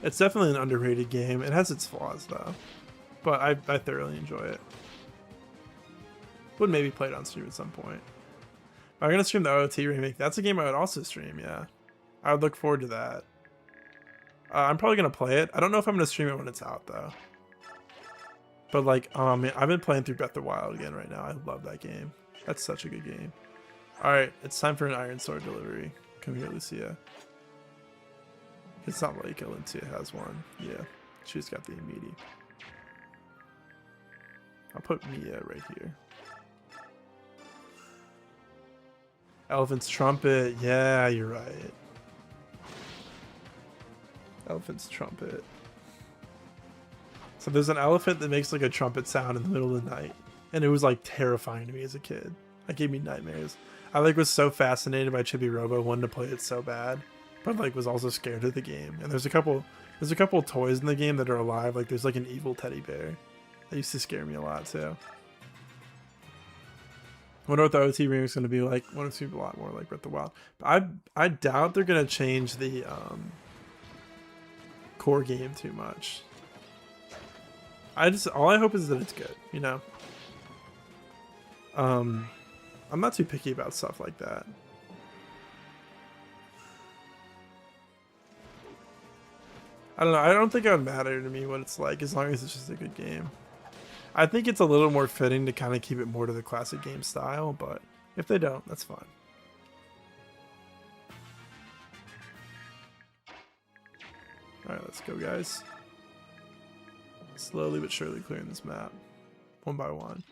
It's definitely an underrated game. It has its flaws though, but I thoroughly enjoy it. Would maybe play it on stream at some point. I'm gonna stream the OOT remake. That's a game I would also stream. Yeah, I would look forward to that. I'm probably gonna play it. I don't know if I'm gonna stream it when it's out though. But like, I've been playing through Breath of the Wild again right now. I love that game. That's such a good game. All right, it's time for an Iron Sword delivery. Come here, Lucia. It's not like Lucia has one. Yeah, she's got the immediate. I'll put Mia right here. Elephant's trumpet. Yeah, you're right. Elephant's trumpet. So there's an elephant that makes like a trumpet sound in the middle of the night, and it was like terrifying to me as a kid. It gave me nightmares. I like was so fascinated by Chibi Robo, wanted to play it so bad, but like was also scared of the game. And there's a couple There's a couple of toys in the game that are alive. Like there's like an evil teddy bear. That used to scare me a lot too. I wonder what the OT remake is going to be like. I wonder if it's going to be a lot more like Breath of the Wild. But I doubt they're going to change the core game too much. All I hope is that it's good, you know. I'm not too picky about stuff like that. I don't know. I don't think it would matter to me what it's like as long as it's just a good game. I think it's a little more fitting to kind of keep it more to the classic game style, but if they don't, that's fine. Alright, let's go, guys. Slowly but surely clearing this map. One by one.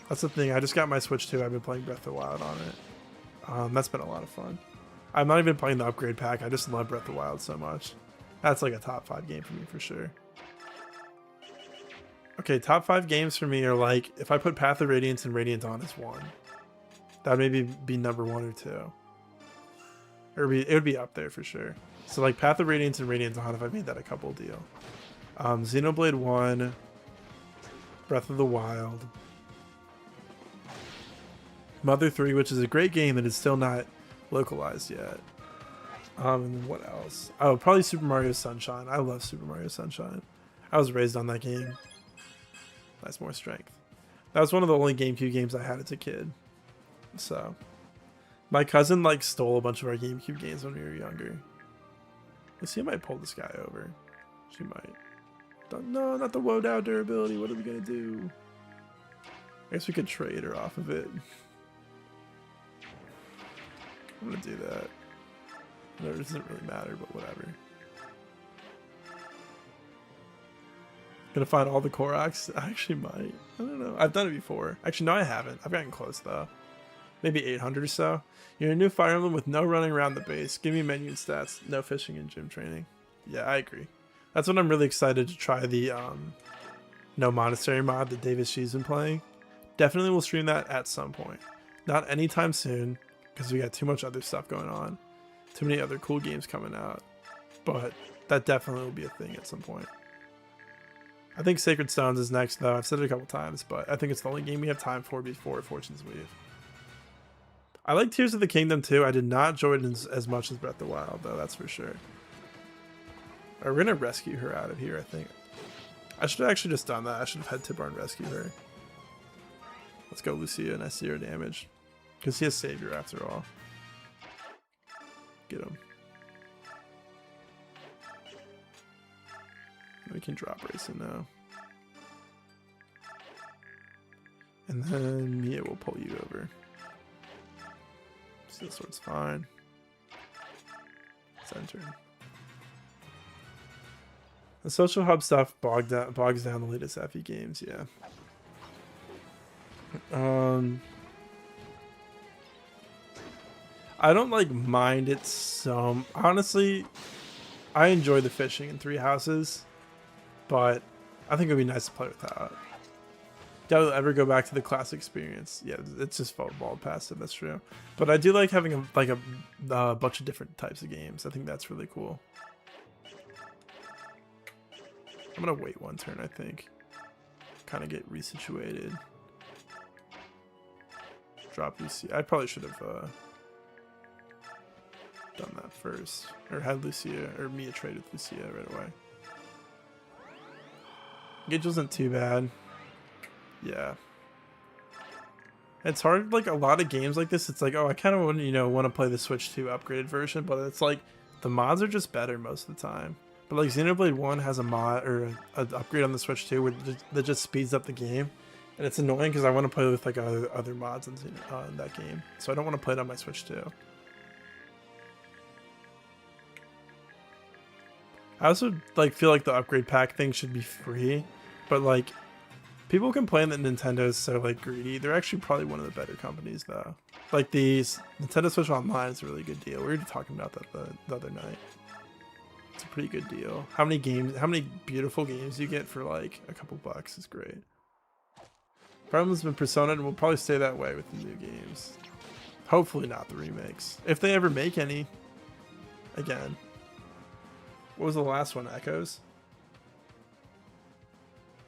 That's the thing. I just got my Switch 2. I've been playing Breath of the Wild on it. That's been a lot of fun. I'm not even playing the upgrade pack. I just love Breath of the Wild so much. That's like a top 5 game for me for sure. Okay, top 5 games for me are like, if I put Path of Radiance and Radiant Dawn as 1, that would maybe be number 1 or 2. It would be up there for sure. So like Path of Radiance and Radiant Dawn, if I made that a couple deal. Xenoblade 1, Breath of the Wild, Mother 3, which is a great game that is still not localized yet. And what else? Oh, probably Super Mario Sunshine. I love Super Mario Sunshine. I was raised on that game. That's more strength. That was one of the only GameCube games I had as a kid. So, my cousin like stole a bunch of our GameCube games when we were younger. Let's see, I might pull this guy over. She might. No, not the Wodow durability. What are we gonna do? I guess we could trade her off of it. I'm gonna do that. No, it doesn't really matter, but whatever. Gonna find all the Koroks? I actually might. I don't know. I've done it before. Actually, no, I haven't. I've gotten close though. Maybe 800 or so. You're a new Fire Emblem with no running around the base. Give me menu and stats. No fishing and gym training. Yeah, I agree. That's what I'm really excited to try, the No Monastery mod that Davis She's been playing. Definitely will stream that at some point. Not anytime soon, because we got too much other stuff going on. Too many other cool games coming out. But that definitely will be a thing at some point. I think Sacred Stones is next though. I've said it a couple times, but I think it's the only game we have time for before Fortune's Weave. I like Tears of the Kingdom too. I did not enjoy it as much as Breath of the Wild though, that's for sure. Right, we're gonna rescue her out of here, I think. I should have actually just done that. I should have had Tibar and rescue her. Let's go Lucia and I see her damage. Because he has Savior after all. Get him. We can drop Racing now. And then Mia will pull you over. Steel Sword's fine. Center. The social hub stuff bogs down the latest FE games, yeah. I don't like mind it so honestly. I enjoy the fishing in Three Houses, but I think it would be nice to play without. Doubt I'll ever go back to the classic experience. Yeah, it's just bald passive. That's true. But I do like having a bunch of different types of games. I think that's really cool. I'm gonna wait one turn. I think. Kind of get resituated. Drop Lucia. I probably should have done that first, or had Lucia or Mia trade with Lucia right away. Gage wasn't too bad. Yeah, it's hard. Like a lot of games like this, it's like, oh, I kind of want want to play the Switch 2 upgraded version, but it's like the mods are just better most of the time. But like Xenoblade 1 has a mod or an upgrade on the Switch 2 that just speeds up the game, and it's annoying because I want to play with like other mods in that game, so I don't want to play it on my Switch 2. I also like feel like the upgrade pack thing should be free, but like people complain that Nintendo is so like greedy. They're actually probably one of the better companies though. Like the Nintendo Switch Online is a really good deal. We were talking about that the other night. It's a pretty good deal. How many beautiful games you get for like a couple bucks is great. Fire Emblem's been Persona and will probably stay that way with the new games. Hopefully not the remakes. If they ever make any. again. What was the last one? Echoes?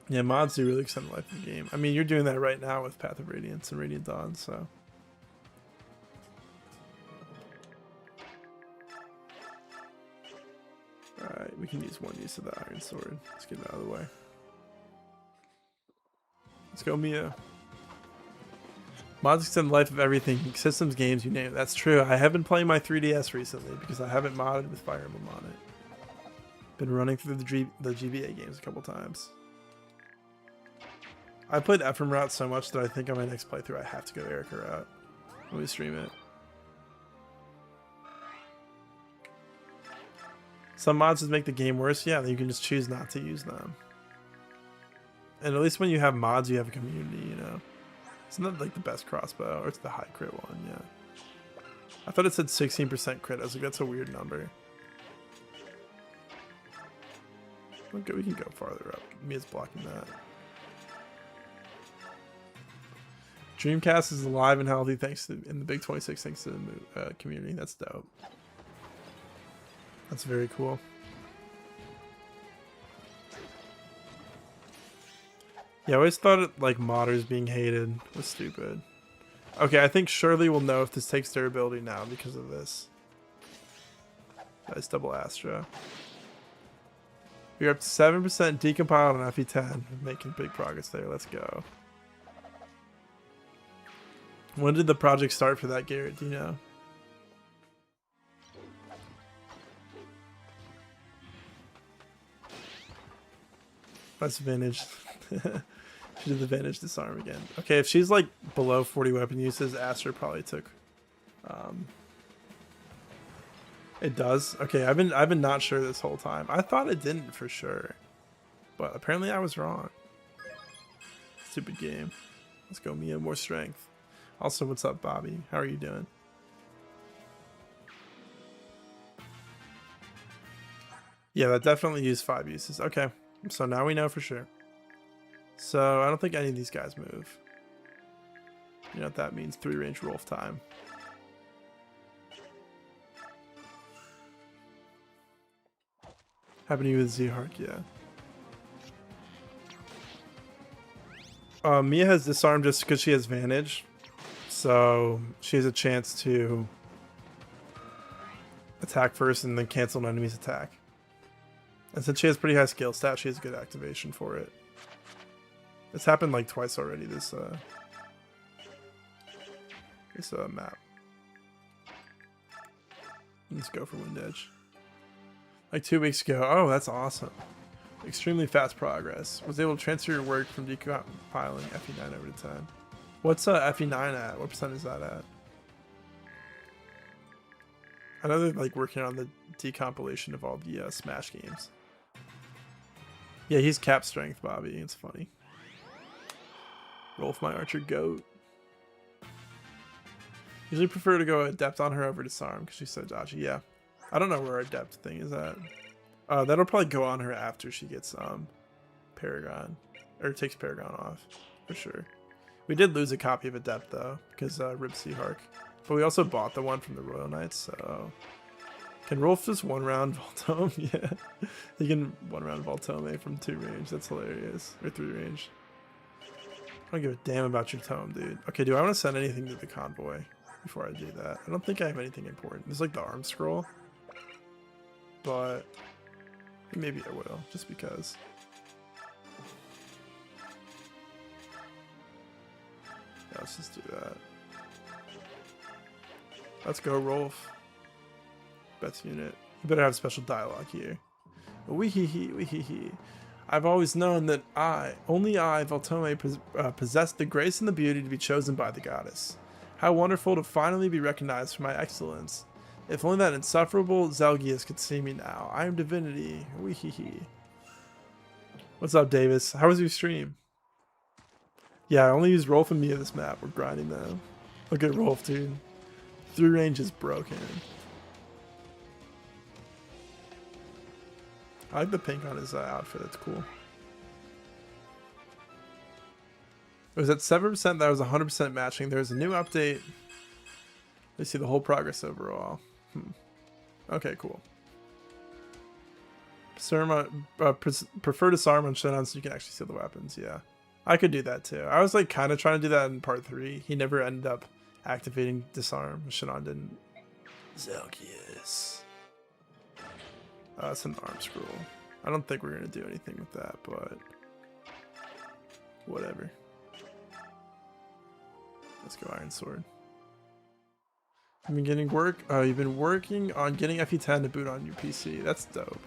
Yeah, mods do really extend the life of the game. I mean, you're doing that right now with Path of Radiance and Radiant Dawn, so. Alright, we can use one use of the Iron Sword. Let's get it out of the way. Let's go, Mia. Mods extend the life of everything. Systems, games, you name it. That's true. I have been playing my 3DS recently because I haven't modded with Fire Emblem on it. Been running through the GBA games a couple times. I played Ephraim route so much that I think on my next playthrough I have to go Erica route when we stream it. Some mods just make the game worse. Yeah, then you can just choose not to use them. And at least when you have mods, you have a community, you know. Isn't that like the best crossbow? Or it's the high crit one, yeah. I thought it said 16% crit. I was like, that's a weird number. Okay, we can go farther up. Mia's blocking that. Dreamcast is alive and healthy thanks to in the Big 26 thanks to the community. That's dope. That's very cool. Yeah, I always thought it, like modders being hated was stupid. Okay, I think Shirley will know if this takes durability now because of this. Nice double Astra. We're up to 7% decompiled on FE10. Making big progress there. Let's go. When did the project start for that, Garrett? Do you know? That's Vintage. She did the Vintage disarm again. Okay, if she's like below 40 weapon uses, Astra probably took. It does. Okay, I've been not sure this whole time. I thought it didn't for sure, but apparently I was wrong. Stupid game. Let's go, Mia. More strength. Also, what's up, Bobby? How are you doing? Yeah, that definitely used 5 uses. Okay, so now we know for sure. So I don't think any of these guys move. You know what that means? 3-range Rolf time. Happening to you with Z-Hark, yeah. Mia has disarmed just because she has Vantage. So she has a chance to attack first and then cancel an enemy's attack. And since she has pretty high skill stat, she has good activation for it. It's happened like twice already this map. Let's go for Wind Edge. Like 2 weeks ago. Oh, that's awesome. Extremely fast progress. Was able to transfer your work from decompiling FE9 over to 10. What's FE9 at? What percent is that at? I know they're like working on the decompilation of all the Smash games. Yeah, he's cap strength, Bobby. It's funny. Rolf, my archer goat. Usually prefer to go adept on her over disarm because she's so dodgy. Yeah, I don't know where our adept thing is at. That'll probably go on her after she gets Paragon, or takes Paragon off for sure. We did lose a copy of adept though because Rip Seahark, but we also bought the one from the Royal Knights. So can Rolf just 1-round Voltome? Yeah, he can 1-round Voltome from 2 range. That's hilarious. Or 3 range. I don't give a damn about your tome, dude. Okay, do I want to send anything to the convoy before I do that? I don't think I have anything important. There's like the arm scroll, but maybe I will, just because. Yeah, let's just do that. Let's go, Rolf. Bets unit. You better have special dialogue here. Wee-hee-hee, wee-hee-hee. I've always known that only I, Voltome, possess the grace and the beauty to be chosen by the goddess. How wonderful to finally be recognized for my excellence. If only that insufferable Zelgius could see me now. I am divinity. Wee-hee-hee. What's up, Davis? How was your stream? Yeah, I only use Rolf and Mia this map. We're grinding though. Look at Rolf, dude. 3 range is broken. I like the pink on his outfit. It's cool. It was at 7%. That was 100% matching. There's a new update. Let's see the whole progress overall. Okay, cool. Prefer to disarm on Shin'an so you can actually steal the weapons. Yeah, I could do that too. I was like kind of trying to do that in part 3. He never ended up activating disarm. Shin'an didn't. Zelkius. It's an arm scroll. I don't think we're gonna do anything with that, but whatever. Let's go Iron Sword. You've been you've been working on getting FE10 to boot on your PC. That's dope.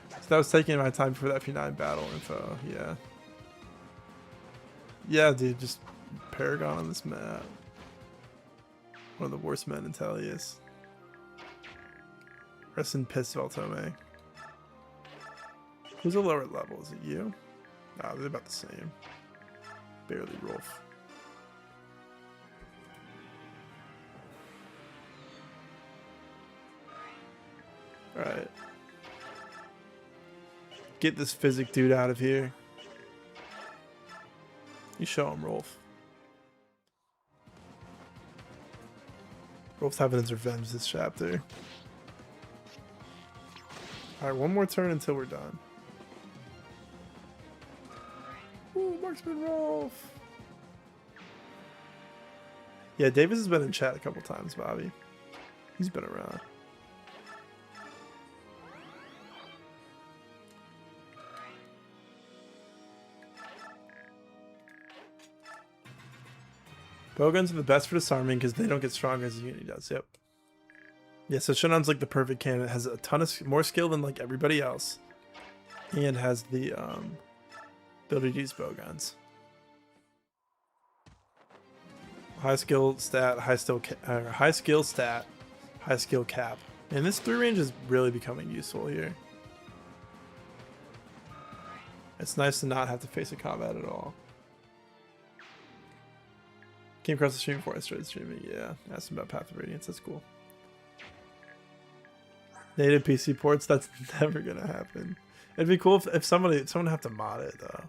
So that was taking my time for the FE9 battle info. Yeah. Yeah, dude, just Paragon on this map. One of the worst men in Talius. Rest in piss, Veltome. Who's a lower level? Is it you? No, they're about the same. Barely Rolf. Alright. Get this physic dude out of here. You show him, Rolf. Rolf's having his revenge this chapter. Alright, one more turn until we're done. Ooh, Marksman Rolf! Yeah, Davis has been in chat a couple times, Bobby. He's been around. Bowguns are the best for disarming because they don't get stronger as the unity does. Yep. Yeah, so Shin'an's like the perfect candidate. Has a ton of more skill than like everybody else, and has the ability to use bowguns. High skill stat, high skill stat, high skill cap. And this 3 range is really becoming useful here. It's nice to not have to face a combat at all. Came across the stream before I started streaming. Yeah, asked him about Path of Radiance. That's cool. Native PC ports. That's never gonna happen. It'd be cool if someone have to mod it though.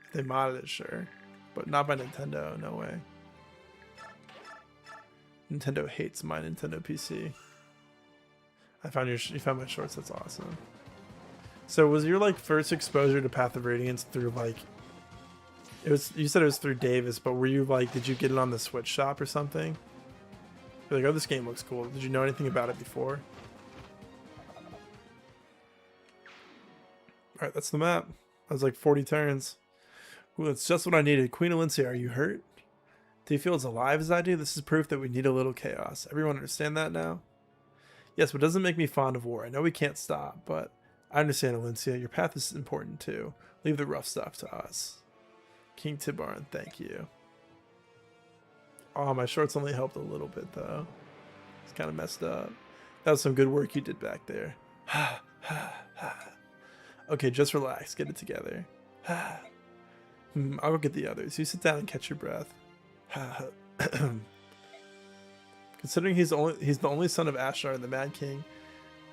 If they modded it, sure, but not by Nintendo. No way. Nintendo hates my Nintendo PC. You found my shorts. That's awesome. So was your like first exposure to Path of Radiance through like? You said it was through Davis, but were you like, did you get it on the Switch shop or something? You're like, oh, this game looks cool. Did you know anything about it before? Alright, that's the map. That was like 40 turns. Ooh, that's just what I needed. Queen Alincia, are you hurt? Do you feel as alive as I do? This is proof that we need a little chaos. Everyone understand that now? Yes, but it doesn't make me fond of war. I know we can't stop, but I understand, Alincia. Your path is important too. Leave the rough stuff to us. King Tibarn, thank you. Oh, my shorts only helped a little bit though. It's kind of messed up. That was some good work you did back there. Okay, just relax. Get it together. I'll go get the others. You sit down and catch your breath. Considering he's the only son of Ashnar and the Mad King,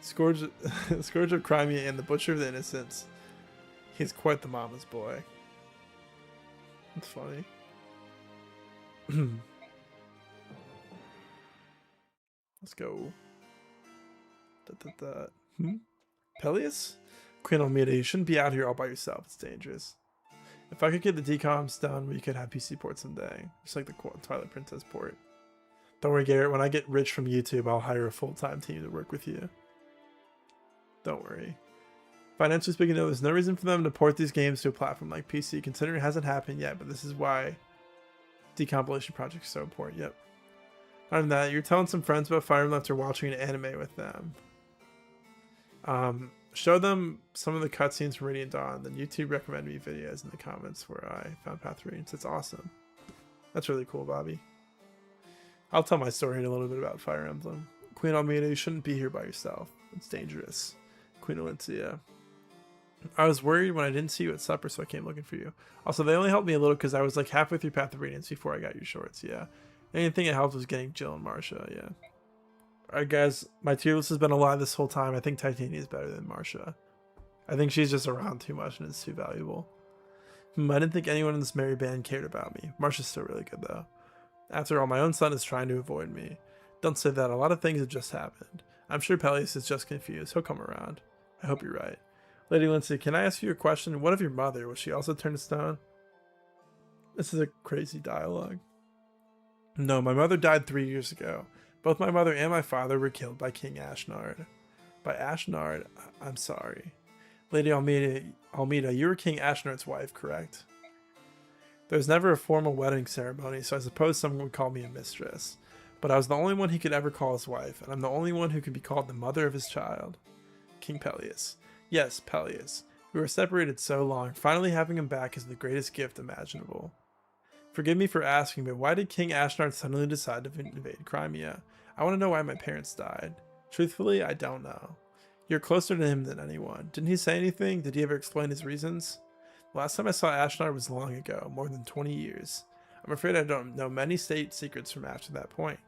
Scourge of Crimea and the Butcher of the Innocents, he's quite the mama's boy. That's funny. Let's go. Peleus? Queen Almeida, you shouldn't be out here all by yourself. It's dangerous. If I could get the decoms done, we could have PC port someday. Just like the Twilight Princess port. Don't worry, Garrett. When I get rich from YouTube, I'll hire a full-time team to work with you. Don't worry. Financially speaking, though, there's no reason for them to port these games to a platform like PC, considering it hasn't happened yet, but this is why decompilation projects are so important. Yep. Other than that, you're telling some friends about Fire Emblem after watching an anime with them. Show them some of the cutscenes from Radiant Dawn, then YouTube recommended me videos in the comments where I found Path of Radiance. It's awesome. That's really cool, Bobby. I'll tell my story in a little bit about Fire Emblem. Queen Almeida, you shouldn't be here by yourself. It's dangerous. Queen Alincia. I was worried when I didn't see you at supper, so I came looking for you. Also, they only helped me a little because I was like halfway through Path of Radiance before I got your shorts, yeah. Anything that helped was getting Jill and Marsha, yeah. Alright guys, my tier list has been alive this whole time. I think Titania is better than Marsha. I think she's just around too much and is too valuable. I didn't think anyone in this merry band cared about me. Marsha's still really good though. After all, my own son is trying to avoid me. Don't say that, a lot of things have just happened. I'm sure Peleus is just confused. He'll come around. I hope you're right. Lady Lindsay, can I ask you a question? What of your mother? Was she also turned to stone? This is a crazy dialogue. No, my mother died 3 years ago. Both my mother and my father were killed by King Ashnard. By Ashnard? I'm sorry. Lady Almeida, you were King Ashnard's wife, correct? There was never a formal wedding ceremony, so I suppose someone would call me a mistress. But I was the only one he could ever call his wife, and I'm the only one who could be called the mother of his child. King Peleus. Yes, Peleus. We were separated so long, finally having him back is the greatest gift imaginable. Forgive me for asking, but why did King Ashnard suddenly decide to invade Crimea? I want to know why my parents died. Truthfully, I don't know. You're closer to him than anyone. Didn't he say anything? Did he ever explain his reasons? The last time I saw Ashnard was long ago, more than 20 years. I'm afraid I don't know many state secrets from after that point.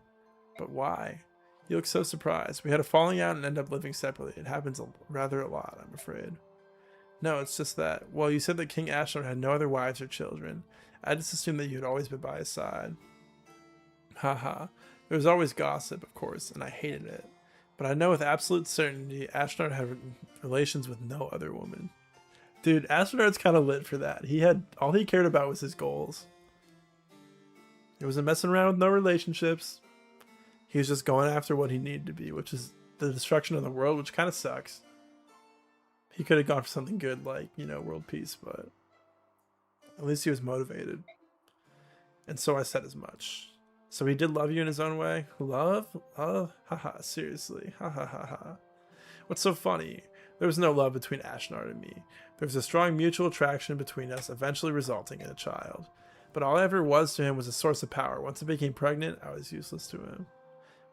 But why? You look so surprised. We had a falling out and ended up living separately. It happens rather a lot, I'm afraid. No, it's just that, well, you said that King Ashnard had no other wives or children. I just assumed that you had always been by his side. Haha. There was always gossip, of course, and I hated it. But I know with absolute certainty Ashnard had relations with no other woman. Dude, Ashnard's kind of lit for that. All he cared about was his goals. He wasn't messing around with no relationships. He was just going after what he needed to be, which is the destruction of the world, which kind of sucks. He could have gone for something good like, world peace, but at least he was motivated. And so I said as much. So he did love you in his own way? Love? Love? Haha, seriously. Ha ha ha ha. What's so funny? There was no love between Ashnard and me. There was a strong mutual attraction between us, eventually resulting in a child. But all I ever was to him was a source of power. Once I became pregnant, I was useless to him.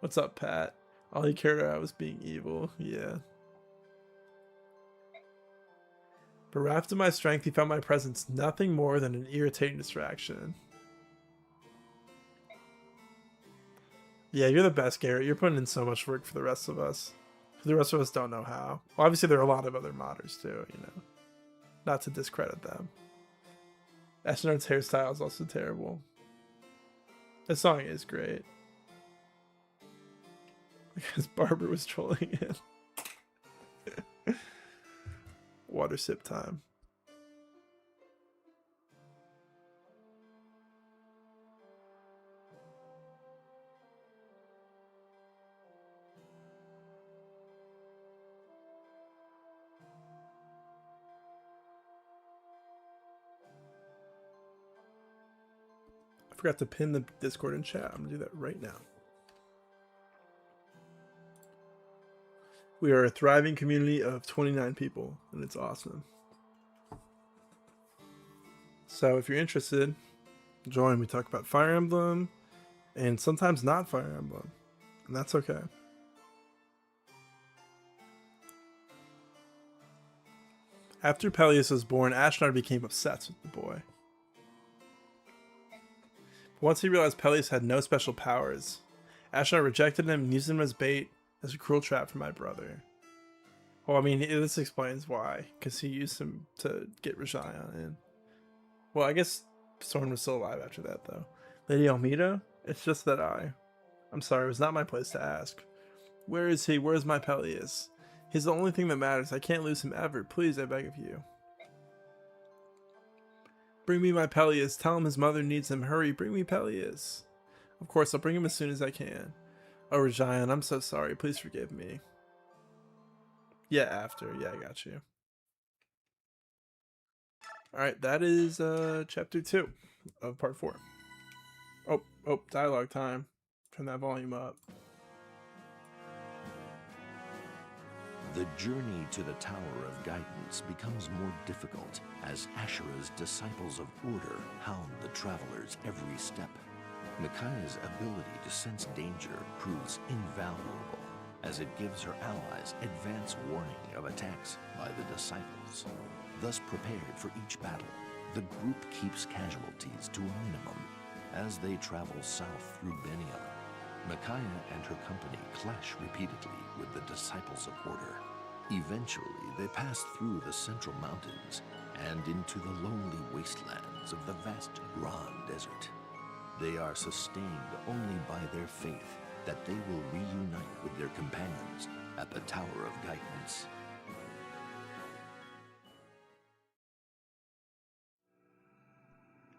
What's up, Pat? All he cared about was being evil. Yeah. Bereft of my strength, he found my presence nothing more than an irritating distraction. Yeah, you're the best, Garrett. You're putting in so much work for the rest of us. The rest of us don't know how. Well, obviously, there are a lot of other modders, too, Not to discredit them. Ashnard's hairstyle is also terrible. This song is great. Because Barber was trolling him. Water sip time. I forgot to pin the Discord in chat. I'm gonna do that right now. We are a thriving community of 29 people, and it's awesome. So if you're interested, join. We talk about Fire Emblem, and sometimes not Fire Emblem, and that's okay. After Peleus was born, Ashnard became obsessed with the boy. Once he realized Peleus had no special powers, Ashnard rejected him and used him as bait as a cruel trap for my brother. Well, I mean, this explains why, because he used him to get Rajayan in. Well, I guess Soren was still alive after that, though. Lady Almeida? It's just that I'm sorry, it was not my place to ask. Where is he? Where's my Peleus? He's the only thing that matters. I can't lose him ever. Please, I beg of you. Bring me my Peleus. Tell him his mother needs him. Hurry, bring me Peleus. Of course, I'll bring him as soon as I can. Oh, Rajayan, I'm so sorry. Please forgive me. Yeah, after. Yeah, I got you. Alright, that is chapter 2 of part 4. Oh, dialogue time. Turn that volume up. The journey to the Tower of Guidance becomes more difficult as Ashura's disciples of order hound the travelers every step. Micaiah's ability to sense danger proves invaluable, as it gives her allies advance warning of attacks by the disciples. Thus prepared for each battle, the group keeps casualties to a minimum. As they travel south through Beniam, Micaiah and her company clash repeatedly with the disciples of order. Eventually, they pass through the central mountains and into the lonely wastelands of the vast Grand Desert. They are sustained only by their faith that they will reunite with their companions at the Tower of Guidance.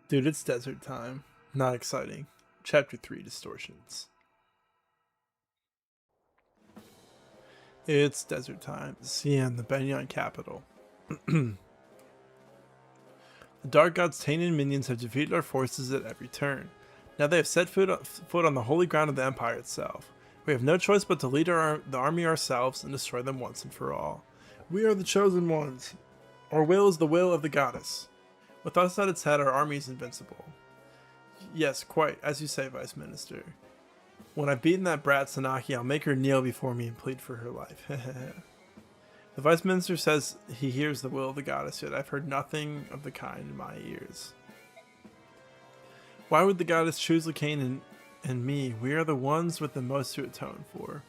Dude, it's desert time. Not exciting. Chapter 3, Distortions. It's desert time. Xi'an, the Banyan capital. The Dark God's tainted minions have defeated our forces at every turn. Now they have set foot on the holy ground of the Empire itself. We have no choice but to lead the army ourselves and destroy them once and for all. We are the chosen ones. Our will is the will of the goddess. With us at its head, our army is invincible. Yes, quite, as you say, Vice Minister. When I've beaten that brat Sanaki, I'll make her kneel before me and plead for her life. The Vice Minister says he hears the will of the goddess, yet I've heard nothing of the kind in my ears. Why would the goddess choose Lacane and me? We are the ones with the most to atone for.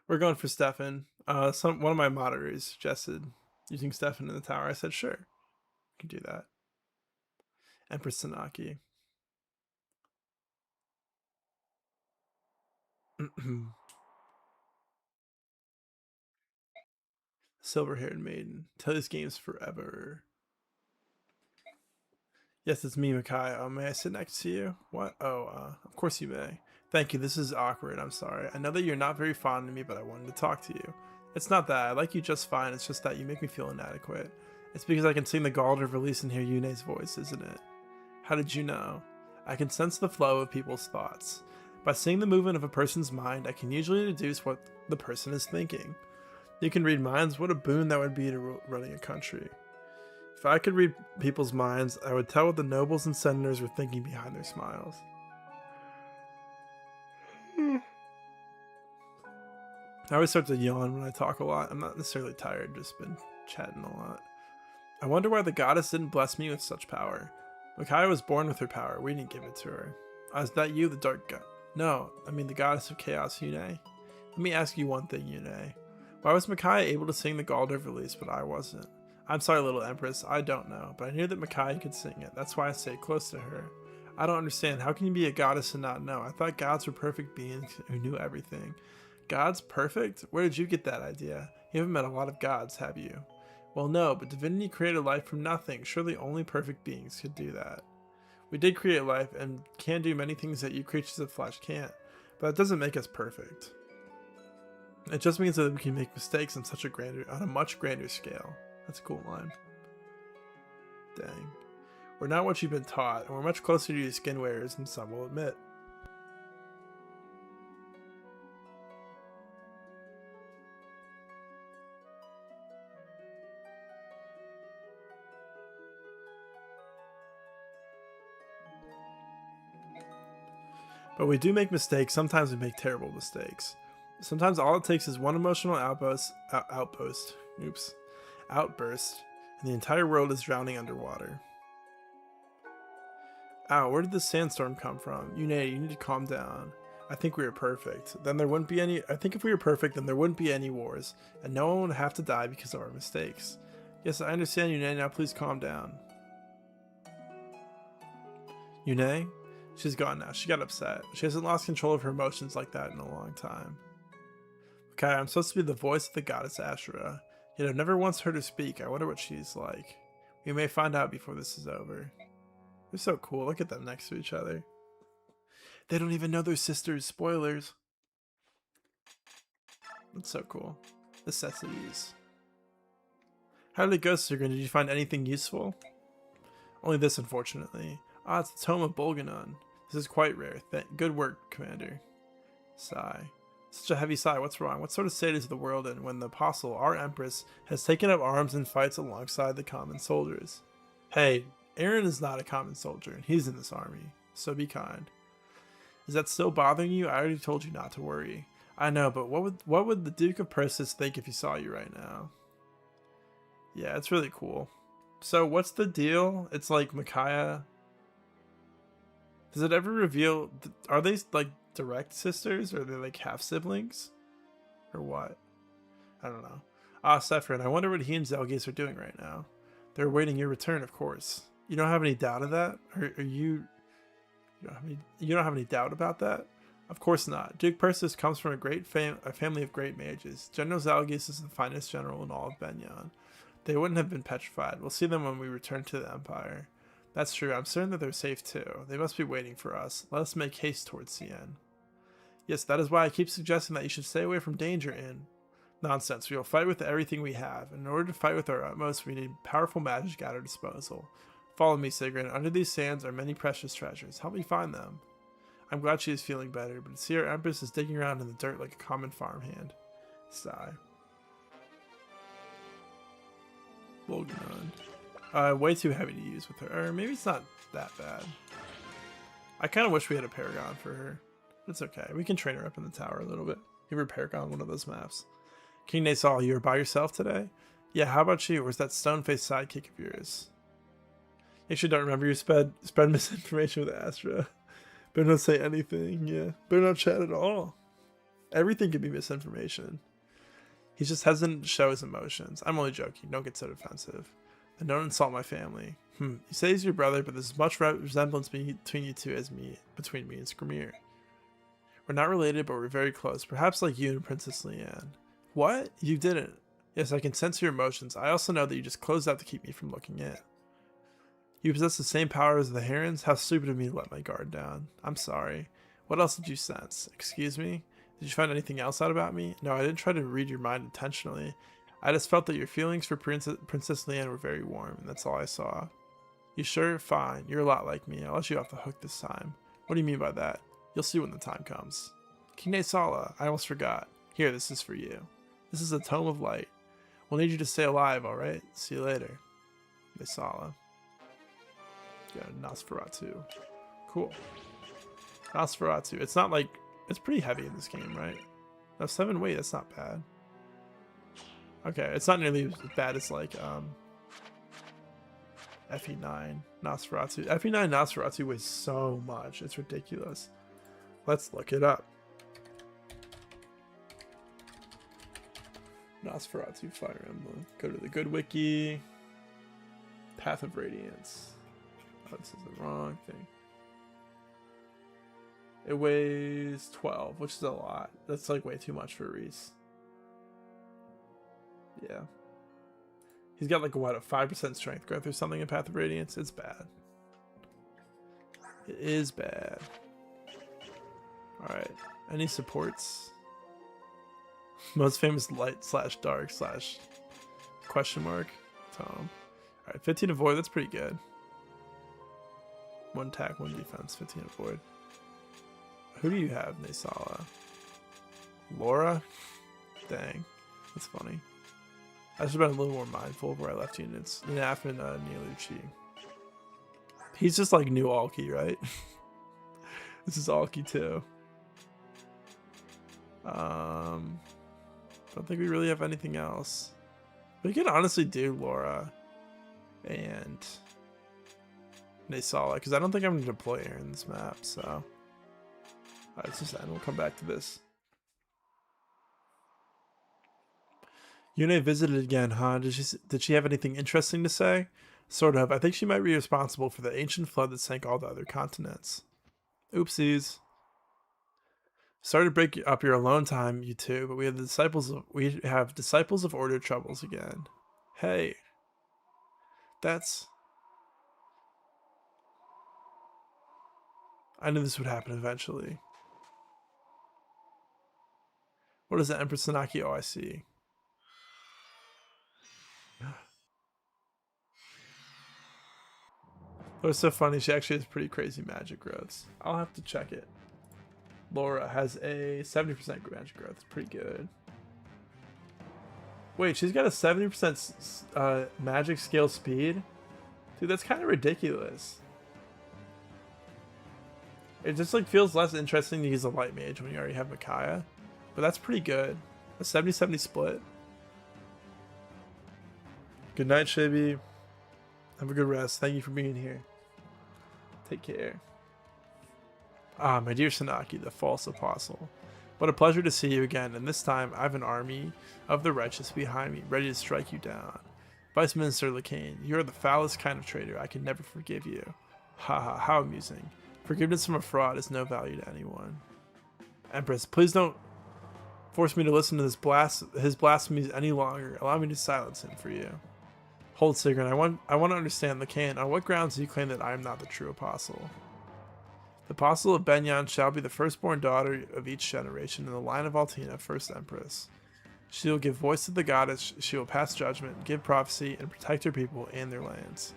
We're going for Stefan. One of my moderators suggested using Stefan in the tower. I said, sure, we can do that. Empress Sanaki. Silver-haired maiden. Tell these games forever. Yes, it's me, Micaiah. May I sit next to you? What? Of course you may. Thank you. This is awkward. I'm sorry. I know that you're not very fond of me, but I wanted to talk to you. It's not that. I like you just fine. It's just that you make me feel inadequate. It's because I can sing the Gald of Release and hear Yune's voice, isn't it? How did you know? I can sense the flow of people's thoughts. By seeing the movement of a person's mind, I can usually deduce what the person is thinking. You can read minds. What a boon that would be to running a country. If I could read people's minds, I would tell what the nobles and senators were thinking behind their smiles. I always start to yawn when I talk a lot. I'm not necessarily tired, just been chatting a lot. I wonder why the goddess didn't bless me with such power. Micaiah was born with her power. We didn't give it to her. Is that you, the dark god? No, I mean the goddess of chaos, Yune. Let me ask you one thing, Yune. Why was Micaiah able to sing the Gald of Release, but I wasn't? I'm sorry, little Empress, I don't know, but I knew that Micaiah could sing it. That's why I stayed close to her. I don't understand. How can you be a goddess and not know? I thought gods were perfect beings who knew everything. Gods perfect? Where did you get that idea? You haven't met a lot of gods, have you? Well, no, but divinity created life from nothing. Surely only perfect beings could do that. We did create life and can do many things that you creatures of flesh can't, but that doesn't make us perfect. It just means that we can make mistakes on a much grander scale. That's a cool line. Dang. We're not what you've been taught, and we're much closer to you skin wearers than some will admit. But we do make mistakes. Sometimes we make terrible mistakes. Sometimes all it takes is one emotional outburst, and the entire world is drowning underwater. Ow, where did this sandstorm come from? You need to calm down. I think we are perfect. Then there wouldn't be any. I think if we were perfect, then there wouldn't be any wars, and no one would have to die because of our mistakes. Yes, I understand, Yune. Now please calm down. Yune? She's gone now. She got upset. She hasn't lost control of her emotions like that in a long time. Okay, I'm supposed to be the voice of the goddess Ashura, yet I've never once heard her speak. I wonder what she's like. We may find out before this is over. They're so cool. Look at them next to each other. They don't even know they're sisters. Spoilers. That's so cool. Necessities. How did it go, Sigurd? Did you find anything useful? Only this, unfortunately. Ah, it's the Tome of Bolganon. This is quite rare. Good work, Commander. Sigh. Such a heavy sigh. What's wrong? What sort of state is the world in when the Apostle, our Empress, has taken up arms and fights alongside the common soldiers? Hey, Aaron is not a common soldier, and he's in this army, so be kind. Is that still bothering you? I already told you not to worry. I know, but what would the Duke of Persis think if he saw you right now? Yeah, it's really cool. So what's the deal? It's like Micaiah. Does it ever reveal? Are they like direct sisters, or are they like half siblings, or what? I don't know. Ah, Sephron, I wonder what he and Zelgis are doing right now. They're awaiting your return, of course. You don't have any doubt of that? Or you don't have any doubt about that? Of course not. Duke Persis comes from a family of great mages. General Zalgis is the finest general in all of Benyon. They wouldn't have been petrified. We'll see them when we return to the Empire. That's true. I'm certain that they're safe too. They must be waiting for us. Let us make haste towards Cien. Yes, that is why I keep suggesting that you should stay away from danger in. Nonsense. We will fight with everything we have. In order to fight with our utmost, we need powerful magic at our disposal. Follow me, Sigrun. Under these sands are many precious treasures. Help me find them. I'm glad she is feeling better, but to see our Empress is digging around in the dirt like a common farmhand. Sigh. Volganon. Way too heavy to use with her. Or maybe it's not that bad. I kind of wish we had a Paragon for her. It's okay. We can train her up in the tower a little bit. Give her Paragon one of those maps. King Naesal, you were by yourself today? Yeah, how about you? Where's that stone-faced sidekick of yours? You actually don't remember you spread misinformation with Astra. Better not say anything, yeah. Better not chat at all. Everything could be misinformation. He's just hesitant to show his emotions. I'm only joking. Don't get so defensive. And don't insult my family. You say he's your brother, but there's as much resemblance between you two as between me and Skrimir. We're not related, but we're very close. Perhaps like you and Princess Leanne. What? You didn't. Yes, I can sense your emotions. I also know that you just closed out to keep me from looking in. You possess the same power as the Herons? How stupid of me to let my guard down. I'm sorry. What else did you sense? Excuse me? Did you find anything else out about me? No, I didn't try to read your mind intentionally. I just felt that your feelings for Princess Leanne were very warm, and that's all I saw. You sure? Fine. You're a lot like me. I'll let you off the hook this time. What do you mean by that? You'll see when the time comes. King Naesala, I almost forgot. Here, this is for you. This is a tome of light. We'll need you to stay alive, alright? See you later. Naesala. Got Nosferatu. Cool. Nosferatu. It's not like... It's pretty heavy in this game, right? No, 7 weight, that's not bad. Okay, it's not nearly as bad as like FE9 Nosferatu. FE9 Nosferatu weighs so much. It's ridiculous. Let's look it up. Nosferatu Fire Emblem. Go to the good wiki. Path of Radiance. Oh, this is the wrong thing. It weighs 12, which is a lot. That's like way too much for Reese. Yeah. He's got like what, a 5% strength growth or something in Path of Radiance? It's bad. It is bad. Alright. Any supports? Most famous light / dark / question mark Tom. Alright, 15 avoid, that's pretty good. 1 attack, 1 defense, 15 avoid. Who do you have, Naesala? Laura? Dang. That's funny. I should have been a little more mindful of where I left units. Naf and Nieluchi. He's just like new Alki, right? This is Alki too. Don't think we really have anything else. We can honestly do Laura and Naesala, because I don't think I'm going to deploy her in this map, so... Let's just end. We'll come back to this. Yune visited again, huh? Did she have anything interesting to say? Sort of. I think she might be responsible for the ancient flood that sank all the other continents. Oopsies. Sorry to break up your alone time, you two, but we have disciples of order troubles again. Hey. That's... I knew this would happen eventually. What is the Empress Sanaki? Oh, I see. It was so funny. She actually has pretty crazy magic growths. I'll have to check it. Laura has a 70% magic growth. It's pretty good. Wait, she's got a 70% magic scale speed? Dude, that's kind of ridiculous. It just like feels less interesting to use a light mage when you already have Micaiah. But that's pretty good. A 70-70 split. Good night, Shibi. Have a good rest. Thank you for being here. Take care. Ah, my dear Sanaki, the false apostle. What a pleasure to see you again, and this time I have an army of the righteous behind me, ready to strike you down. Vice Minister Lacane, you are the foulest kind of traitor. I can never forgive you. Haha, how amusing. Forgiveness from a fraud is no value to anyone. Empress, please don't force me to listen to his blasphemies any longer. Allow me to silence him for you. Hold, Sigrun. I want to understand the canon. On what grounds do you claim that I am not the true apostle? The apostle of Benyan shall be the firstborn daughter of each generation in the line of Altina, first empress. She will give voice to the goddess, she will pass judgment, give prophecy, and protect her people and their lands.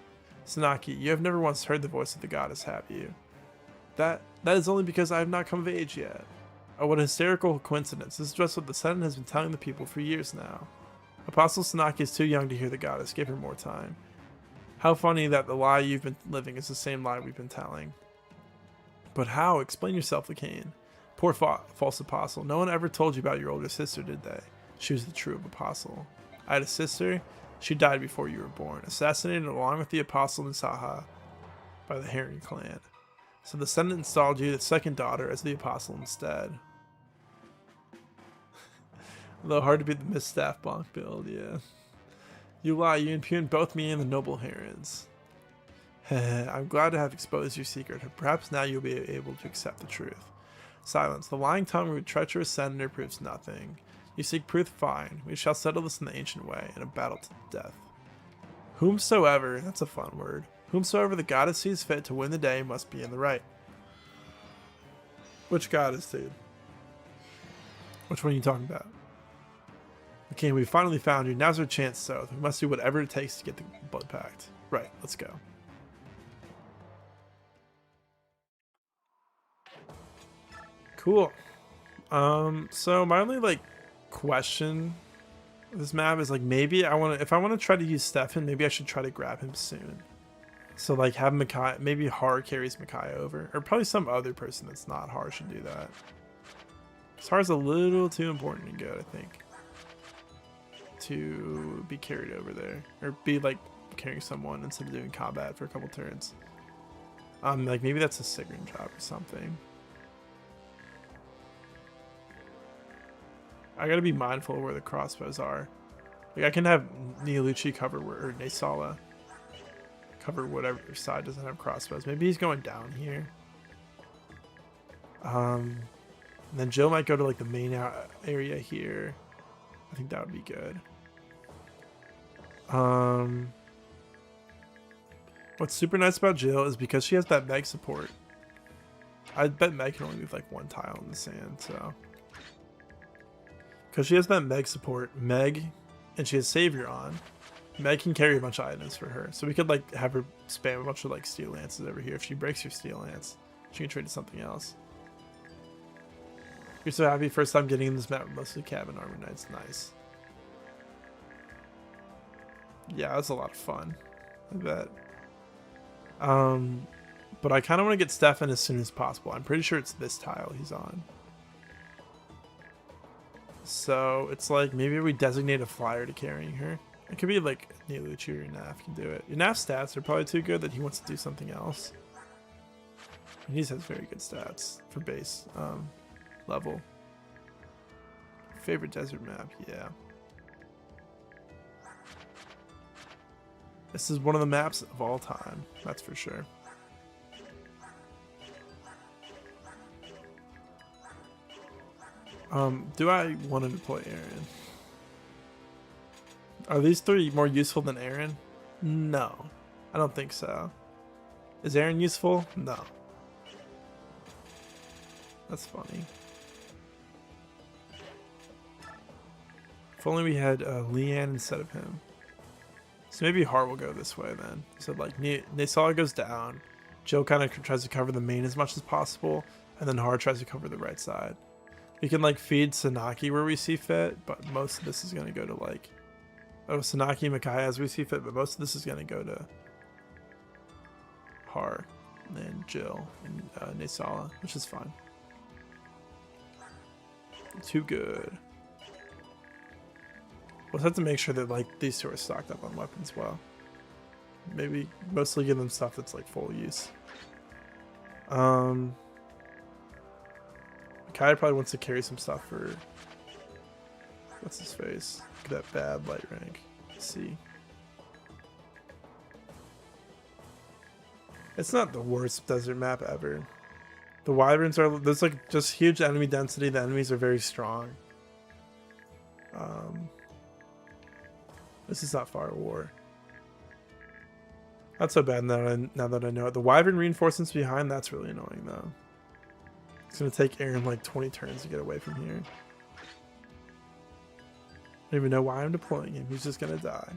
Sanaki, you have never once heard the voice of the goddess, have you? That is only because I have not come of age yet. Oh, what a hysterical coincidence. This is just what the Senate has been telling the people for years now. Apostle Sanaki is too young to hear the goddess. Give her more time. How funny that the lie you've been living is the same lie we've been telling. But how? Explain yourself, Lacane. Poor false apostle. No one ever told you about your older sister, did they? She was the true apostle. I had a sister. She died before you were born, assassinated along with the apostle Nisaha by the Heron clan. So the Senate installed you, the second daughter, as the apostle instead. Though hard to beat the misstaff bonk build, yeah. You lie, you impugn both me and the noble Herons. I'm glad to have exposed your secret. Perhaps now you'll be able to accept the truth. Silence. The lying tongue of a treacherous senator proves nothing. You seek proof, fine. We shall settle this in the ancient way, in a battle to the death. Whomsoever, that's a fun word. Whomsoever the goddess sees fit to win the day must be in the right. Which goddess, dude? Which one are you talking about? Okay, we finally found you. Now's our chance, so we must do whatever it takes to get the blood pact. Right, let's go. Cool. So my only question with this map is maybe if I want to try to use Stefan, maybe I should try to grab him soon. So have Makai, maybe Har carries Makai over, or probably some other person that's not Har should do that. Har's a little too important and good, I think, to be carried over there, or be carrying someone instead of doing combat for a couple turns. Maybe that's a Sigrun job or something. I gotta be mindful of where the crossbows are. I can have Nialuchi cover or Nesala cover whatever side doesn't have crossbows. Maybe he's going down here. And then Jill might go to the main area here. I think that would be good. What's super nice about Jill is because she has that Meg support. I bet Meg can only move one tile in the sand, so. Because she has that Meg support, and she has Savior on. Meg can carry a bunch of items for her. So we could have her spam a bunch of Steel Lances over here. If she breaks her Steel Lance, she can trade to something else. You're so happy, first time getting in this map with mostly cabin armor knights. Nice. Yeah, that's a lot of fun. I bet. But I kind of want to get Stefan as soon as possible. I'm pretty sure it's this tile he's on. So it's maybe we designate a flyer to carrying her. It could be Nialuchi or Naf can do it. Naf's stats are probably too good that he wants to do something else. And he has very good stats for base level. Favorite desert map, yeah. This is one of the maps of all time, that's for sure. Do I want to deploy Aaron? Are these three more useful than Aaron? No, I don't think so. Is Aaron useful? No. That's funny. If only we had Leanne instead of him. So maybe Har will go this way then. So Nesala goes down. Jill kind of tries to cover the main as much as possible, and then Har tries to cover the right side. We can feed Sanaki where we see fit, but most of this is gonna go to Sanaki and Makai as we see fit, but most of this is gonna go to Har and Jill and Nesala, which is fine. Too good. We'll have to make sure that these two are stocked up on weapons well. Maybe mostly give them stuff that's full use. Kai probably wants to carry some stuff for what's his face? Look at that bad light rank. Let's see. It's not the worst desert map ever. The wyverns are, there's like just huge enemy density. The enemies are very strong. This is not Fire War. Not so bad now that I know it. The wyvern reinforcements behind, that's really annoying though. It's gonna take Aaron like 20 turns to get away from here. I don't even know why I'm deploying him. He's just gonna die.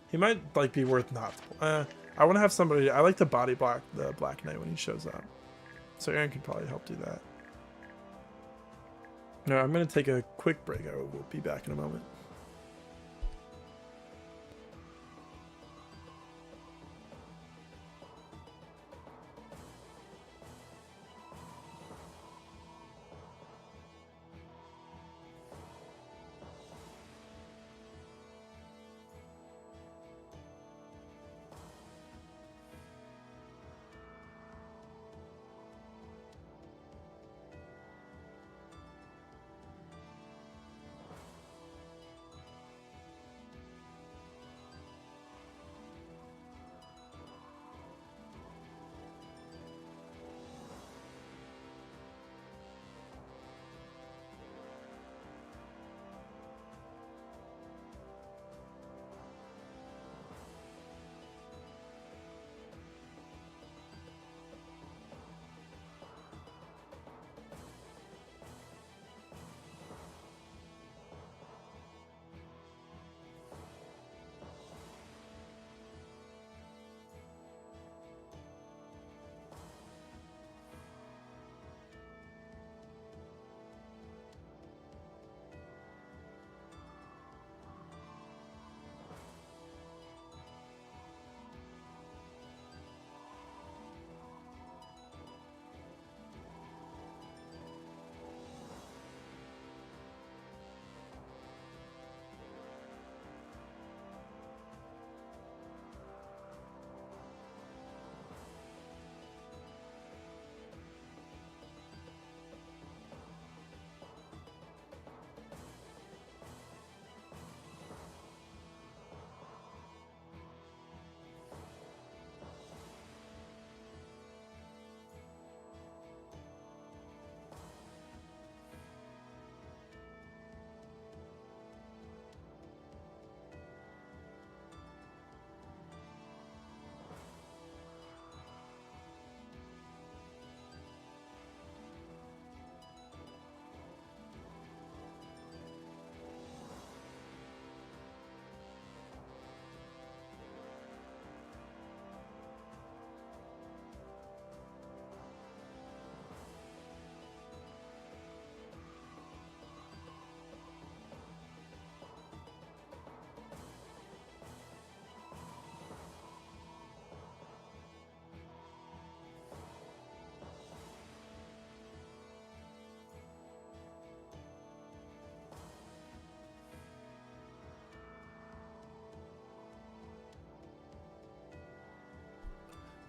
He might like be worth not. I want to have somebody. I like to body block the Black Knight when he shows up, so Aaron could probably help do that. No, I'm gonna take a quick break. I will be back in a moment.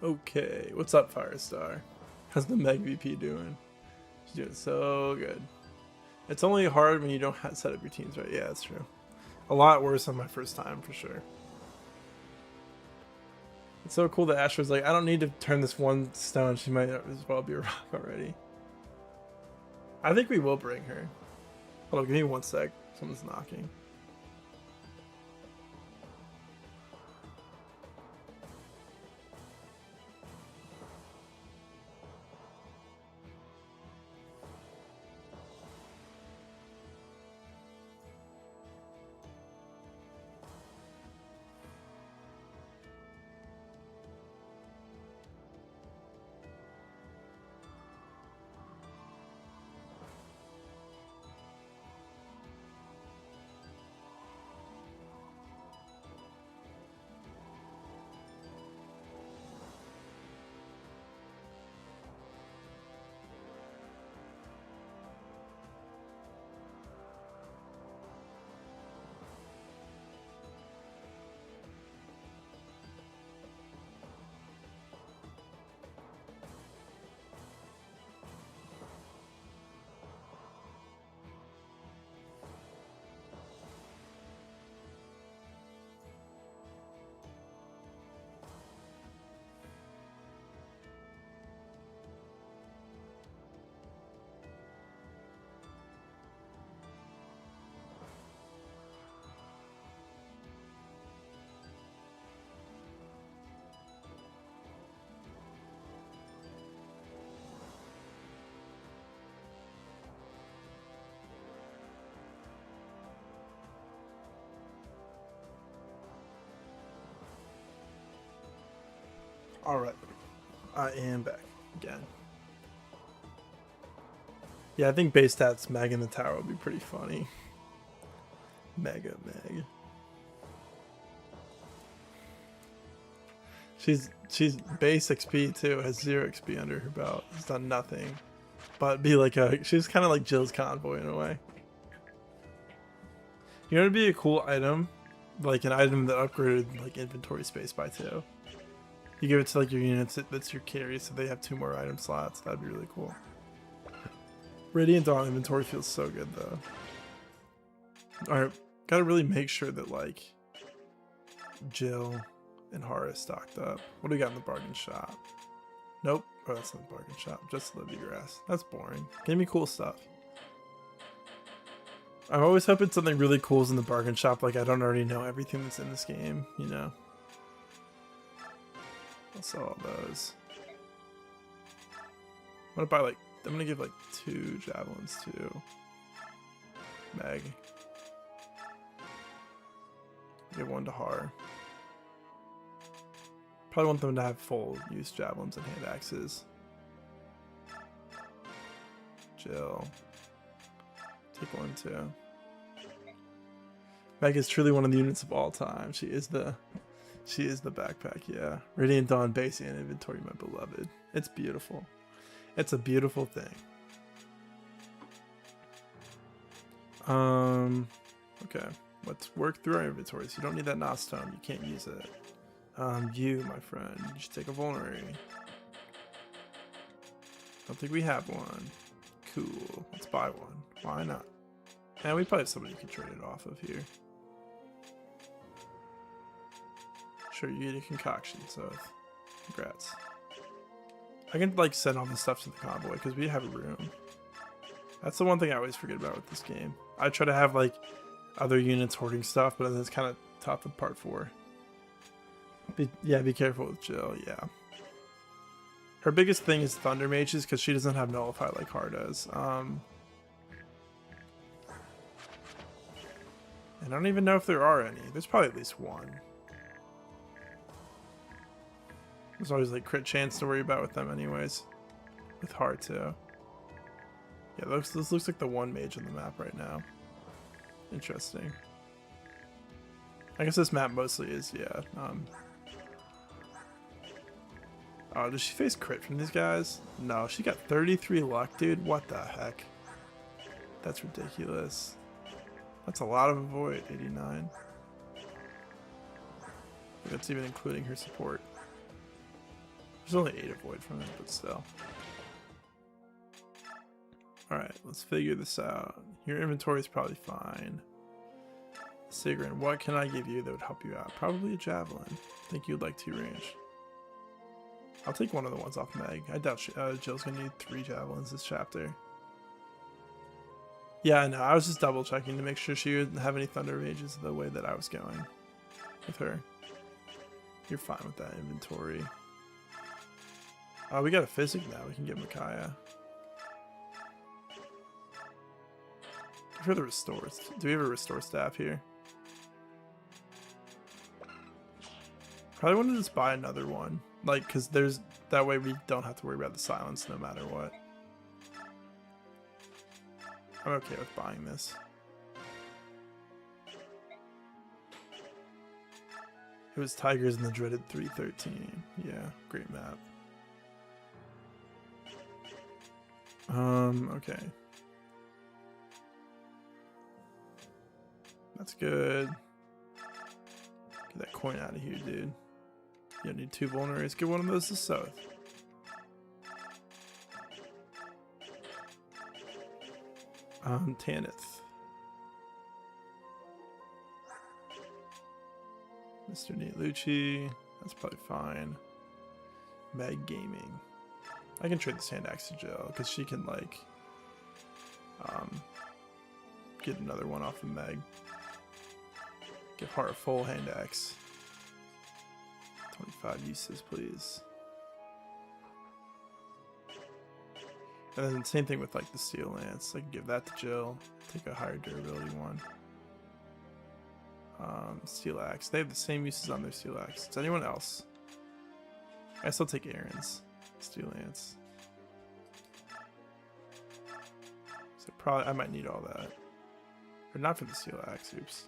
Okay, what's up, Firestar? How's the Meg VP doing? She's doing so good. It's only hard when you don't set up your teams right. Yeah, that's true. A lot worse on my first time, for sure. It's so cool that Asher was like, I don't need to turn this one stone. She might as well be a rock already. I think we will bring her. Hold on, give me 1 sec. Someone's knocking. Alright. I am back again. Yeah, I think base stats Meg in the tower would be pretty funny. Mega Meg. She's base XP too, has 0 XP under her belt. Has done nothing. But be like she's kinda like Jill's convoy in a way. You know, it'd be a cool item, like an item that upgraded like inventory space by 2. You give it to like your units that's your carry, so they have 2 more item slots. That'd be really cool. Radiant Dawn inventory feels so good though. Alright, gotta really make sure that like Jill and Hara stocked up. What do we got in the bargain shop? Nope. Oh, that's not the bargain shop. Just Livy Grass. That's boring. Give me cool stuff. I'm always hoping something really cool is in the bargain shop, like I don't already know everything that's in this game, you know? I'll sell all those. I'm gonna buy like, I'm gonna give like 2 javelins to Meg. Give 1 to Har. Probably want them to have full use javelins and hand axes. Jill. Take 1 too. Meg is truly one of the units of all time. She is the backpack, yeah. Radiant Dawn base and inventory, my beloved. It's beautiful. It's a beautiful thing. Okay. Let's work through our inventories. You don't need that Nos Tome. You can't use it. You, my friend, you should take a vulnerary. Don't think we have one. Cool. Let's buy one. Why not? And we probably have somebody you can trade it off of here. Sure, you get a concoction, so congrats. I can like send all this stuff to the convoy because we have room. That's the one thing I always forget about with this game. I try to have like other units hoarding stuff, but it's kind of tough with part 4. Be careful with Jill, yeah. Her biggest thing is Thunder Mages because she doesn't have Nullify like Har does. I don't even know if there are any. There's probably at least 1. There's always like crit chance to worry about with them anyways. With Har too. Yeah, this looks like the 1 mage on the map right now. Interesting. I guess this map mostly is, yeah. Oh, does she face crit from these guys? No, she got 33 luck, dude. What the heck? That's ridiculous. That's a lot of avoid, 89. That's even including her support. There's only 8 avoid from it, but still. Alright, let's figure this out. Your inventory is probably fine. Sigrun, what can I give you that would help you out? Probably a javelin. Think you'd like 2 range. I'll take one of the ones off Meg. I doubt Jill's gonna need 3 javelins this chapter. Yeah, no, I was just double checking to make sure she wouldn't have any Thunder Mages the way that I was going with her. You're fine with that inventory. We got a Physic now. We can get Micaiah. Give her the Restore. Do we have a Restore staff here? Probably want to just buy another one. Like, because there's that way we don't have to worry about the silence no matter what. I'm okay with buying this. It was Tigers in the dreaded 313. Yeah, great map. Okay. That's good. Get that coin out of here, dude. You don't need 2 vulneraries. Get one of those to Soth. Tanith. Mr. Nate Lucci. That's probably fine. Meg Gaming. I can trade this hand axe to Jill because she can like get another one off of Meg. Give her a full hand axe. 25 uses, please. And then same thing with like the Steel Lance. I can give that to Jill. Take a higher durability one. Steel Axe. They have the same uses on their Steel Axe. Does anyone else? I still take Aaron's Steel Lance. So probably I might need all that. Or not for the Steel Axe, oops.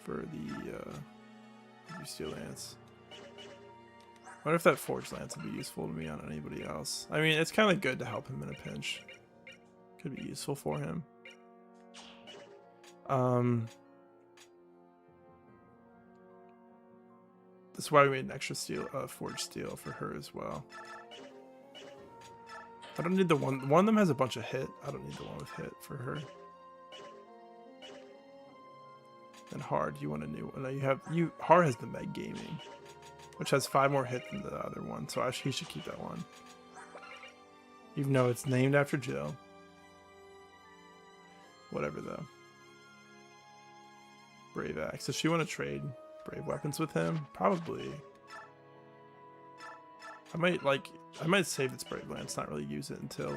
For the Steel Lance. I wonder if that Forged Lance would be useful to me on anybody else. I mean, it's kind of good to help him in a pinch. Could be useful for him. That's why we made an extra steel, Forged Steel for her as well. I don't need the one. One of them has a bunch of hit. I don't need the one with hit for her. And Hard, you want a new one? No, Hard has the Meg Gaming, which has 5 more hit than the other one, so he should keep that one. Even though it's named after Jill. Whatever though. Brave Axe. Does she want to trade Brave Weapons with him? Probably. I might save its Brave Lance, not really use it until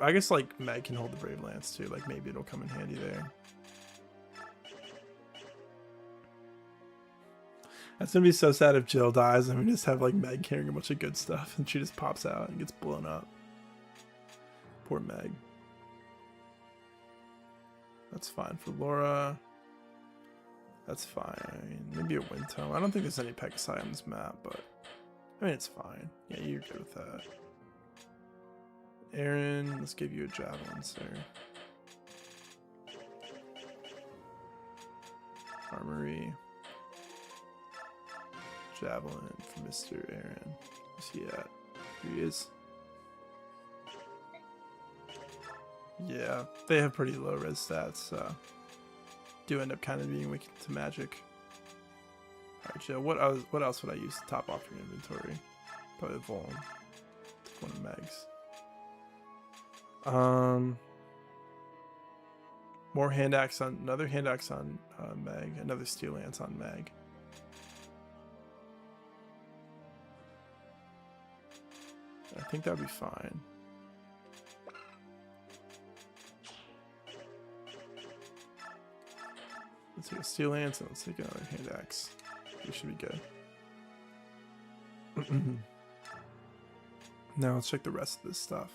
I guess like Meg can hold the Brave Lance too, like maybe it'll come in handy there. That's gonna be so sad if Jill dies and we just have like Meg carrying a bunch of good stuff and she just pops out and gets blown up. Poor Meg. That's fine for Laura. That's fine. Maybe a Wind Tome. I don't think there's any Pegasi on this map, but I mean it's fine. Yeah, you're good with that. Aaron, let's give you a Javelin, sir. Armory. Javelin for Mr. Aaron. Where's he at? Here he is. Yeah, they have pretty low res stats. Do end up kind of being weak to magic. Alright, Jill, what else would I use to top off your inventory? Probably Volm. Take one of Meg's. More hand axe on another hand axe on Meg, another Steel Lance on Meg. I think that'd be fine. Let's take a Steel Lance and let's take another hand axe. We should be good. Now let's check the rest of this stuff.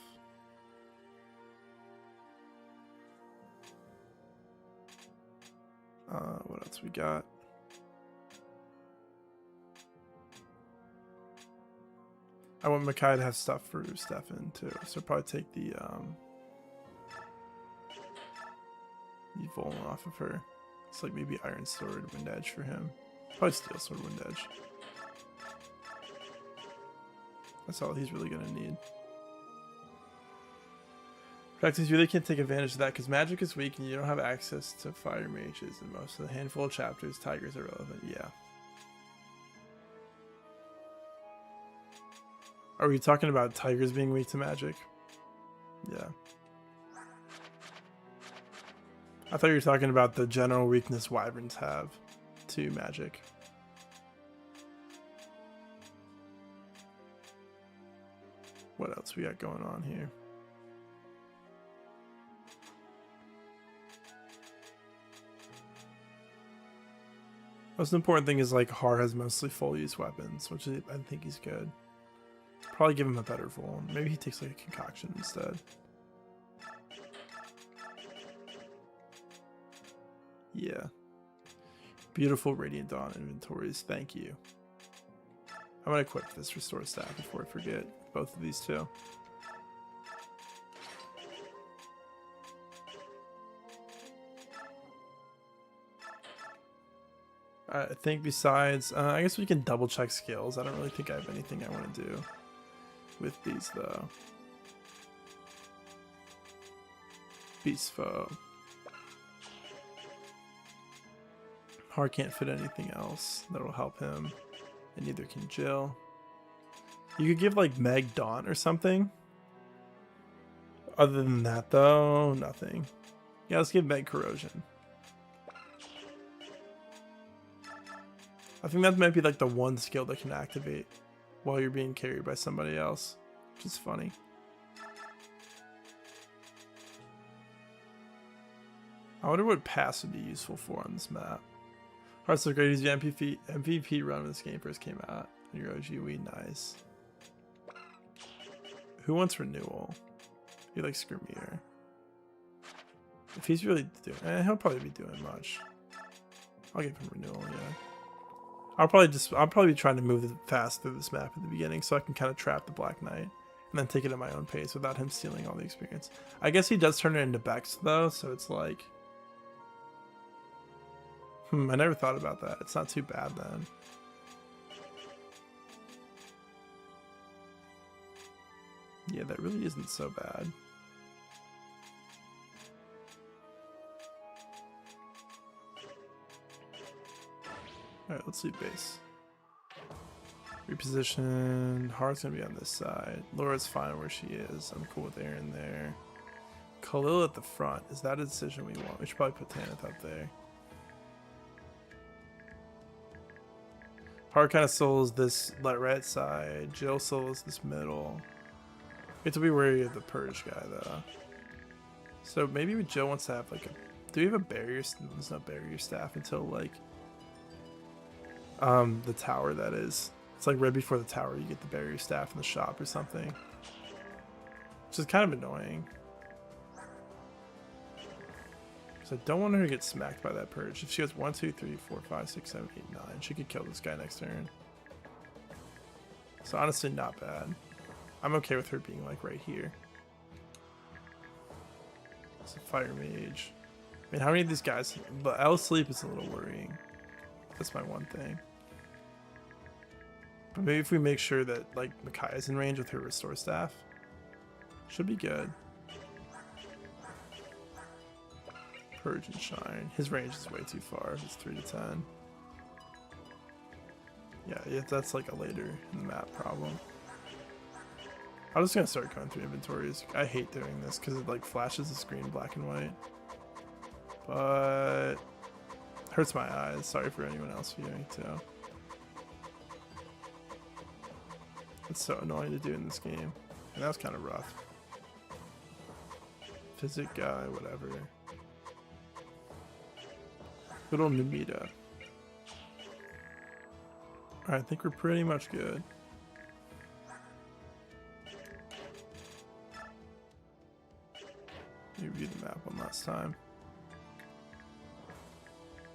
What else we got? I want Makai to have stuff for Stefan too, so probably take the Voln off of her. It's like maybe Iron Sword, Wind Edge for him. Probably Steel Sword, Wind Edge. That's all he's really gonna need. Practice, you really can't take advantage of that because magic is weak and you don't have access to fire mages in most of the handful of chapters. Tigers are relevant, yeah. Are we talking about tigers being weak to magic? Yeah. I thought you were talking about the general weakness wyverns have to magic. What else we got going on here? Most important thing is like Har has mostly full use weapons, which I think he's good. Probably give him a better Voln. Maybe he takes like a concoction instead. Yeah. Beautiful Radiant Dawn inventories. Thank you. I'm gonna equip this Restore Staff before I forget. Both of these two. I think besides, I guess we can double check skills. I don't really think I have anything I want to do with these though. Beast Foe. Har can't fit anything else that'll help him, and neither can Jill. You could give like Meg Daunt or something. Other than that though, nothing. Yeah, let's give Meg Corrosion. I think that might be like the one skill that can activate while you're being carried by somebody else, which is funny. I wonder what pass would be useful for on this map. Hearts of Great Easy MVP run when this game first came out. Your OG Wii, nice. Who wants renewal? You like screw meter. If he's really doing, he'll probably be doing much. I'll give him renewal, yeah. I'll probably be trying to move fast through this map at the beginning so I can kind of trap the Black Knight and then take it at my own pace without him stealing all the experience. I guess he does turn it into Bex though, so it's like, I never thought about that. It's not too bad then. Yeah, that really isn't so bad. Alright, let's see base. Reposition. Heart's gonna be on this side. Laura's fine where she is. I'm cool with Aaron there. Khalil at the front. Is that a decision we want? We should probably put Tanith up there. Heart kind of solos this right side. Jill solos this middle. We have to be wary of the Purge guy though. So maybe Jill wants to have like a... Do we have a barrier? There's no barrier staff until like... the tower, that is. It's like right before the tower you get the barrier staff in the shop or something. Which is kind of annoying. So I don't want her to get smacked by that Purge. If she has 1, 2, 3, 4, 5, 6, 7, 8, 9, she could kill this guy next turn. So honestly, not bad. I'm okay with her being like right here. It's a Fire Mage. I mean, how many of these guys... But L sleep is a little worrying. That's my one thing. But maybe if we make sure that like Micaiah's in range with her restore staff, should be good. Purge and Shine. His range is way too far. It's 3 to 10. Yeah, that's like a later in the map problem. I'm just gonna start going through inventories. I hate doing this because it like flashes the screen black and white. But hurts my eyes. Sorry for anyone else viewing too. It's so annoying to do in this game. And that was kind of rough. Physic guy, whatever. Good old Numita. Alright, I think we're pretty much good. Review the map one last time.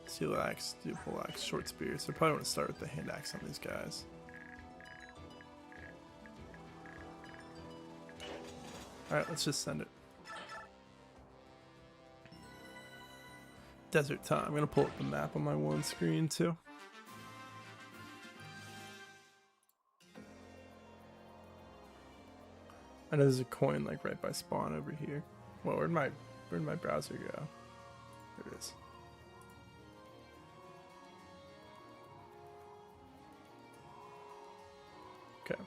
Steel axe, dual axe, short spear. So I probably want to start with the hand axe on these guys. Alright, let's just send it. Desert time. I'm going to pull up the map on my one screen too. I know there's a coin like right by spawn over here. Well, where'd my browser go? There it is. Okay.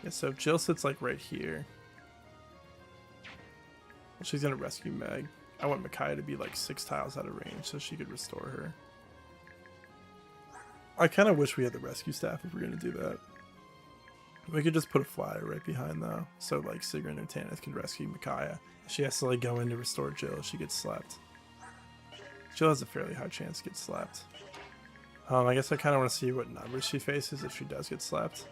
Yeah, so if Jill sits like right here, well, she's gonna rescue Meg. I want Micaiah to be like 6 tiles out of range so she could restore her. I kind of wish we had the rescue staff if we're gonna do that. We could just put a flyer right behind though, so like Sigrun or Tanith can rescue Micaiah. She has to like go in to restore Jill. She gets slept. Jill has a fairly high chance to get slept. I guess I kind of want to see what numbers she faces if she does get slept.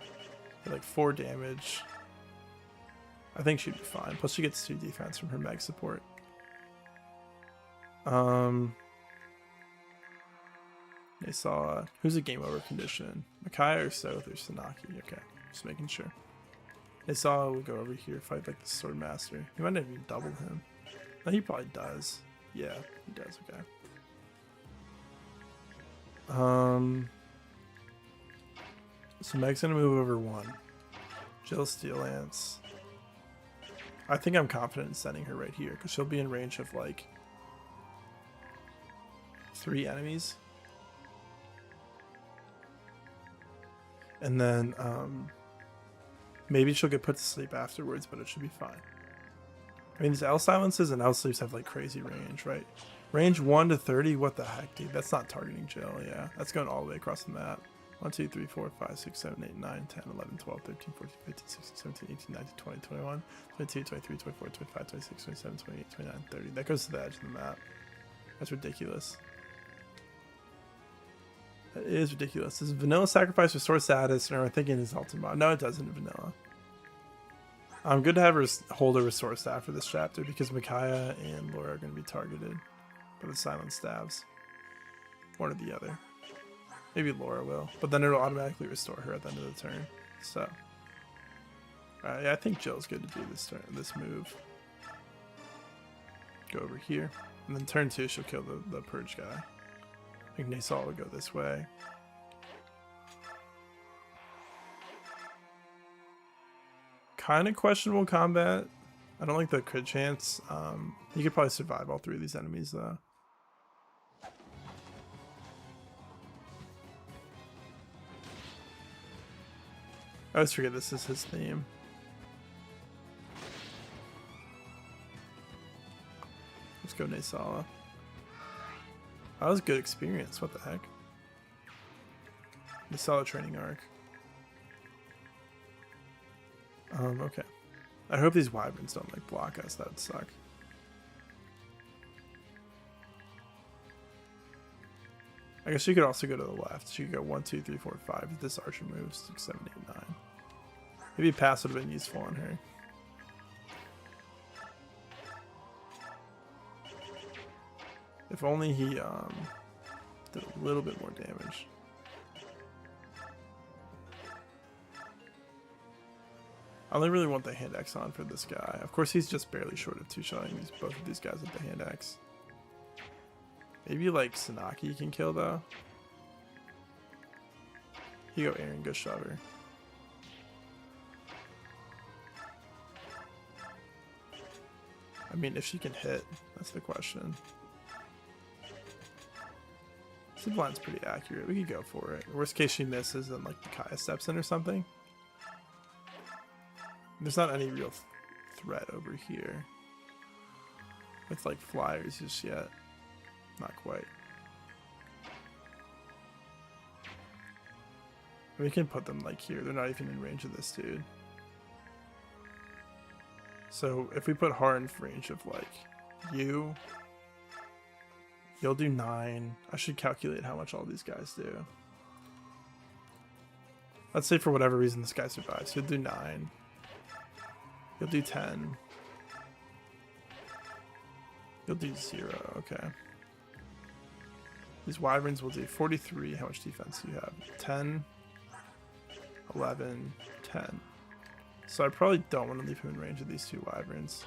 Like 4 damage. I think she'd be fine. Plus she gets 2 defense from her Meg support. They saw who's a game over condition? Micaiah or Soth or Sanaki? Okay, just making sure. They saw we'll go over here, fight like the Sword Master. He might not even double him. No, he probably does. Yeah, he does, okay. So Meg's gonna move over 1. Jill Steel Lance. I think I'm confident in sending her right here because she'll be in range of like 3 enemies. And then maybe she'll get put to sleep afterwards, but it should be fine. I mean, these L silences and L sleeps have like crazy range, right? Range 1 to 30, what the heck, dude? That's not targeting Jill, yeah. That's going all the way across the map. 1, 2, 3, 4, 5, 6, 7, 8, 9, 10, 11, 12, 13, 14, 15, 16, 17, 18, 19, 20, 21, 22, 23, 24, 25, 26, 27, 28, 29, 30. That goes to the edge of the map. That's ridiculous. That is ridiculous. Does vanilla sacrifice restore status? Or am I thinking his ultimate? No, it doesn't in vanilla. I'm good to have her hold a restore staff for this chapter because Micaiah and Laura are going to be targeted by the silent stabs. One or the other. Maybe Laura will, but then it'll automatically restore her at the end of the turn. So, yeah, I think Jill's good to do this move. Go over here, and then turn 2 she'll kill the purge guy. I think Nasal will go this way. Kind of questionable combat. I don't like the crit chance. You could probably survive all 3 of these enemies though. I always forget this is his theme. Let's go Nasala. That was a good experience. What the heck? Nasala training arc. Okay. I hope these wyverns don't like block us. That would suck. I guess she could also go to the left. She could go 1, 2, 3, 4, 5. If this archer moves 6, 7, 8, 9. Maybe pass would have been useful on her. If only he did a little bit more damage. I only really want the hand axe on for this guy. Of course, he's just barely short of 2-shotting both of these guys with the hand axe. Maybe like Sanaki can kill though. Here you go, Aaron. Go shove her. I mean, if she can hit, that's the question. Sublime's pretty accurate. We could go for it. Worst case she misses and like Micaiah steps in or something. There's not any real threat over here with like flyers just yet. Not quite. We can put them like here. They're not even in range of this dude. So if we put Har in range of like you'll do 9. I should calculate how much all these guys do. Let's say for whatever reason this guy survives. He'll do 9. He'll do 10. He'll do 0. Okay. These wyverns will do 43. How much defense do you have? 10, 11, 10. So I probably don't want to leave him in range of these 2 wyverns.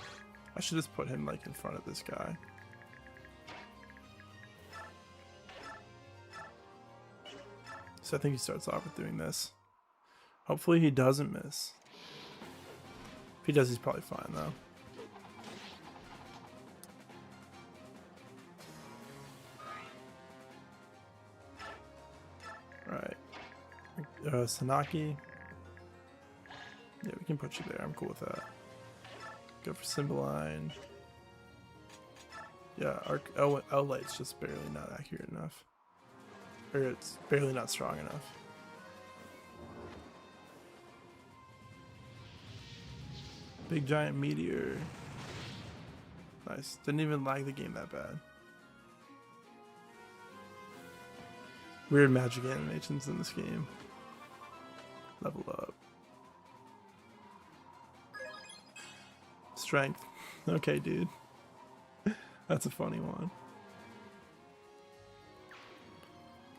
I should just put him like in front of this guy. So I think he starts off with doing this. Hopefully he doesn't miss. If he does, he's probably fine though. Right. Sanaki. Yeah, we can put you there. I'm cool with that. Go for Cymbeline. Yeah, L light's just barely not accurate enough. Or it's barely not strong enough. Big giant meteor. Nice. Didn't even lag the game that bad. Weird magic animations in this game. Level up. Strength. Okay, dude. That's a funny one.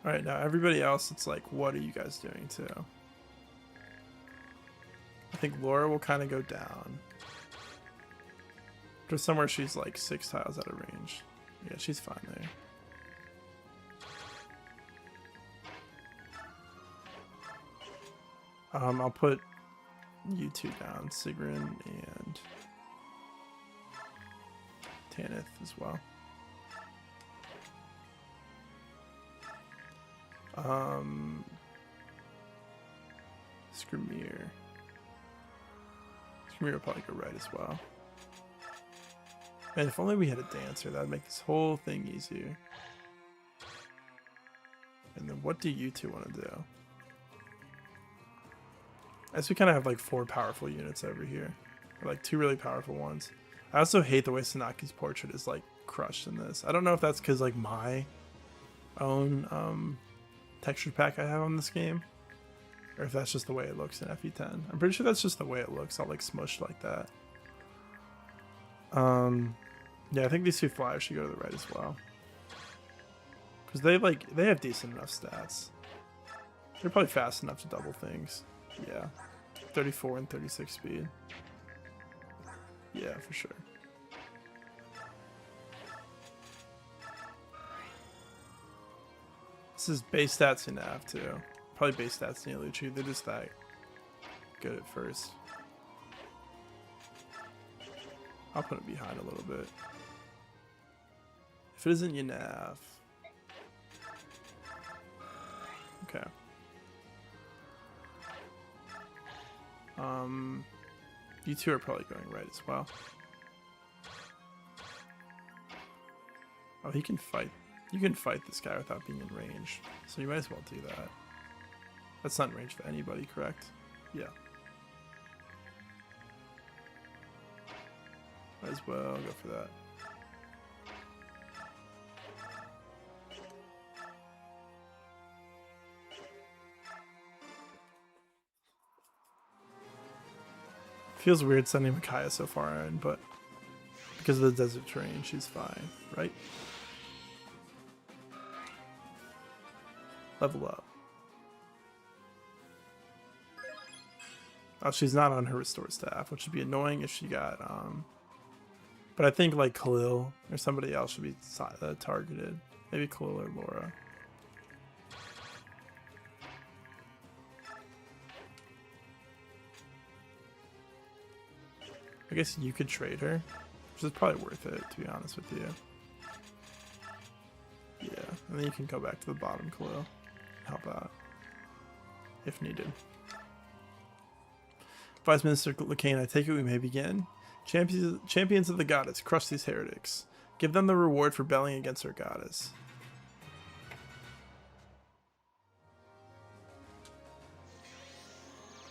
Alright, now everybody else, it's like, what are you guys doing too? I think Laura will kind of go down. To somewhere she's like 6 tiles out of range. Yeah, she's fine there. I'll put you 2 down, Sigrun and Tanith as well. Skrimir. Skrimir will probably go right as well. Man, if only we had a dancer, that would make this whole thing easier. And then what do you 2 want to do? I guess we kind of have like 4 powerful units over here. Or like 2 really powerful ones. I also hate the way Sanaki's portrait is like crushed in this. I don't know if that's because like my own texture pack I have on this game, or if that's just the way it looks in FE10. I'm pretty sure that's just the way it looks, all like smushed like that. Yeah, I think these 2 flyers should go to the right as well. Because they have decent enough stats. They're probably fast enough to double things. Yeah. 34 and 36 speed. Yeah, for sure. This is base stats in Nav too. Probably base stats in Yaluchi. They're just that good at first. I'll put it behind a little bit. If it isn't Yanav. Okay. You 2 are probably going right as well. Oh, he can fight. You can fight this guy without being in range. So you might as well do that. That's not in range for anybody, correct? Yeah. Might as well go for that. Feels weird sending Micaiah so far in, but because of the desert terrain, she's fine, right? Level up. Oh, she's not on her restore staff, which would be annoying if she got, but I think like Khalil or somebody else should be targeted. Maybe Khalil or Laura. I guess you could trade her, which is probably worth it, to be honest with you. Yeah, and then you can go back to the bottom, Khalil. Help out if needed. Vice Minister Lacane, I take it we may begin. Champions of the goddess, crush these heretics. Give them the reward for belling against our goddess.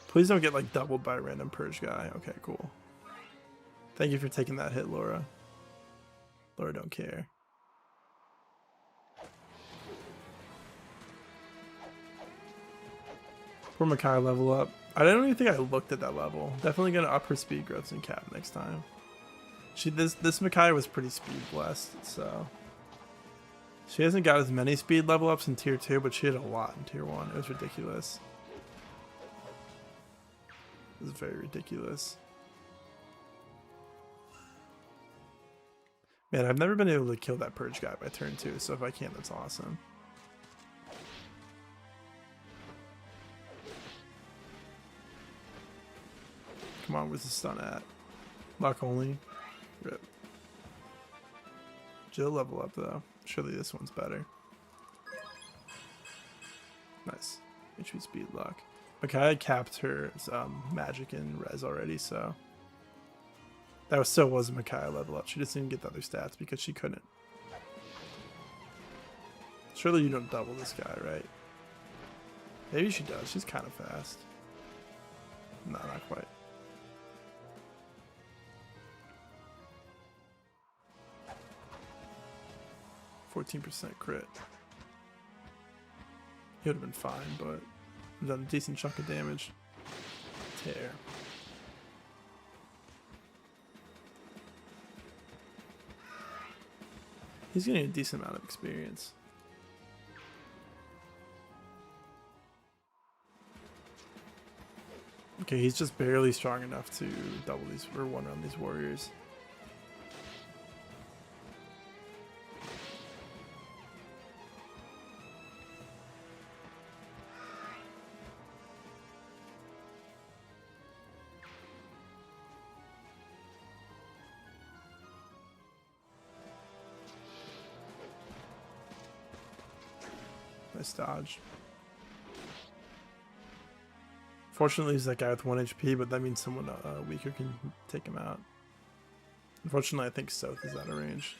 Please don't get like doubled by a random purge guy. Okay, cool. Thank you for taking that hit, Laura. Laura don't care. Poor Makai level up. I don't even think I looked at that level. Definitely gonna up her speed growths in cap next time. This Makai was pretty speed blessed, so she hasn't got as many speed level ups in tier 2, but she had a lot in tier 1. It was ridiculous. It was very ridiculous. Man, I've never been able to kill that purge guy by turn 2, so if I can, that's awesome. Come on, where's the stun at? Luck only. Rip. Jill level up though. Surely this one's better. Nice. HP speed luck. Okay, I capped her magic and res already, so that still wasn't Micaiah level up. She just didn't get the other stats because she couldn't. Surely you don't double this guy, right? Maybe she does. She's kind of fast. No, not quite. 14% crit. He would have been fine, but done a decent chunk of damage. Tear. He's getting a decent amount of experience. Okay, he's just barely strong enough to double these or one on these warriors. Nice dodge. Fortunately, he's that guy with 1 HP, but that means someone weaker can take him out. Unfortunately, I think Soth is out of range.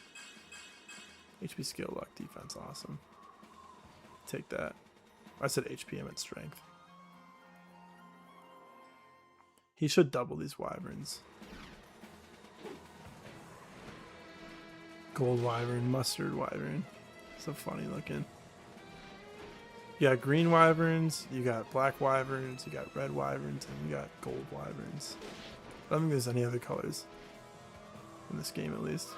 HP, skill, luck, defense, awesome. Take that. I said HP, I meant strength. He should double these wyverns. Gold wyvern, mustard wyvern. So funny looking. You got green wyverns, you got black wyverns, you got red wyverns, and you got gold wyverns. I don't think there's any other colors in this game, at least.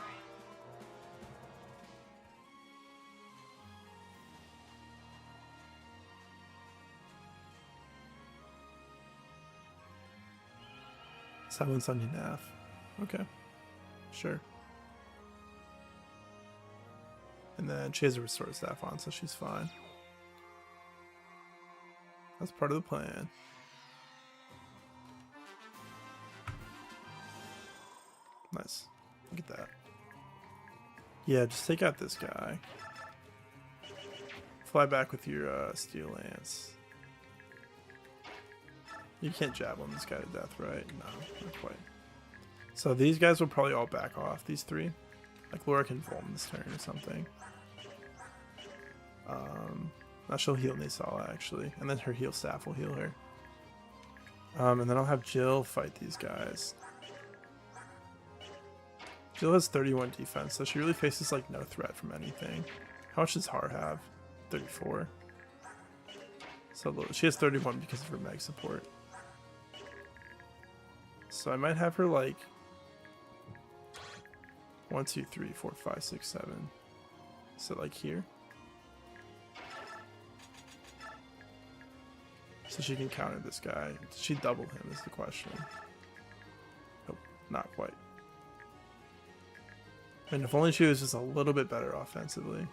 Silence on Yanaf. Okay. Sure. And then she has a restore staff on, so she's fine. That's part of the plan. Nice. Look at that. Yeah, just take out this guy. Fly back with your steel lance. You can't jab on this guy to death, right? No, not quite. So these guys will probably all back off, these three. Like Laura can Vulm this turn or something. Now she'll heal Nasala actually, and then her heal staff will heal her. And then I'll have Jill fight these guys. Jill has 31 defense, so she really faces like no threat from anything. How much does Har have? 34. So low. She has 31 because of her mag support. So I might have her like 1, 2, 3, 4, 5, 6, 7. So like here. So she can counter this guy. Did she double him is the question. Nope, not quite. And if only she was just a little bit better offensively.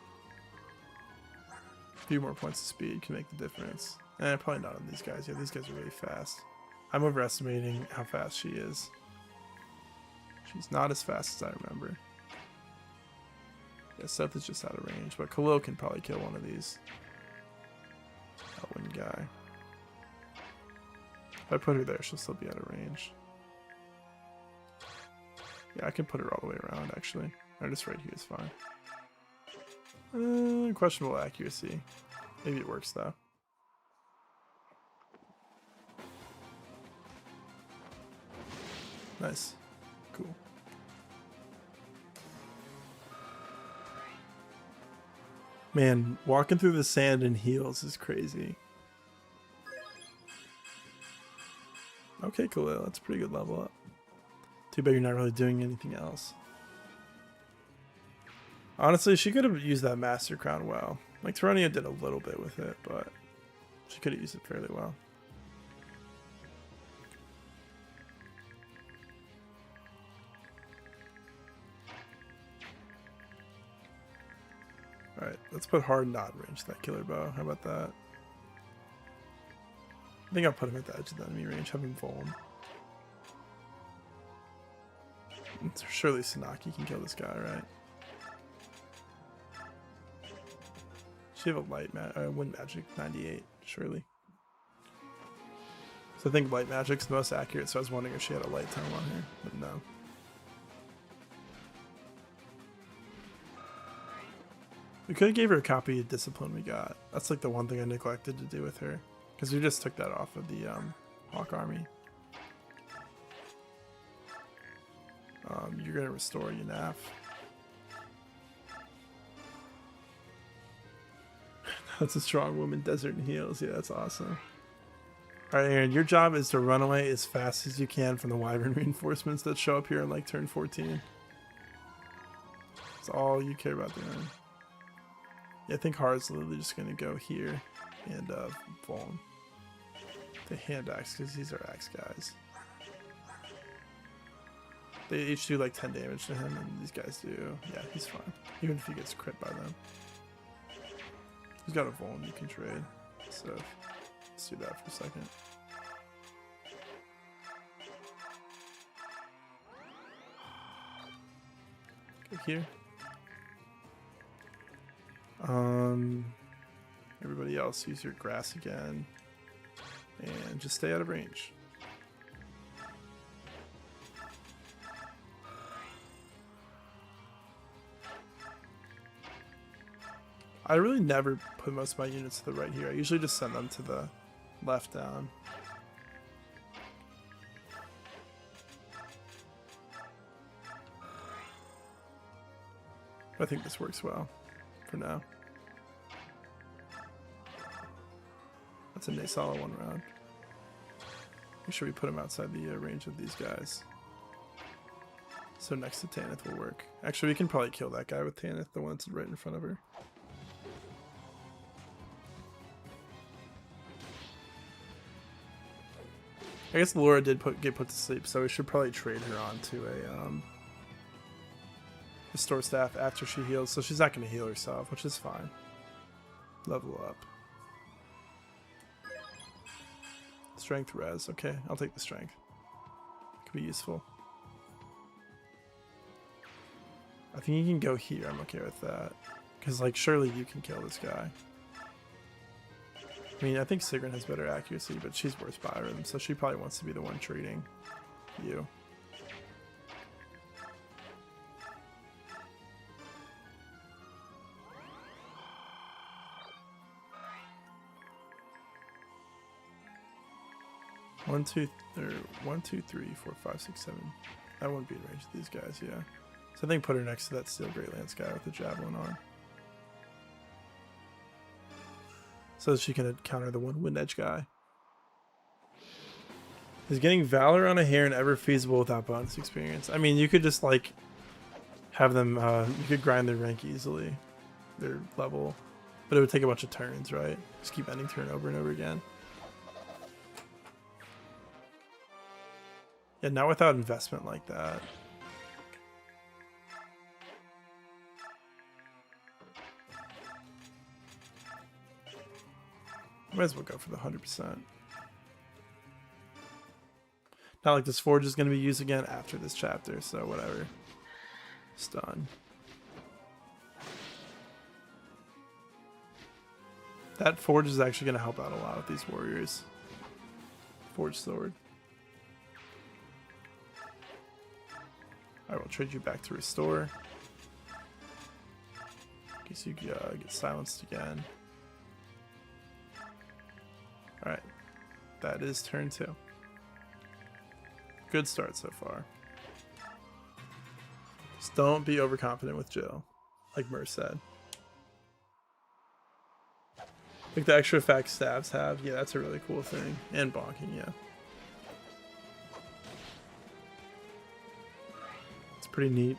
A few more points of speed can make the difference. And probably not on these guys. Yeah, these guys are really fast. I'm overestimating how fast she is. She's not as fast as I remember. Yeah, Seth is just out of range, but Khalil can probably kill one of these. That one guy. If I put her there, she'll still be out of range. Yeah, I can put her all the way around, actually. Or just right here is fine. Questionable accuracy. Maybe it works, though. Nice. Cool. Man, walking through the sand in heels is crazy. Okay, Khalil, that's a pretty good level up. Too bad you're not really doing anything else. Honestly, she could have used that Master Crown well. Like, Tyronia did a little bit with it, but she could have used it fairly well. Alright, let's put hard not range that killer bow. How about that? I think I'll put him at the edge of the enemy range, have him Vulm. Surely Sanaki can kill this guy, right? She have a light wind magic 98, surely. So I think light magic's the most accurate, so I was wondering if she had a light time on her, but no. We could have gave her a copy of Discipline we got. That's like the one thing I neglected to do with her. Because we just took that off of the Hawk Army. You're going to restore Yanaf. That's a strong woman, Desert and Heals. Yeah, that's awesome. Alright, Aaron, your job is to run away as fast as you can from the Wyvern reinforcements that show up here in like turn 14. That's all you care about doing. Yeah, I think Har's literally just going to go here and Vuln. The hand axe, because these are axe guys. They each do like 10 damage to him, and these guys do. Yeah, he's fine. Even if he gets crit by them. He's got a Vuln you can trade. So, let's do that for a second. Go here. Everybody else use your grass again. And just stay out of range. I really never put most of my units to the right here. I usually just send them to the left down. I think this works well for now. That's a nice solid 1 round. Make sure we put him outside the range of these guys. So next to Tanith will work. Actually, we can probably kill that guy with Tanith, the one that's right in front of her. I guess Laura did get put to sleep, so we should probably trade her on to a store staff after she heals. So she's not going to heal herself, which is fine. Level up. Strength res. Okay, I'll take the strength. Could be useful. I think you can go here. I'm okay with that. Because, like, surely you can kill this guy. I mean, I think Sigrun has better accuracy, but she's worse Byron, so she probably wants to be the one treating you. One, two, 3, 4, 5, 6, 7. I wouldn't be in range of these guys, yeah. So I think put her next to that Steel Great Lance guy with the javelin on. So that she can counter the one Wind Edge guy. Is getting Valor on a Heron ever feasible without bonus experience? I mean, you could just like have them, you could grind their rank easily, their level, but it would take a bunch of turns, right? Just keep ending turn over and over again. Yeah, not without investment like that. Might as well go for the 100%. Not like this forge is going to be used again after this chapter, so whatever. Stun. That forge is actually going to help out a lot with these warriors. Forge sword. I will trade you back to restore. In case you get silenced again. Alright. That is turn 2. Good start so far. Just don't be overconfident with Jill, like Mer said. Like the extra effect stabs have, yeah, that's a really cool thing. And bonking, yeah. It's pretty neat.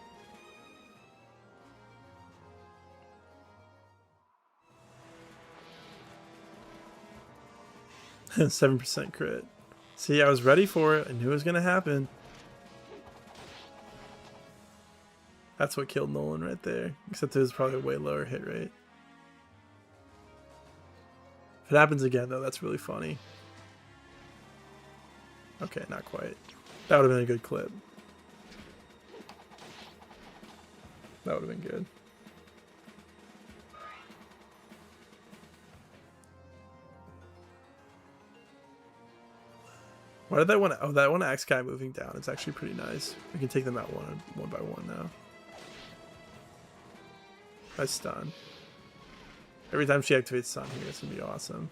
And 7% crit. See, I was ready for it. I knew it was going to happen. That's what killed Nolan right there. Except it was probably a way lower hit rate. If it happens again, though, that's really funny. Okay, not quite. That would have been a good clip. That would have been good. Why did that one? Oh, that one axe guy moving down. It's actually pretty nice. We can take them out one by one now. Nice stun. Every time she activates stun here, it's gonna be awesome.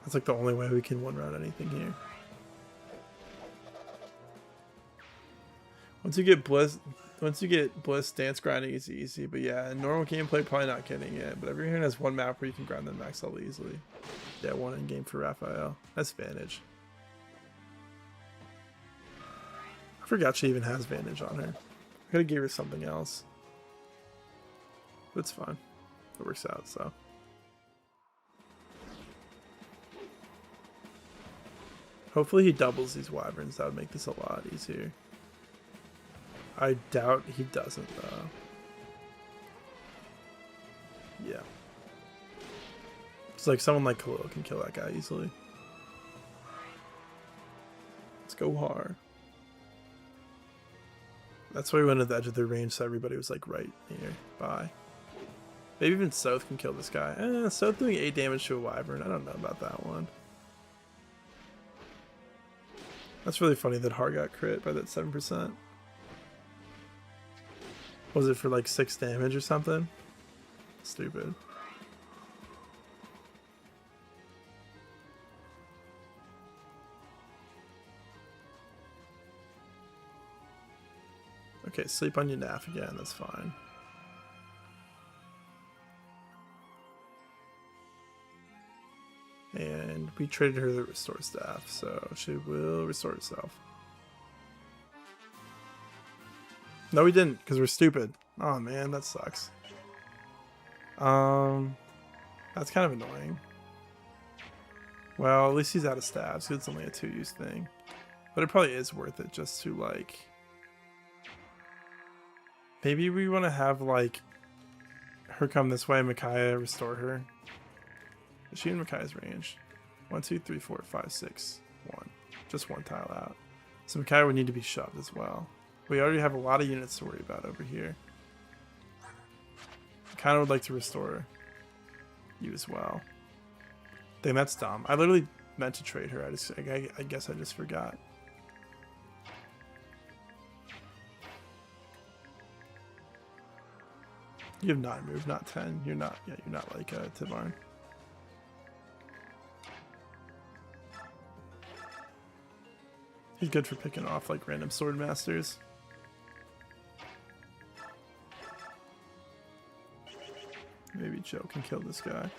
That's like the only way we can one round anything here. Once you get bliss, dance grinding is easy. But yeah, in normal gameplay, probably not getting it. But every Heron has one map where you can grind them max level easily. Yeah, one in game for Raphael. That's Vantage. I forgot she even has Vantage on her. I could have gave her something else. But it's fine. It works out, so. Hopefully he doubles these wyverns. That would make this a lot easier. I doubt he doesn't, though. Yeah. It's like someone like Khalil can kill that guy easily. Let's go hard. That's why we went to the edge of their range, so everybody was like right here. Bye. Maybe even Soth can kill this guy. Soth doing 8 damage to a wyvern. I don't know about that one. That's really funny that Har got crit by that 7%. Was it for like 6 damage or something? Stupid. Okay, sleep on your NAF again. That's fine. And we traded her the restore staff, so she will restore herself. No, we didn't, because we're stupid. Oh man, that sucks. That's kind of annoying. Well, at least he's out of staff, so it's only a 2-use thing. But it probably is worth it just to, like... Maybe we want to have, like, her come this way, Micaiah restore her. Is she in Micaiah's range? 1, 2, 3, 4, 5, 6, 1. Just one tile out. So Micaiah would need to be shoved as well. We already have a lot of units to worry about over here. I kind of would like to restore you as well. Dang, that's dumb. I literally meant to trade her. I guess I just forgot. You have 9 moves, not 10. You're not. Yeah, you're not like Tibarn. He's good for picking off like random sword masters. Maybe Joe can kill this guy.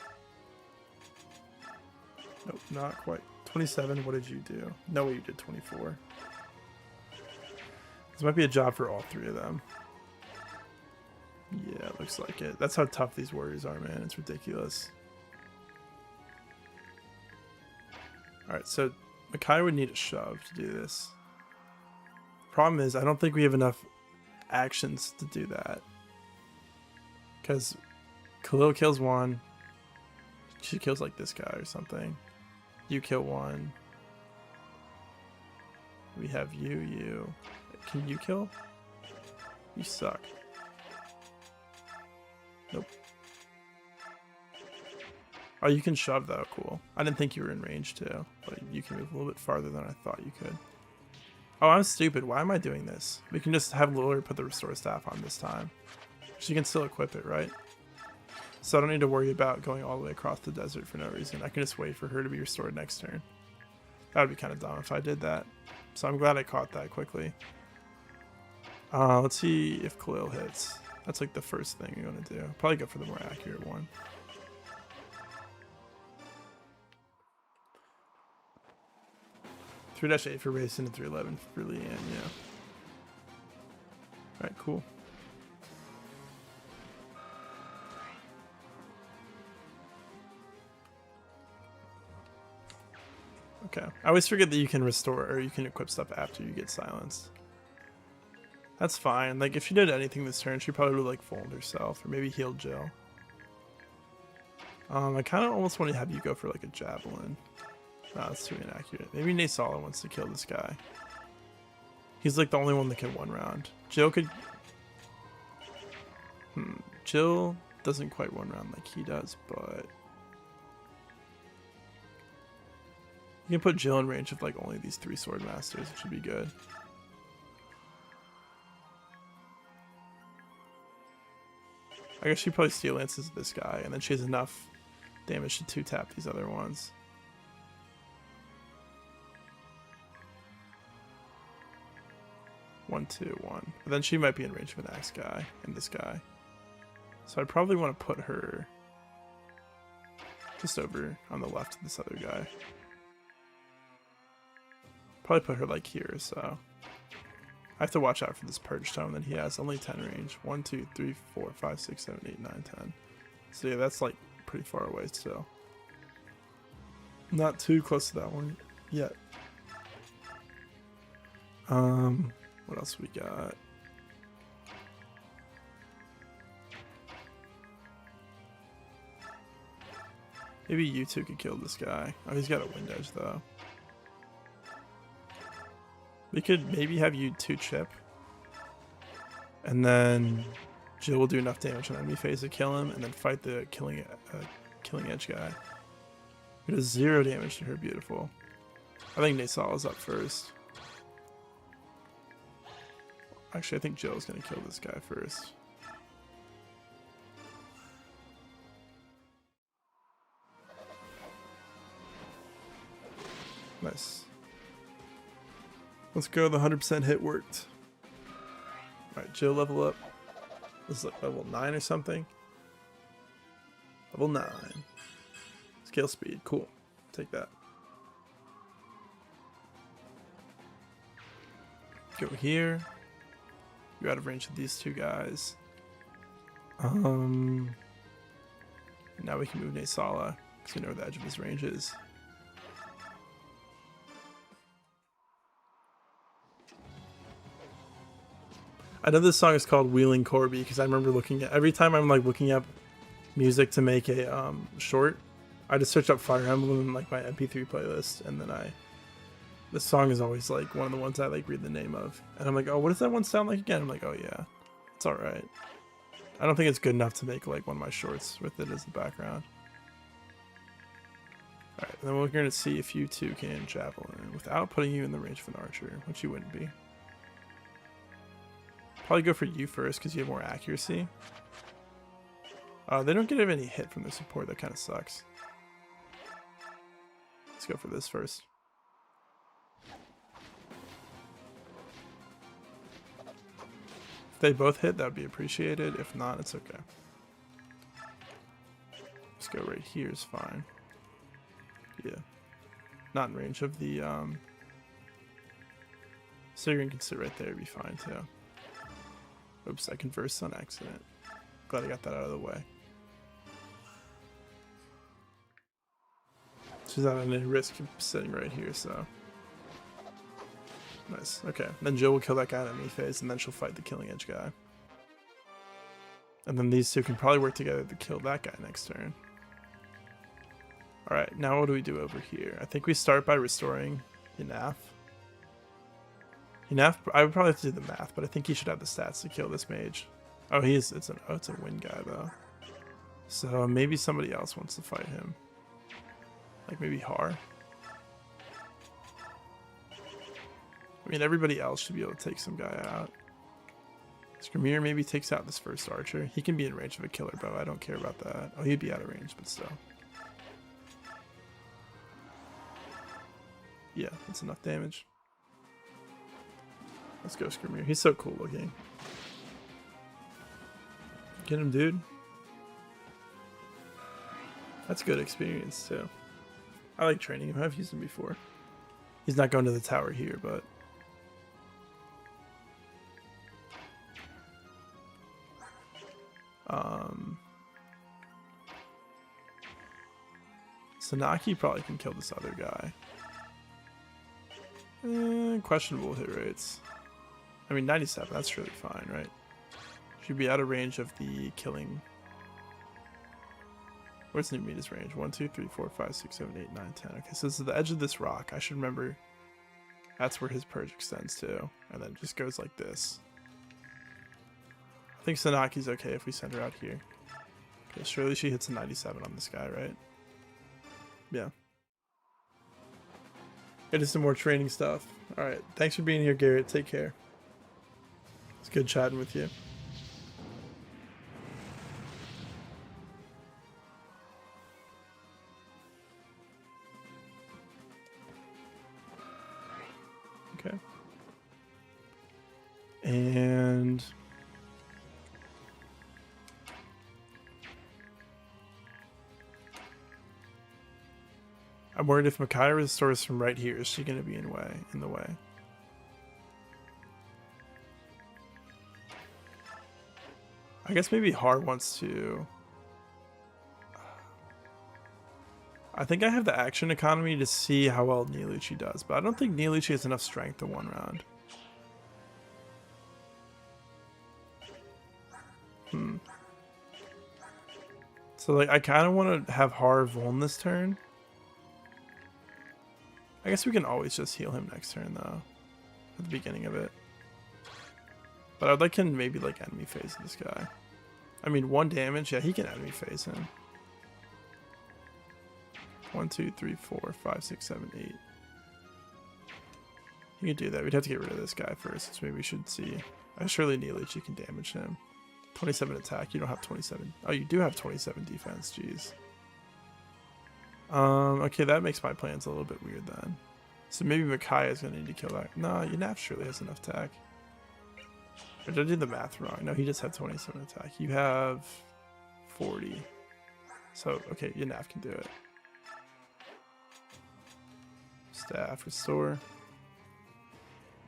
Nope, not quite. 27, what did you do? No way you did 24. This might be a job for all 3 of them. Yeah, it looks like it. That's how tough these warriors are, man. It's ridiculous. Alright, so Micaiah would need a shove to do this. Problem is, I don't think we have enough actions to do that. Because Khalil kills 1. She kills like this guy or something. You kill 1. We have you. Can you kill? You suck. Nope. Oh, you can shove though. Cool. I didn't think you were in range too, but you can move a little bit farther than I thought you could. Oh, I'm stupid. Why am I doing this? We can just have Lillard put the restore staff on this time. She can still equip it, right? So I don't need to worry about going all the way across the desert for no reason. I can just wait for her to be restored next turn. That would be kind of dumb if I did that. So I'm glad I caught that quickly. Let's see if Khalil hits. That's like the first thing you're going to do. Probably go for the more accurate one. -8 for Racing and 311 for Leanne, yeah. Alright, cool. Okay. I always forget that you can restore or you can equip stuff after you get silenced. That's fine. Like, if she did anything this turn, she probably would, like, fold herself or maybe heal Jill. I kind of almost want to have you go for, like, a javelin. Nah, that's too inaccurate. Maybe Naysala wants to kill this guy. He's, like, the only one that can one round. Jill could... Jill doesn't quite one round like he does, but... You can put Jill in range of, like, only these 3 sword masters. It should be good. I guess she probably steel lances this guy, and then she has enough damage to 2-tap these other ones. One, 2, 1. But then she might be in range of an axe guy and this guy. So I probably want to put her just over on the left of this other guy. Probably put her like here, so I have to watch out for this purge tome that he has. Only 10 range. 1, 2, 3, 4, 5, 6, 7, 8, 9, 10. So yeah, that's like pretty far away still. Not too close to that one yet. What else we got? Maybe you two could kill this guy. Oh, he's got a wind edge though. We could maybe have you 2 chip. And then Jill will do enough damage on enemy phase to kill him, and then fight the killing edge guy. It does 0 damage to her, beautiful. I think Naysala's up first. Actually, I think Jill's gonna kill this guy first. Nice. Let's go, the 100% hit worked. Alright, Jill level up. This is like level 9 or something. Level 9. Scale speed, cool. Take that. Go here. You're out of range of these two guys. Now we can move Nasala, because we know where the edge of his range is. I know this song is called Wheeling Corby because I remember looking at, every time I'm like looking up music to make a short, I just search up Fire Emblem in like my MP3 playlist, and then this song is always like one of the ones I like read the name of, and I'm like, oh, what does that one sound like again? I'm like, oh yeah, it's all right. I don't think it's good enough to make like one of my shorts with it as the background. All right, and then we're going to see if you two can javelin without putting you in the range of an archer, which you wouldn't be. Probably go for you first because you have more accuracy. They don't get any hit from the support. That kind of sucks. Let's go for this first. If they both hit, that would be appreciated. If not, it's okay. Let's go right here is fine. Yeah. Not in range of the Sigrun can sit right there, be fine too. Oops, I conversed on accident. Glad I got that out of the way. She's not at any risk of sitting right here, so. Nice. Okay. Then Jill will kill that guy in enemy phase, and then she'll fight the Killing Edge guy. And then these two can probably work together to kill that guy next turn. Alright, now what do we do over here? I think we start by restoring Yanaf. Yanaf, I would probably have to do the math, but I think he should have the stats to kill this mage. Oh, it's a wind guy though. So maybe somebody else wants to fight him. Like maybe Har. I mean, everybody else should be able to take some guy out. Skrimir maybe takes out this first archer. He can be in range of a killer bow. I don't care about that. Oh, he'd be out of range, but still. Yeah, that's enough damage. Let's go, Skrimir. He's so cool looking. Get him, dude. That's good experience, too. I like training him. I've used him before. He's not going to the tower here, but... Sanaki probably can kill this other guy. Questionable hit rates. I mean, 97, that's really fine, right? Should be out of range of the killing. Where's Numita's range? 1, 2, 3, 4, 5, 6, 7, 8, 9, 10. Okay, so this is the edge of this rock. I should remember that's where his purge extends to. And then it just goes like this. I think Sanaki's okay if we send her out here. Okay, surely she hits a 97 on this guy, right? Yeah. Into some more training stuff. Alright, thanks for being here, Garrett. Take care. It's good chatting with you. Okay. And... I'm worried if Micaiah restores from right here, is she going to be in the way? I guess maybe Har wants to... I think I have the action economy to see how well Niluchi does, but I don't think Niluchi has enough strength to one round. So like, I kind of want to have Har Vuln this turn. I guess we can always just heal him next turn, though. At the beginning of it. But I'd like him maybe, like, enemy phase this guy. I mean, 1 damage. Yeah, he can enemy phase him. 1, 2, 3, 4, 5, 6, 7, 8. He could do that. We'd have to get rid of this guy first. So maybe we should see. Surely Niluchi can damage him. 27 attack. You don't have 27. Oh, you do have 27 defense. Jeez. Okay, that makes my plans a little bit weird then. So maybe Micaiah is going to need to kill that. Nah, Yanaf surely has enough attack. Or did I do the math wrong? No, he just had 27 attack. You have 40. So, okay, Yanaf can do it. Staff, restore.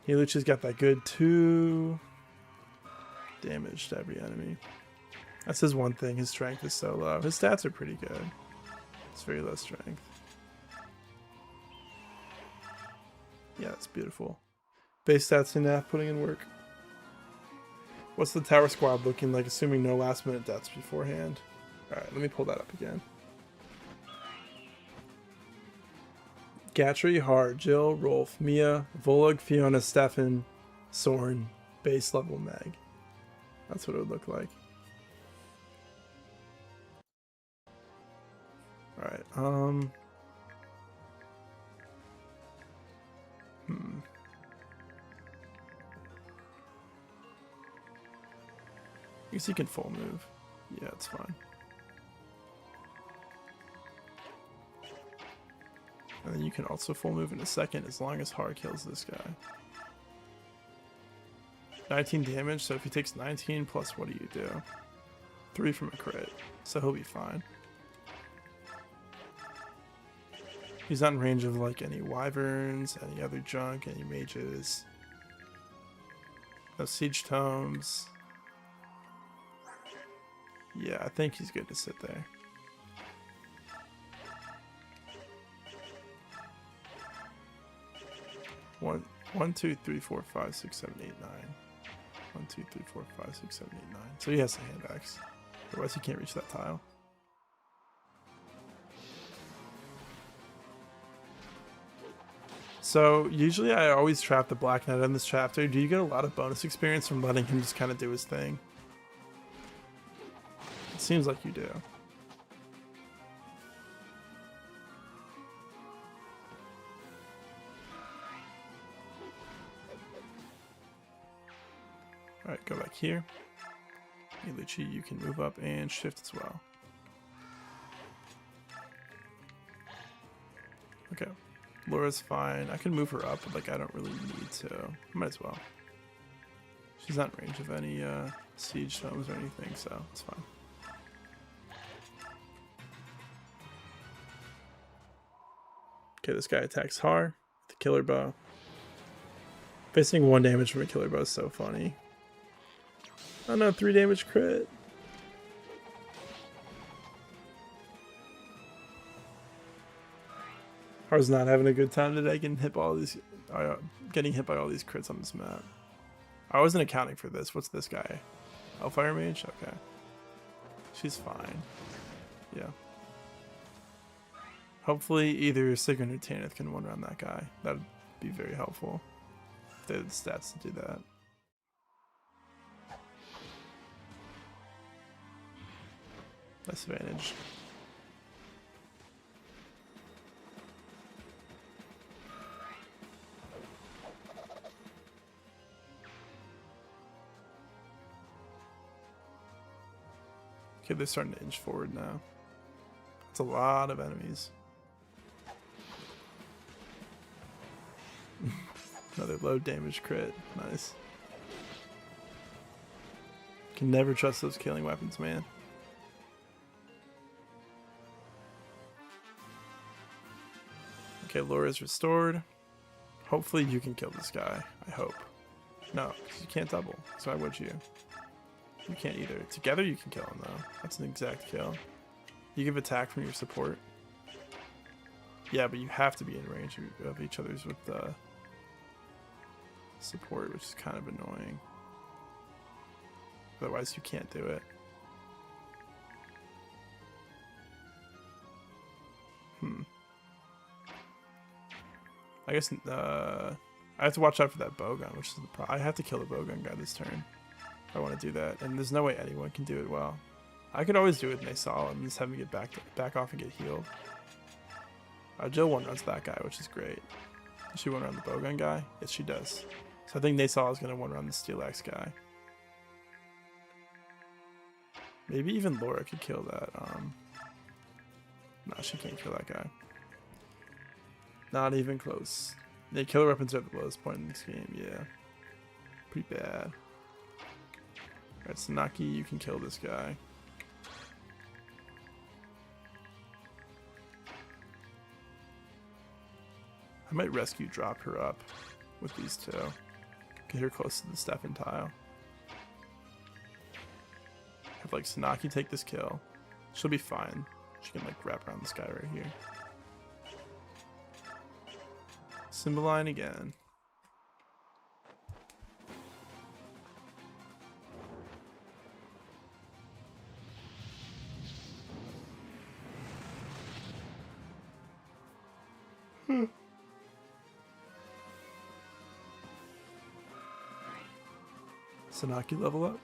Heluch's got that good 2 damage to every enemy. That's his one thing. His strength is so low. His stats are pretty good. It's very low strength. Yeah, it's beautiful. Base stats Yanaf putting in work. What's the tower squad looking like, assuming no last minute deaths beforehand? Alright, let me pull that up again. Gatry, Hart, Jill, Rolf, Mia, Volug, Fiona, Stefan, Soren, base level Meg. That's what it would look like. Alright, I guess he can full move. Yeah, it's fine. And then you can also full move in a second as long as Har kills this guy. 19 damage, so if he takes 19 plus what do you do? 3 from a crit, so he'll be fine. He's not in range of like any wyverns, any other junk, any mages. No siege tomes. Yeah, I think he's good to sit there. One, 2, 3, 4, 5, 6, 7, 8, 9. 1, 2, 3, 4, 5, 6, 7, 8, 9. So he has a hand axe. Otherwise he can't reach that tile. So usually I always trap the Black Knight in this chapter. Do you get a lot of bonus experience from letting him just kind of do his thing? It seems like you do. Alright, go back here. Iluchi, you can move up and shift as well. Okay. Laura's fine. I can move her up, but like I don't really need to. Might as well. She's not in range of any siege tomes or anything, so it's fine. Okay, this guy attacks Har, the killer bow. Facing 1 damage from a killer bow is so funny. Oh no, 3 damage crit. Har's not having a good time today, getting hit by all these crits on this map. I wasn't accounting for this. What's this guy? Fire Mage? Okay. She's fine. Yeah. Hopefully either Sigrun or Tanith can one-round that guy. That'd be very helpful. If they had the stats to do that. Disadvantage. Okay, they're starting to inch forward now. It's a lot of enemies. Another low damage crit. Nice. Can never trust those killing weapons, man. Okay, Laura's restored. Hopefully you can kill this guy. I hope. No, because you can't double. So why would you? You can't either. Together you can kill him though. That's an exact kill. You give attack from your support. Yeah, but you have to be in range of each other's with the support, which is kind of annoying. Otherwise you can't do it. I guess I have to watch out for that bowgun, which is the problem. I have to kill the bowgun guy this turn if I want to do that, and there's no way anyone can do it well. I could always do it in Naysal and just have him get back off and get healed. Jill one-runs that guy, which is great. Does she one-run the bowgun guy? Yes, she does. So I think Naysal is going to one-run the Steel Axe guy. Maybe even Laura could kill that. No, she can't kill that guy. Not even close. The killer weapons are at the lowest point in this game, yeah. Pretty bad. Alright, Tsunaki, you can kill this guy. I might rescue drop her up with these two. Get her close to the Stefan tile. Have like Tsunaki take this kill. She'll be fine. She can like wrap around this guy right here. Cymbeline again. Tsunaki level up.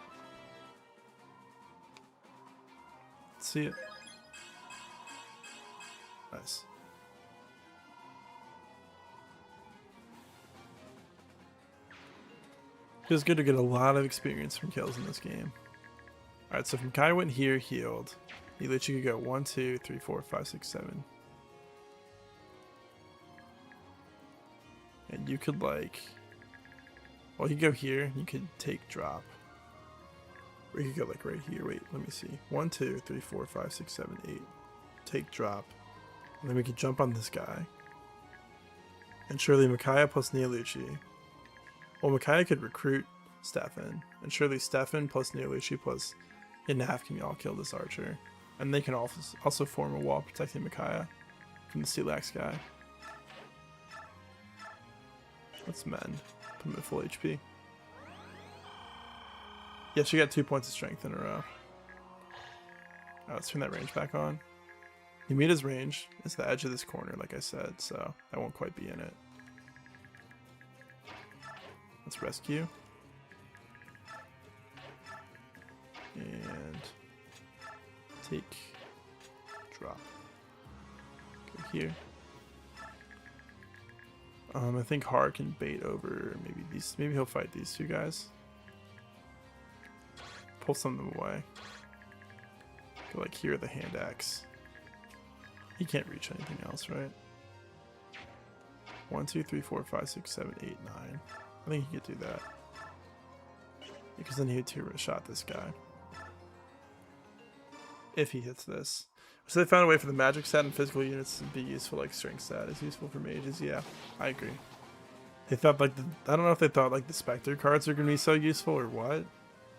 Let's see it. Nice. Feels good to get a lot of experience from kills in this game. Alright, so from Kai went here, healed. He literally could go 1, 2, 3, 4, 5, 6, 7. And you could like... Well, you go here, you could take drop. Or you could go like right here. Wait, let me see. 1, 2, 3, 4, 5, 6, 7, 8. Take drop. And then we could jump on this guy. And surely Micaiah plus Neolucci. Well, Micaiah could recruit Stefan. And surely Stefan plus Neolucci plus Inaf can all kill this archer. And they can also form a wall protecting Micaiah from the Silax guy. Let's mend. Put him at full HP. Yeah, she got 2 points of strength in a row. Alright, let's turn that range back on. Yumita's range is the edge of this corner, like I said, so I won't quite be in it. Let's rescue. And take drop. Go here. I think Har can bait over maybe these. Maybe he'll fight these two guys. Pull some of them away. Go like here, the hand axe. He can't reach anything else, right? 1, 2, 3, 4, 5, 6, 7, 8, 9. I think he could do that. Because then he would two-shot this guy. If he hits this. So they found a way for the magic stat and physical units to be useful, like strength stat is useful for mages. Yeah, I agree. They thought like I don't know if they thought like the Spectre cards are gonna be so useful or what,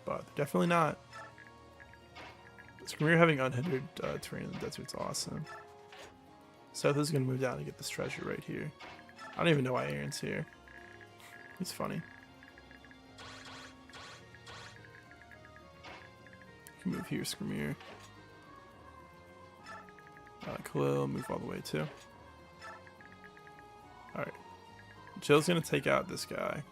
but definitely not. Skrimir having unhindered terrain in the desert's awesome. Seth is gonna move down to get this treasure right here. I don't even know why Aaron's here. He's funny. You can move here, Skrimir. Khalil, move all the way too. Alright. Jill's gonna take out this guy.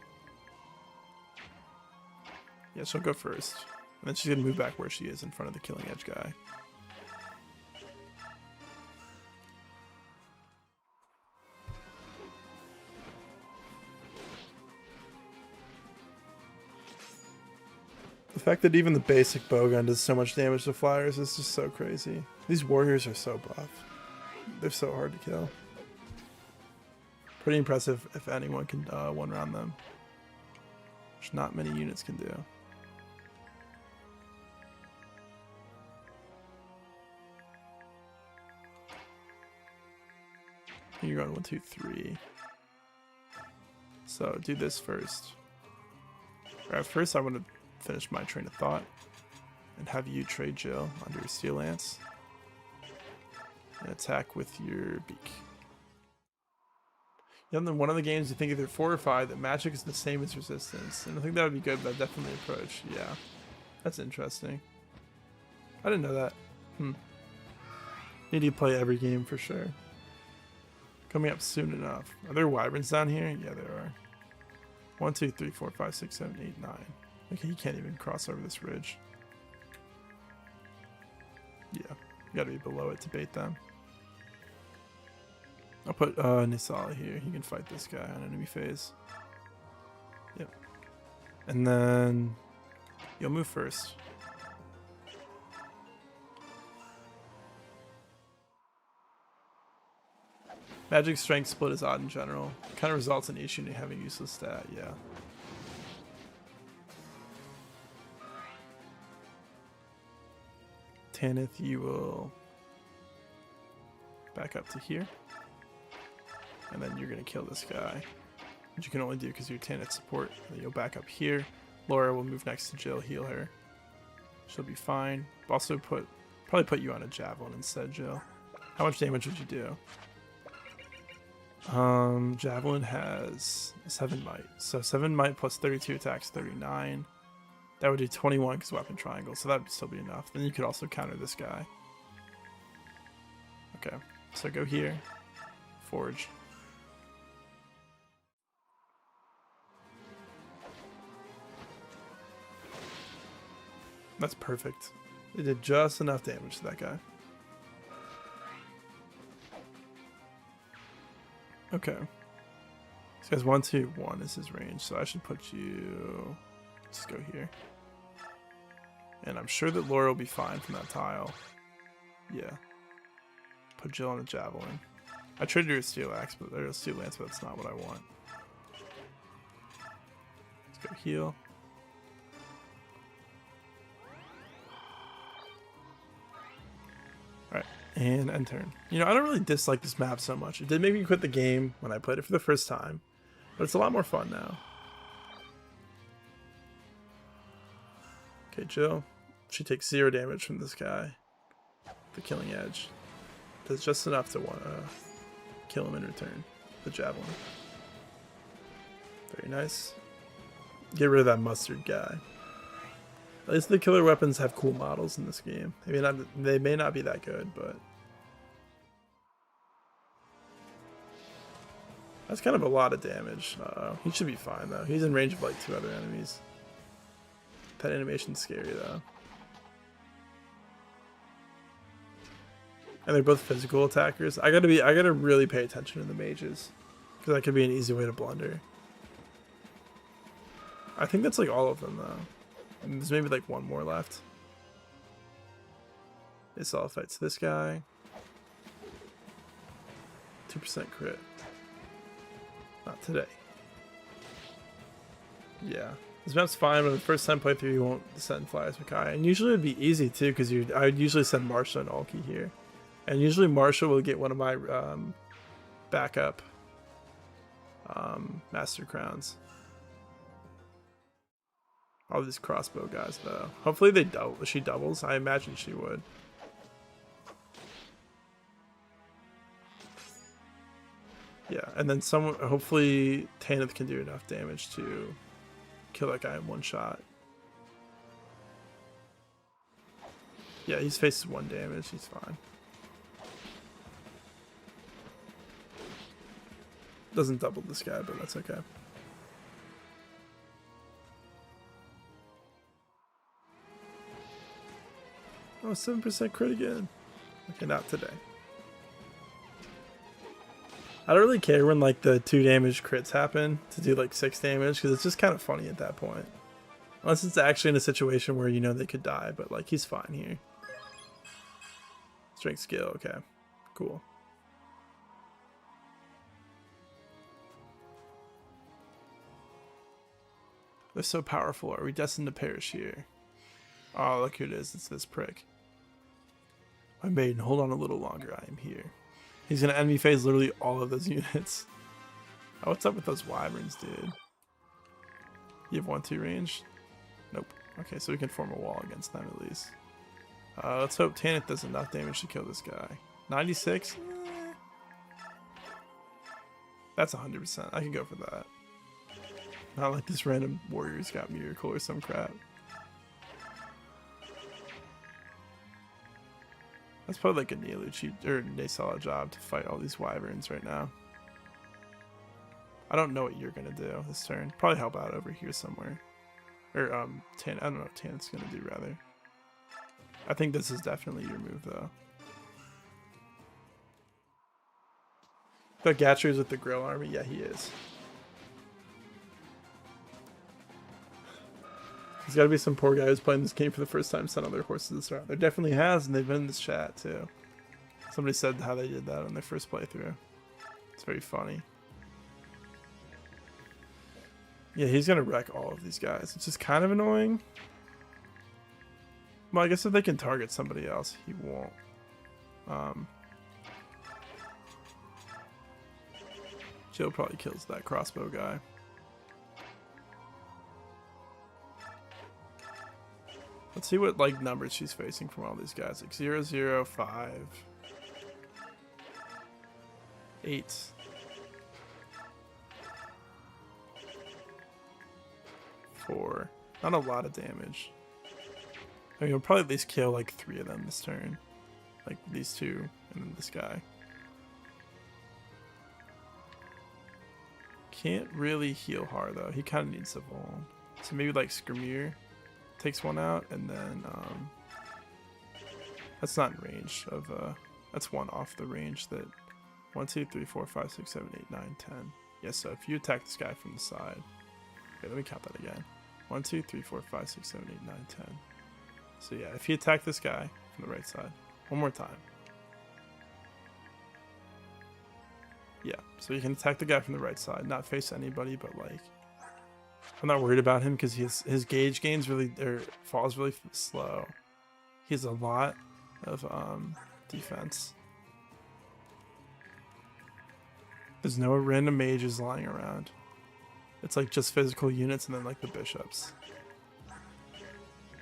Yeah, she'll go first. And then she's gonna move back where she is in front of the Killing Edge guy. The fact that even the basic bowgun does so much damage to flyers is just so crazy. These warriors are so buff. They're so hard to kill. Pretty impressive if anyone can one-round them. Which not many units can do. You're going 1, 2, 3. So do this first. Alright, first I want to finish my train of thought and have you trade Jill under your Steel Lance and attack with your beak. Yeah, and then one of the games you think either 4 or 5 that magic is the same as resistance, and I think that would be good, but definitely approach. Yeah, that's interesting. I didn't know that. Need to play every game for sure. Coming up soon enough. Are there wyverns down here? Yeah, there are. 1, 2, 3, 4, 5, 6, 7, 8, 9. Okay, he can't even cross over this ridge. Yeah, you gotta be below it to bait them. I'll put Nisala here. He can fight this guy on enemy phase. Yep. And then you'll move first. Magic strength split is odd in general. It kind of results in each unit having a useless stat, yeah. Tanith, you will back up to here. And then you're going to kill this guy. Which you can only do because you're Tanith support. And then you'll back up here. Laura will move next to Jill, heal her. She'll be fine. Also probably put you on a javelin instead, Jill. How much damage would you do? Javelin has 7 might. So 7 might plus 32 attacks, 39. That would do 21 because weapon triangle. So that would still be enough. Then you could also counter this guy. Okay. So go here. Forge. That's perfect. It did just enough damage to that guy. Okay. This guy's 1, 2, 1 is his range, so I should put you. Just go here. And I'm sure that Laura will be fine from that tile. Yeah. Put Jill on a javelin. I traded her a steel axe, or a steel lance, but that's not what I want. Let's go heal. Alright, and end turn. You know, I don't really dislike this map so much. It did make me quit the game when I played it for the first time, but it's a lot more fun now. Okay, Jill. She takes 0 damage from this guy. The killing edge. Does just enough to want to kill him in return. The javelin. Very nice. Get rid of that mustard guy. At least the killer weapons have cool models in this game. They may not be that good, but that's kind of a lot of damage. He should be fine though. He's in range of like 2 other enemies. That animation's scary though. And they're both physical attackers. I gotta really pay attention to the mages, because that could be an easy way to blunder. I think that's like all of them though. And there's maybe like 1 more left. This all fights this guy. 2% crit. Not today. Yeah. This map's fine, but the first time playthrough you won't send Flyers Makai. And usually it'd be easy too, because I would usually send Marsha and Alki here. And usually Marsha will get one of my backup Master Crowns. All these crossbow guys though. Hopefully she doubles. I imagine she would. Yeah, and then hopefully Tanith can do enough damage to kill that guy in 1 shot. Yeah, he's faces 1 damage. He's fine. Doesn't double this guy, but that's okay. Oh, 7% crit again. Okay, not today. I don't really care when like the 2 damage crits happen to do like 6 damage, because it's just kind of funny at that point. Unless it's actually in a situation where you know they could die, but like he's fine here. Strength skill, okay. Cool. They're so powerful. Are we destined to perish here? Oh, look who it is. It's this prick. My maiden, hold on a little longer. I am here. He's going to enemy phase literally all of those units. Oh, what's up with those wyverns, dude? You have 1-2 range? Nope. Okay, so we can form a wall against them at least. Let's hope Tanith does enough damage to kill this guy. 96? That's 100%. I can go for that. Not like this random warrior's got miracle or some crap. That's probably like a Neolucci or Naysala job to fight all these wyverns right now. I don't know what you're gonna do this turn. Probably help out over here somewhere. Or I don't know what Tanith's gonna do rather. I think this is definitely your move though. But Gatcher's with the Grill Army? Yeah, he is. There's got to be some poor guy who's playing this game for the first time sent all their horses around. There definitely has, and they've been in this chat too. Somebody said how they did that on their first playthrough. It's very funny. Yeah, he's going to wreck all of these guys, which is kind of annoying. Well, I guess if they can target somebody else, he won't. Jill probably kills that crossbow guy. Let's see what like numbers she's facing from all these guys. Like 0, 0, 5, 8. Four. Not a lot of damage. I mean, we'll probably at least kill like 3 of them this turn. Like these 2 and then this guy. Can't really heal hard though. He kind of needs a Vul. So maybe like Skirmir takes one out, and then that's not in range of that's one off the range that 1, 2, 3, 4, 5, 6, 7, 8, 9, 10. Yeah, so if you attack this guy from the side. Okay, let me count that again. 1, 2, 3, 4, 5, 6, 7, 8, 9, 10. So yeah, if you attack this guy from the right side, one more time. Yeah, so you can attack the guy from the right side, not face anybody, but like, I'm not worried about him because his gauge gains really, or falls really slow. He has a lot of defense. There's no random mages lying around. It's like just physical units and then like the bishops.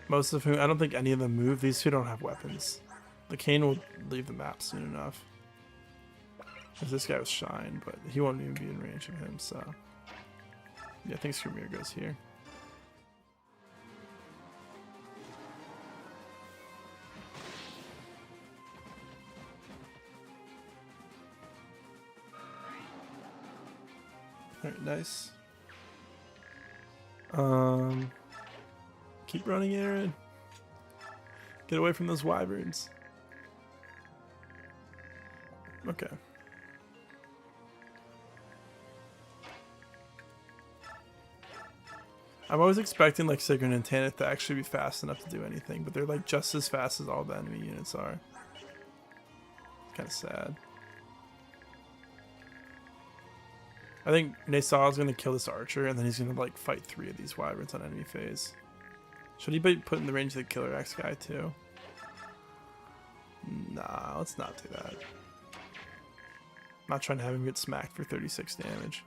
Most of whom, I don't think any of them move. These two don't have weapons. The Cane will leave the map soon enough. Because this guy was Shine, but he won't even be in range of him, so. Yeah, I think Skirmir goes here. Alright, nice. Keep running, Aaron. Get away from those wyverns. Okay. I'm always expecting like Sigrun and Tanith to actually be fast enough to do anything, but they're like just as fast as all the enemy units are. It's kind of sad. I think Naesal is going to kill this archer, and then he's going to like fight 3 of these wyverns on enemy phase. Should he be put in the range of the Killer Axe guy too? Nah, let's not do that. I'm not trying to have him get smacked for 36 damage.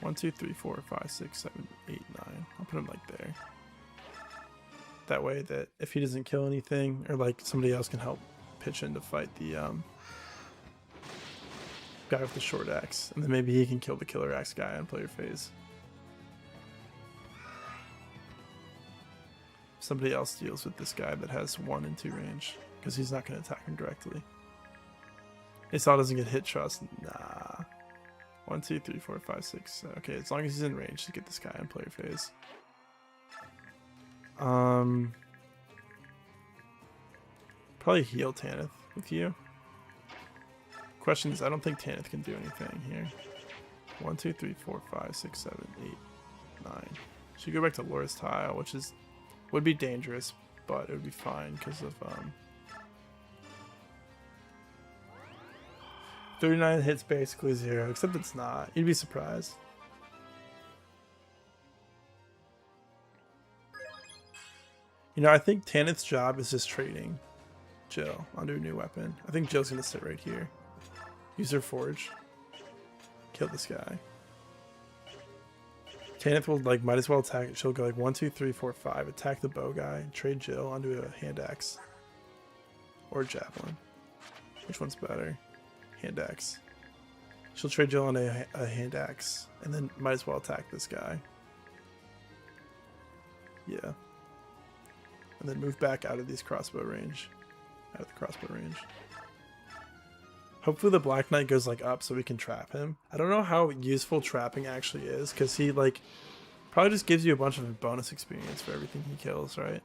1, 2, 3, 4, 5, 6, 7, 8, 9. I'll put him like there. That way that if he doesn't kill anything, or like somebody else can help pitch in to fight the guy with the short axe, and then maybe he can kill the Killer Axe guy on player phase. Somebody else deals with this guy that has 1 and 2 range, because he's not going to attack him directly. Naesal doesn't get hit trust. Nah. 1, 2, 3, 4, 5, 6. Okay, as long as he's in range to get this guy on player phase. Probably heal Tanith with you. Question is, I don't think Tanith can do anything here. 1, 2, 3, 4, 5, 6, 7, 8, 9. Should go back to Lora's Tile, which is would be dangerous, but it would be fine because of 39 hits basically 0, except it's not. You'd be surprised. You know, I think Tanith's job is just trading Jill onto a new weapon. I think Jill's gonna sit right here. Use her forge. Kill this guy. Tanith will like might as well attack it. She'll go like 1, 2, 3, 4, 5. Attack the bow guy. Trade Jill onto a hand axe. Or a javelin. Which one's better? Hand axe. She'll trade Jill on a hand axe. And then might as well attack this guy. Yeah. And then move back out of these crossbow range. Out of the crossbow range. Hopefully the Black Knight goes like up so we can trap him. I don't know how useful trapping actually is, because he like probably just gives you a bunch of bonus experience for everything he kills, right?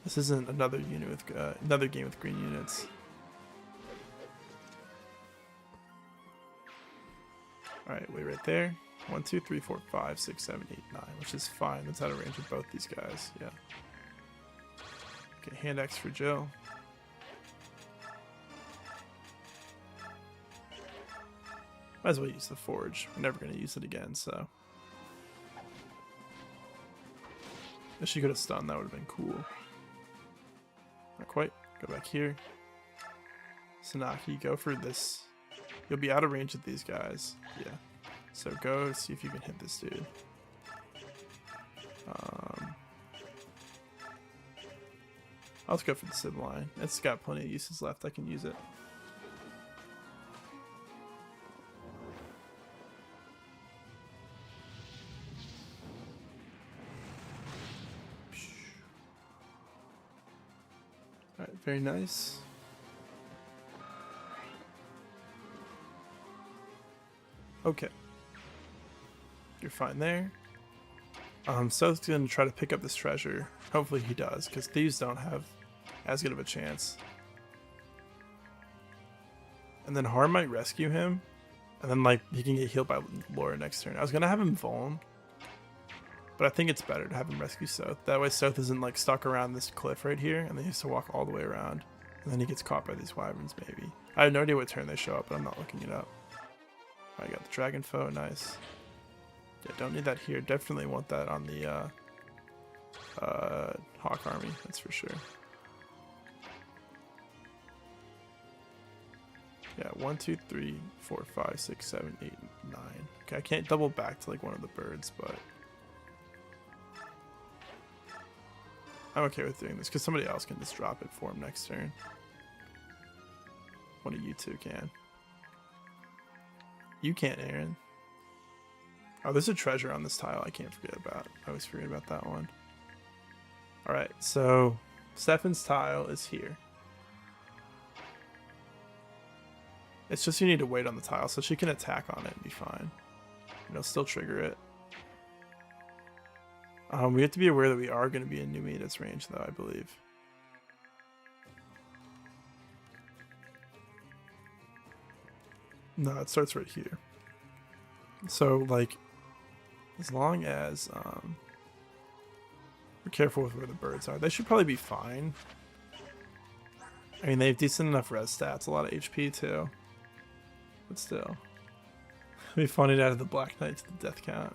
This isn't another unit with another game with green units. Alright, wait right there. 1, 2, 3, 4, 5, 6, 7, 8, 9, which is fine. That's out of range of both these guys. Yeah. Okay, hand axe for Jill. Might as well use the forge. We're never going to use it again, so. If she could have stunned, that would have been cool. Not quite. Go back here. Sanaki, go for this. You'll be out of range of these guys. Yeah. So go see if you can hit this dude. I'll just go for the sim line. It's got plenty of uses left. I can use it. Alright, very nice. Okay. You're fine there. So's gonna try to pick up this treasure. Hopefully he does, because thieves don't have as good of a chance. And then Har might rescue him, and then like he can get healed by Laura next turn. I was gonna have him Vuln, but I think it's better to have him rescue Soth. That way Soth isn't like stuck around this cliff right here, and then he has to walk all the way around, and then he gets caught by these wyverns maybe. I have no idea what turn they show up, but I'm not looking it up. I got the dragon foe, nice. Yeah, don't need that here. Definitely want that on the Hawk army, that's for sure. Yeah, 1, 2, 3, 4, 5, 6, 7, 8, 9. Okay, I can't double back to like one of the birds, but I'm okay with doing this because somebody else can just drop it for him next turn. One of you two can. You can't, Aaron. Oh, there's a treasure on this tile I can't forget about. I always forget about that one. Alright, so Stefan's tile is here. It's just you need to wait on the tile so she can attack on it and be fine. It'll still trigger it. We have to be aware that we are going to be in Numida's range though, I believe. No, it starts right here. So, like, as long as we're careful with where the birds are, they should probably be fine. I mean, they have decent enough res stats, a lot of HP too. But still. It'd be funny to add the Black Knight to the death count.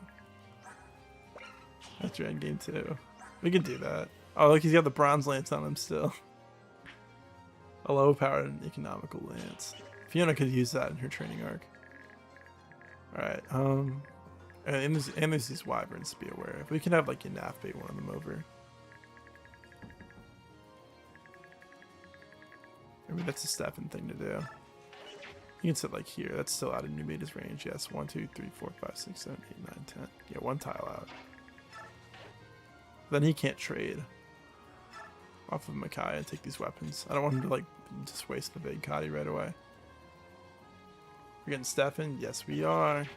After endgame too. We can do that. Oh, look, he's got the bronze lance on him still. A low powered and economical lance. Fiona could use that in her training arc. Alright, and there's these wyverns to be aware of. We can have like Yanaf bait one of them over. Maybe that's a Stefan thing to do. You can sit like here. That's still out of Numida's range. Yes, 1, 2, 3, 4, 5, 6, 7, 8, 9, 10. Yeah, one tile out. Then he can't trade off of Micaiah and take these weapons. I don't want him to like just waste the big Kadi right away. We're getting Stefan? Yes, we are.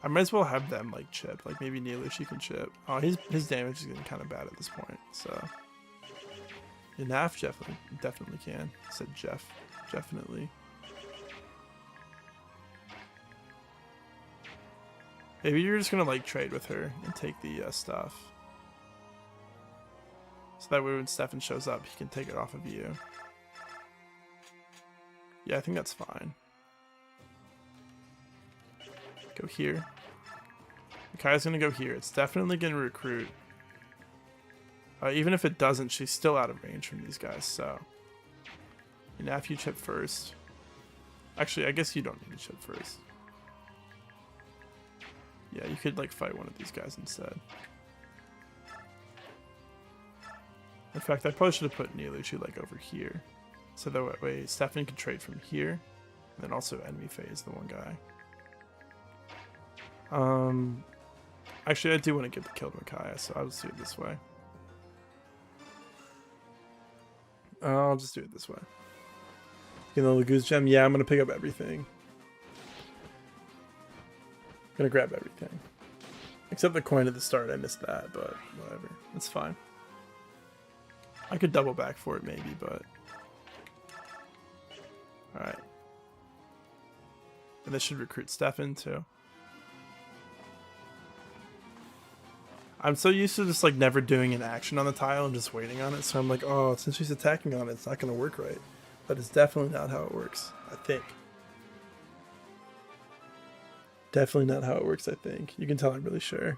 I might as well have them like chip. Like maybe Neelushi can chip. Oh, his damage is getting kind of bad at this point. So Yanaf definitely can. I said Jeff. Definitely. Maybe you're just gonna like trade with her and take the stuff. So that way when Stefan shows up, he can take it off of you. Yeah, I think that's fine. Go here. Micaiah's gonna go here. It's definitely gonna recruit. Even if it doesn't, she's still out of range from these guys, so. And if you chip first. Actually, I guess you don't need to chip first. Yeah, you could like fight one of these guys instead. In fact, I probably should have put Neelushi like over here. So that way Stefan can trade from here. And then also enemy phase the one guy. Actually, I do want to get the kill to Micaiah, so I'll just do it this way. I'll just do it this way. Get the Lagoose gem. Yeah, I'm gonna pick up everything. Gonna grab everything. Except the coin at the start, I missed that, but whatever. It's fine. I could double back for it maybe, but... Alright. And this should recruit Stefan too. I'm so used to just like never doing an action on the tile and just waiting on it, so I'm like, oh, since she's attacking on it, it's not gonna work right. But it's definitely not how it works, I think. Definitely not how it works, I think. You can tell I'm really sure.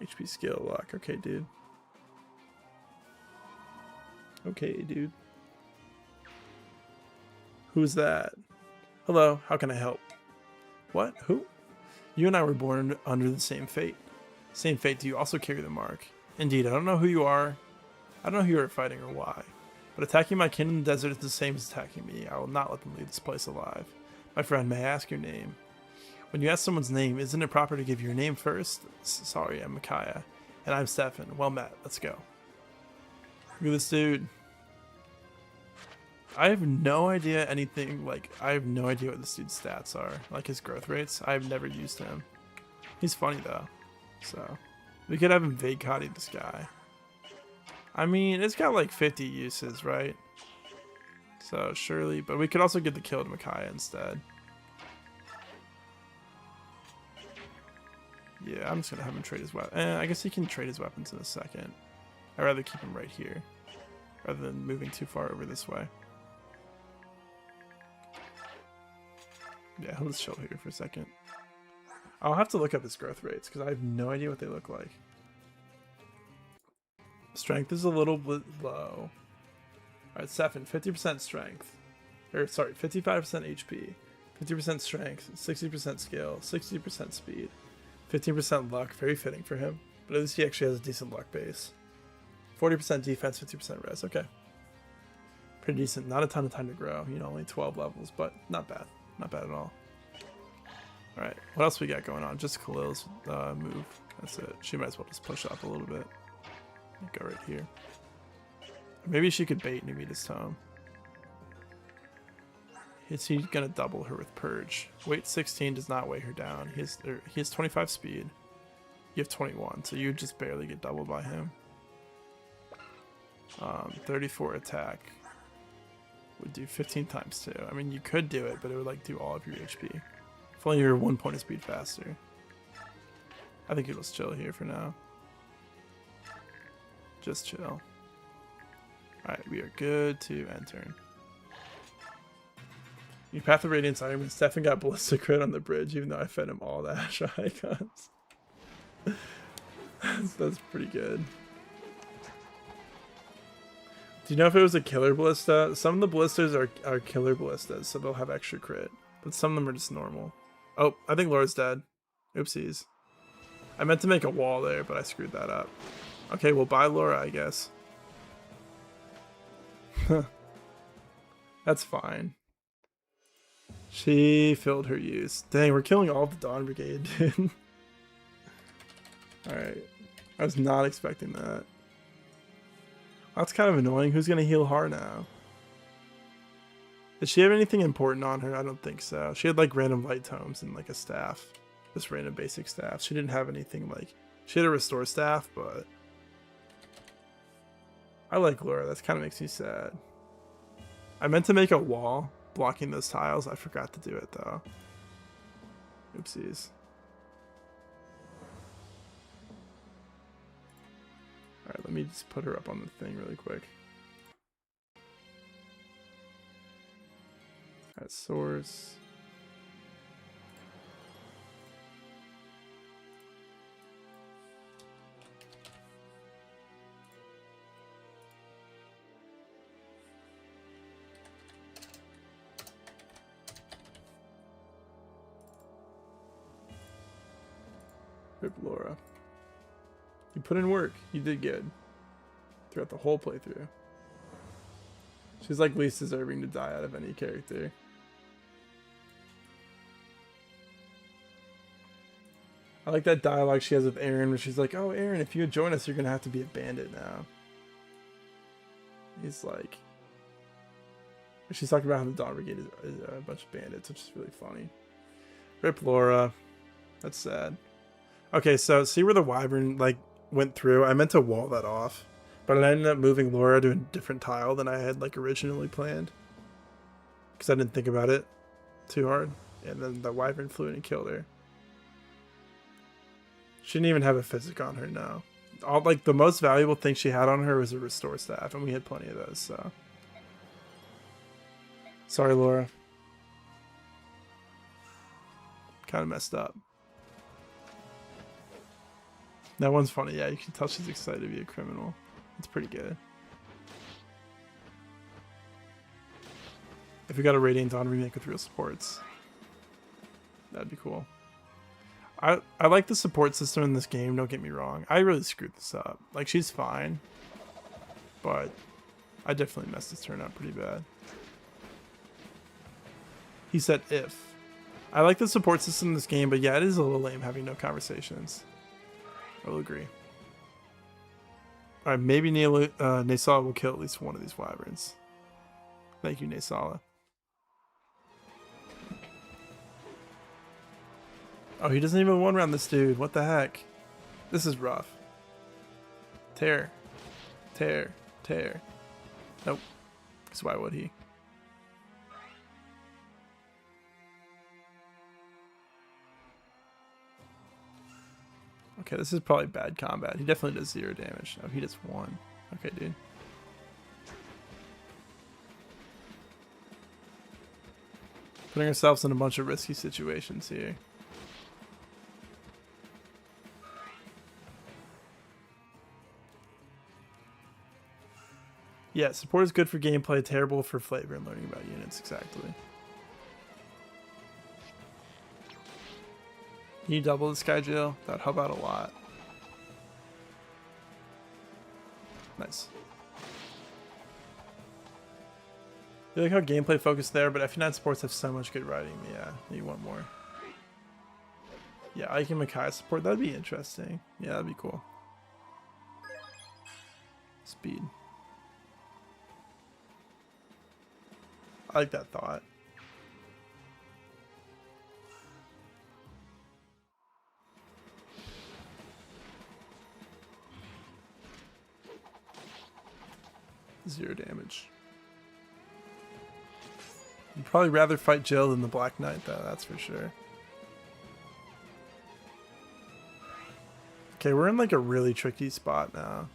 HP, skill, luck. Okay, dude. Okay, dude. Who's that? Hello, how can I help? What? Who? You and I were born under the same fate. Same fate, do you also carry the mark? Indeed, I don't know who you are. I don't know who you are fighting or why. But attacking my kin in the desert is the same as attacking me. I will not let them leave this place alive. My friend, may I ask your name? When you ask someone's name, isn't it proper to give your name first? Sorry, I'm Micaiah. And I'm Stefan. Well met. Let's go. Look at this dude. I have no idea anything, like, I have no idea what this dude's stats are. Like, his growth rates. I've never used him. He's funny, though. So, we could have him Vagati this guy. I mean, it's got, like, 50 uses, right? So, surely. But we could also give the kill to Micaiah instead. Yeah, I'm just going to have him trade his weapon. I guess he can trade his weapons in a second. I'd rather keep him right here. Rather than moving too far over this way. Yeah, let's chill here for a second. I'll have to look up his growth rates because I have no idea what they look like. Strength is a little bit low. Alright, Stefan, 50% strength. Or, sorry, 55% HP. 50% strength, 60% skill, 60% speed, 15% luck, very fitting for him. But at least he actually has a decent luck base. 40% defense, 50% res, okay. Pretty decent, not a ton of time to grow, you know, only 12 levels, but not bad. Not bad at all. Alright, what else we got going on? Just Khalil's move. That's it. She might as well just push up a little bit. Go right here. Maybe she could bait Numita's Tome. Is he gonna double her with Purge? Weight 16 does not weigh her down. He has 25 speed. You have 21, so you just barely get doubled by him. 34 attack. Would do 15 times 2. I mean, you could do it, but it would like do all of your HP. If only you're 1 point of speed faster. I think it'll chill here for now. Just chill. Alright, we are good to end turn. You Path of Radiance Ironman. Stefan got Ballistic Crit on the bridge, even though I fed him all the Asha icons. That's pretty good. Do you know if it was a killer ballista? Some of the ballistas are killer ballistas, so they'll have extra crit. But some of them are just normal. Oh, I think Laura's dead. Oopsies. I meant to make a wall there, but I screwed that up. Okay, well, bye Laura, I guess. That's fine. She filled her use. Dang, we're killing all of the Dawn Brigade, dude. Alright. I was not expecting that. That's kind of annoying. Who's going to heal Har now? Does she have anything important on her? I don't think so. She had like random light tomes and like a staff. Just random basic staff. She didn't have anything like... She had a restore staff, but... I like Laura. That kind of makes me sad. I meant to make a wall blocking those tiles. I forgot to do it though. Oopsies. Alright, let me just put her up on the thing really quick. Alright, source. Rip Laura. You put in work. You did good. Throughout the whole playthrough. She's like least deserving to die out of any character. I like that dialogue she has with Aaron where she's like, oh Aaron, if you join us, you're gonna have to be a bandit now. He's like... She's talking about how the Dawn Brigade is a bunch of bandits, which is really funny. Rip Laura. That's sad. Okay, so see where the Wyvern like went through? I meant to wall that off, but I ended up moving Laura to a different tile than I had like originally planned. Because I didn't think about it too hard. And then the Wyvern flew in and killed her. She didn't even have a physic on her, no. All like the most valuable thing she had on her was a restore staff, and we had plenty of those, so. Sorry, Laura. Kind of messed up. That one's funny. Yeah, you can tell she's excited to be a criminal. It's pretty good. If we got a Radiant Dawn remake with real supports, that'd be cool. I like the support system in this game, don't get me wrong. I really screwed this up. Like, she's fine, but I definitely messed this turn up pretty bad. He said if. I like the support system in this game, but yeah, it is a little lame having no conversations. I will agree. Alright, maybe Naysala will kill at least one of these wyverns. Thank you, Naysala. Oh, he doesn't even one-round this dude. What the heck? This is rough. Tear. Tear. Tear. Nope. Because why would he? Okay, this is probably bad combat. He definitely does 0 damage. Oh, he does 1. Okay, dude. Putting ourselves in a bunch of risky situations here. Yeah, support is good for gameplay, terrible for flavor and learning about units, exactly. Can you double this guy, Jill? That'd help out a lot. Nice. I like how gameplay focused there, but F9 supports have so much good writing. Yeah, you want more. Yeah, Ike and Makai support, that'd be interesting. Yeah, that'd be cool. Speed. I like that thought. Zero damage. You'd probably rather fight Jill than the Black Knight, though, that's for sure. Okay, we're in like a really tricky spot now.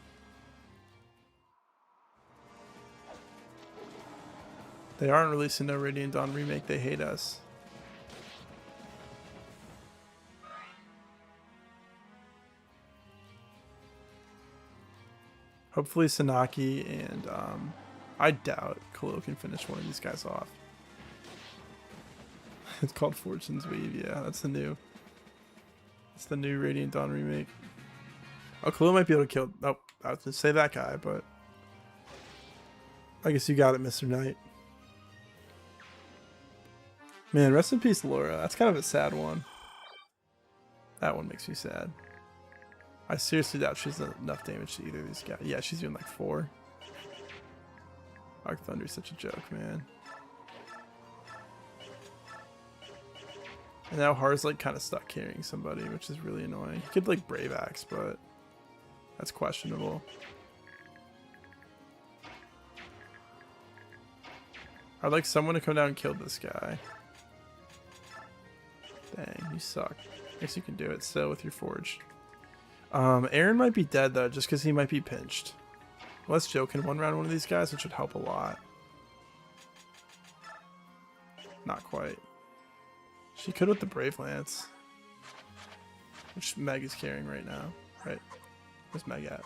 They aren't releasing no Radiant Dawn remake, they hate us. Hopefully Sanaki and I doubt Khalil can finish one of these guys off. It's called Fortune's Weave, yeah, that's the new Radiant Dawn remake. Oh, Khalil might be able to kill, oh, I was gonna say that guy, but I guess you got it, Mr. Knight. Man, rest in peace, Laura. That's kind of a sad one. That one makes me sad. I seriously doubt she's done enough damage to either of these guys. Yeah, she's doing like 4. Arc Thunder is such a joke, man. And now Har's like kind of stuck carrying somebody, which is really annoying. He could like Brave Axe, but that's questionable. I'd like someone to come down and kill this guy. Dang, you suck. Guess you can do it still with your forge. Aaron might be dead though, just because he might be pinched. Unless Joe can one-round one of these guys, which would help a lot. Not quite. She could with the Brave Lance, which Meg is carrying right now. Right? Where's Meg at?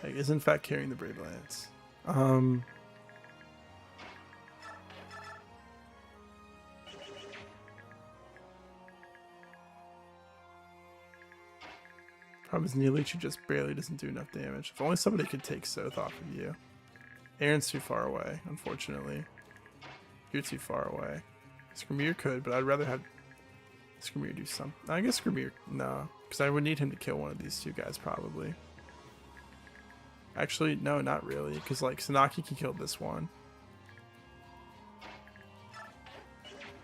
Meg is in fact carrying the Brave Lance. Problem is Neelichu just barely doesn't do enough damage. If only somebody could take Soth off of you. Aaron's too far away, unfortunately. You're too far away. Skirmir could, but I'd rather have Skirmir do something. I guess Skirmir, no. Because I would need him to kill one of these two guys, probably. Actually, no, not really. Because, like, Sanaki can kill this one.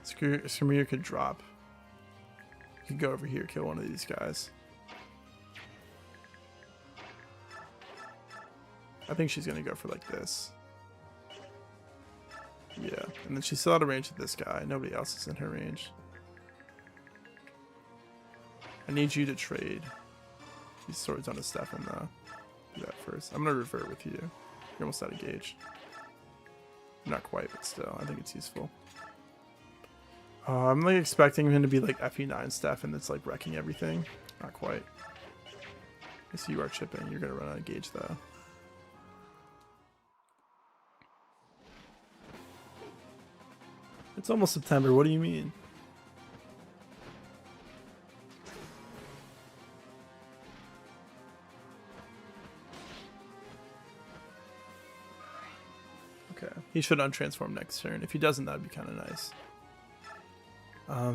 Skirmir could drop. He could go over here, kill one of these guys. I think she's gonna go for like this. Yeah, and then she's still out of range with this guy. Nobody else is in her range. I need you to trade these swords onto Stefan though. Do that first. I'm gonna revert with you. You're almost out of gauge. Not quite, but still, I think it's useful. I'm like expecting him to be like FE9 Stefan that's like wrecking everything. Not quite. I see you are chipping. You're gonna run out of gauge though. It's almost September. What do you mean? Okay. He should untransform next turn. If he doesn't, that'd be kind of nice.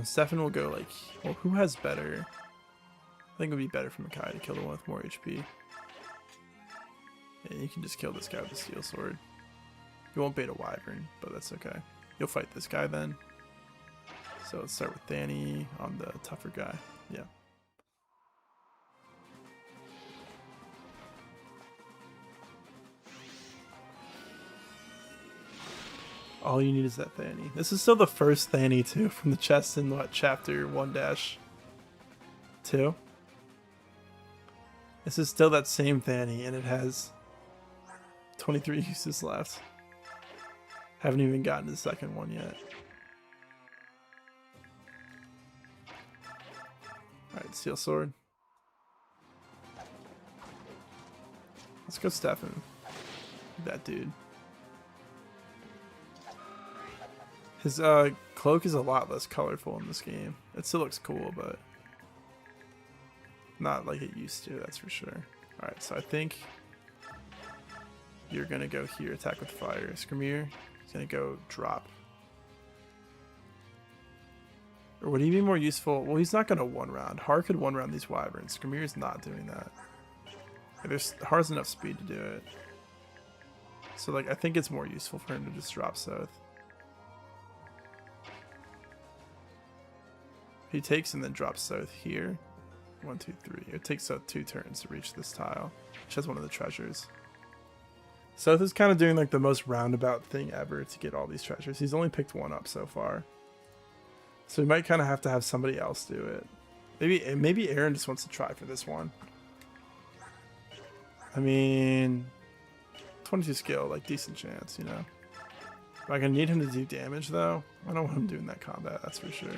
Stefan will go like... Well, who has better? I think it would be better for Makai to kill the one with more HP. Yeah, you can just kill this guy with a steel sword. You won't bait a wyvern, but that's okay. You'll fight this guy then. So let's start with Danny on the tougher guy. Yeah. All you need is that Thany. This is still the first Thany too from the chest in what, chapter 1-2? This is still that same Thany and it has 23 uses left. Haven't even gotten to the second one yet. Alright, steel sword. Let's go Stefan. That dude. His cloak is a lot less colorful in this game. It still looks cool, but not like it used to, that's for sure. Alright, so I think you're gonna go here, attack with fire. Skirmir is gonna go drop. Or would he be more useful? Well, he's not gonna one round. Har could one round these wyverns. Skirmir is not doing that. There's Har's enough speed to do it. So like I think it's more useful for him to just drop south. He takes and then drops south here. 1, 2, 3. It takes 2 turns to reach this tile, which has one of the treasures. South is kind of doing like the most roundabout thing ever to get all these treasures. He's only picked one up so far. So we might kind of have to have somebody else do it. Maybe Aaron just wants to try for this one. I mean, 22 skill, like decent chance, you know. Am I gonna need him to do damage though? I don't want him doing that combat, that's for sure.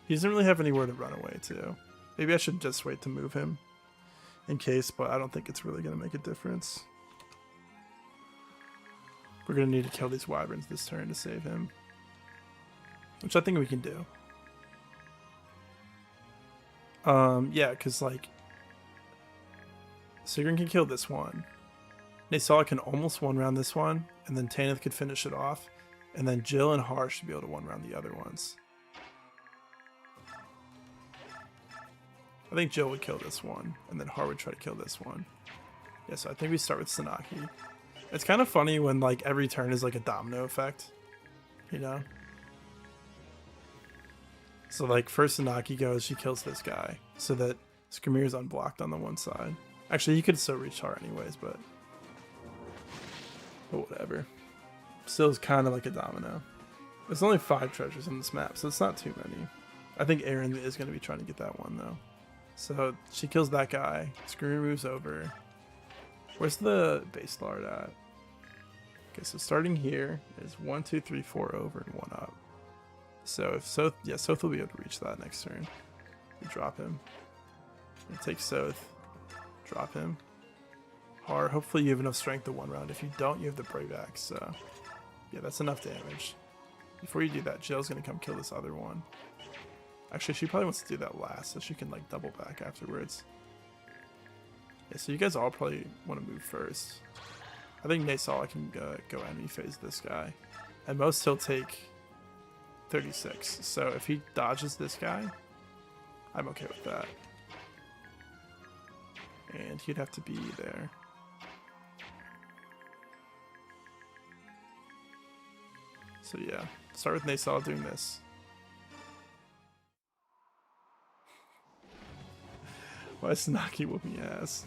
He doesn't really have anywhere to run away to. Maybe I should just wait to move him in case, but I don't think it's really going to make a difference. We're going to need to kill these wyverns this turn to save him, which I think we can do. Yeah, because like Sigrun can kill this one. Naysala can almost one round this one, and then Tanith could finish it off, and then Jill and Har should be able to one round the other ones. I think Jill would kill this one, and then Har would try to kill this one. Yeah, so I think we start with Sanaki. It's kind of funny when like every turn is like a domino effect, you know? So like first Sanaki goes, she kills this guy, so that Skirmir is unblocked on the one side. Actually, he could still reach Har anyways, but whatever. Still is kind of like a domino. There's only 5 treasures in this map, so it's not too many. I think Aaron is going to be trying to get that one though. So she kills that guy. Skirmir moves over. Where's the base lord at? Okay, so starting here is 1, 2, 3, 4 over and 1 up. So if Soth, yeah, Soth will be able to reach that next turn. We drop him. We take Soth. Drop him. Har, hopefully you have enough strength to one round. If you don't, you have the Brave Axe. So yeah, that's enough damage. Before you do that, Jill's gonna come kill this other one. Actually, she probably wants to do that last, so she can like double back afterwards. Yeah, so you guys all probably want to move first. I think Naysala can go enemy phase this guy. At most, he'll take 36. So if he dodges this guy, I'm okay with that. And he'd have to be there. So yeah, start with Naysala doing this. Why is Naki whooping ass?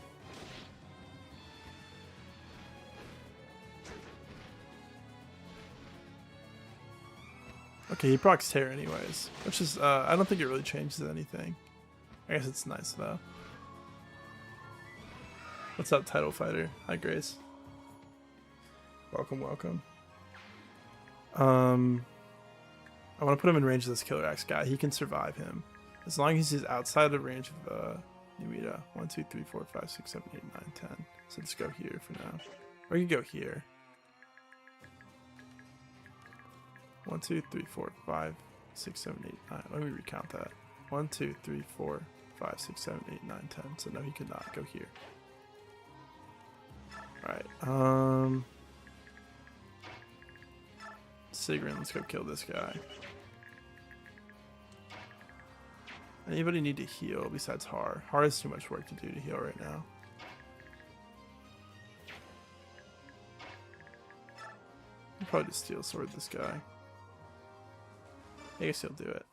Okay, he procs tear anyways, which is, I don't think it really changes anything. I guess it's nice though. What's up, Title Fighter? Hi, Grace. Welcome, welcome. I want to put him in range of this Killer Axe guy. He can survive him. As long as he's outside the range of Numita. 1, 2, 3, 4, 5, 6, 7, 8, 9, 10. So let's go here for now. Or you can go here. 1, 2, 3, 4, 5, 6, 7, 8, 9. Let me recount that. 1, 2, 3, 4, 5, 6, 7, 8, 9, 10. So no, he could not go here. Alright, Sigrun, let's go kill this guy. Anybody need to heal besides Har? Har has too much work to do to heal right now. I'll probably just steel sword this guy. I guess he'll do it.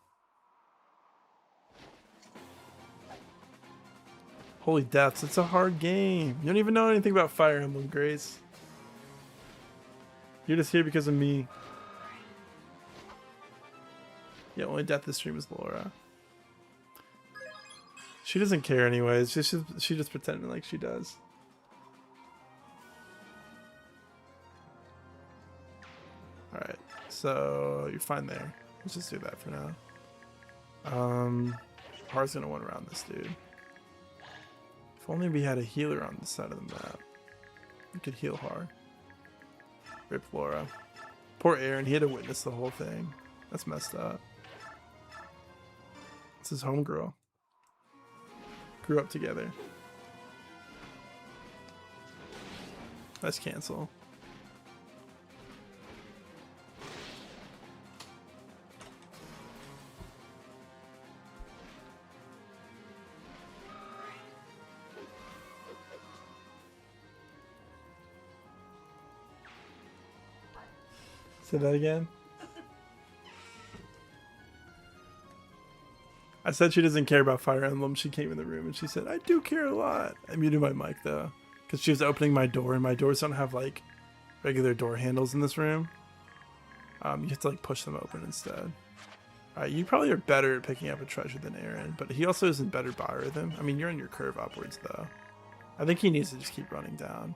Holy deaths, it's a hard game. You don't even know anything about Fire Emblem, Grace. You're just here because of me. Yeah, only death this stream is Laura. She doesn't care anyways. She just pretending like she does. Alright, so you're fine there. Let's just do that for now. Har's gonna one around this dude. If only we had a healer on this side of the map. We could heal Har. Rip Laura. Poor Aaron, he had to witness the whole thing. That's messed up. It's his homegirl. Grew up together. Let's cancel. Say that again. I said she doesn't care about Fire Emblem. She came in the room and she said, I do care a lot. I muted my mic though, because she was opening my door and my doors don't have like regular door handles in this room. You have to like push them open instead. Alright, you probably are better at picking up a treasure than Aaron, but he also isn't better biorhythm. I mean, you're on your curve upwards though. I think he needs to just keep running down.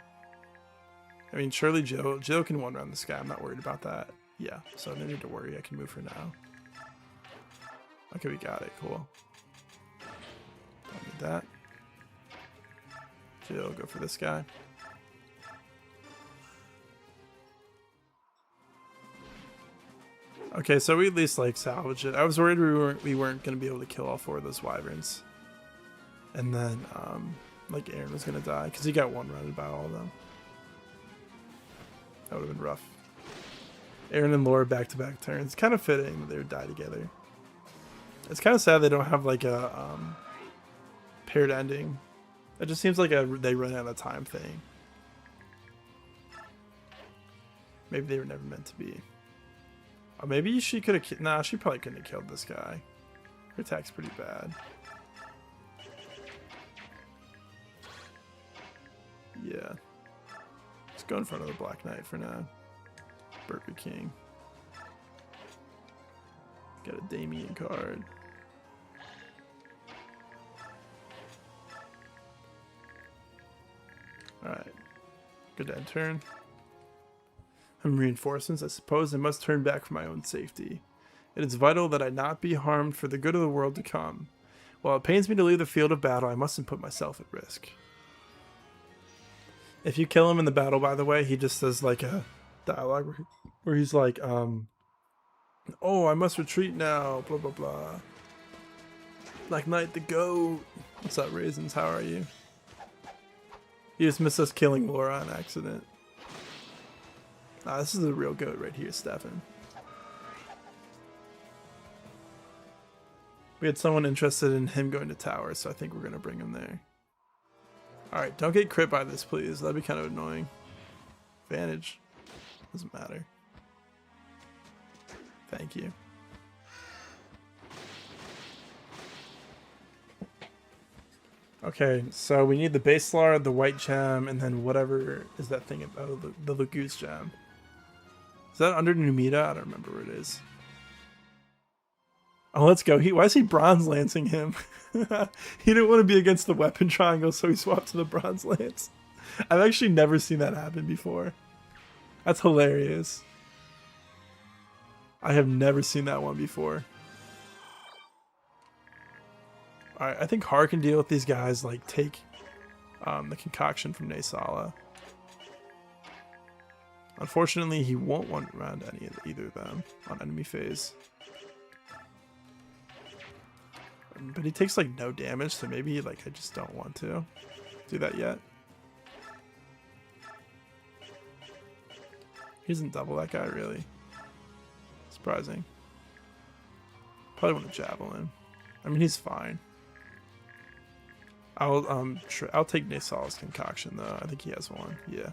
I mean, surely Jill can one round this guy. I'm not worried about that. Yeah, so no need to worry. I can move her now. Okay, we got it. Cool. Don't need that. Jill, go for this guy. Okay, so we at least like salvage it. I was worried we weren't gonna be able to kill all 4 of those wyverns, and then like Aaron was gonna die because he got one rounded by all of them. That would have been rough. Aaron and Laura back-to-back turns. Kind of fitting that they would die together. It's kind of sad they don't have like a paired ending. It just seems like they run out of time thing. Maybe they were never meant to be. Or maybe she could have... Nah, she probably couldn't have killed this guy. Her attack's pretty bad. Yeah. Let's go in front of the Black Knight for now. Burger King. Got a Damien card. Alright. Good end turn. And reinforcements. I suppose I must turn back for my own safety. It is vital that I not be harmed for the good of the world to come. While it pains me to leave the field of battle, I mustn't put myself at risk. If you kill him in the battle, by the way, he just says like a dialogue where he's like, oh, I must retreat now, blah, blah, blah. Black Knight the goat. What's up, Raisins? How are you? You just missed us killing Laura on accident. Nah, this is the real goat right here, Stefan. We had someone interested in him going to tower, so I think we're going to bring him there. Alright, don't get crit by this, please. That'd be kind of annoying. Advantage. Doesn't matter. Thank you. Okay, so we need the base lard, the white gem, and then whatever is that thing about the Lagoose gem. Is that under Numita? I don't remember where it is. Oh, let's go. Why is he bronze lancing him? He didn't want to be against the weapon triangle, so he swapped to the bronze lance. I've actually never seen that happen before. That's hilarious. I have never seen that one before. Alright, I think Har can deal with these guys, like, take the concoction from Naysala. Unfortunately, he won't want around either of them on enemy phase. But he takes, like, no damage, so maybe, like, I just don't want to do that yet. He doesn't double that guy, really. Surprising. Probably want a Javelin. I mean, he's fine. I'll take Naysala's concoction though. I think he has one. Yeah.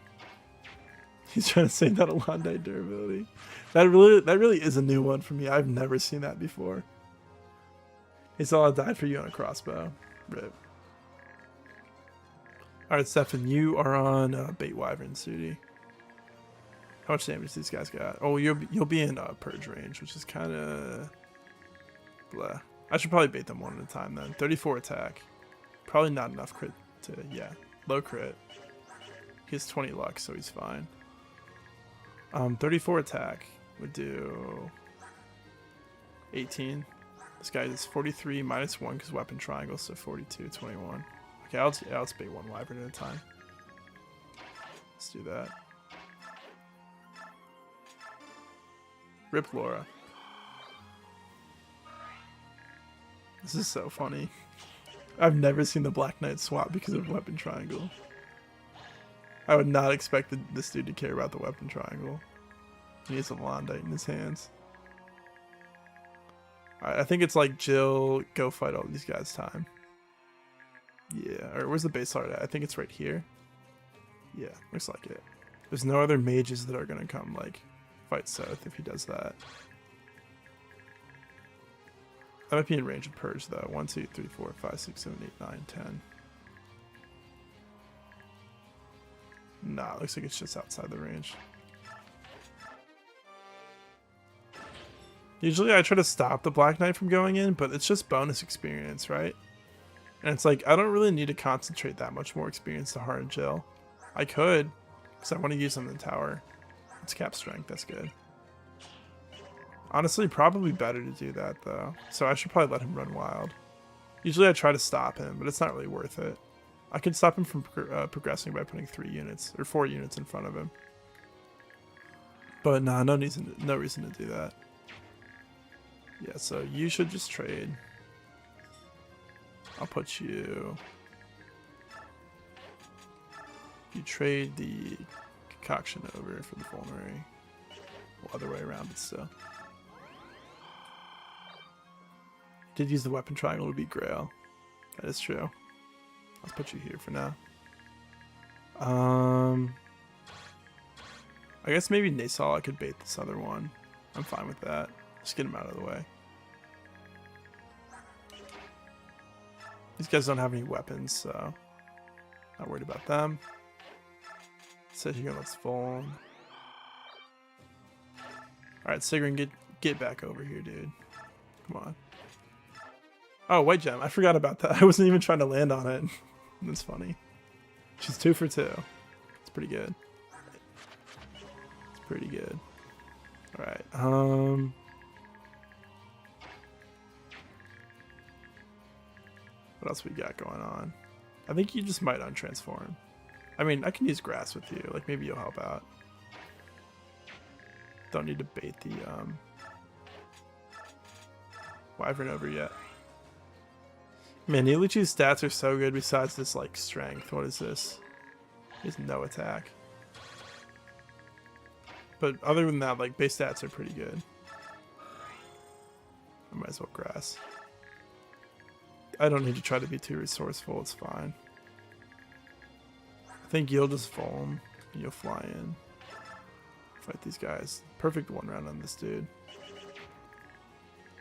He's trying to say that Alondite durability. That really is a new one for me. I've never seen that before. Naysala died for you on a crossbow. Rip. Alright, Stefan, you are on Bait Wyvern Sudi. How much damage these guys got? Oh, you'll be in Purge range, which is kind of blah. I should probably bait them one at a time then. 34 attack. Probably not enough crit to, yeah, low crit. He has 20 luck, so he's fine. 34 attack would do 18. This guy is 43 minus 1 because weapon triangle, so 42, 21. Okay, I'll just bait one wyvern at a time. Let's do that. Rip Laura. This is so funny. I've never seen the Black Knight swap because of weapon triangle. I would not expect this dude to care about the weapon triangle. He has a Londite in his hands. Alright, I think it's like Jill, go fight all these guys time. Yeah, or where's the base art at? I think it's right here. Yeah, looks like it. There's no other mages that are gonna come like fight Seth if he does that. That might be in range of Purge though. 1, 2, 3, 4, 5, 6, 7, 8, 9, 10. Nah, it looks like it's just outside the range. Usually I try to stop the Black Knight from going in, but it's just bonus experience, right? And it's like, I don't really need to concentrate that much more experience to Har and Jill. I could, because I want to use them in the tower. It's cap strength, that's good. Honestly, probably better to do that though. So I should probably let him run wild. Usually I try to stop him, but it's not really worth it. I can stop him from progressing by putting 3 units, or 4 units in front of him. But nah, no reason to do that. Yeah, so you should just trade. I'll put you... You trade the concoction over for the vulnerary. Well, other way around, but still. Did use the weapon triangle to beat Grail. That is true. Let's put you here for now. I guess maybe Naysala could bait this other one. I'm fine with that. Just get him out of the way. These guys don't have any weapons, so not worried about them. Sit here, let's fall. Alright, Sigrun, get back over here, dude. Come on. Oh, white gem. I forgot about that. I wasn't even trying to land on it. That's funny. She's 2 for 2. It's pretty good. It's pretty good. Alright, what else we got going on? I think you just might untransform. I mean, I can use grass with you. Like, maybe you'll help out. Don't need to bait the wyvern over yet. Man, Neoluchi's stats are so good besides this, like, strength. What is this? He has no attack. But other than that, like, base stats are pretty good. I might as well grass. I don't need to try to be too resourceful, it's fine. I think you'll just fall him, and you'll fly in. Fight these guys. Perfect 1 round on this dude.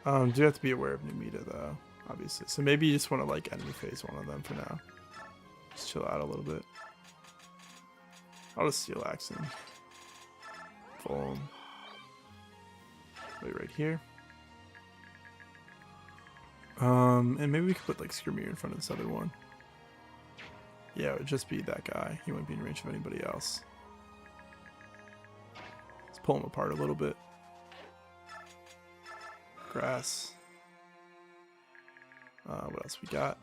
Do have to be aware of Numita though, obviously. So maybe you just want to like enemy phase one of them for now. Just chill out a little bit. I'll just Steel Axe him. Full him. Wait right here. And maybe we could put like Skirmir in front of this other one. Yeah, it would just be that guy. He wouldn't be in range of anybody else. Let's pull him apart a little bit. Grass. What else we got?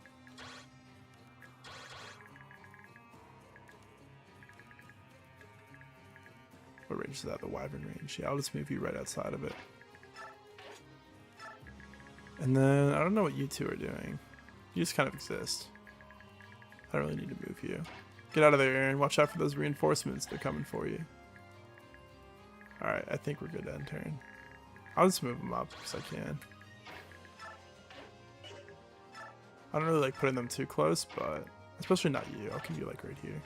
What range is that? The Wyvern range. Yeah, I'll just move you right outside of it. And then, I don't know what you two are doing. You just kind of exist. I don't really need to move you. Get out of there, Aaron. Watch out for those reinforcements. They're coming for you. Alright, I think we're good to end turn. I'll just move them up because I can. I don't really like putting them too close, but especially not you. I'll keep you like right here.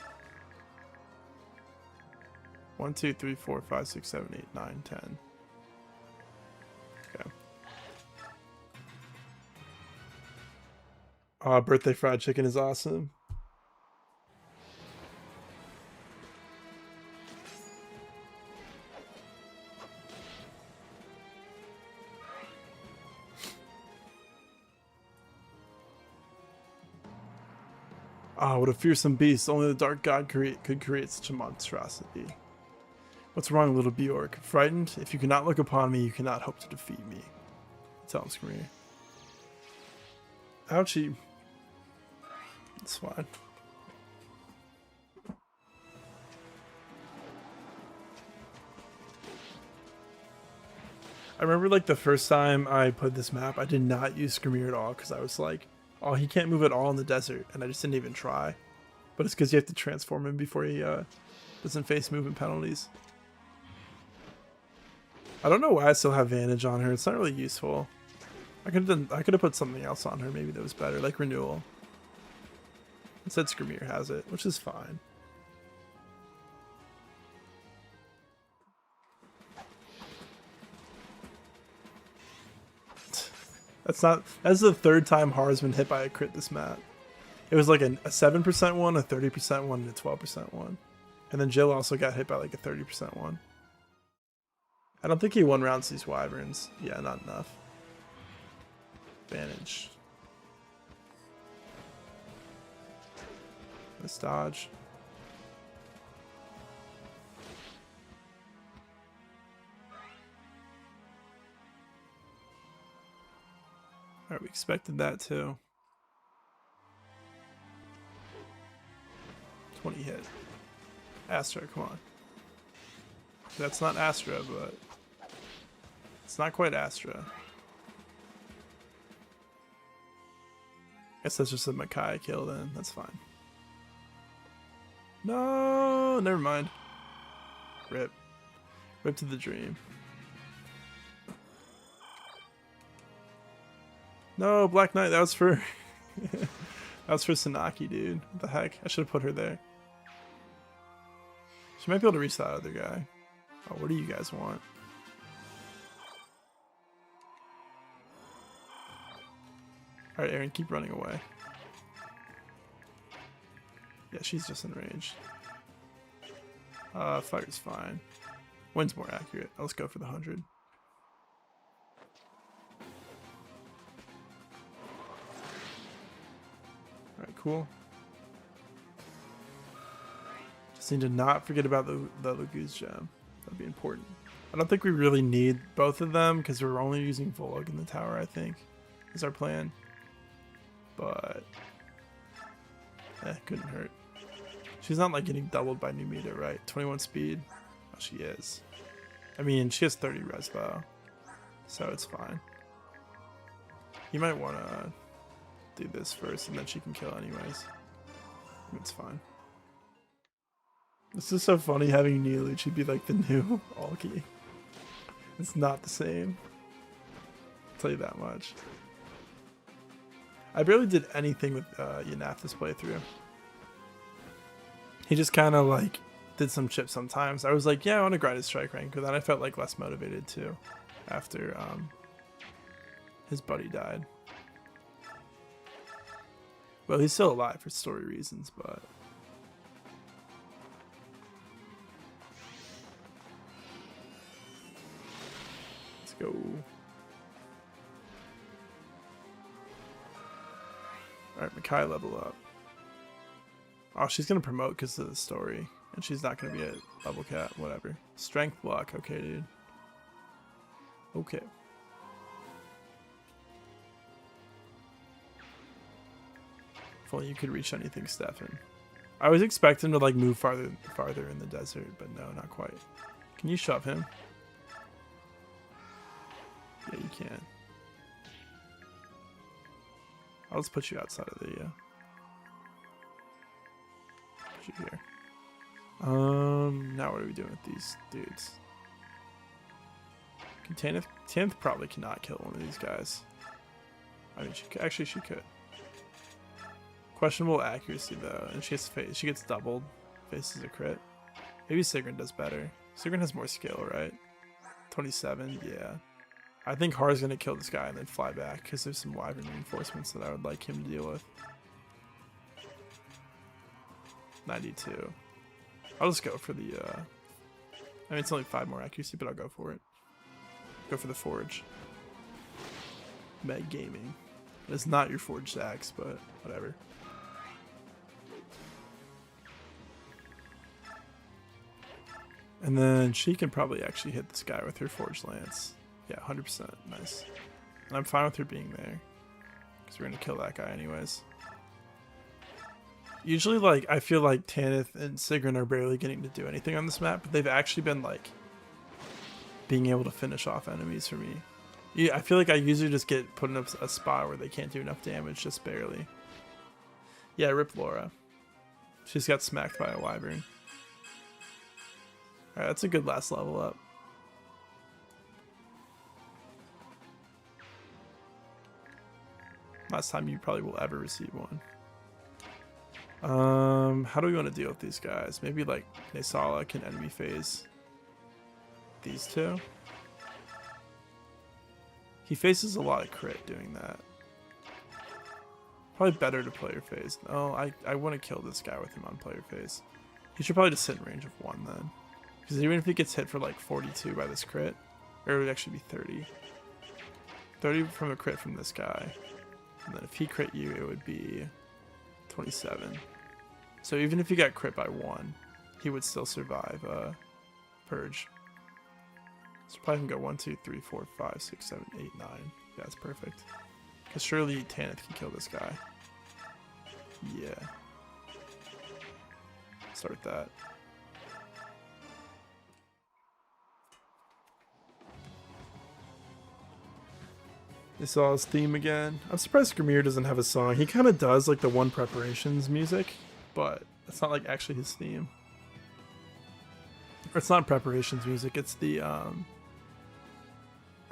1, 2, 3, 4, 5, 6, 7, 8, 9, 10. Okay. Birthday fried chicken is awesome. Ah, what a fearsome beast. Only the Dark God could create such a monstrosity. What's wrong, little Bjork? Frightened? If you cannot look upon me, you cannot hope to defeat me. Tell him, Screamer. Ouchie. It's fine. I remember like the first time I played this map, I did not use Screamer at all because I was like, oh, he can't move at all in the desert, and I just didn't even try. But it's because you have to transform him before he doesn't face movement penalties. I don't know why I still have Vantage on her. It's not really useful. I could have put something else on her maybe that was better, like Renewal. Instead, Screamer has it, which is fine. That's the third time Hara's been hit by a crit this map. It was like a 7% one, a 30% one, and a 12% one. And then Jill also got hit by like a 30% one. I don't think he one-rounds these Wyverns. Yeah, not enough. Advantage. Let's dodge. Alright, we expected that too. 20 hit. Astra, come on. That's not Astra, but it's not quite Astra. Guess that's just a Makai kill then. That's fine. No, never mind. Rip. Rip to the dream. No, Black Knight, that was for that was for Sanaki, dude. What the heck? I should have put her there. She might be able to reach that other guy. Oh, what do you guys want? Alright, Aaron, keep running away. Yeah, she's just in range. Fire's fine. Wind's more accurate. Let's go for the 100. Alright, cool. Just need to not forget about the Lagoose gem. That'd be important. I don't think we really need both of them because we're only using Volog in the tower, I think, is our plan. But couldn't hurt. She's not like getting doubled by new meter, right? 21 speed? Oh, she is. I mean, she has 30 respo, so it's fine. You might want to do this first and then she can kill anyways. It's fine. This is so funny having Neolucci be like the new Alki. It's not the same. I'll tell you that much. I barely did anything with Yanaf this playthrough. He just kind of like did some chips sometimes. I was like, yeah, I want to grind his strike rank, but then I felt like less motivated too after his buddy died. Well, he's still alive for story reasons, but let's go. Alright, Makai level up. Oh, she's gonna promote because of the story. And she's not gonna be a level cap, whatever. Strength block, okay, dude. Okay. If only you could reach anything, Stefan. I was expecting to like move farther in the desert, but no, not quite. Can you shove him? Yeah, you can. I'll just put you outside of the put you here. Now what are we doing with these dudes? Tanith probably cannot kill one of these guys. I mean, she could. Questionable accuracy though, and she gets doubled. Faces a crit. Maybe Sigrun does better. Sigrun has more skill, right? 27, yeah. I think Har's gonna kill this guy and then fly back because there's some wyvern reinforcements that I would like him to deal with. 92. I'll just go for the. I mean, it's only 5 more accuracy, but I'll go for it. Go for the forge. Meg Gaming. It's not your forged axe, but whatever. And then she can probably actually hit this guy with her forged lance. Yeah, 100%. Nice. And I'm fine with her being there. Because we're going to kill that guy anyways. Usually, like, I feel like Tanith and Sigrun are barely getting to do anything on this map. But they've actually been, like, being able to finish off enemies for me. Yeah, I feel like I usually just get put in a spot where they can't do enough damage, just barely. Yeah, rip Laura. She's got smacked by a wyvern. Alright, that's a good last level up. Last time you probably will ever receive one. How do we want to deal with these guys? Maybe like Nesala can enemy phase these two. He faces a lot of crit doing that. Probably better to player phase. Oh, I want to kill this guy with him on player phase. He should probably just sit in range of 1 then. Because even if he gets hit for like 42 by this crit, or it would actually be 30. 30 from a crit from this guy. And then if he crit you, it would be 27. So even if he got crit by 1, he would still survive Purge. So probably can go 1, 2, 3, 4, 5, 6, 7, 8, 9. Yeah, that's perfect. Because surely Tanith can kill this guy. Yeah. Start with that. You saw his theme again. I'm surprised Grimir doesn't have a song. He kind of does, like the One Preparations music, but it's not like actually his theme. Or it's not Preparations music, it's the, I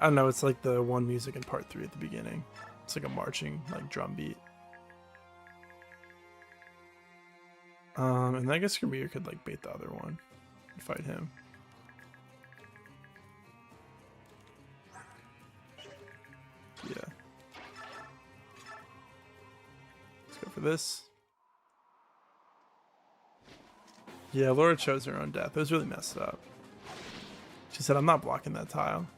don't know, it's like the one music in part 3 at the beginning. It's like a marching, like drum beat. And I guess Grimir could like bait the other one and fight him. Yeah. Let's go for this. Yeah, Laura chose her own death. It was really messed up. She said, I'm not blocking that tile.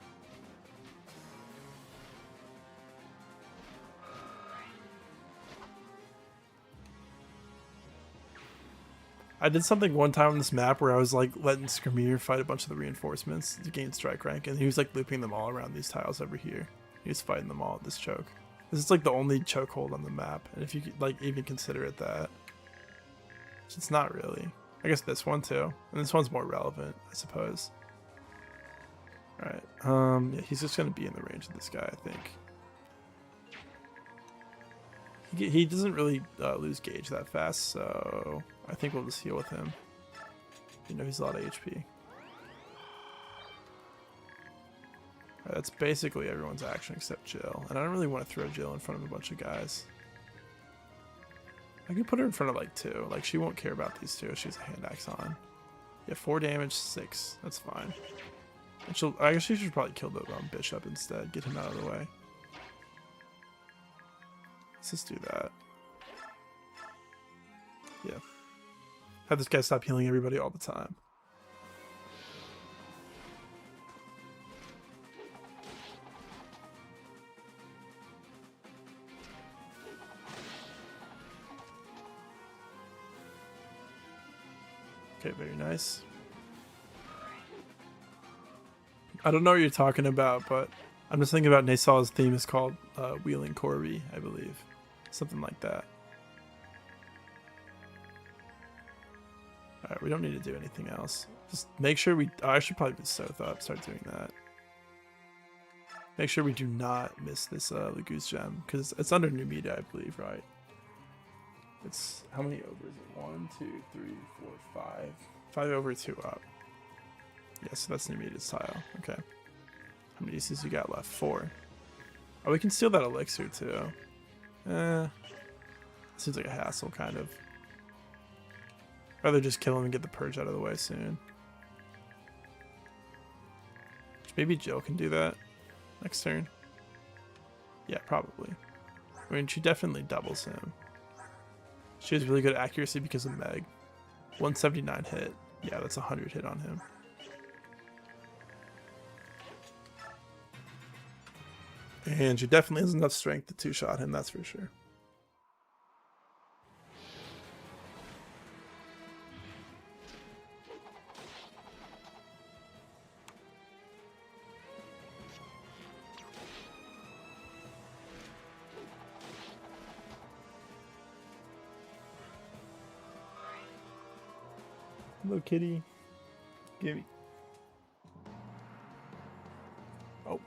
I did something one time on this map where I was like letting Skirmir fight a bunch of the reinforcements to gain strike rank, and he was like looping them all around these tiles over here. He was fighting them all at this choke. This is like the only chokehold on the map, and if you could like even consider it that, it's not really. I guess this one too, and this one's more relevant, I suppose. All right, yeah, he's just gonna be in the range of this guy, I think. He doesn't really lose gauge that fast, so I think we'll just heal with him. You know, he's a lot of HP. Right, that's basically everyone's action except Jill, and I don't really want to throw Jill in front of a bunch of guys. I could put her in front of like 2. Like, she won't care about these 2 if she has a hand axe on. Yeah, 4 damage, 6. That's fine. And I guess she should probably kill the bishop instead. Get him out of the way. Let's just do that. Yeah. Have this guy stop healing everybody all the time. Okay, very nice. I don't know what you're talking about, but I'm just thinking about Nasal's theme is called Wheeling Corby, I believe. Something like that. Alright, we don't need to do anything else. Just make sure we... Oh, I should probably be Soth up, start doing that. Make sure we do not miss this Lagoose Gem, because it's under new media, I believe, right? It's... How many over is it? 1, 2, 3, 4, 5. 5 over, 2 up. Yeah, so that's new media's tile. Okay. How many uses you got left? 4. Oh, we can steal that elixir, too. Seems like a hassle, kind of. Rather just kill him and get the purge out of the way soon. Maybe Jill can do that next turn. Yeah, probably. I mean, she definitely doubles him. She has really good accuracy because of Meg. 179 hit. Yeah, that's 100 hit on him. And she definitely has enough strength to two-shot him, that's for sure. Hello, kitty. Gimme. Oh.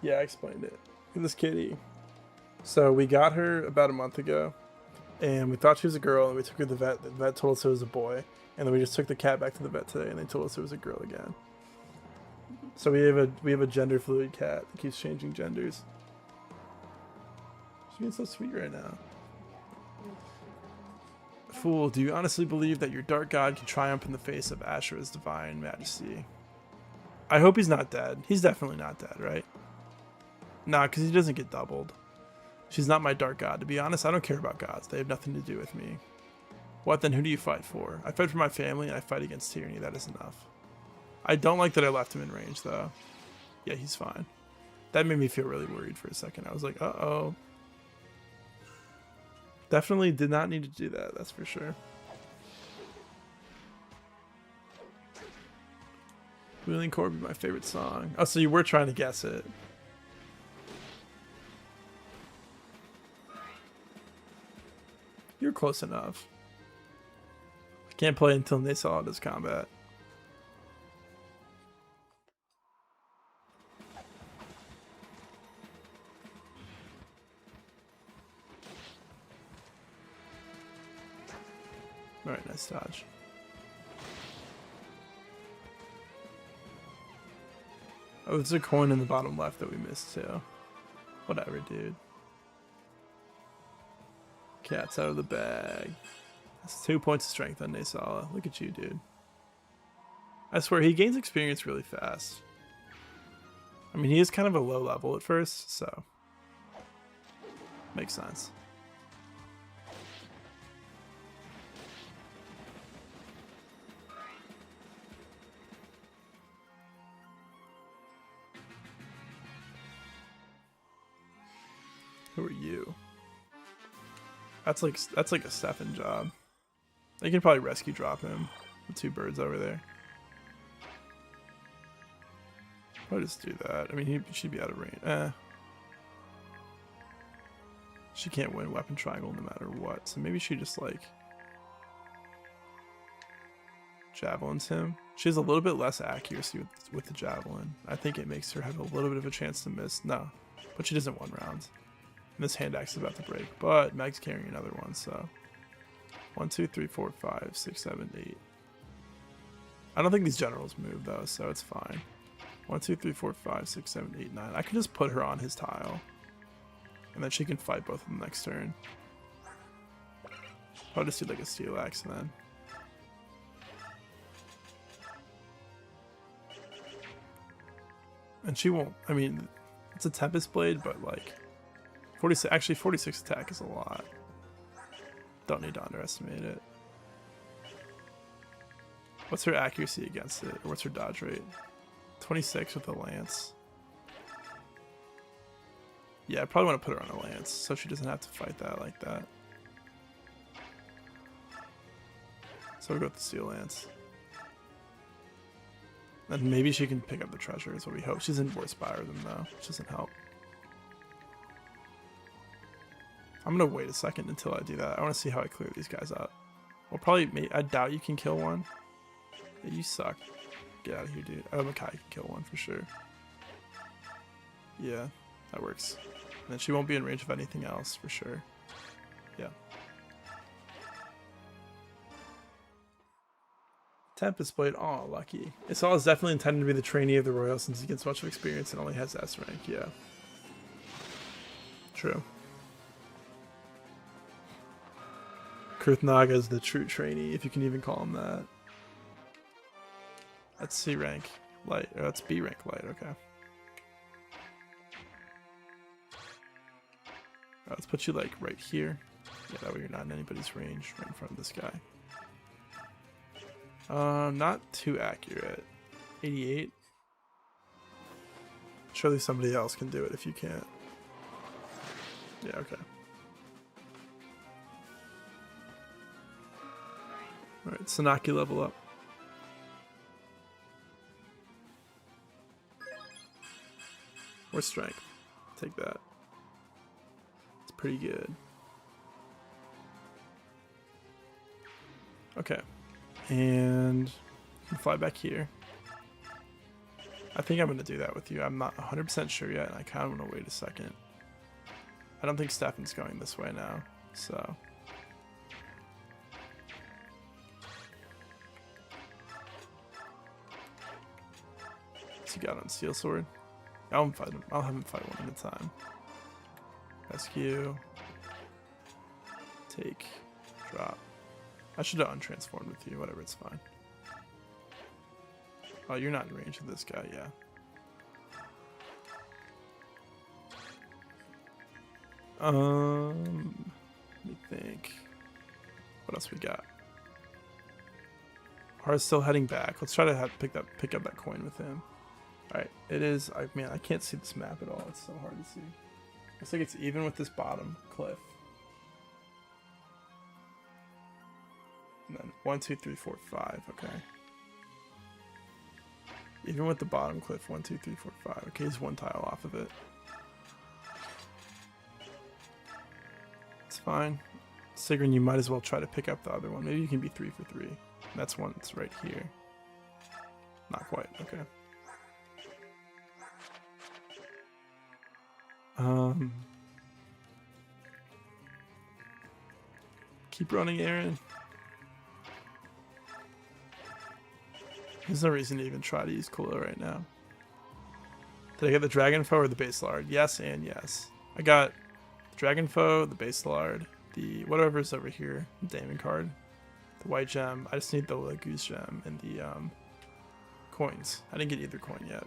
Yeah, I explained it. Look at this kitty. So we got her about a month ago, and we thought she was a girl, and we took her to the vet. The vet told us it was a boy, and then we just took the cat back to the vet today, and they told us it was a girl again. So we have a gender fluid cat that keeps changing genders. She's being so sweet right now. Fool, do you honestly believe that your dark god can triumph in the face of Ashura's divine majesty? I hope he's not dead. He's definitely not dead, right? Nah, because he doesn't get doubled. She's not my dark god. To be honest, I don't care about gods. They have nothing to do with me. What then? Who do you fight for? I fight for my family and I fight against tyranny. That is enough. I don't like that I left him in range, though. Yeah, he's fine. That made me feel really worried for a second. I was like, uh-oh. Definitely did not need to do that, that's for sure. Wheeling Corby, my favorite song. Oh, so you were trying to guess it. You're close enough. I can't play until Naysala does combat. Alright, nice dodge. Oh, there's a coin in the bottom left that we missed too. Whatever, dude. Cat's out of the bag. That's 2 points of strength on Naysala. Look at you, dude. I swear, he gains experience really fast. I mean, he is kind of a low level at first, so... Makes sense. Who are you? That's like a Stefan job. They can probably rescue drop him. The 2 birds over there. I'll just do that. I mean, he should be out of range. She can't win weapon triangle no matter what. So maybe she just like javelins him. She has a little bit less accuracy with the javelin. I think it makes her have a little bit of a chance to miss. No, but she doesn't 1 round. And this hand axe is about to break, but Meg's carrying another one, so 1, 2, 3, 4, 5, 6, 7, 8. I don't think these generals move though, so it's fine. 1, 2, 3, 4, 5, 6, 7, 8, 9. I can just put her on his tile, and then she can fight both of them next turn. I'll just do like a steel axe then. And she won't. I mean, it's a Tempest Blade, but like 46. Actually, 46 attack is a lot. Don't need to underestimate it. What's her accuracy against it? Or what's her dodge rate? 26 with a lance. Yeah, I probably want to put her on a lance so she doesn't have to fight that like that. So we'll go with the steel lance. And maybe she can pick up the treasure is what we hope. She's in worse Spire than though, which doesn't help. I'm gonna wait a second until I do that. I want to see how I clear these guys up. Well, probably, I doubt you can kill one. Yeah, you suck. Get out of here, dude. Oh, Makai can kill one for sure. Yeah, that works. And then she won't be in range of anything else for sure. Yeah. Tempest Blade, oh, lucky. Isal is definitely intended to be the trainee of the Royal since he gets much of experience and only has S rank, yeah. True. Kurth Naga is the true trainee, if you can even call him that. That's C rank light, or that's B rank light, okay. Let's put you like right here. Yeah, that way you're not in anybody's range, right in front of this guy. Not too accurate. 88. Surely somebody else can do it if you can't. Yeah, okay. Alright, Sanaki level up. Or strength. Take that. It's pretty good. Okay. And you can fly back here. I think I'm going to do that with you. I'm not 100% sure yet, and I kind of want to wait a second. I don't think Stefan's going this way now, so... What's he got on Steel Sword? I'll fight him. I'll have him fight one at a time. Rescue. Take. Drop. I should have untransformed with you. Whatever, it's fine. Oh, you're not in range of this guy, yeah. Let me think. What else we got? Hara's still heading back. Let's try to pick up that coin with him. Alright, it is... man, I can't see this map at all. It's so hard to see. Looks like it's even with this bottom cliff. And then 1, 2, 3, 4, 5. Okay. Even with the bottom cliff, 1, 2, 3, 4, 5. Okay, he's one tile off of it. It's fine. Sigrun, you might as well try to pick up the other one. Maybe you can be 3 for 3. That's one that's right here. Not quite. Okay. Keep running, Aaron. There's no reason to even try to use Kula right now. Did I get the Dragon Foe or the Base Lard? Yes and yes. I got the Dragon Foe, the Base Lard, the whatever's over here, the Daemon card, the White Gem. I just need the Goose Gem and the coins. I didn't get either coin yet.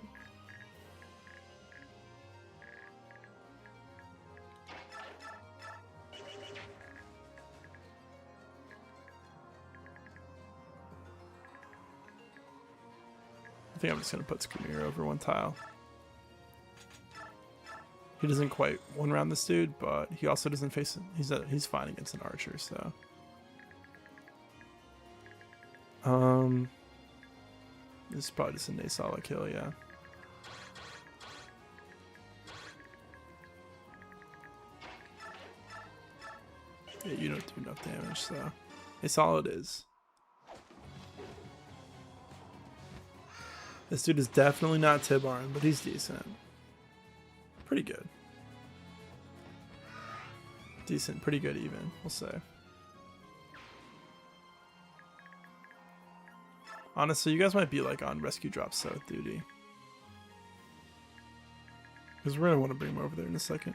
I think I'm just going to put Skrimir over one tile. He doesn't quite one round this dude, but he also doesn't face it. He's fine against an archer, so. This is probably just a Naysala kill, yeah. Yeah, you don't do enough damage, so. Naysala it is. This dude is definitely not Tibarn, but he's decent. Pretty good. Decent, pretty good even, we'll say. Honestly, you guys might be like on rescue drop south duty. Because we're going to want to bring him over there in a second.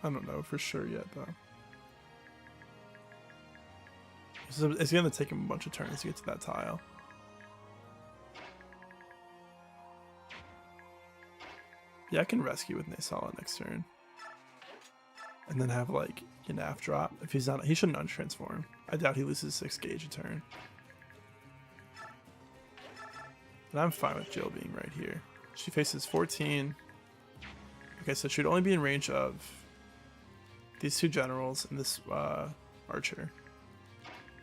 I don't know for sure yet though. So it's going to take him a bunch of turns to get to that tile. Yeah, I can rescue with Naysala next turn. And then have like Yanaf drop. If he's not, he shouldn't untransform. I doubt he loses 6 gauge a turn. And I'm fine with Jill being right here. She faces 14. Okay, so she'd only be in range of these 2 generals and this archer.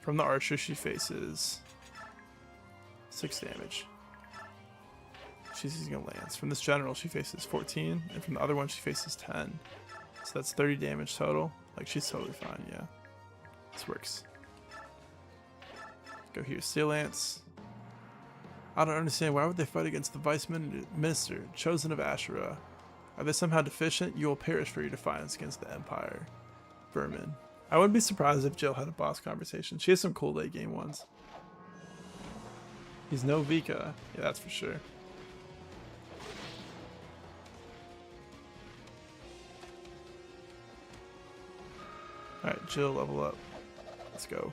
From the archer, she faces 6 damage. She's using a lance. From this general, she faces 14, and from the other one, she faces 10. So that's 30 damage total. Like, she's totally fine, yeah. This works. Go here, Steel Lance. I don't understand. Why would they fight against the Vice Minister, chosen of Ashura? Are they somehow deficient? You will perish for your defiance against the Empire. Vermin. I wouldn't be surprised if Jill had a boss conversation. She has some cool late game ones. He's no Vika. Yeah, that's for sure. Alright, Jill, level up. Let's go.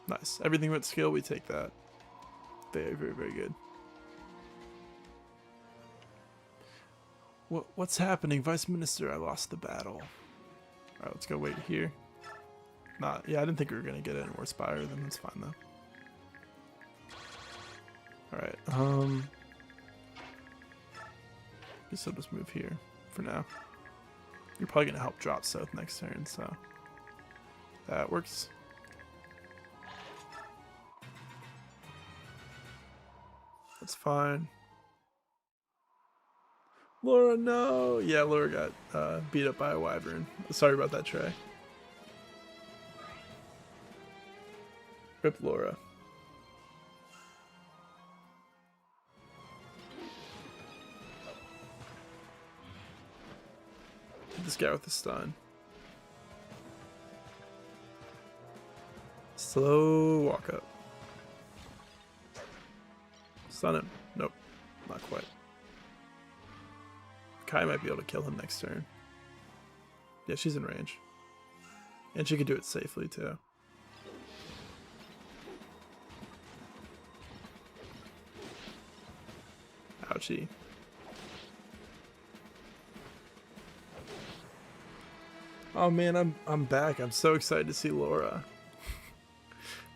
Nice. Everything with skill, we take that. Very, very, very good. What's happening? Vice Minister, I lost the battle. Alright, let's go wait here. Yeah, I didn't think we were going to get any more Spire, then that's fine though. Alright, guess I'll just move here for now. You're probably going to help drop South next turn, so that works. That's fine. Laura, no! Yeah, Laura got beat up by a wyvern. Sorry about that, Trey. Rip Laura. Hit this guy with the stun. Slow walk up. Stun him. Nope, not quite. Kai might be able to kill him next turn. Yeah, she's in range. And she could do it safely too. Ouchie. Oh man, I'm back. I'm so excited to see Laura.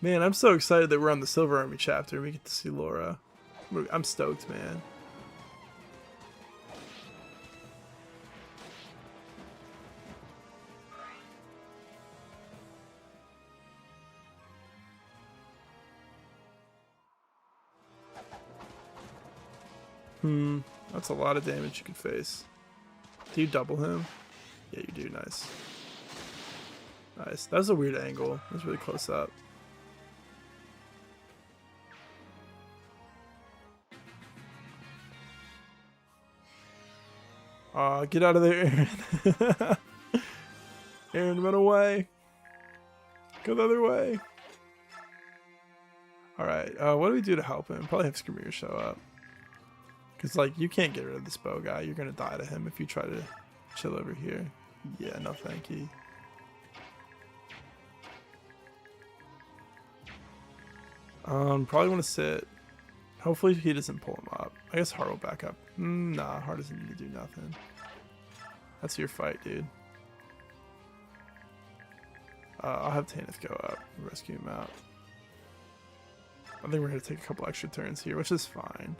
Man, I'm so excited that we're on the Silver Army chapter and we get to see Laura. I'm stoked, man. That's a lot of damage you can face. Do you double him? Yeah, you do. Nice. Nice. That was a weird angle. It was really close up. Get out of there, Aaron. Aaron, run away. Go the other way. Alright, what do we do to help him? Probably have Skirmir show up. Because, like, you can't get rid of this bow guy. You're going to die to him if you try to chill over here. Yeah, no thank you. Probably want to sit. Hopefully he doesn't pull him up. I guess Hart will back up. Nah, Hart doesn't need to do nothing. That's your fight, dude. I'll have Tanith go up and rescue him out. I think we're going to take a couple extra turns here, which is fine.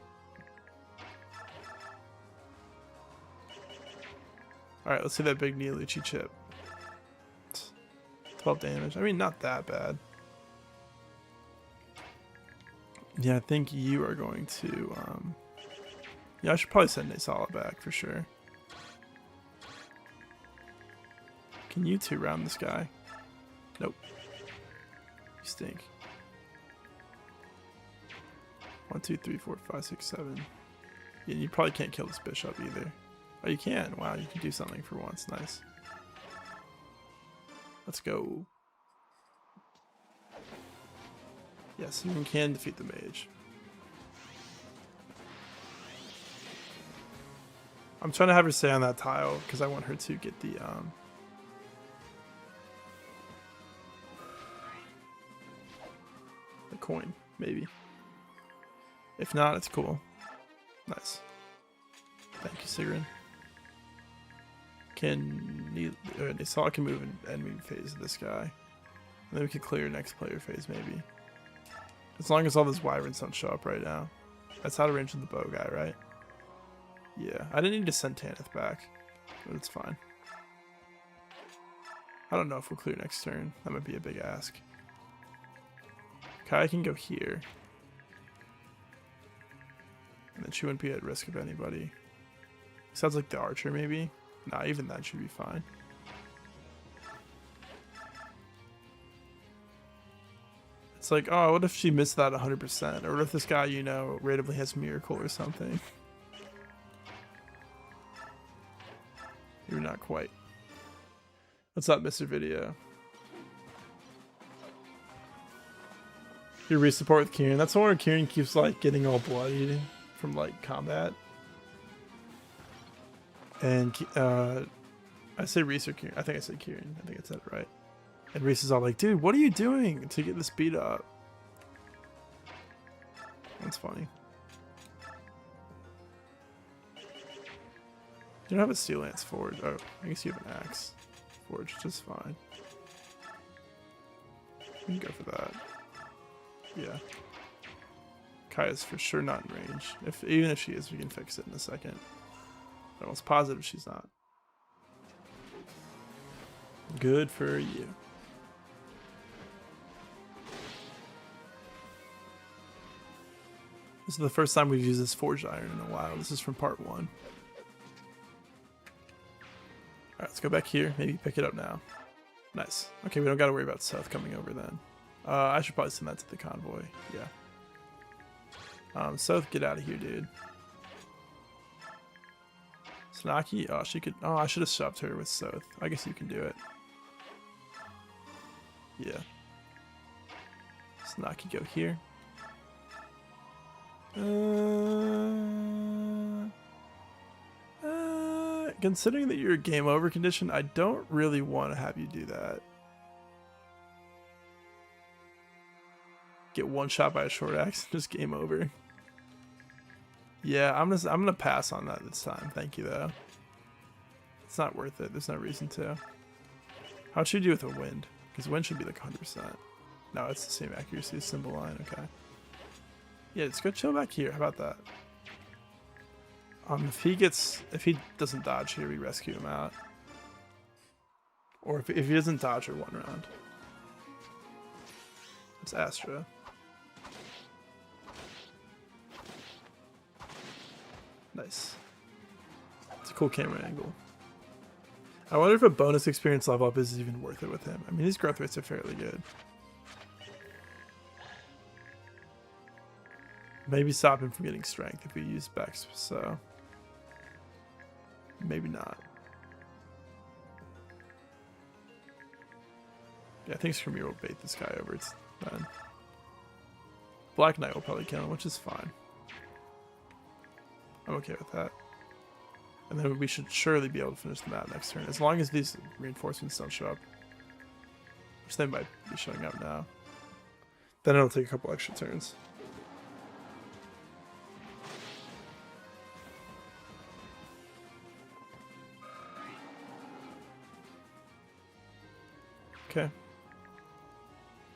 Alright, let's see that big Neolucci chip. 12 damage. I mean, not that bad. Yeah, I think you are going to... yeah, I should probably send Nasala back for sure. Can you two round this guy? Nope. You stink. 1, 2, 3, 4, 5, 6, 7. Yeah, you probably can't kill this bishop either. Oh, you can. Wow, you can do something for once. Nice. Let's go. Yes, you can defeat the mage. I'm trying to have her stay on that tile because I want her to get the coin, maybe. If not, it's cool. Nice. Thank you, Sigrun. Nasala can move in enemy phase of this guy. And then we can clear next player phase, maybe. As long as all those wyverns don't show up right now. That's out of range of the bow guy, right? Yeah, I didn't need to send Tanith back, but it's fine. I don't know if we'll clear next turn. That might be a big ask. Kai can go here. then she wouldn't be at risk of anybody. Sounds like the archer, maybe? Nah, even that should be fine. It's like, oh, what if she missed that 100%? Or what if this guy, you know, randomly has Miracle or something? You're not quite. What's up, Mr. Video? Your resupport with Kieran. That's the one where Kieran keeps, like, getting all bloodied from, like, combat. And, I say Reese or Kieran. I think I said Kieran. I think I said it right. And Reese is all like, dude, what are you doing to get this beat up? That's funny. You don't have a steel lance forge. Oh, I guess you have an axe forge, which is fine. You can go for that. Yeah. Kaya's for sure not in range. Even if she is, we can fix it in a second. I'm almost positive she's not. Good for you. This is the first time we've used this forged iron in a while. This is from part 1. Alright, let's go back here. Maybe pick it up now. Nice. Okay, we don't got to worry about Seth coming over then. I should probably send that to the convoy. Yeah. Seth, get out of here, dude. Snaki? Oh, she could... Oh, I should have shoved her with Seth. I guess you can do it. Yeah. Snaki, go here. Considering that you're a game over condition, I don't really want to have you do that. Get one shot by a short axe, just game over. Yeah, I'm gonna pass on that this time. Thank you though. It's not worth it. There's no reason to. How'd you do with a wind? Because wind should be like 100%. No, it's the same accuracy as symbol line. Okay. Yeah, let's go chill back here. How about that? If he doesn't dodge here, we rescue him out. Or if he doesn't dodge her 1 round. It's Astra. Nice. It's a cool camera angle. I wonder if a bonus experience level up is even worth it with him. I mean, his growth rates are fairly good. Maybe stop him from getting strength if we use Bex, so maybe not. Yeah, I think Skirmir will bait this guy over. It's then. Black Knight will probably kill him, which is fine. I'm okay with that. And then we should surely be able to finish the map next turn, as long as these reinforcements don't show up. Which they might be showing up now. Then it'll take a couple extra turns. Okay.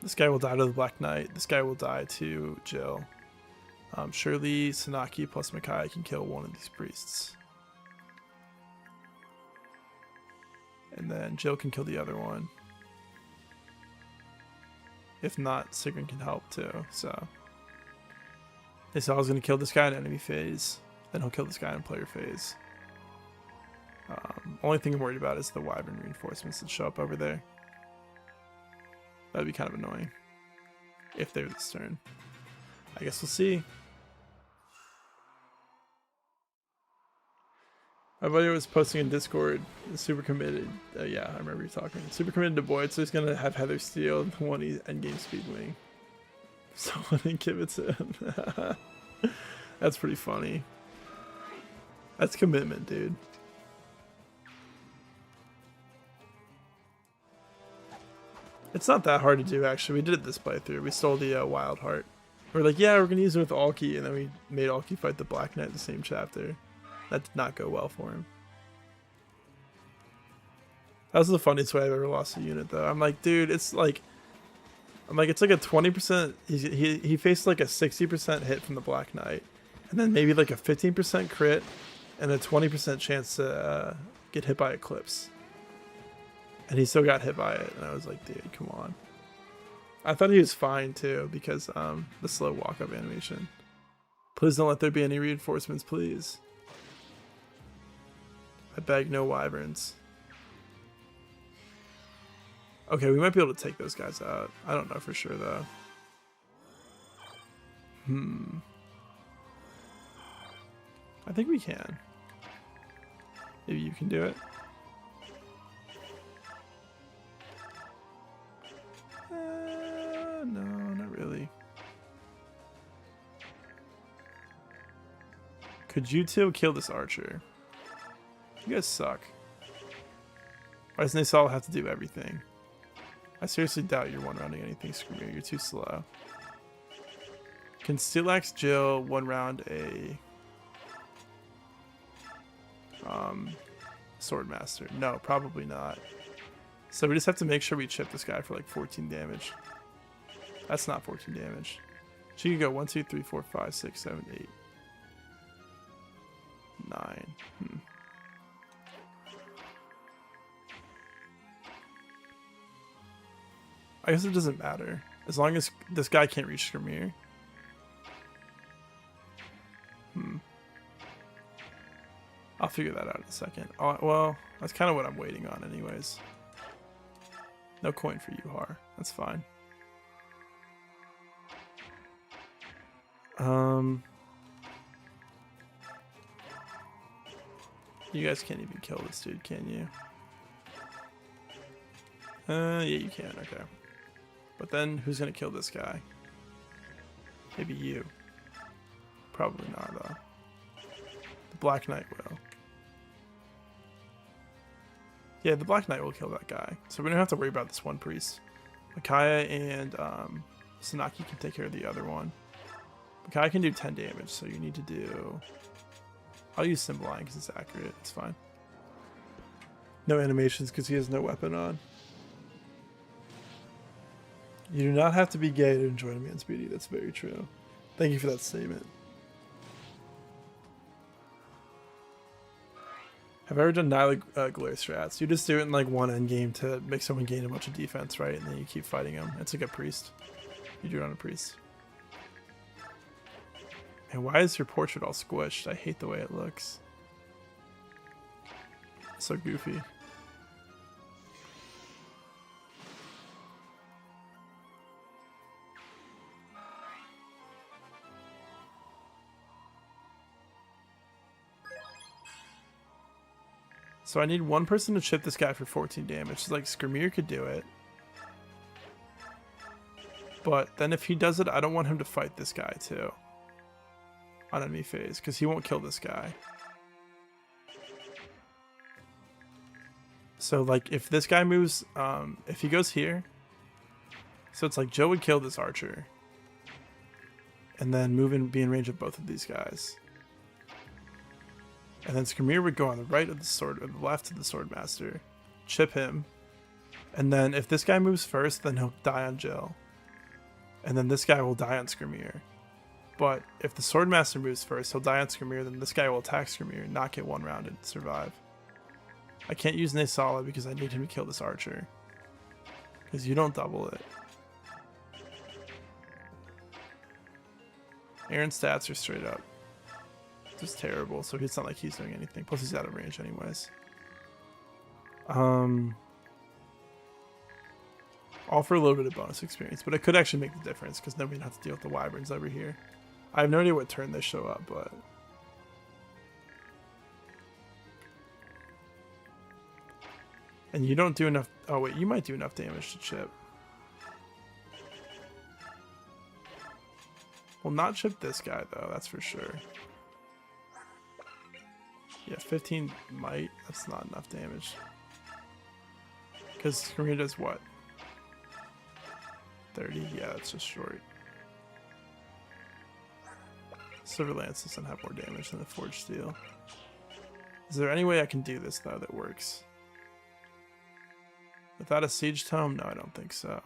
This guy will die to the Black Knight. This guy will die to Jill. Surely Sanaki plus Makai can kill one of these priests. And then Jill can kill the other one. If not, Sigrun can help too, so. They said I was going to kill this guy in enemy phase. Then he'll kill this guy in player phase. Only thing I'm worried about is the Wyvern reinforcements that show up over there. That'd be kind of annoying. If they're this turn. I guess we'll see. My buddy was posting in Discord, super committed. Yeah, I remember you talking. Super committed to Boyd, so he's going to have Heather steal the one endgame speed wing. Someone didn't give it to him. That's pretty funny. That's commitment, dude. It's not that hard to do, actually. We did it this playthrough. We stole the Wild Heart. We're like, yeah, we're going to use it with Alki, and then we made Alki fight the Black Knight in the same chapter. That did not go well for him. That was the funniest way I've ever lost a unit, though. I'm like, dude, it's like... it's like a 20%... He faced like a 60% hit from the Black Knight. And then maybe like a 15% crit, and a 20% chance to get hit by Eclipse. And he still got hit by it, and I was like, dude, come on. I thought he was fine, too, because the slow walk-up animation. Please don't let there be any reinforcements, please. I beg, no wyverns. Okay, we might be able to take those guys out. I don't know for sure, though. I think we can. Maybe you can do it. No, not really. Could you two kill this archer? You guys suck. Why doesn't Nasal have to do everything? I seriously doubt you're one-rounding anything, Screamer. You're too slow. Can Steelax Jill one-round a Swordmaster? No, probably not. So we just have to make sure we chip this guy for like 14 damage. That's not 14 damage. She could go 1, 2, 3, 4, 5, 6, 7, 8, 9. I guess it doesn't matter. As long as this guy can't reach Skirmir. I'll figure that out in a second. Oh, well, that's kind of what I'm waiting on anyways. No coin for you, Har. That's fine. You guys can't even kill this dude, can you? Yeah, you can. Okay. But then, who's gonna kill this guy? Maybe you. Probably not, though. The Black Knight will. Yeah, the Black Knight will kill that guy. So we don't have to worry about this one priest. Micaiah and Sanaki can take care of the other one. Micaiah can do 10 damage, so you need to do... I'll use Symboline because it's accurate. It's fine. No animations because he has no weapon on. You do not have to be gay to enjoy a man's beauty. That's very true. Thank you for that statement. Have I ever done Nyla Glare strats? You just do it in like one end game to make someone gain a bunch of defense, right? And then you keep fighting them. It's like a priest. You do it on a priest. And why is your portrait all squished? I hate the way it looks. It's so goofy. So I need one person to chip this guy for 14 damage. So like Skirmir could do it. But then if he does it, I don't want him to fight this guy too. On enemy phase, because he won't kill this guy. So like if this guy moves, if he goes here, so it's like Joe would kill this archer. And then move and be in range of both of these guys. And then Skirmir would go on the right of the sword, or the left of the Swordmaster, chip him. And then if this guy moves first, then he'll die on Jill. And then this guy will die on Skirmir. But if the Swordmaster moves first, he'll die on Skirmir, then this guy will attack Skirmir and not get one round and survive. I can't use Nasala because I need him to kill this archer. Because you don't double it. Aaron's stats are straight up just terrible, so it's not like he's doing anything. Plus he's out of range anyways. All for a little bit of bonus experience, but it could actually make the difference because then we'd have to deal with the wyverns over here. I have no idea what turn they show up, but... And you don't do enough... Oh wait, you might do enough damage to chip. Well, not chip this guy though, that's for sure. Yeah, 15 might. That's not enough damage. Because Skirmir does what? 30? Yeah, that's just short. Silver Lance doesn't have more damage than the Forged Steel. Is there any way I can do this, though, that works? Without a Siege Tome? No, I don't think so.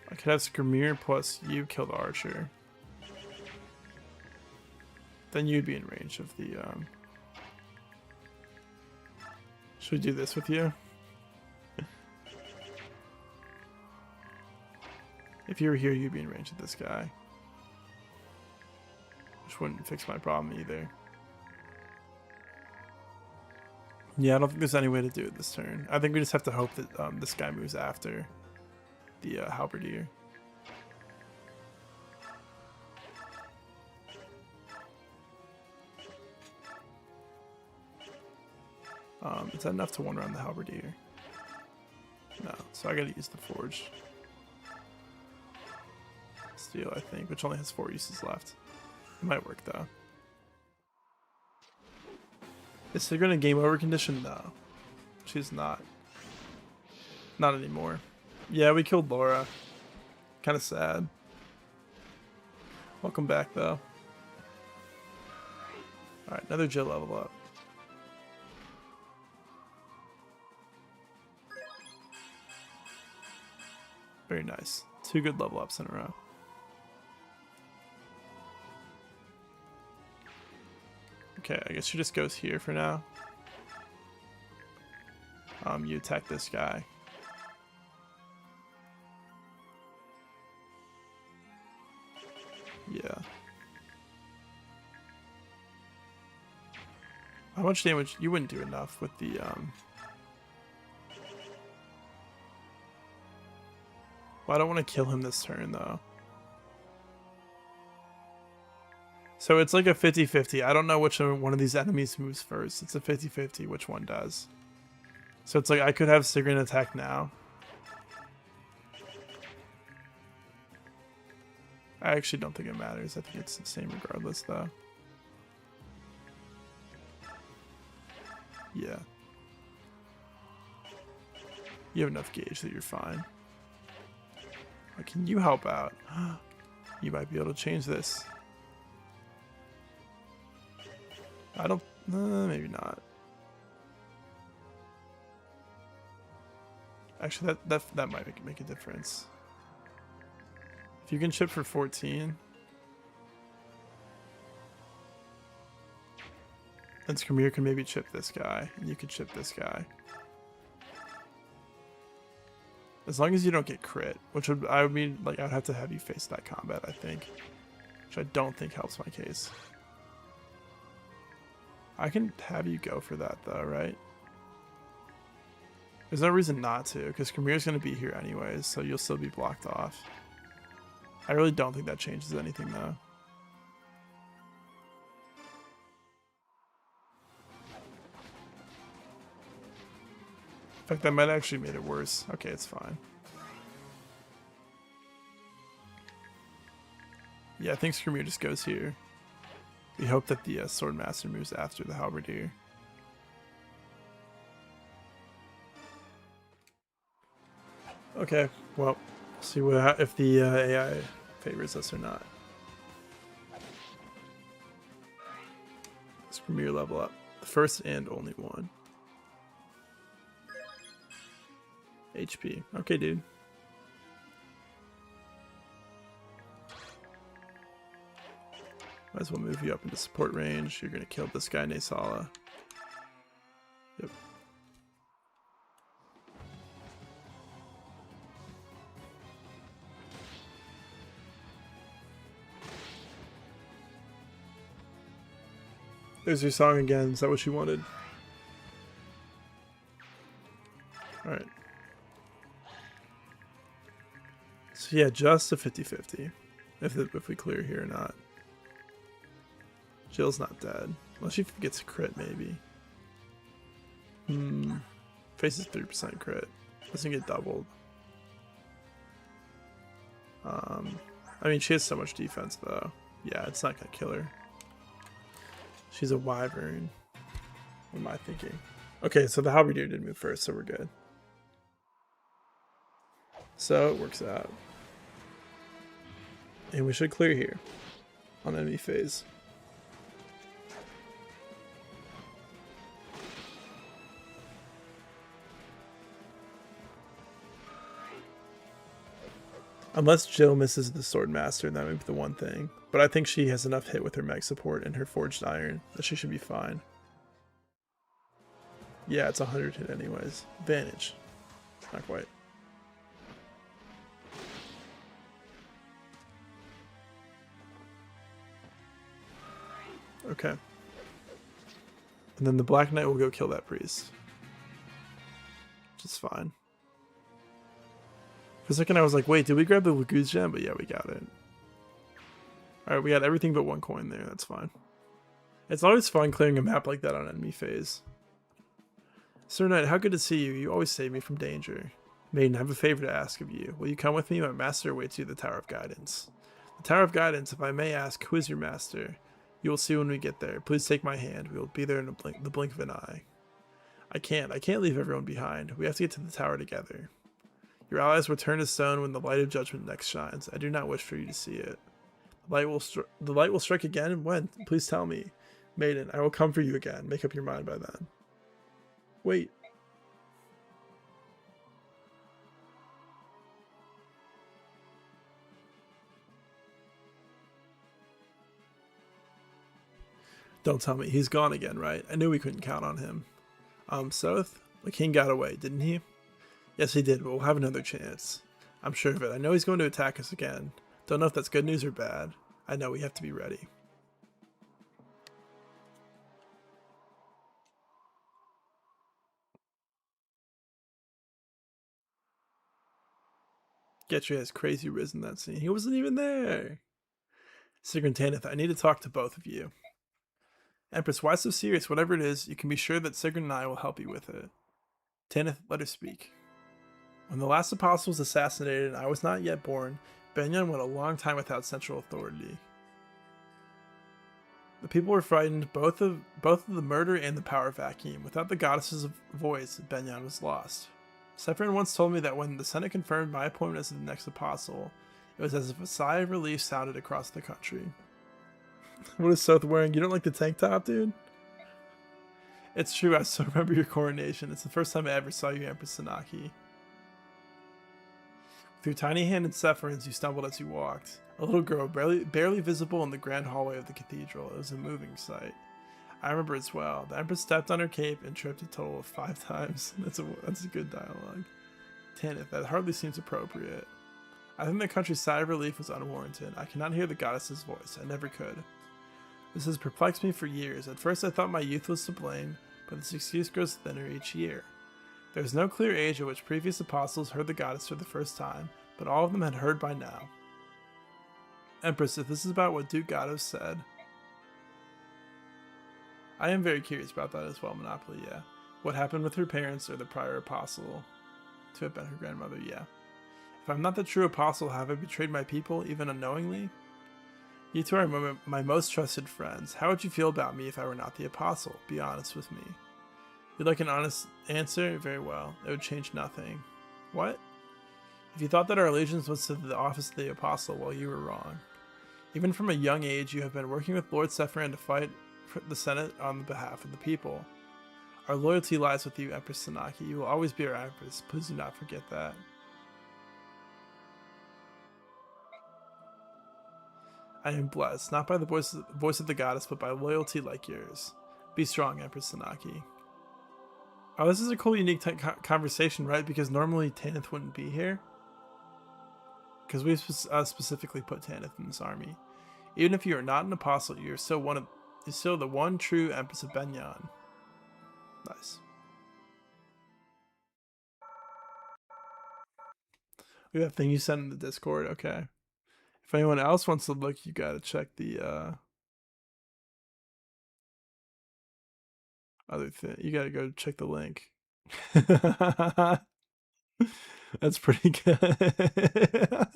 I could have Skirmir plus you kill the archer. Then you'd be in range of the... Should we do this with you? If you were here, you'd be in range of this guy. Which wouldn't fix my problem either. Yeah, I don't think there's any way to do it this turn. I think we just have to hope that this guy moves after the halberdier. Is that enough to one round the halberdier? No, so I gotta use the forge. Steel, I think, which only has 4 uses left. It might work though. Is Sigrid in a game over condition? No. She's not. Not anymore. Yeah, we killed Laura. Kind of sad. Welcome back though. Alright, another Jill level up. Very nice. 2 good level ups in a row. Okay, I guess she just goes here for now. You attack this guy. Yeah. How much damage? You wouldn't do enough with the Well, I don't want to kill him this turn though. So it's like a 50-50. I don't know which one of these enemies moves first. It's a 50-50 which one does. So it's like I could have Sigrid attack now. I actually don't think it matters. I think it's the same regardless though. Yeah. You have enough gauge that you're fine. Can you help out? You might be able to change this. I don't... maybe not. Actually, that might make a difference. If you can chip for 14... then Skramir can maybe chip this guy, and you could chip this guy. As long as you don't get crit, which would, I mean, like, I'd have to have you face that combat, I think. Which I don't think helps my case. I can have you go for that, though, right? There's no reason not to, because Kramir's going to be here anyways, so you'll still be blocked off. I really don't think that changes anything, though. In fact, that might actually made it worse. Okay, it's fine. Yeah, I think Skramir just goes here. We hope that the Swordmaster moves after the Halberdier. Okay, well, see what if the AI favors us or not. Skramir level up. The first and only one. HP. Okay, dude. Might as well move you up into support range. You're gonna kill this guy, Nasala. Yep. There's your song again. Is that what you wanted? Alright. So yeah, just a 50-50. If we clear here or not. Jill's not dead. Unless she gets a crit, maybe. Faces 3% crit. Doesn't get doubled. I mean, she has so much defense, though. Yeah, it's not gonna kill her. She's a wyvern. What am I thinking? Okay, so the halberdier did move first, so we're good. So it works out. And we should clear here on enemy phase. Unless Jill misses the Swordmaster, that might be the one thing. But I think she has enough hit with her Meg support and her Forged Iron that she should be fine. Yeah, it's 100 hit anyways. Advantage. Not quite. Okay. And then the Black Knight will go kill that priest. Which is fine. For a second I was like, wait, did we grab the Lagoose gem? But yeah, we got it. Alright, we got everything but 1 coin there. That's fine. It's always fun clearing a map like that on enemy phase. Sir Knight, how good to see you. You always save me from danger. Maiden, I have a favor to ask of you. Will you come with me? My master awaits you at the Tower of Guidance. The Tower of Guidance, if I may ask, who is your master? You will see when we get there. Please take my hand. We will be there in the blink of an eye. I can't leave everyone behind. We have to get to the tower together. Your allies will turn to stone when the light of judgment next shines. I do not wish for you to see it. The light will strike again? When? Please tell me. Maiden, I will come for you again. Make up your mind by then. Wait. Don't tell me. He's gone again, right? I knew we couldn't count on him. Soth? The king got away, didn't he? Yes, he did, but we'll have another chance. I'm sure of it. I know he's going to attack us again. Don't know if that's good news or bad. I know we have to be ready. Getry has crazy risen that scene. He wasn't even there. Sigrid and Tanith, I need to talk to both of you. Empress, why so serious? Whatever it is, you can be sure that Sigrid and I will help you with it. Tanith, let her speak. When the last apostle was assassinated and I was not yet born, Benyon went a long time without central authority. The people were frightened both of the murder and the power vacuum. Without the goddess's voice, Benyon was lost. Sephron once told me that when the Senate confirmed my appointment as the next apostle, it was as if a sigh of relief sounded across the country. What is Soth wearing? You don't like the tank top, dude? It's true, I still remember your coronation. It's the first time I ever saw you, Empress Sanaki. With your tiny-handed Sephirans, you stumbled as you walked. A little girl, barely visible in the grand hallway of the cathedral. It was a moving sight. I remember it well. The Empress stepped on her cape and tripped a total of 5 times. That's a good dialogue. Tanith, that hardly seems appropriate. I think the country's sigh of relief was unwarranted. I cannot hear the goddess's voice. I never could. This has perplexed me for years. At first I thought my youth was to blame, but this excuse grows thinner each year. There is no clear age at which previous apostles heard the goddess for the first time, but all of them had heard by now. Empress, if this is about what Duke Gatto said... I am very curious about that as well, Monopoly, yeah. What happened with her parents or the prior apostle to have been her grandmother, yeah. If I'm not the true apostle, have I betrayed my people, even unknowingly? You two are my most trusted friends. How would you feel about me if I were not the apostle? Be honest with me. You'd like an honest answer? Very well. It would change nothing. What? If you thought that our allegiance was to the office of the apostle, well, you were wrong. Even from a young age, you have been working with Lord Sephiran to fight for the Senate on behalf of the people. Our loyalty lies with you, Empress Sanaki. You will always be our Empress. Please do not forget that. I am blessed, not by the voice of the goddess, but by loyalty like yours. Be strong, Empress Sanaki. Oh, this is a cool, unique conversation, right? Because normally Tanith wouldn't be here. Because we specifically put Tanith in this army. Even if you are not an apostle, you're still the one true Empress of Benyon. Nice. We have that thing you sent in the Discord. Okay. If anyone else wants to look, you gotta check the other thing. You gotta go check the link. That's pretty good.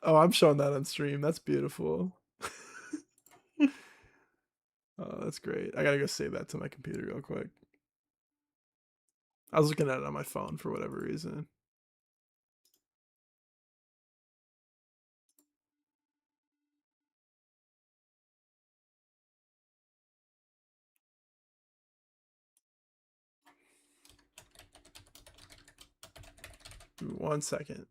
Oh, I'm showing that on stream. That's beautiful. Oh, that's great. I gotta go save that to my computer real quick. I was looking at it on my phone for whatever reason. Give me 1 second.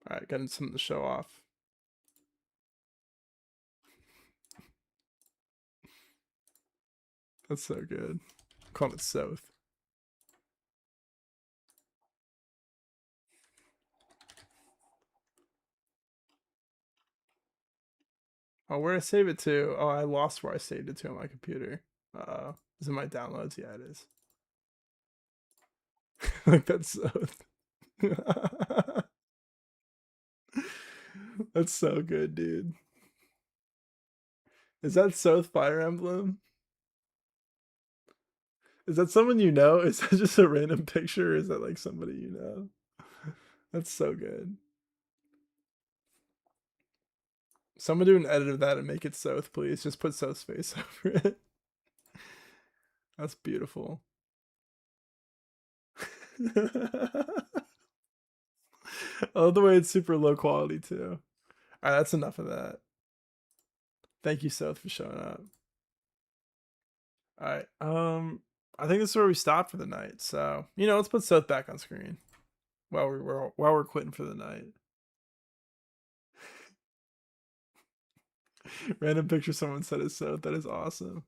Alright, got something to show off. That's so good. I'm calling it Soth. Oh, where did I save it to? Oh, I lost where I saved it to on my computer. Is it my downloads? Yeah, it is. Like that's so. That's so good, dude. Is that South Fire Emblem? Is that someone you know? Is that just a random picture? Or is that like somebody you know? That's so good. Someone do an edit of that and make it South, please. Just put South's face over it. That's beautiful. I love the way it's super low quality too. All right, that's enough of that. Thank you, South, for showing up. All right. I think this is where we stop for the night. So let's put South back on screen while we're quitting for the night. Random picture someone said is South. That is awesome.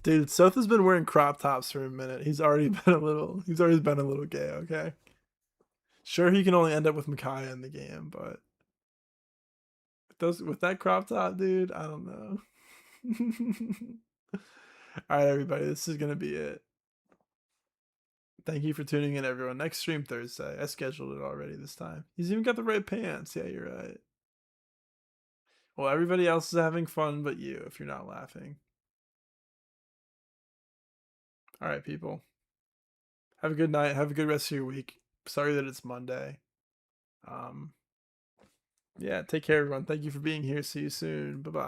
Dude, South has been wearing crop tops for a minute. He's already been a little gay, okay? Sure, he can only end up with Micaiah in the game, but with that crop top, dude, I don't know. All right, everybody, this is gonna be it. Thank you for tuning in, everyone. Next stream Thursday. I scheduled it already this time. He's even got the right pants. Yeah, you're right. Well, everybody else is having fun but you if you're not laughing. All right, people. Have a good night. Have a good rest of your week. Sorry that it's Monday. Yeah, take care, everyone. Thank you for being here. See you soon. Bye-bye.